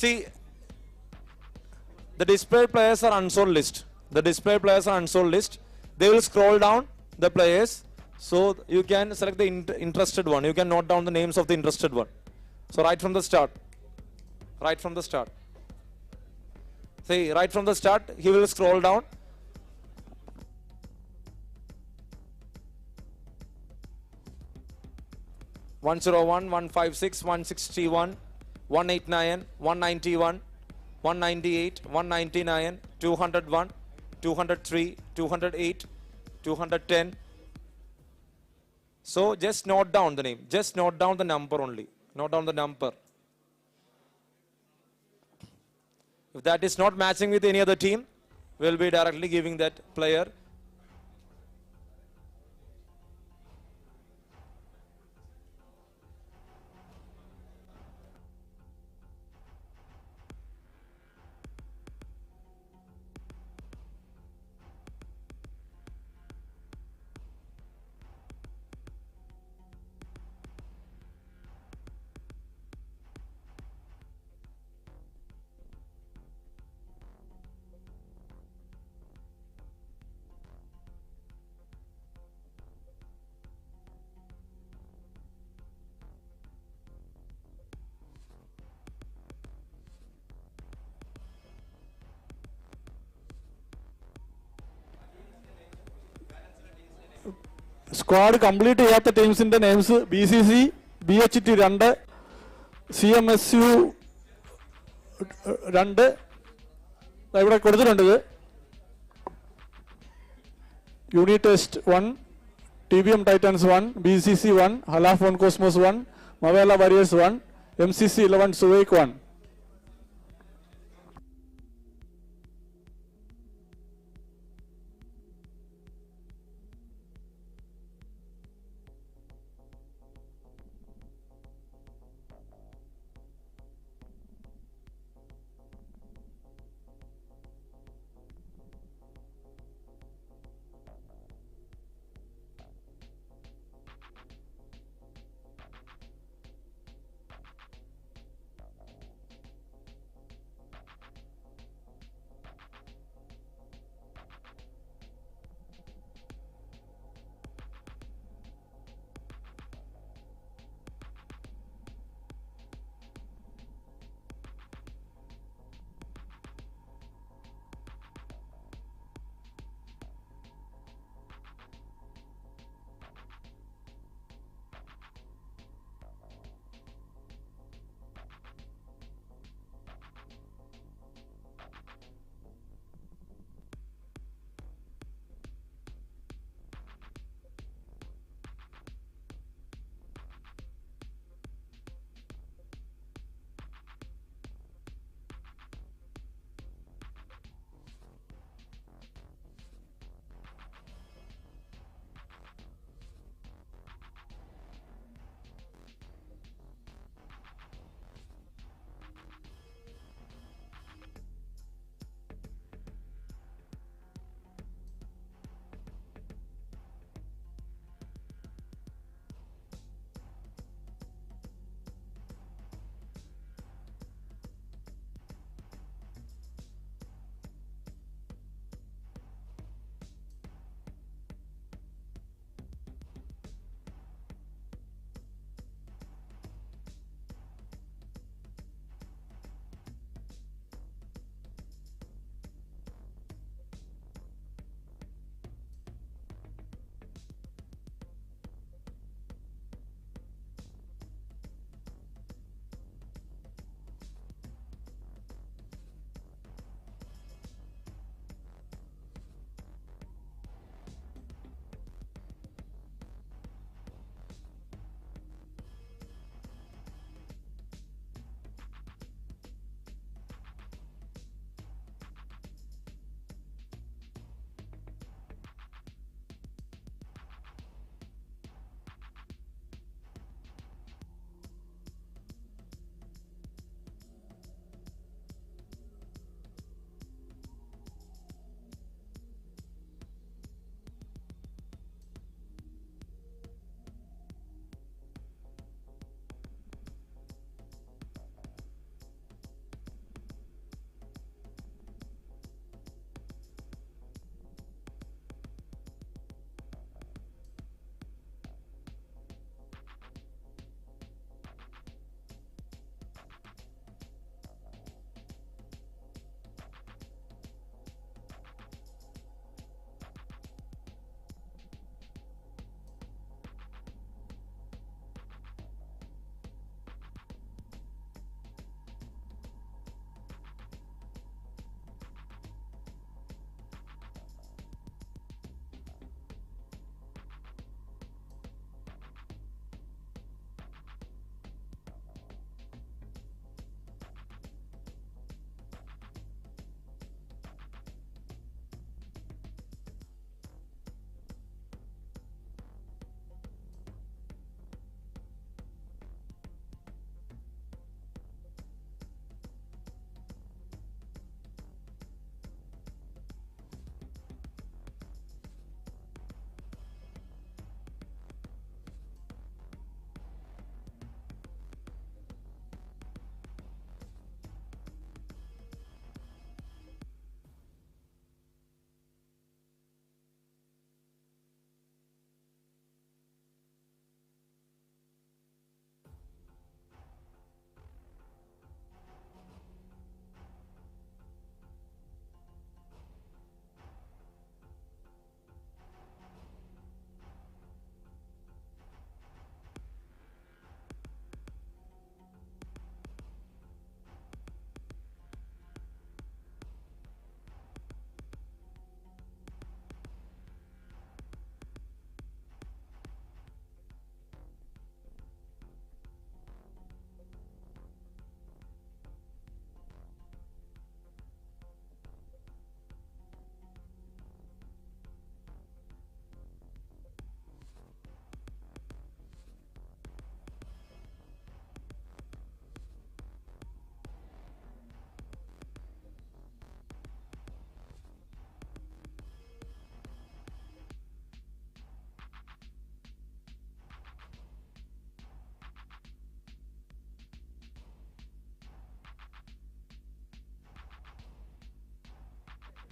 See, The displayed players are unsold list. The displayed players are unsold list. They will scroll down the players. So you can select the interested one. You can note down the names of the interested one. So right from the start. Right from the start. See, right from the start, he will scroll down. One 101, 156, 161, 189, 191, 198, 199, 201, 203, 208, 210. So just note down the name. Just note down the number only. Note down the number. If that is not matching with any other team, we will be directly giving that player. Squad complete ചെയ്യാത്ത ടീംസിന്റെ names BCC BHT 2 CMSU 2 ഇവിടെ കൊടുത്തിട്ടുണ്ട്. ഇത് യൂണിടെസ്റ്റ് 1, TBM Titans 1, BCC 1, Halaf 1 Cosmos 1, Mavela Warriors 1, MCC 11 Suvaik 1.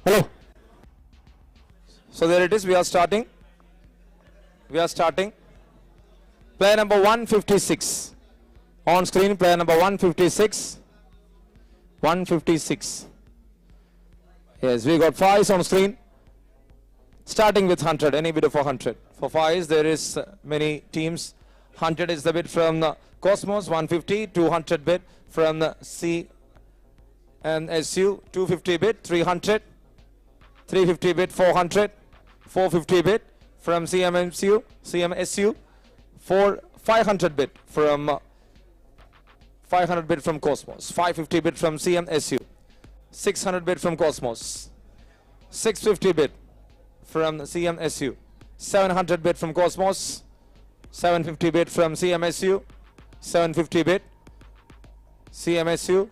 Hello. So there it is. We are starting. We are starting. Player number 156. On screen, player number 156. 156. Yes, we got fives on screen. Starting with 100. Any bid of 100. For fives, there is many teams. 100 is the bid from the Cosmos. 150. 200 bid from the C and SU. 250 bid. 300. 350 bid. 400. 450 bid from CMSU. 500 bid from 500 bid from Cosmos. 550 bid from CMSU. 600 bid from Cosmos. 650 bid from CMSU. 700 bid from Cosmos. 750 bid from CMSU. 750 bid CMSU.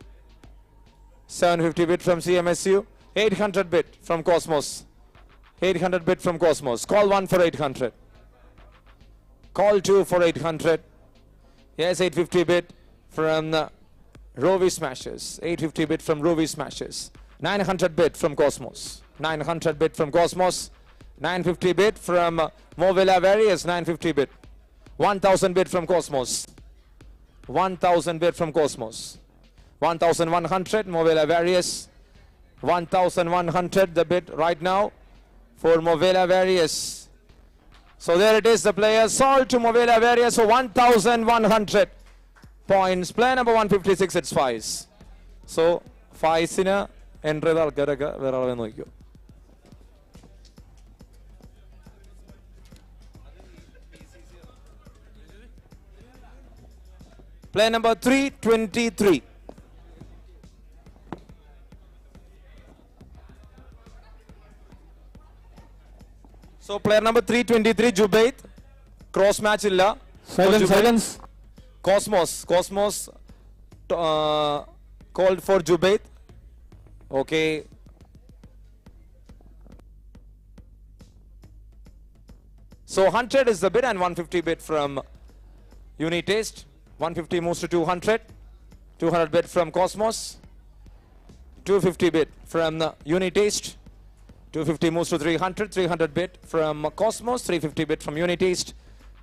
750 bid from CMSU. 800 bid from Cosmos. 800 bid from Cosmos. Call 1 for 800. Call 2 for 800. Yes, 850 bid from Rovi Smashers. 850 bid from Rovi Smashers. 900 bid from Cosmos. 900 bid from Cosmos. 950 bid from Movilla Various. 950 bid. 1000 bid from Cosmos. 1000 bid from Cosmos. 1100 Movilla Various. 1100 the bid right now for Movilla Various. So there it is, the player sold to Movilla Various for 1100 points. Player number 156, it's fives. So fives in a enter the alkaraka where no. Player number 323. So player number 323, Jubaid. Cross match illa. Silence. Cosmos called for Jubaid. Okay. So 100 is the bid and 150 bid from Unitaste. 150 moves to 200. 200 bid from Cosmos. 250 bid from Unitaste. 250 moves to 300. 300 bid from Cosmos. 350 bid from Unitaste.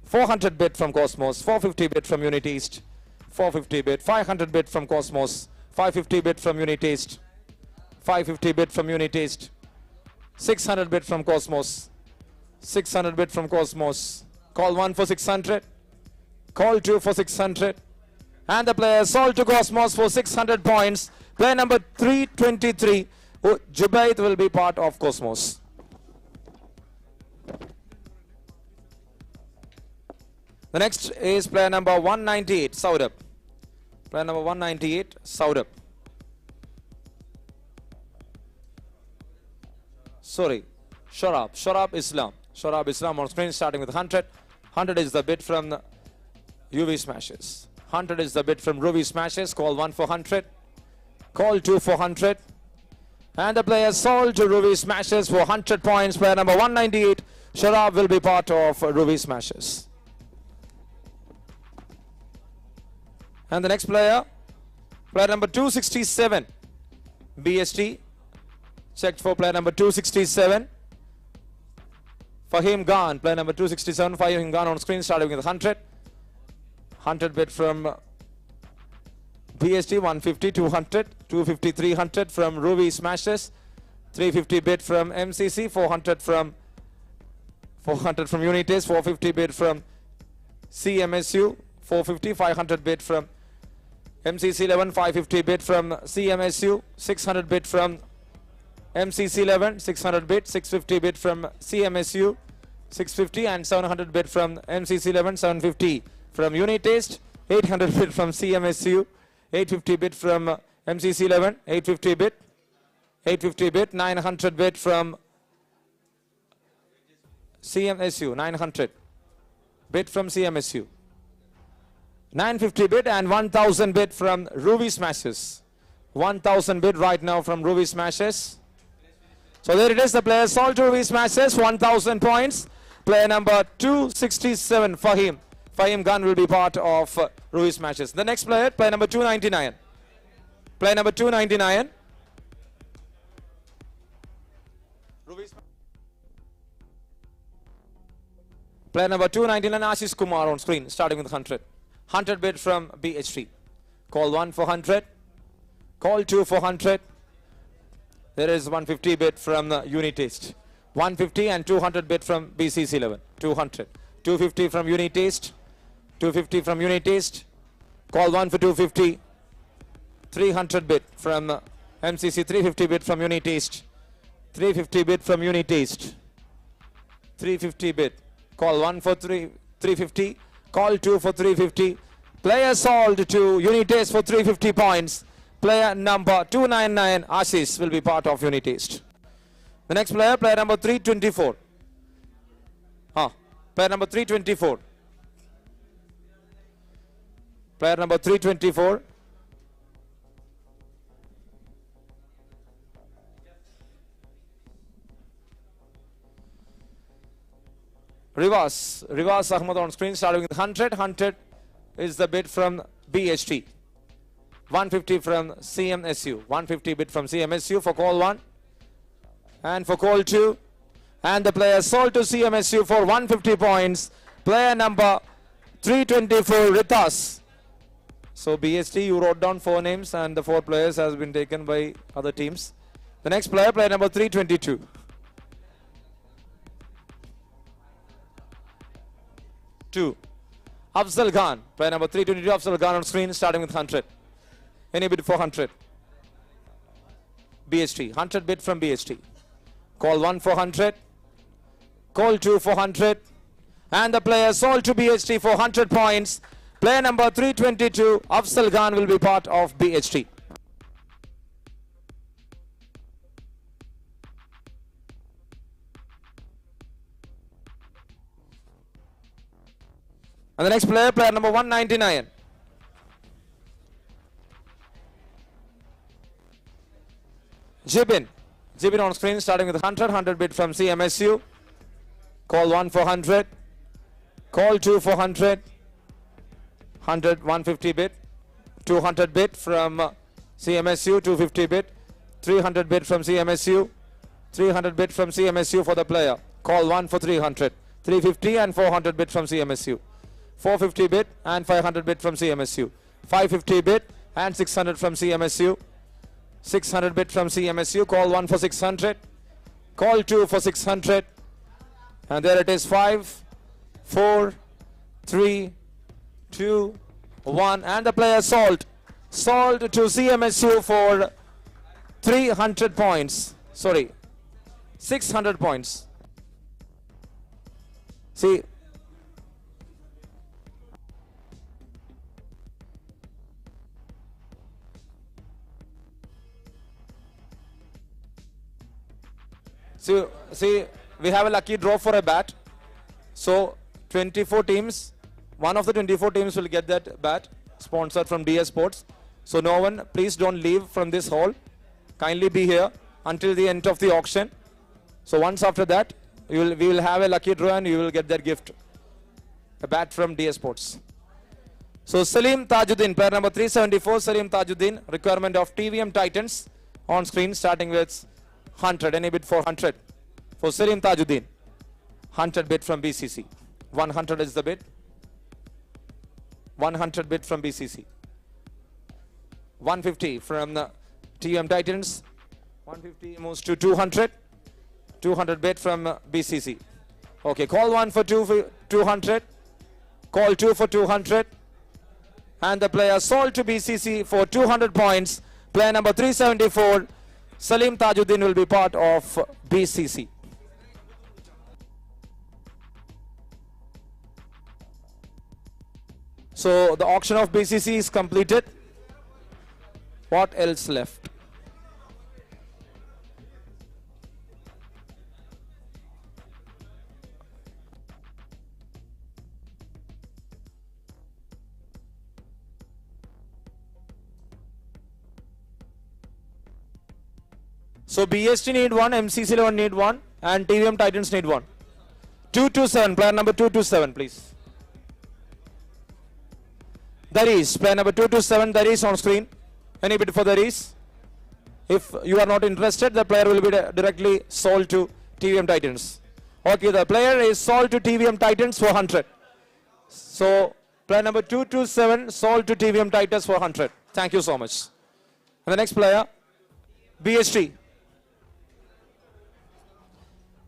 400 bid from Cosmos. 450 bid from Unitaste. 450 bid. 500 bid from Cosmos. 550 bid from Unitaste. 550 bid from Unitaste. 600 bid from Cosmos. 600 bid from Cosmos. Call 1 for 600. Call 2 for 600. And the player sold to Cosmos for 600 points. Player number 323. Jubaid will be part of Cosmos. The next is player number 198, Saurabh. Player number 198, Saurabh. Sorry, Sharab Islam. Sharab Islam on screen starting with 100. 100 is the bid from the UV Smashes. 100 is the bid from Ruby Smashes. Call 1 for 100. Call 2 for 100. And the player sold to Ruby Smashes for 100 points. Player number 198, Sharab will be part of Ruby Smashes. And the next player, player number 267, BST. Checked for player number 267, Fahim Khan. Player number 267, Fahim Khan on screen starting with 100. 100 bid from BST, 150, 200, 250, 300 from Ruby Smashes, 350 bid from MCC, 400 from Unitaste, 450 bid from CMSU, 450, 500 bid from MCC 11, 550 bid from CMSU, 600 bid from MCC 11, 600 bid, 650 bid from CMSU, 650 and 700 bid from MCC 11, 750 from Unitaste, 800 bid from CMSU, 850 bid from MCC 11, 850 bid, 900 bid from CMSU, 900 bid from CMSU, 950 bid and 1000 bid from Ruby Smashes. 1000 bid right now from Ruby Smashes. So there it is, the player sold to Ruby Smashes, 1000 points. Player number 267, Fahim Khan will be part of Ruby Smashes. The next player, player number 299. Player number 299. Player number 299, Ashish Kumar on screen, starting with 100. 100 bid from BHT. Call 1 for 100. Call 2 for 100. There is 150 bid from Unitaste. 150 and 200 bid from BCC11. 200. 250 from Unitaste. 250 from Unitaste. Call 1 for 250. 300 bid from MCC. 350 bid from Unitaste. 350 bid from Unitaste. 350 bid. Call 1 for 350. Call 2 for 350. Player sold to Unitaste for 350 points. Player number 299, Ashish, will be part of Unitaste. The next player, player number 324. Player number 324. Player number 324. Rivas Ahmad on screen, starting with 100. 100 is the bid from BHT. 150 from CMSU. 150 bid from CMSU for call 1 and for call 2. And the player sold to CMSU for 150 points. Player number 324, Ritas. So BHT, you wrote down 4 names and the 4 players has been taken by other teams. The next player, player number 322. Afzal Khan, player number 322, Afzal Khan on screen, starting with 100. Any bid for 100? BHT, 100 bid from BHT. Call 1 for 100. Call 2 for 100. And the player sold to BHT for 100 points. Player number 322, Afzal Khan, will be part of BHT. And the next player, player number 199. Jibin on screen, starting with 100. 100 bid from CMSU. Call 1 for 100. Call 2 for 100. 100, 150 bid. 200 bid from CMSU. 250 bid. 300 bid from CMSU. 300 bid from CMSU for the player. Call 1 for 300. 350 and 400 bid from CMSU. 450 bid and 500 bid from CMSU. 550 bid and 600 from CMSU. 600 bid from CMSU. Call 1 for 600. Call 2 for 600. And there it is, 5, 4, 3, 2, 1. And the player sold to CMSU for 300 points. Sorry, 600 points. See, we have a lucky draw for a bat. So 24 teams, one of the 24 teams will get that bat, sponsored from DS Sports. So no one, please don't leave from this hall. Kindly be here until the end of the auction. So once after that, we will have a lucky draw and you will get that gift, a bat from DS Sports. So Salim Tajuddin, player number 374, Salim Tajuddin, requirement of TVM Titans on screen, starting with 100. Any bid for 100 for Salim Tajuddin. 100 bid from BCC. 100 is the bid. 100 bid from BCC. 150 from the TVM Titans. 150 moves to 200. 200 bid from BCC. Okay, call 1 for 200. Call 2 for 200. And the player sold to BCC for 200 points. Player number 374, Salim Tajuddin, will be part of BCC. So the auction of BCC is completed. What else left? So BST need 1, MCC11 need 1, and TVM Titans need 1. 227, player number 227, please. Daris, player number 227, Daris on screen. Any bid for Daris? If you are not interested, the player will be directly sold to TVM Titans. Okay, the player is sold to TVM Titans for 100. So, player number 227 sold to TVM Titans for 100. Thank you so much. And the next player, BHT.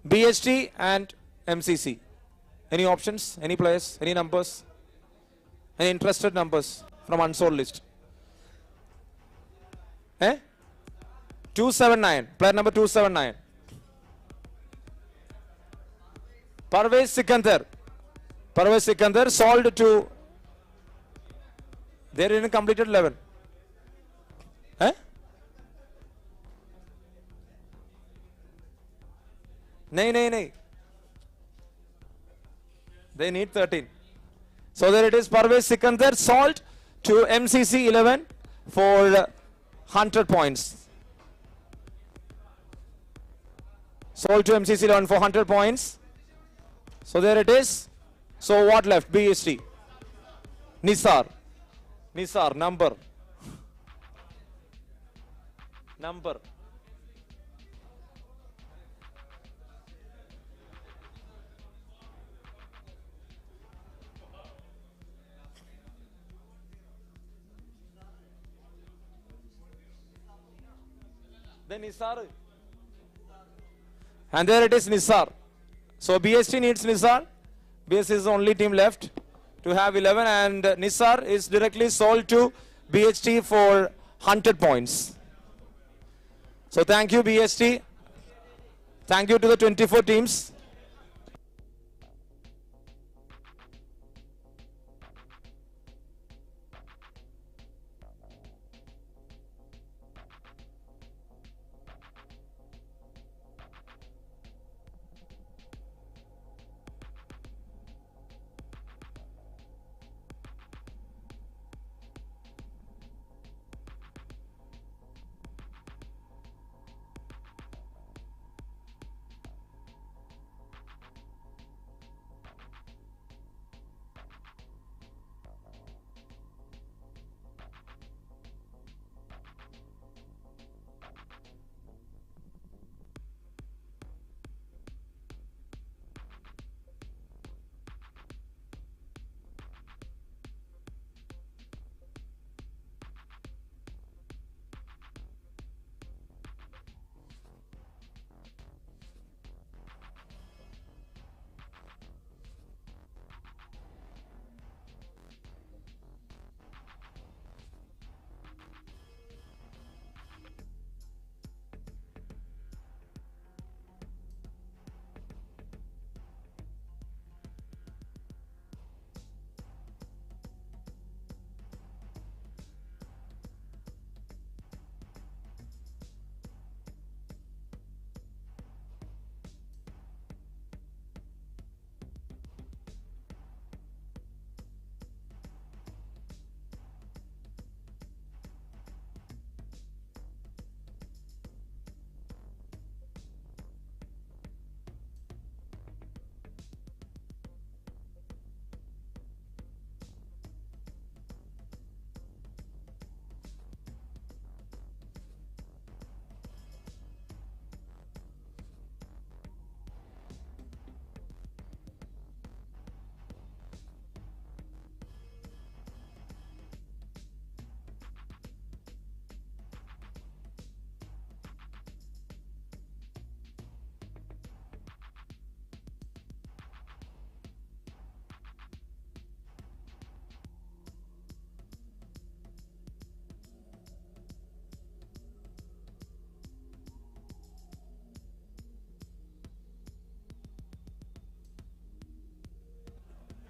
BHT and MCC. Any options? Any players? Any numbers? Any interested numbers from unsold list? 279. Player number 279. Parvez Sikandar. Parvez Sikandar sold to. They didn't completed 11. No. They need 13. So there it is. Parvez Sikandar sold to MCC 11 for 100 points. Sold to MCC 11 for 100 points. So there it is. So what left? BST. Nisar. Nisar, number. Number. Then Nisar. And there it is, Nisar. So BST needs Nisar. BST is the only team left to have 11, and Nisar is directly sold to BHT for 100 points. So thank you, BHT. Thank you to the 24 teams.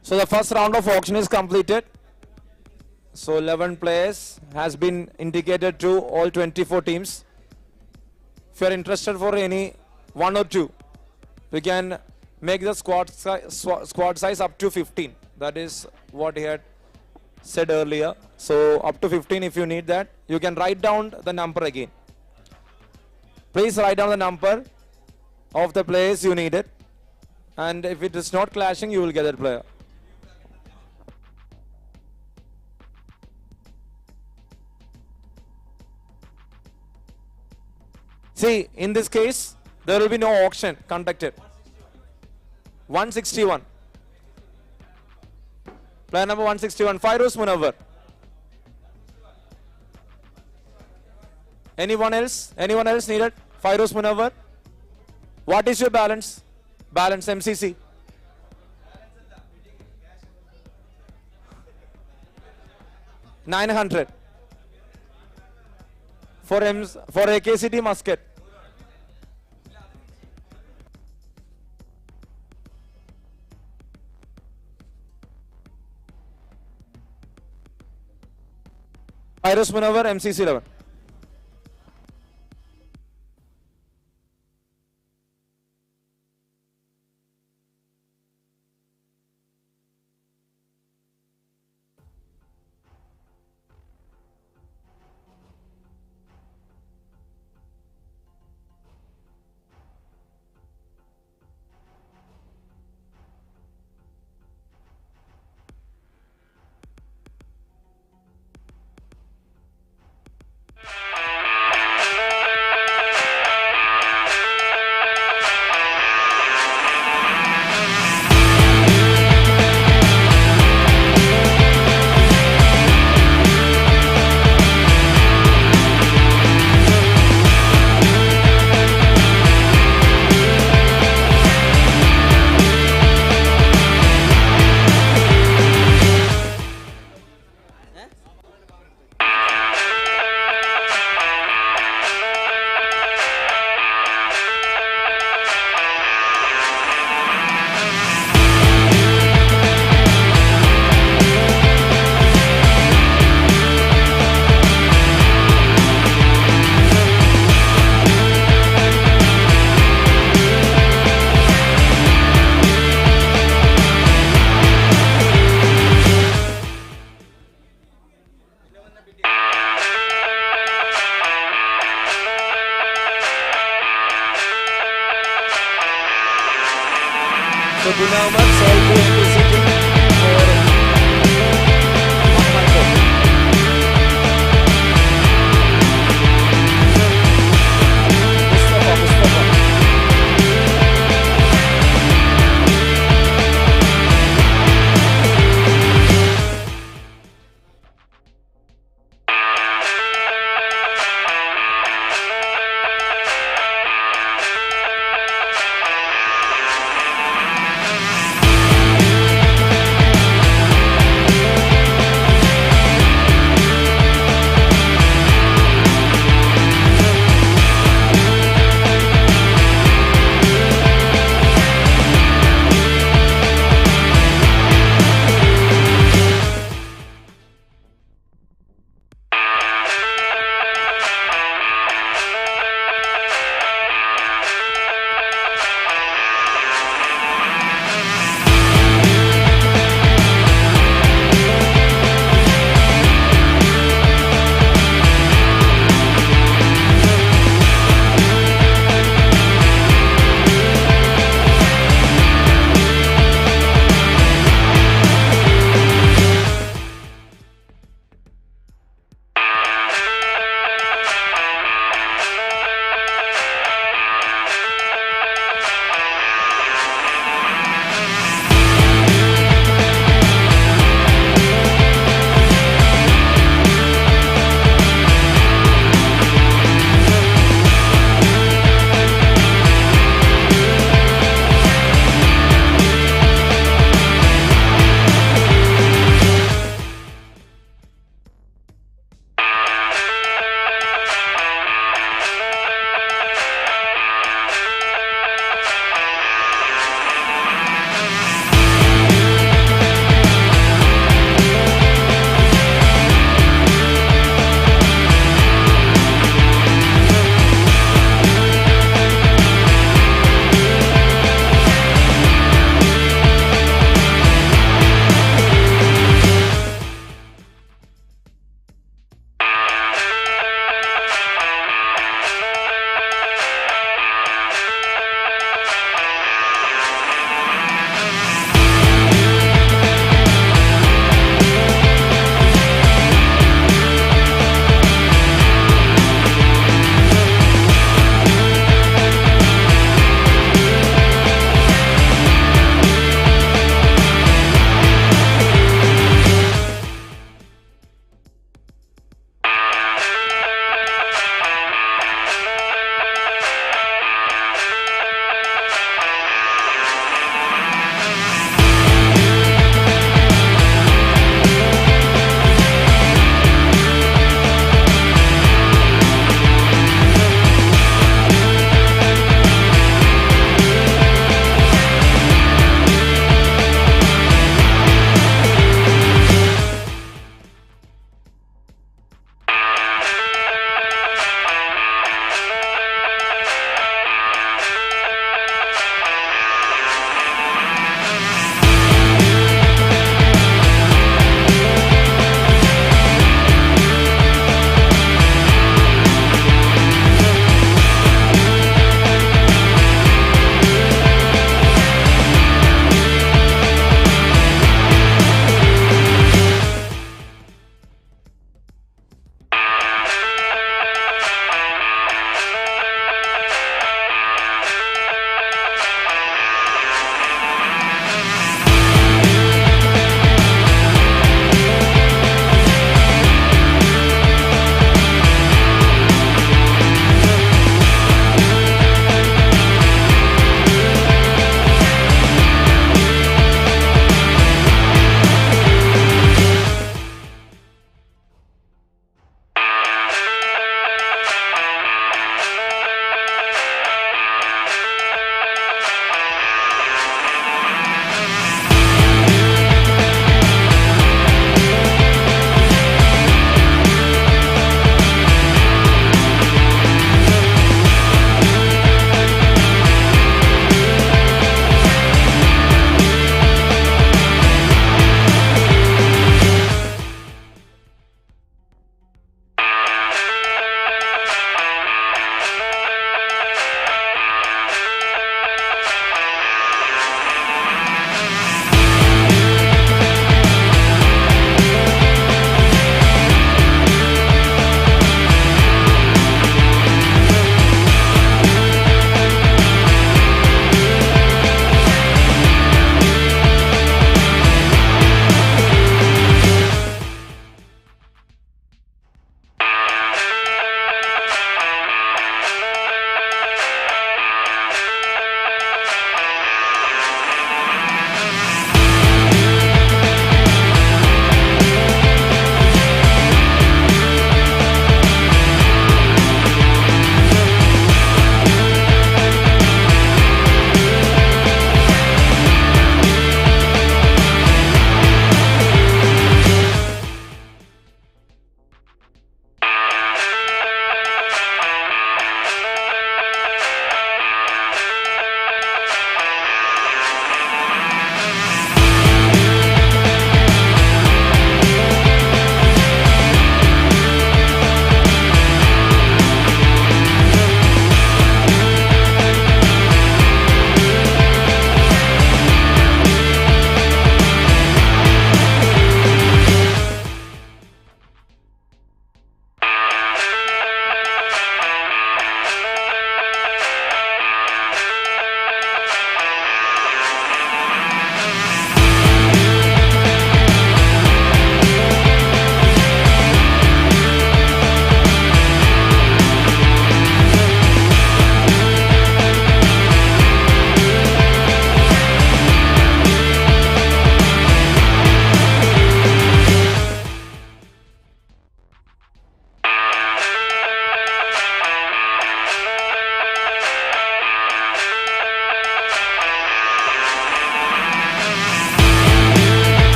So the first round of auction is completed. So 11 players has been indicated to all 24 teams. If you are interested for any one or two, we can make the squad size up to 15. That is what he had said earlier. So up to 15, if you need that, you can write down the number again. Please write down the number of the players you needed. And if it is not clashing, you will get that player. See, in this case, there will be no auction conducted. 161. Player number 161, Fairoz Munawar. Anyone else? Anyone else needed? Fairoz Munawar. What is your balance? Balance MCC. $900 for AKCT Muscat. Fairoz Munawar, MCC 11. So Guna Ahmad, all going to sitting for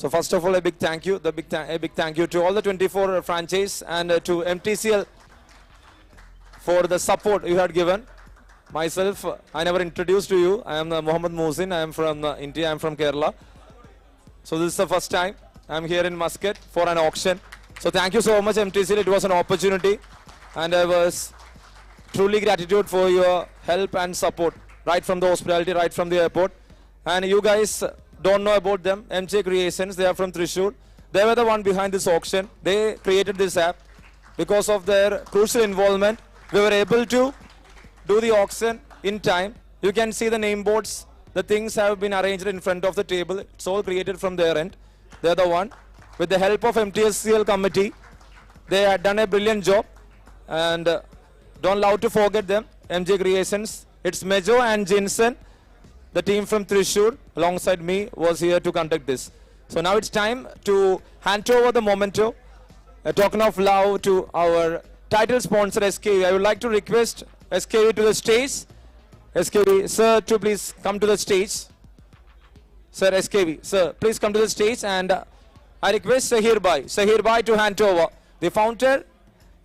So first of all, a big thank you. A big thank you to all the 24 franchise and to Mtcl for the support you had given. Myself, I never introduced to you. I am Mohammed Mohsin. I am from India. I am from Kerala. So this is the first time I am here in Muscat for an auction. So thank you so much, Mtcl. It was an opportunity, and I was truly gratitude for your help and support, right from the hospitality, right from the airport. And you guys don't know about them, MJ Creations. They are from Thrissur. They were the one behind this auction. They created this app. Because of their crucial involvement, we were able to do the auction in time. You can see the name boards. The things have been arranged in front of the table. It's all created from their end. They're the one. With the help of MTSCL committee, they had done a brilliant job. And don't allow to forget them, MJ Creations. It's Mejo and Jinsen. The team from Thrissur, alongside me, was here to conduct this. So now it's time to hand over the memento, a token of love to our title sponsor, SKV. I would like to request SKV to the stage. SKV, sir, to please come to the stage. Sir, SKV, sir, please come to the stage. And I request Sahir Bhai to hand over the founder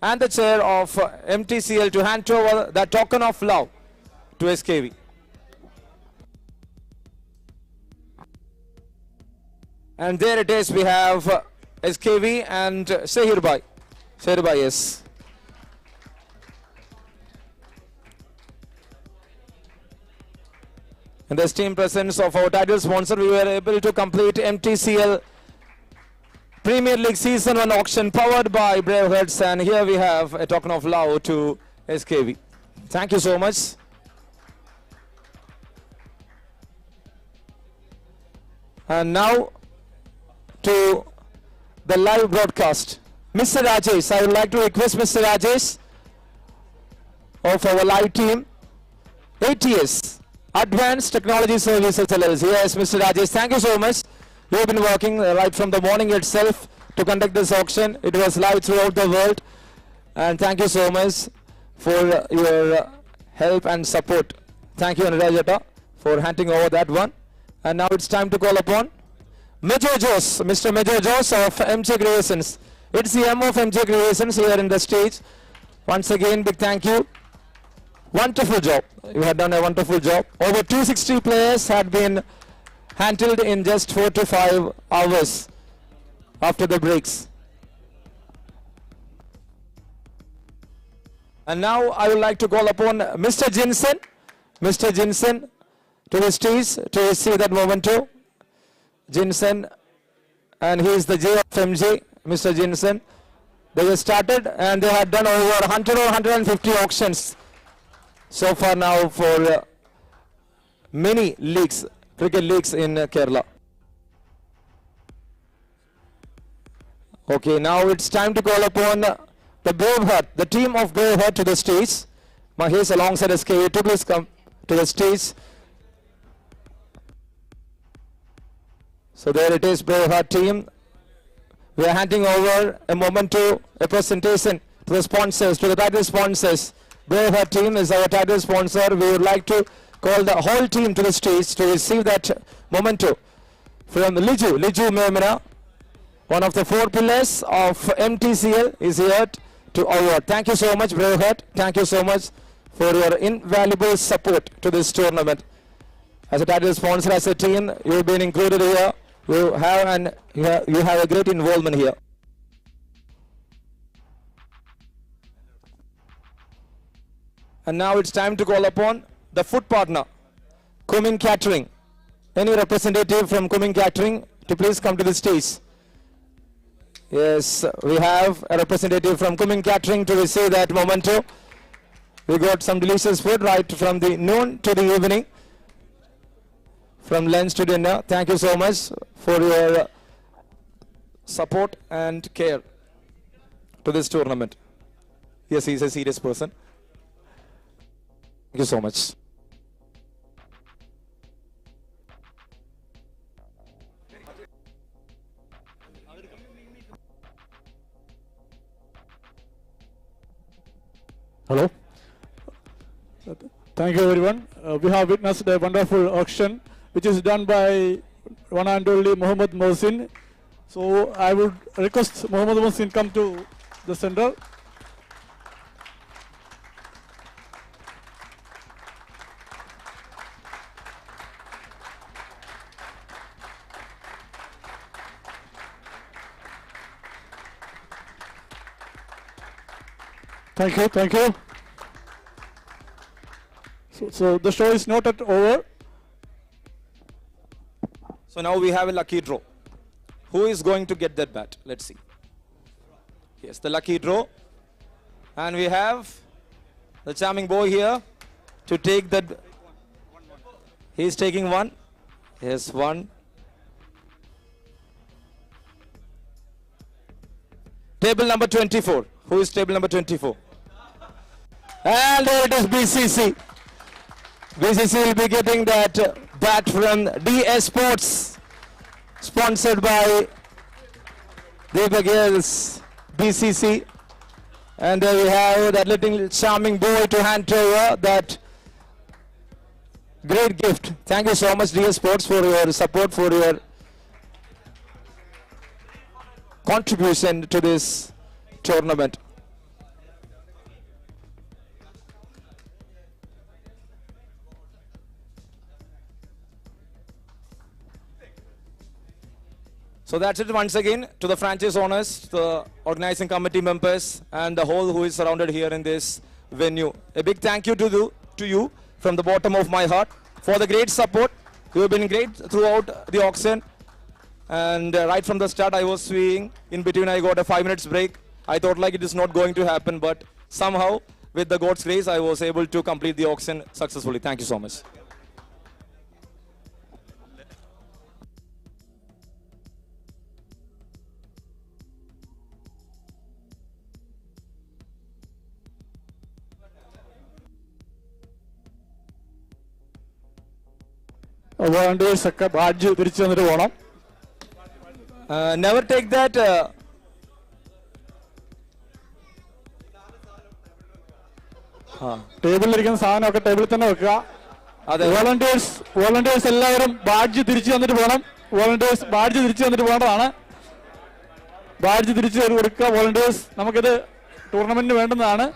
and the chair of MTCL to hand over the token of love to SKV. And there it is, we have SKV and Sahir Bhai. Sahir Bhai, yes. In the esteemed presence of our title sponsor, we were able to complete MTCL Premier League Season 1 auction powered by BRAVEHEART, and here we have a token of love to SKV. Thank you so much. And now to the live broadcast. Mr. Rajesh, I would like to request Mr. Rajesh of our live team, ATS, Advanced Technology Services LLC. Yes, Mr. Rajesh, thank you so much. You have been working right from the morning itself to conduct this auction. It was live throughout the world. And thank you so much for your help and support. Thank you, Anurajata, for handing over that one. And now it's time to call upon Major Jos, Mr. Major Jos of MJ Creations. It's the M of MJ Creations here in the stage. Once again, big thank you. Wonderful job. You have done a wonderful job. Over 260 players had been handled in just 4 to 5 hours after the breaks. And now I would like to call upon Mr. Jinsen to the stage to receive that memento. Jinsen, and he is the J of MJ, Mr. Jinsen. They have started and they have done over 100 or 150 auctions so far now for many leagues, cricket leagues in Kerala. Okay, now it's time to call upon the BRAVEHEART, the team of BRAVEHEART to the stage. Mahesh alongside SKA, to please come to the stage. So there it is, BRAVEHEART team. We are handing over a memento, a presentation to the sponsors, to the title sponsors. BRAVEHEART team is our title sponsor. We would like to call the whole team to the stage to receive that memento from Liju Memena, one of the 4 pillars of MTCL, is here to award. Thank you so much, BRAVEHEART. Thank you so much for your invaluable support to this tournament. As a title sponsor, as a team, you've been included here. You have a great involvement here. And now it's time to call upon the food partner, Cumming Catering. Any representative from Cumming Catering to please come to the stage. Yes, we have a representative from Cumming Catering to receive that memento. We got some delicious food right from the noon to the evening. From lunch to dinner. Thank you so much for your support and care to this tournament. Yes, he's a serious person. Thank you so much. Hello. Thank you everyone. We have witnessed a wonderful auction which is done by one and only Mohammed Mohsin. So I would request Mohammad Muhsin come to the center. Thank you, thank you. So the show is not yet over. So now we have a lucky draw. Who is going to get that bat? Let's see. Yes, the lucky draw. And we have the charming boy here to take that. He's taking one. Yes, one. Table number 24. Who is table number 24? And there it is, BCC. BCC will be getting that bat from DS Sports, sponsored by BRAVEHEART BCC. And there we have that little charming boy to hand over that great gift. Thank you so much, DS Sports, for your support, for your contribution to this tournament. So that's it once again to the franchise owners, the organizing committee members, and the whole who is surrounded here in this venue. A big thank you to you from the bottom of my heart for the great support. You have been great throughout the auction. And right from the start, I was swinging. In between, I got a 5 minutes break. I thought like it is not going to happen, but somehow, with the God's grace, I was able to complete the auction successfully. Thank you so much. Volunteers ഒക്കെ badge തിരിച്ചു തന്നിട്ട് പോകണം. Never take that. ടേബിളിലിരിക്കുന്ന സാധനമൊക്കെ ടേബിളിൽ തന്നെ വെക്കുക. Volunteers എല്ലാവരും badge തിരിച്ചു തന്നിട്ട് പോകണം. വോളണ്ടിയേഴ്സ് ബാഡ്ജ് തിരിച്ചു തന്നിട്ട് പോകേണ്ടതാണ്. ബാഡ്ജ് തിരിച്ചു കൊടുക്കുക വോളണ്ടിയേഴ്സ്. നമുക്കിത് ടൂർണമെന്റിന് വേണ്ടുന്നതാണ്.